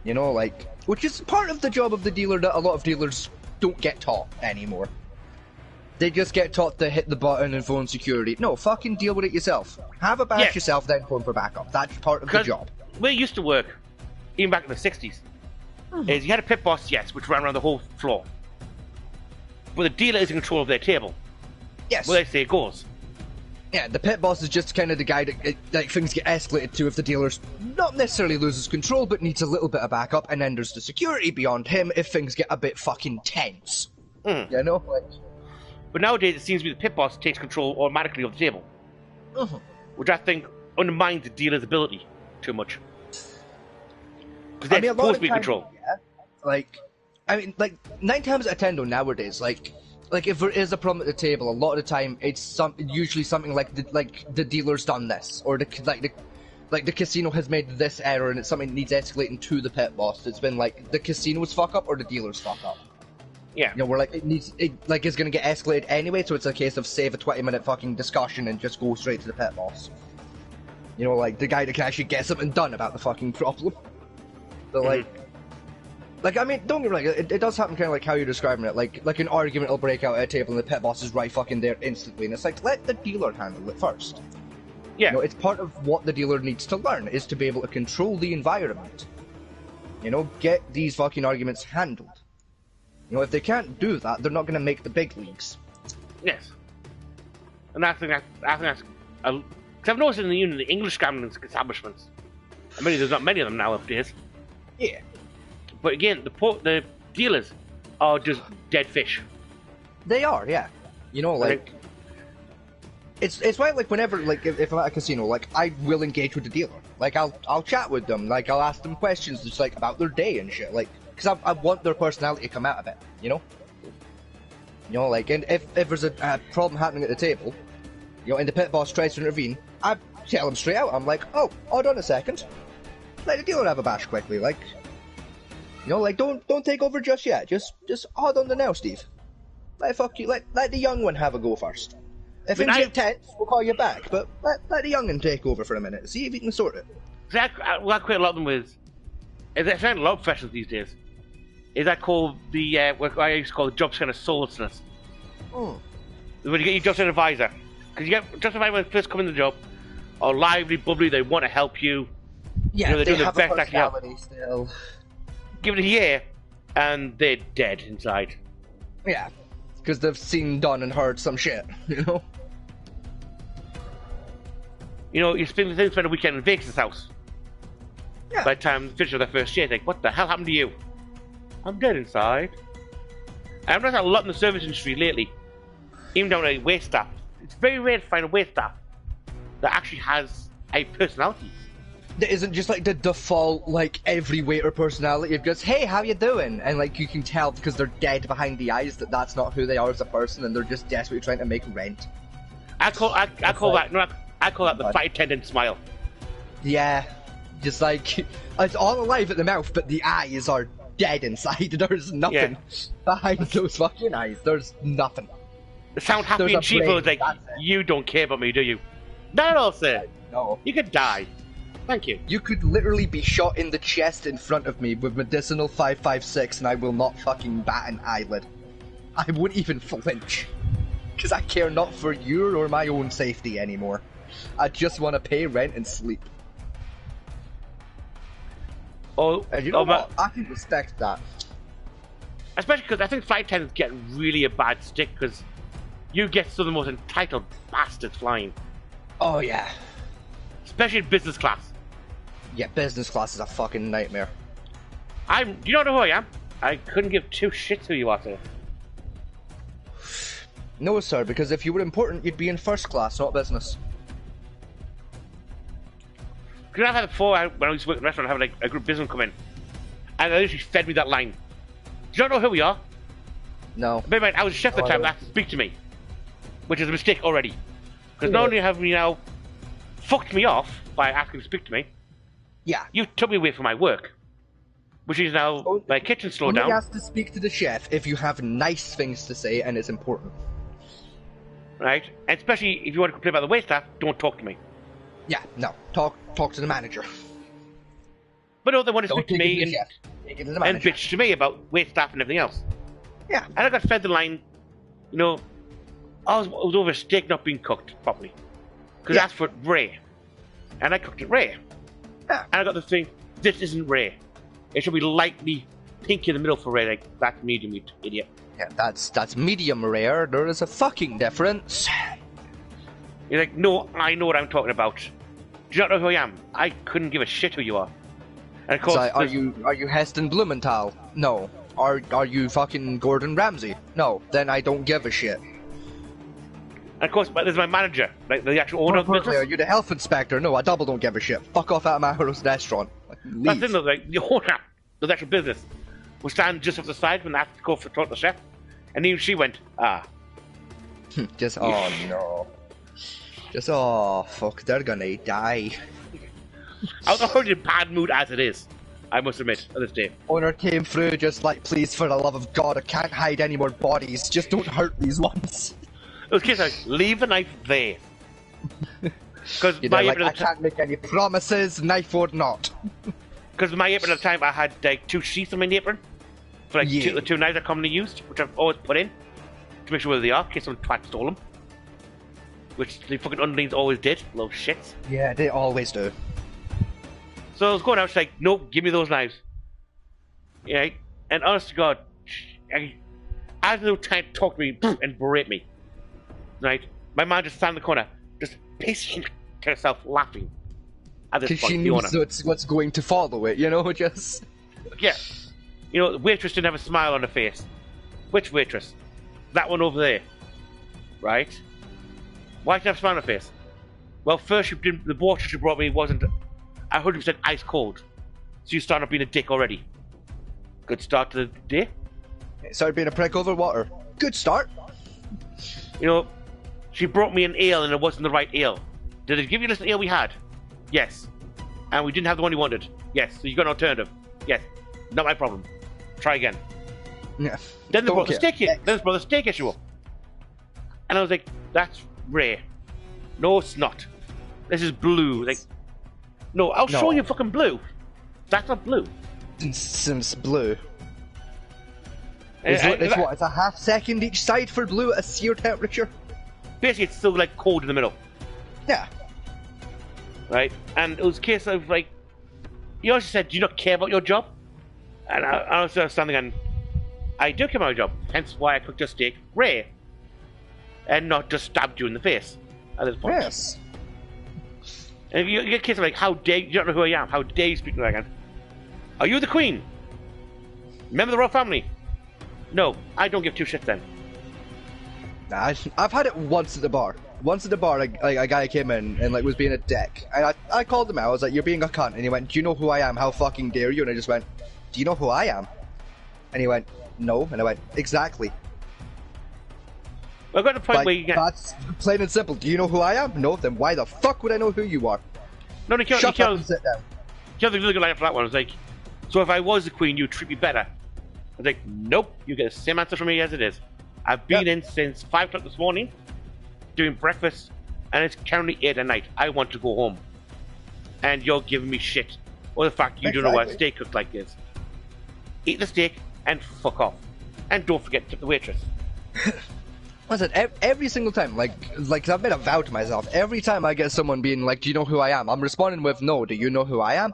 You know, like, which is part of the job of the dealer that a lot of dealers don't get taught anymore. They just get taught to hit the button and phone security. No, fucking deal with it yourself. Have a bash yourself, then phone for backup. That's part of the job. Where it used to work, even back in the 60s, is you had a pit boss, yes, which ran around the whole floor. But the dealer is in control of their table. Yes. Where they say it goes. Yeah, the pit boss is just kind of the guy that things get escalated to if the dealer's not necessarily loses control, but needs a little bit of backup, and then there's the security beyond him if things get a bit fucking tense. You know? Like... But nowadays, it seems to be the pit boss takes control automatically of the table. Which I think undermines the dealer's ability too much. Because they're supposed to be in control. Yeah, like, I mean, like, 9 times out of 10 though, nowadays, like if there is a problem at the table, a lot of the time, it's usually something like the dealer's done this, or the casino has made this error and it's something that needs escalating to the pit boss. It's been like, the casino's fuck up or the dealer's fuck up. Yeah. You know, where like it's gonna get escalated anyway, so it's a case of save a 20-minute fucking discussion and just go straight to the pit boss. You know, like the guy that can actually get something done about the fucking problem. But like I mean, don't get me wrong, it does happen kind of like how you're describing it. Like an argument will break out at a table and the pit boss is right fucking there instantly, and it's like, let the dealer handle it first. Yeah. You know, it's part of what the dealer needs to learn, is to be able to control the environment. You know, get these fucking arguments handled. You know, if they can't do that, they're not going to make the big leagues. Yes. And I think that's... Because I've noticed in the English gambling establishments, I mean, there's not many of them nowadays. Yeah. But again, the dealers are just dead fish. They are, yeah. You know, like... It's why, like, whenever, like, if I'm at a casino, like, I will engage with the dealer. Like, I'll chat with them, like, I'll ask them questions just, like, about their day and shit, like... Because I want their personality to come out of it, you know? You know, like, and if there's a problem happening at the table, you know, and the pit boss tries to intervene, I tell him straight out. I'm like, oh, hold on a second. Let the dealer have a bash quickly, like... You know, like, don't take over just yet. Just hold on to now, Steve. Let the young one have a go first. If things get tense, we'll call you back, but let the young one take over for a minute. See if he can sort it. What I quite a lot of them with... I find a lot of professionals these days. Is that called the what I used to call the job center soullessness? When you get your job center advisor, because you get job center advisor when they first come in the job, are lively, bubbly, they want to help you. Yeah, you know, they have a personality still. Give it a year, and they're dead inside. Yeah, because they've seen, done, and heard some shit. You know. You know, you spend a weekend in Vegas' house. Yeah. By the time they finish their first year, they think, what the hell happened to you? I'm dead inside. I've noticed a lot in the service industry lately, even down to wait staff. It's very rare to find a wait staff that actually has a personality. That isn't just like the default, like, every waiter personality. It goes, hey, how you doing? And, like, you can tell because they're dead behind the eyes that that's not who they are as a person, and they're just desperately trying to make rent. I call that the flight attendant smile. Yeah. Just like, it's all alive at the mouth, but the eyes are dead inside. There's nothing behind those fucking eyes. There's nothing. They sound happy and cheerful. It's like, you don't care about me, do you? Not at all, sir. No. You could die. Thank you. You could literally be shot in the chest in front of me with medicinal 556 and I will not fucking bat an eyelid. I wouldn't even flinch. Because I care not for your or my own safety anymore. I just want to pay rent and sleep. And you know what? I can respect that. Especially because I think flight attendants get really a bad stick because you get some of the most entitled bastards flying. Oh yeah. Especially in business class. Yeah, business class is a fucking nightmare. You don't know who I am? I couldn't give two shits who you are, sir. No, sir, because if you were important, you'd be in first class, not business. Because I've had it before, when I used to work in a restaurant, I had like a group businessman come in, and they literally fed me that line. Do you not know who we are? No. Bear in mind, I was a chef at the time, that speak to me, which is a mistake already. Because not only have you now fucked me off by asking to speak to me, you took me away from my work, which is now my kitchen slowed down. You have to speak to the chef if you have nice things to say and it's important. Right, and especially if you want to complain about the waitstaff, don't talk to me. Yeah, no, talk to the manager. But no, they want to speak to me and bitch to me about waitstaff and everything else. Yeah. And I got fed the line, you know, it was over a steak not being cooked properly. Because Yeah. that's for rare. And I cooked it rare. Yeah. And I got the thing, this isn't rare. It should be lightly pink in the middle for rare. Like, that's medium, you idiot. Yeah, that's medium rare. There is a fucking difference. You're like, no, I know what I'm talking about. Do you not know who I am? I couldn't give a shit who you are. And of course, So, are you Heston Blumenthal? No. Are you fucking Gordon Ramsay? No. Then I don't give a shit. And of course, there's my manager, like the actual owner of the business. Are you the health inspector? No, I double don't give a shit. Fuck off out of my restaurant. Like, leave. That's the thing, like the owner of the actual business was standing just off the side when I had to go for talk to the chef, and even she went, Just oh no. Just oh fuck, they're gonna die. I was already in bad mood as it is. I must admit, at this day. Owner came through just like, please, for the love of God, I can't hide any more bodies. Just don't hurt these ones. It was case like, leave the knife there. Because You my know, apron like, I at the time, can't make any promises, knife or not. because my apron at the time, I had like 2 sheaths on my apron for like Yeah. the 2 knives I commonly used, which I've always put in to make sure where they are, in case some twat stole them. Which the fucking underlings always did, little shits. Yeah, they always do. So I was going out, she's like, nope, give me those knives. Yeah, and honest to God, I had no time to talk to me and berate me. Right? My man just sat in the corner, just pissing to herself, laughing at this Because point, she the owner. knows what's going to follow it, you know, just... Yeah. You know, the waitress didn't have a smile on her face. Which waitress? That one over there. Right? Why didn't she have a smile on her face? Well, first, the water she brought me wasn't 100% ice cold. So you started being a dick already. Good start to the day. Started being a prick over water. Good start. You know, she brought me an ale and it wasn't the right ale. Did it give you this ale we had? Yes. And we didn't have the one you wanted? Yes. So you got an alternative? Yes. Not my problem. Try again. Yeah. Then they Don't brought the care. steak in. Then they brought the steak issue up. And I was like, that's rare. No, it's not. This is blue. Like, no, I'll No. show you fucking blue. That's not blue. Sims blue. And- It's, and it's that- what? It's a half second each side for blue at a sear temperature? Basically, it's still like cold in the middle. Yeah. Right? And it was a case of like, you also said, do you not care about your job? And I was standing and I do care about my job, hence why I cooked your steak rare and not just stabbed you in the face at this point. Yes. And you get a case of like, how dare you don't know who I am? How dare you speak to me like that? Are you the queen? Member of the royal family? No, I don't give 2 shits then. Nah, I've had it once at the bar. Once at the bar, a guy came in and like was being a dick. And I called him out. I was like, "You're being a cunt." And he went, "Do you know who I am? How fucking dare you?" And I just went, "Do you know who I am?" And he went, "No." And I went, "Exactly." I've got to the point Like, where you get that's plain and simple. Do you know who I am? No. Then why the fuck would I know who you are? no, you can't. Shut up and sit down. The other good line for that one was like, so if I was the queen, you'd treat me better. I was like, nope, you get the same answer from me as it is. I've been in since 5 o'clock this morning, doing breakfast, and it's currently 8 at night. I want to go home. And you're giving me shit. Or the fact you don't know what a steak cooked like is. Eat the steak and fuck off. And don't forget to tip the waitress. Listen, every single time, like I've made a vow to myself. Every time I get someone being like, "Do you know who I am?" I'm responding with, "No, do you know who I am?"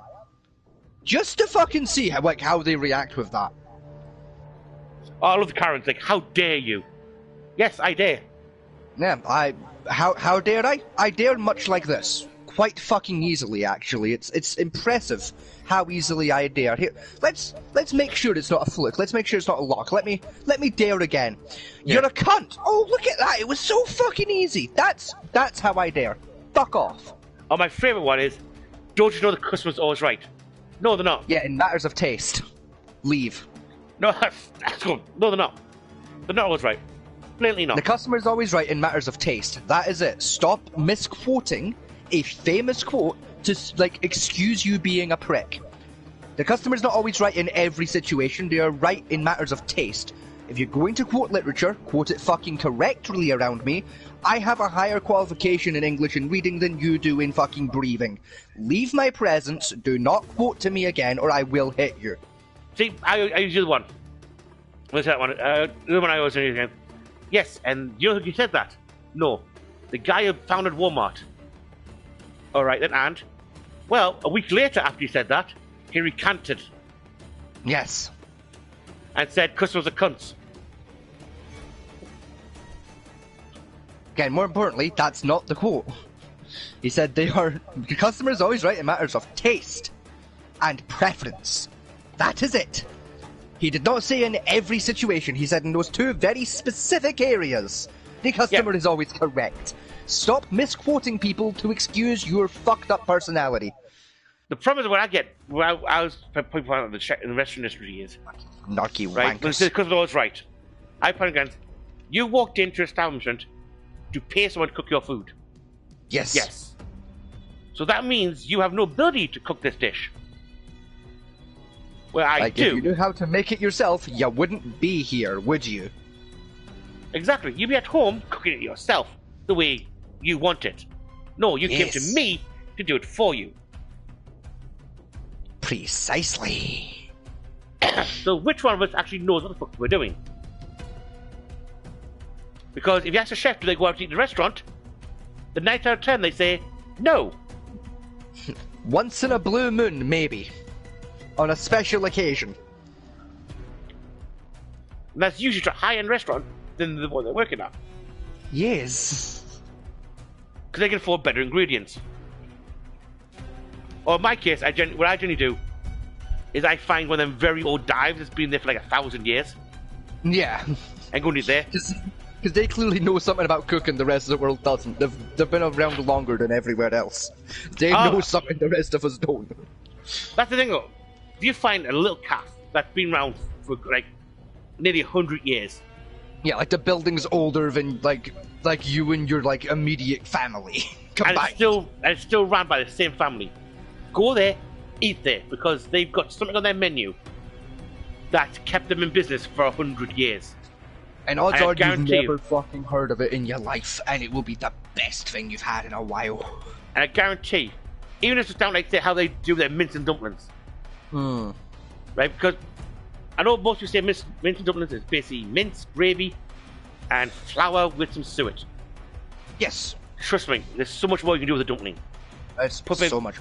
Just to fucking see how they react with that. All of the Karens like, how dare you? Yes, I dare. Yeah, how dare I? I dare much like this. Quite fucking easily, actually. It's impressive how easily I dare. Here, let's make sure it's not a fluke. Let's make sure it's not a lock. Let me dare again. Yeah. You're a cunt. Oh, look at that! It was so fucking easy. That's how I dare. Fuck off. Oh, my favourite one is, don't you know the customer's always right? No, they're not. Yeah, in matters of taste, leave. No, that's good. No, they're not. They're not always right. Blatantly not. The customer's always right in matters of taste. That is it. Stop misquoting a famous quote to excuse you being a prick. The customer's not always right in every situation. They are right in matters of taste. If you're going to quote literature, quote it fucking correctly around me. I have a higher qualification in English and reading than you do in fucking breathing. Leave my presence. Do not quote to me again, or I will hit you. See, I use the one. What's that one? The one I always use again. Yes, and you know who said that? No. The guy who founded Walmart. Alright then, and? Well, a week later after he said that, he recanted Yes. and said customers are cunts. Again, more importantly, that's not the quote. He said the customer is always right in matters of taste and preference. That is it. He did not say in every situation. He said in those two very specific areas, the customer is always correct. Stop misquoting people to excuse your fucked up personality. The problem is what I get, where I was people in the restaurant industry is, Narky right? wankers. Because they're always right. I point against, you walked into an establishment to pay someone to cook your food. Yes. Yes. So that means you have no ability to cook this dish. Well, I like, do. if you knew how to make it yourself, you wouldn't be here, would you? Exactly. You'd be at home cooking it yourself the way you want it. No, you came to me to do it for you. Precisely. So which one of us actually knows what the fuck we're doing? Because if you ask a chef, do they go out to eat in a restaurant? The 9 out of 10 they say, no. Once in a blue moon, maybe. On a special occasion. And that's usually to a high-end restaurant than the one they're working at. Yes. Because they can afford better ingredients. Or in my case, what I generally do is I find one of them very old dives that's been there for like 1,000 years. Yeah. And go and eat there. Because they clearly know something about cooking the rest of the world doesn't. They've been around longer than everywhere else. They know something the rest of us don't. That's the thing though. If you find a little calf that's been around for like nearly 100 years. Yeah, like the building's older than like you and your like immediate family combined. And it's still run by the same family. Go there, eat there, because they've got something on their menu that kept them in business for 100 years. And odds are you've never fucking heard of it in your life, and it will be the best thing you've had in a while. And I guarantee, even if it's down like how they do their mince and dumplings. Right? Because I know most people say mince and dumplings is basically mince, gravy, and flour with some suet. Yes. Trust me, there's so much more you can do with a dumpling. It's so much.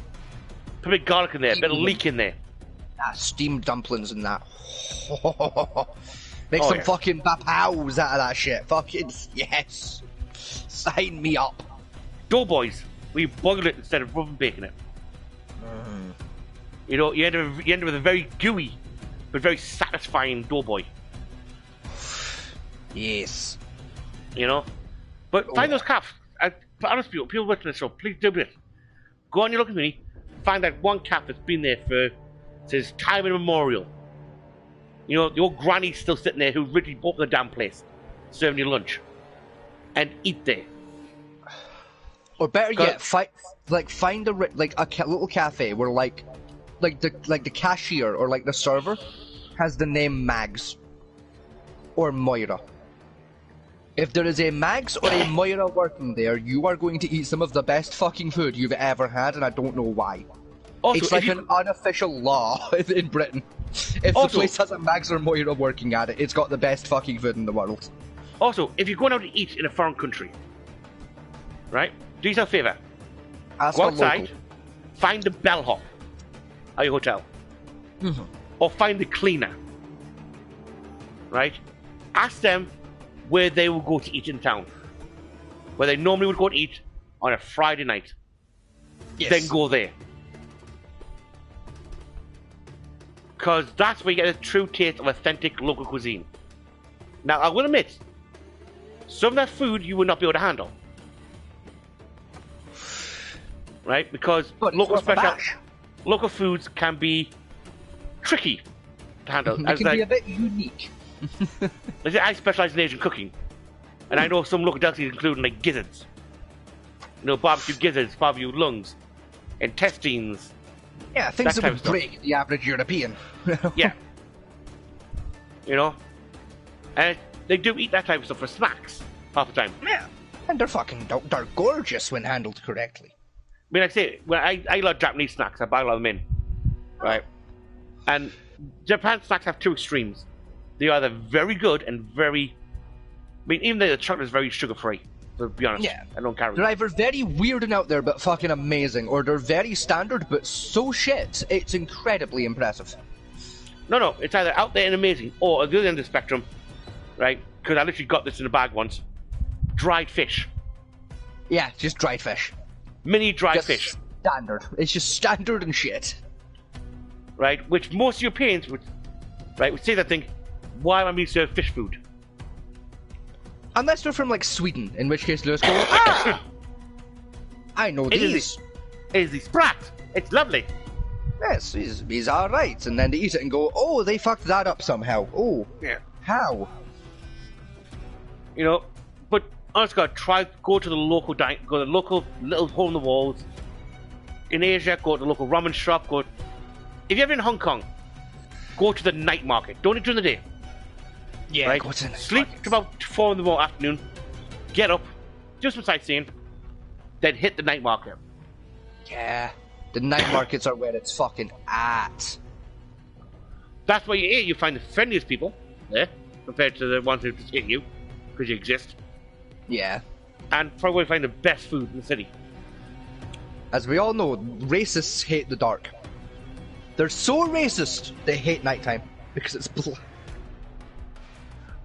Put a bit of garlic in there, a bit of leek in there. Steamed dumplings and that. Make some fucking bapows out of that shit. Fucking yes. Sign me up. Doughboys, we boil it instead of rubbing baking it. You know, you end up with a very gooey but very satisfying doughboy. Yes. You know? But find those calves. Honest people watching this show, please do this. Go on your local community, find that one calf that's been there since time immemorial. You know, the old granny's still sitting there who originally bought the damn place, serving you lunch. And eat there. Or better yet, find a little cafe where like the cashier or like the server has the name Mags or Moira. If there is a Mags or a Moira working there, you are going to eat some of the best fucking food you've ever had, and I don't know why. Also, it's like an unofficial law in Britain. If the place has a Mags or Moira working at it, it's got the best fucking food in the world. Also, if you're going out to eat in a foreign country, right? Do yourself a favour. Go outside, find the bellhop at your hotel. Or find the cleaner. Right? Ask them where they will go to eat in town. Where they normally would go to eat on a Friday night. Yes. Then go there. Because that's where you get a true taste of authentic local cuisine. Now, I will admit, some of that food you will not be able to handle. Right? Because local foods can be tricky to handle. It can be a bit unique. I specialize in Asian cooking, and I know some local delicacies including like gizzards. You know, barbecue gizzards, barbecue lungs, intestines. Yeah, things that would break the average European. Yeah. You know? And they do eat that type of stuff for snacks half the time. Yeah. And they're gorgeous when handled correctly. I mean, like I say, I love Japanese snacks. I buy a lot of them in. Right? And Japan snacks have two extremes. They are either very good and very... I mean, even though the chocolate is very sugar-free. To be honest, Yeah. I don't carry They're them. either very weird and out there but fucking amazing, or they're very standard but so shit, it's incredibly impressive. No, it's either out there and amazing, or at the other end of the spectrum, right? Because I literally got this in a bag once. Dried fish. Yeah, just dried fish. Mini dried Just fish. standard. It's just standard and shit. Right? Which most Europeans would say that thing, why am I being served fish food? Unless they're from like Sweden, in which case they'll just go, ah! I know It these. is the sprat. It's lovely. Yes, he's alright. And then they eat it and go, oh, they fucked that up somehow. Oh, Yeah. how? You know, but honest God, go to the local go to the local little hole in the walls. In Asia, go to the local ramen shop. If you're ever in Hong Kong, go to the night market. Don't eat during the day. Yeah, Right? go to the Sleep to about 4 in the afternoon. Get up, do some sightseeing, then hit the night market. Yeah, the night markets are where it's fucking at. That's where you find the friendliest people there, compared to the ones who just hit you because you exist, Yeah. and probably where you find the best food in the city. As we all know, racists hate the dark. They're so racist, they hate nighttime because it's black.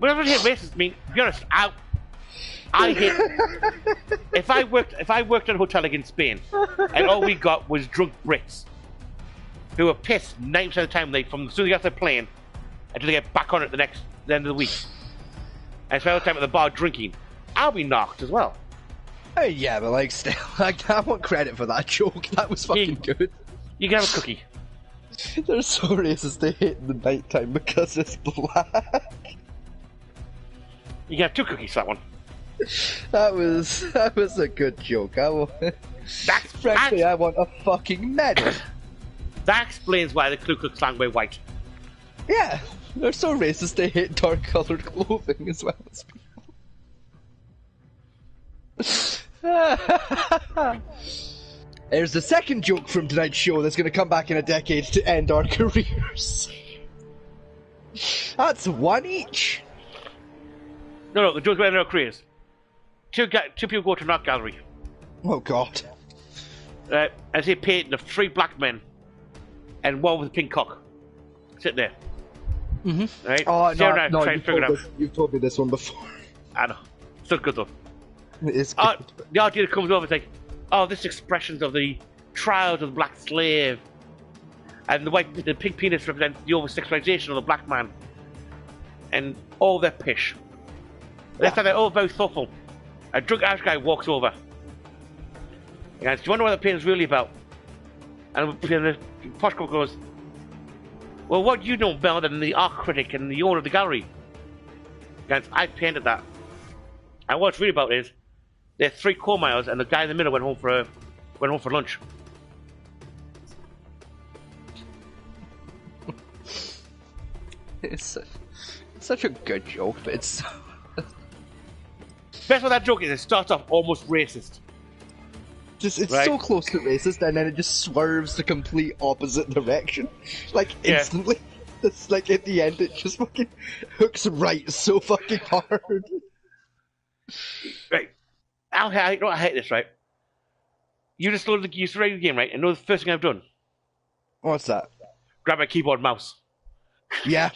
But I don't hate racist. I mean, to be honest, I hate. If I worked at a hotel like in Spain, and all we got was drunk Brits who were pissed 90% of the time from as soon as they got off their plane until they get back on it the end of the week, and spend all the time at the bar drinking, I'll be knocked as well. Hey, yeah, but like still, like, I want credit for that joke. That was fucking good. You can have a cookie. They're so racist they hate the nighttime because it's black. You can have 2 cookies for that one. That was a good joke. Frankly, I want a fucking medal. That explains why the Ku Klux Klan wear white. Yeah, they're so racist they hate dark-colored clothing as well as people. There's the second joke from tonight's show that's going to come back in a decade to end our careers. That's one each. No, the joke's about our careers. Two people go to an art gallery. Oh god. And see a painting of 3 black men and one with a pink cock sitting there. Mm-hmm. Right? Oh, Staring no, trying to figure it out. you've told me this one before. I know. Still good though. It is good. The art dealer comes over and like, oh, this expressions of the trials of the black slave. And the pink penis represents the over-sexualization of the black man. And all their pish. They say they're all very thoughtful. A drunk Irish guy walks over. He goes, do you wonder what the painting's really about? And the posh guy goes, well, what do you know better than the art critic and the owner of the gallery? He goes, I painted that. And what it's really about is, there's 3 coal miners and the guy in the middle went home for lunch. It's such a good joke, but it's... Best of that joke is it starts off almost racist. It's right? so close to racist, and then it just swerves the complete opposite direction. Like, instantly. Yeah. It's like, at the end, it just fucking hooks right so fucking hard. Right. I hate this, right? You just loaded the game, right? And know the first thing I've done? What's that? Grab my keyboard and mouse. Yeah.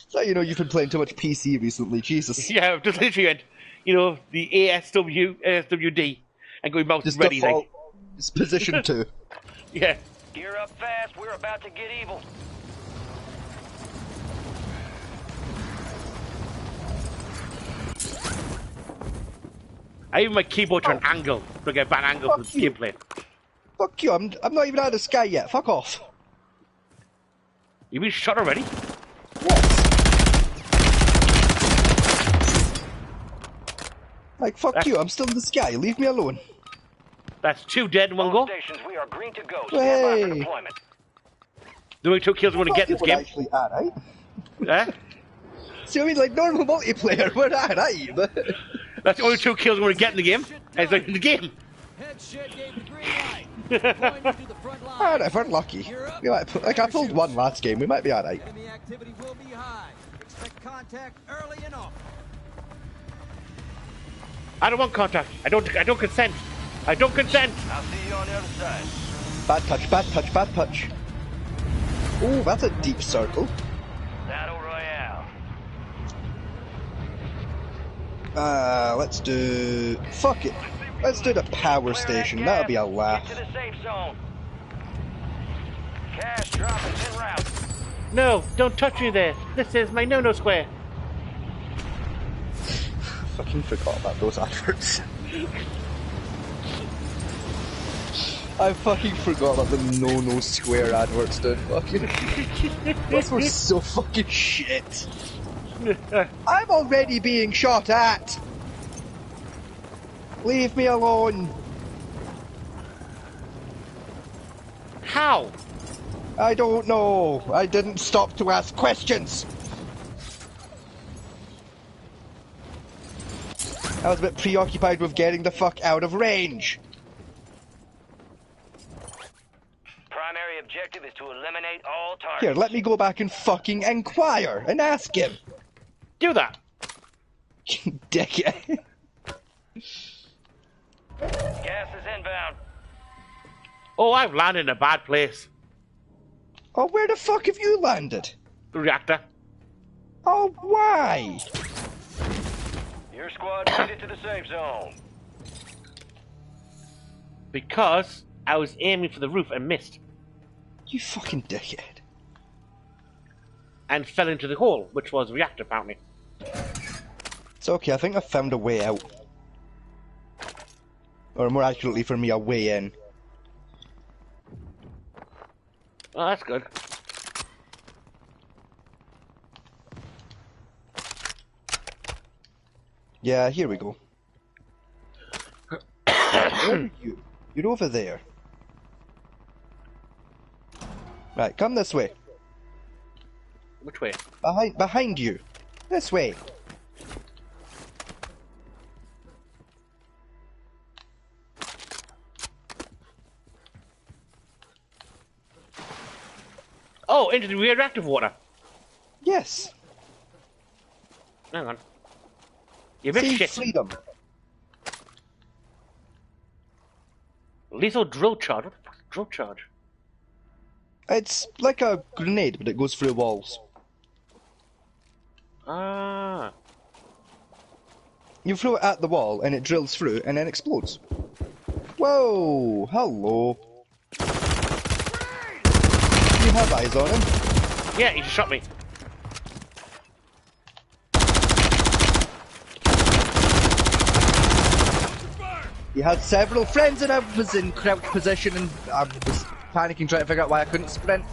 So you know you've been playing too much PC recently, Jesus. Yeah, I've just literally went, the ASWD, and going mouse just ready. Default, it's position 2. Yeah. Gear up fast, we're about to get evil. I even my keyboard to an angle to get a bad angle for the gameplay. Fuck you, I'm not even out of the sky yet, fuck off. You been shot already? Like, fuck you, I'm still in the sky, leave me alone. That's 2 dead in one go. Stations, we are green to go. Stand by for Hey. deployment. The only 2 kills we're going to get in this game. Actually, alright. Eh? See, I mean, like, normal multiplayer, we're alright, but... That's the only 2 kills we're going to get in the game. It's like in the game. Head shit gave the green light. Going into the front line. Alright, if we're lucky. We might, like, I pulled 1 last game, we might be alright. Enemy activity will be high. Expect contact early and often. I don't want contact. I don't consent. I don't consent. I'll see you on the other side. Bad touch, bad touch, bad touch. Oh, that's a deep circle. Battle Royale. Let's do... Fuck it. Let's do the power station. That'll be a laugh. Get to the safe zone. Cash drop is en route. No, don't touch me there. This is my no-no square. Fucking forgot about those adverts. I fucking forgot about the no square adverts, dude. Fucking. Those were so fucking shit. I'm already being shot at. Leave me alone. How? I don't know. I didn't stop to ask questions. I was a bit preoccupied with getting the fuck out of range. Primary objective is to eliminate all targets. Here, let me go back and fucking inquire and ask him. Do that. Dickhead. Gas is inbound. Oh, I've landed in a bad place. Oh, where the fuck have you landed? The reactor. Oh, why? Your squad made it to the safe zone. Because I was aiming for the roof and missed. You fucking dickhead. And fell into the hole, which was the reactor, apparently. It's okay, I think I found a way out. Or more accurately for me, a way in. Oh, that's good. Yeah, here we go. Where are you? You're over there. Right, come this way. Which way? Behind you. This way. Oh, into the radioactive water. Yes. Hang on. You missed See shit. freedom. Lethal drill charge. What the fuck's drill charge? It's like a grenade, but it goes through walls. Ah. You throw it at the wall, and it drills through, and then explodes. Whoa! Hello. You have eyes on him. Yeah, he just shot me. He had several friends, and I was in crouch position, and I was panicking trying to figure out why I couldn't sprint.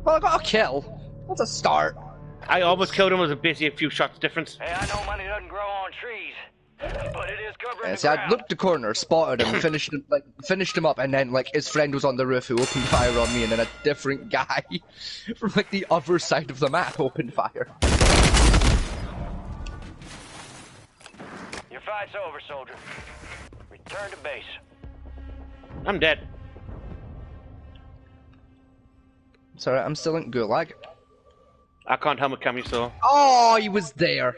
Well, I got a kill. That's a start. I almost killed him. It was basically a few shots difference. Hey, I know money doesn't grow on trees, but it is covering Yeah, the see, I ground. looked the corner, spotted him, finished him up, and then like his friend was on the roof who opened fire on me, and then a different guy from like the other side of the map opened fire. Your fight's over, soldier. Return to base. I'm dead. Sorry, I'm still in Gulag. I can't helmet cam you, so. Oh, he was there.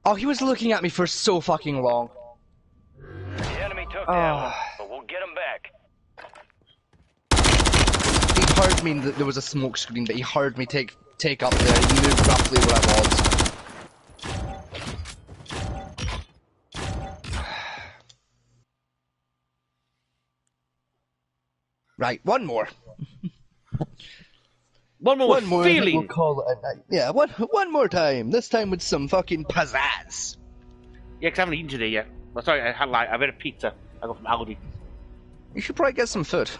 Oh, he was looking at me for so fucking long. The enemy took that one, but we'll get him back. He heard me that there was a smoke screen, that he heard me take up there. He knew roughly where I was. Right, one more. One more One more, and then feeling. we'll call it a night. Yeah, one more time. This time with some fucking pizzazz. Yeah, 'cause I haven't eaten today yet. Well, sorry, I had like I've had a pizza. I got from Aldi. You should probably get some food.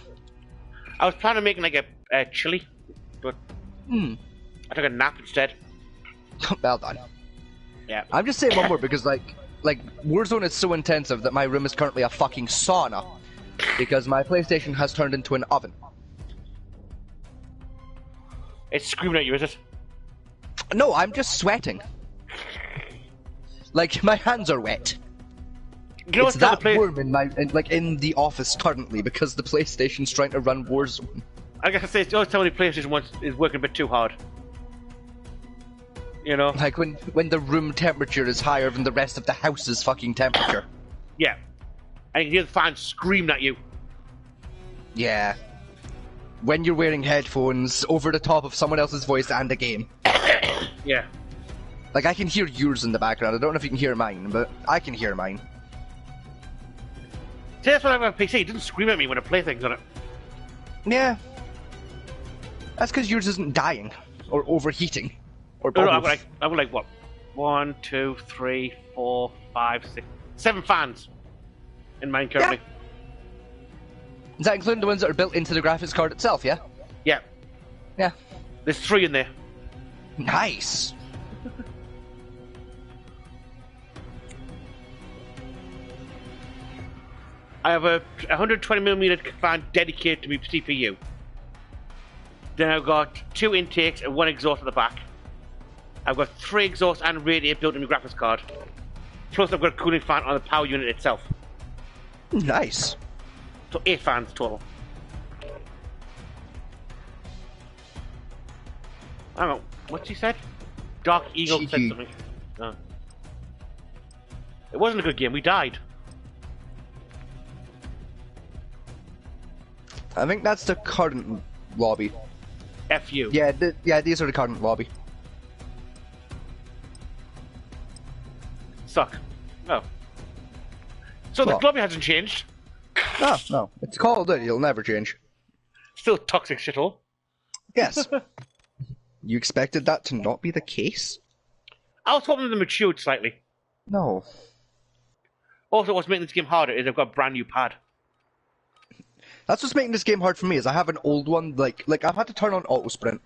I was planning on making like a chili, but I took a nap instead. Well done. Yeah. I'm just saying one more because like Warzone is so intensive that my room is currently a fucking sauna because my PlayStation has turned into an oven. It's screaming at you, is it? No, I'm just sweating. Like my hands are wet. You know It's what's that the warm in the office currently because the PlayStation's trying to run Warzone. I guess I say it's always telling me PlayStation once is working a bit too hard. You know? Like when the room temperature is higher than the rest of the house's fucking temperature. Yeah. And you can hear the fans screaming at you. Yeah. When you're wearing headphones over the top of someone else's voice and a game. Yeah. Like, I can hear yours in the background. I don't know if you can hear mine, but I can hear mine. See, that's what I have on PC. It doesn't scream at me when I play things on it. Yeah. That's because yours isn't dying. Or overheating. Or No, both. I've got like what? 1, 2, 3, 4, 5, 6, 7 fans in mine currently. Yeah. Is that including the ones that are built into the graphics card itself, yeah? Yeah. Yeah. There's 3 in there. Nice. I have a 120mm fan dedicated to my CPU. Then I've got 2 intakes and 1 exhaust at the back. I've got 3 exhausts and radiator built in my graphics card. Plus I've got a cooling fan on the power unit itself. Nice. So 8 fans total. I don't know. What's he said? Dark Eagle said Cheeky. something. Oh. It wasn't a good game. We died. I think that's the current lobby. F you. Yeah, these are the current lobby. Suck. Oh. So What? the lobby hasn't changed. No, no. It's Call of Duty, it'll never change. Still toxic shithole. Yes. You expected that to not be the case? I was hoping they matured slightly. No. Also, what's making this game harder is I've got a brand new pad. That's what's making this game hard for me, is I have an old one, like I've had to turn on auto sprint.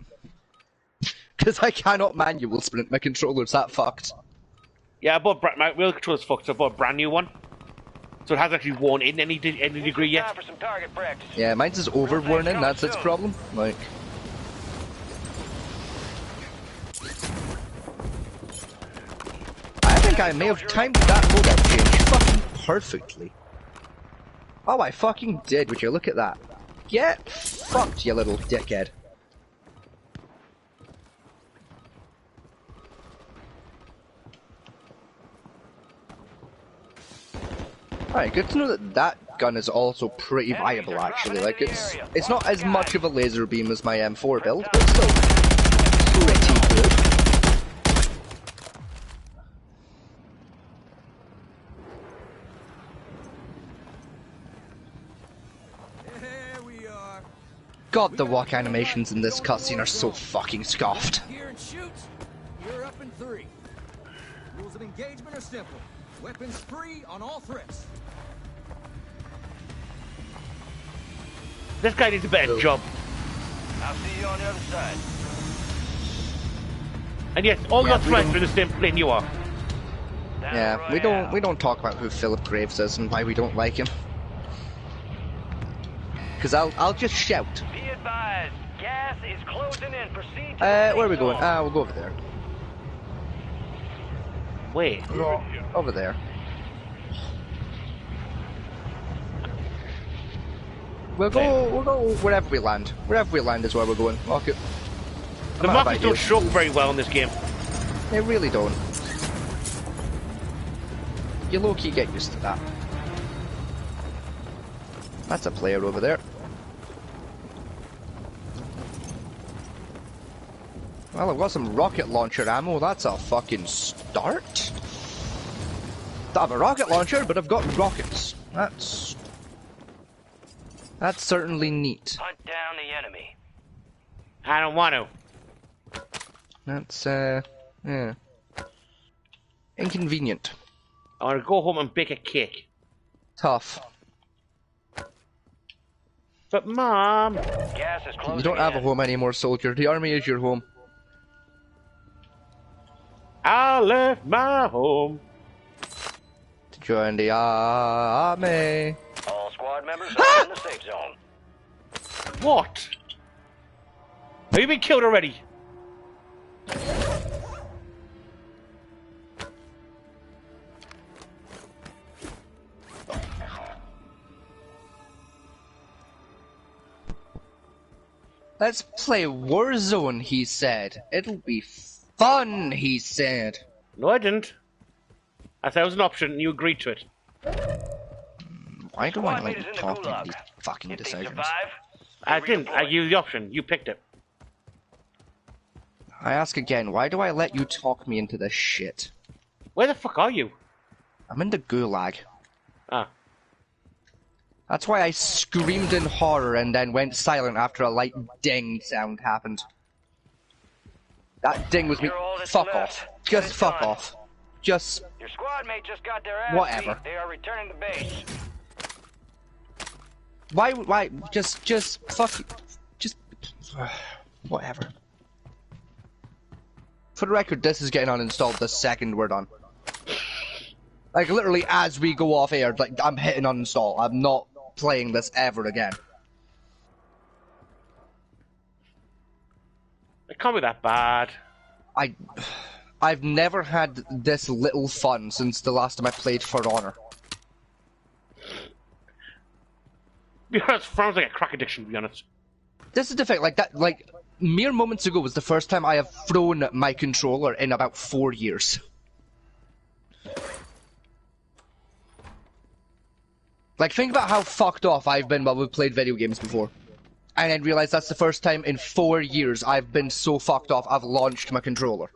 Because I cannot manual sprint, my controller's that fucked. Yeah, I bought my wheel controller's fucked, so I bought a brand new one. So it hasn't actually worn in any degree Time yet. for some target practice. Yeah, mine's is overworn in, that's its problem. Like... I think I may have timed that loadout change fucking perfectly. Oh, I fucking did, would you look at that. Get fucked, you little dickhead. Alright, good to know that that gun is also pretty viable, actually. Like, it's not as much of a laser beam as my M4 build, but it's still pretty good. There we are. God, the walk animations in this cutscene are so fucking scoffed. Here and shoot. You're up in 3. Rules of engagement are simple. Weapons free on all threats. This guy needs a better job. I'll see you on the other side. And yes, all Yeah, your we friends don't- are in the same plane you are. Down Yeah, the we road. don't talk about who Philip Graves is and why we don't like him. Cause I'll just shout. Be advised, gas is closing in. Proceed to the Where are we safe going? zone. We'll go over there. Wait. Over there. We'll go wherever we land. Wherever we land is where we're going. Okay. The markers don't show up very well in this game. They really don't. You low-key get used to that. That's a player over there. Well, I've got some rocket launcher ammo. That's a fucking start. Don't have a rocket launcher, but I've got rockets. That's certainly neat. Hunt down the enemy. I don't want to. That's yeah. Inconvenient. I want to go home and bake a cake. Tough. But Mom, Gas is closing You don't have a in. home anymore, soldier. The army is your home. I left my home. To join the army. All squad members are in the safe zone. What? Have you been killed already? Let's play Warzone, he said. It'll be fun, he said. No, I didn't. I said it was an option, and you agreed to it. Why do I Squad mate is like in the talking gulag. these fucking If they decisions? survive, I they didn't. I redeploy. gave you the option. You picked it. I ask again, why do I let you talk me into this shit? Where the fuck are you? I'm in the gulag. Ah. That's why I screamed in horror and then went silent after a light ding sound happened. That ding was me. You're all that's Fuck left. off. Get Just it fuck done. off. Just Your squad mate just got their ass Whatever. beat. They are returning to base. why just fuck just whatever. For the record, this is getting uninstalled the second we're done. Like literally as we go off air, like I'm hitting uninstall. I'm not playing this ever again. It can't be that bad. I've never had this little fun since the last time I played For Honor. Because it sounds like a crack addiction, to be honest. This is the thing, like that, like mere moments ago was the first time I have thrown my controller in about 4 years. Like, think about how fucked off I've been while we've played video games before. And then realize that's the first time in 4 years I've been so fucked off I've launched my controller.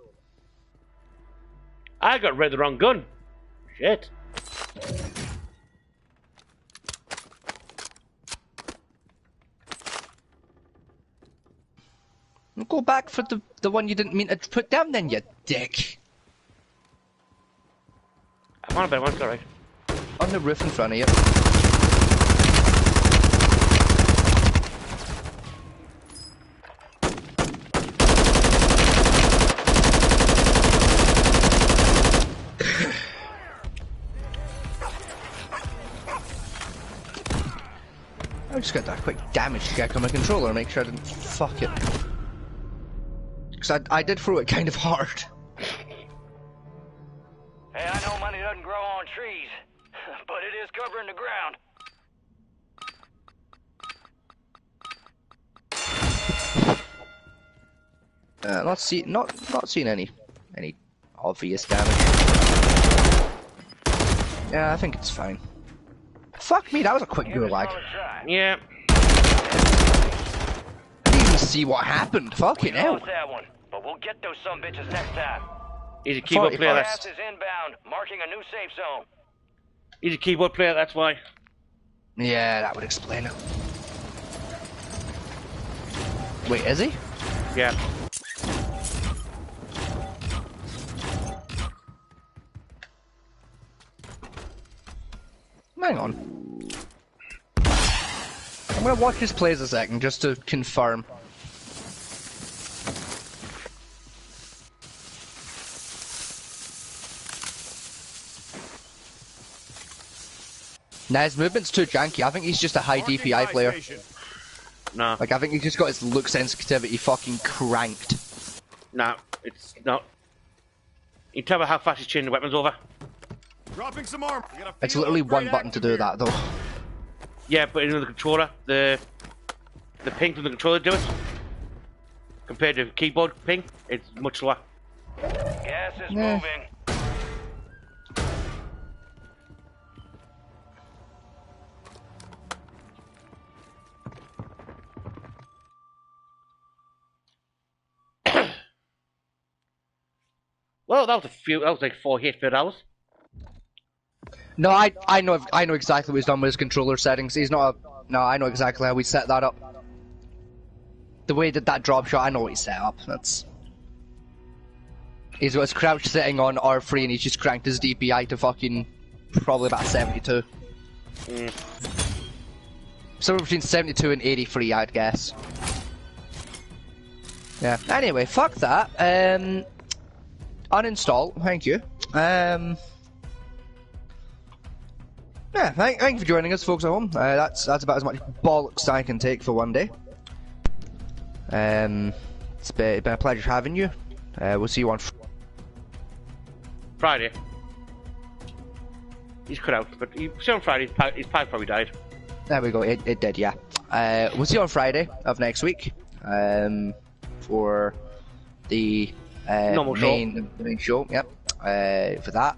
I got rid of the wrong gun. Shit. Go back for the one you didn't mean to put down then, you dick. I'm on a bit, it's alright. On the roof in front of you. I just got that quick damage check on my controller to make sure I didn't fuck it. Because I did throw it kind of hard. Hey, I know money doesn't grow on trees, but it is covering the ground. Not seeing any obvious damage. Yeah, I think it's fine. Fuck me, that was a quick Here's a gulag. solid try. Yeah. I didn't even see what happened. Fucking We hell. lost that one, but we'll get those sumbitches next time. He's a keyboard 45. player, Gas that's... is inbound, marking a new safe zone. He's a keyboard player, that's why. Yeah, that would explain it. Wait, is he? Yeah. Hang on. I'm gonna watch his plays a second just to confirm. Nah, his movement's too janky. I think he's just a high DPI player. No. Like, I think he's just got his look sensitivity fucking cranked. No, it's not. You can tell by how fast he's changing the weapons over. Dropping some armor. We got a It's field literally one upgrade button to active do here. that, though. Yeah, but in the controller, the ping from the controller do it. Compared to keyboard ping, it's much slower. Gas is Yeah. moving. Well, that was like 48 hours. No, I know exactly what he's done with his controller settings. He's not a... No, I know exactly how we set that up. The way that drop shot, I know what he set up. That's... He's got his crouch setting on R3 and he's just cranked his DPI to fucking... probably about 72. Somewhere between 72 and 83, I'd guess. Yeah, anyway, fuck that. Uninstall, thank you. Yeah, thank you for joining us, folks at home. That's about as much bollocks as I can take for one day. It's been a pleasure having you. We'll see you on Friday. He's cut out, but you see on Friday, his pipe probably died. There we go. It did, yeah. We'll see you on Friday of next week. For the Normal show. The main show, yep. For that.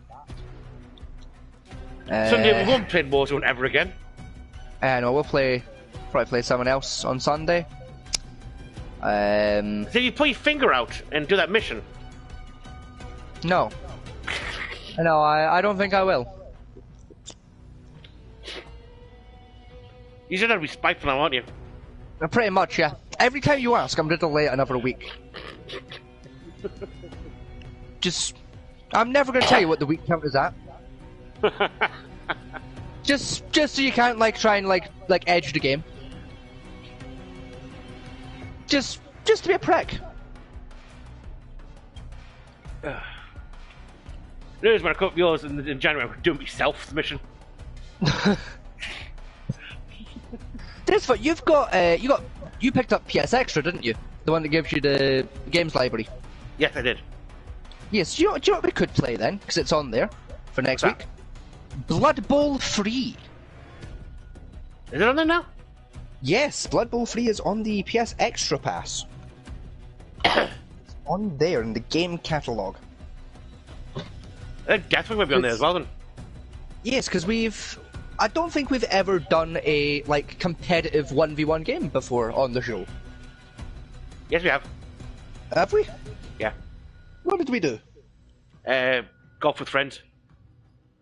Sunday we won't play Warzone ever again. No, we'll probably play someone else on Sunday. So you put your finger out and do that mission. No. No, I don't think I will. You should have to be spiteful now, aren't you? Pretty much, yeah. Every time you ask, I'm going to delay it another week. I'm never going to tell you what the week count is at. just so you can't try and edge the game. Just to be a prick. There's when I cut yours in January. I'm doing myself the mission. This what you picked up PS Extra, didn't you? The one that gives you the games library. Yes, I did. Yes. Do you know what we could play then? Because it's on there for next week. Blood Bowl 3. Is it on there now? Yes, Blood Bowl 3 is on the PS Extra Pass. It's on there in the game catalogue. I think Deathwing might be on there as well then. Yes, because I don't think we've ever done a competitive 1v1 game before on the show. Yes, we have. Have we? Yeah. What did we do? Golf with friends.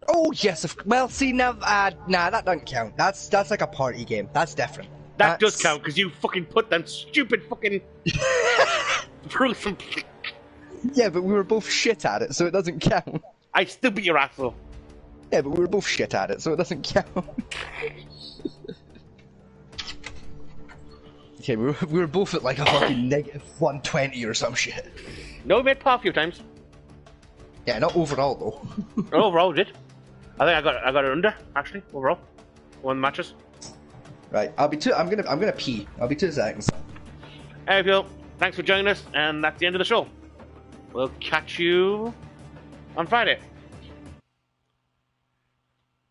Oh yes, well see now, nah, that doesn't count. That's like a party game. That's different. That does count because you fucking put them stupid fucking rules in. Yeah, but we were both shit at it, so it doesn't count. I still beat your ass though. Yeah, but we were both shit at it, so it doesn't count. Okay, we were both at like a fucking negative 120 or some shit. No, we made par a few times. Yeah, not overall though. Overall, we did. I think I got it under actually overall. One matches. Right, I'm gonna pee. I'll be 2 seconds. Hey, Phil. Thanks for joining us, and that's the end of the show. We'll catch you on Friday.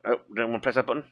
Oh, don't want to press that button.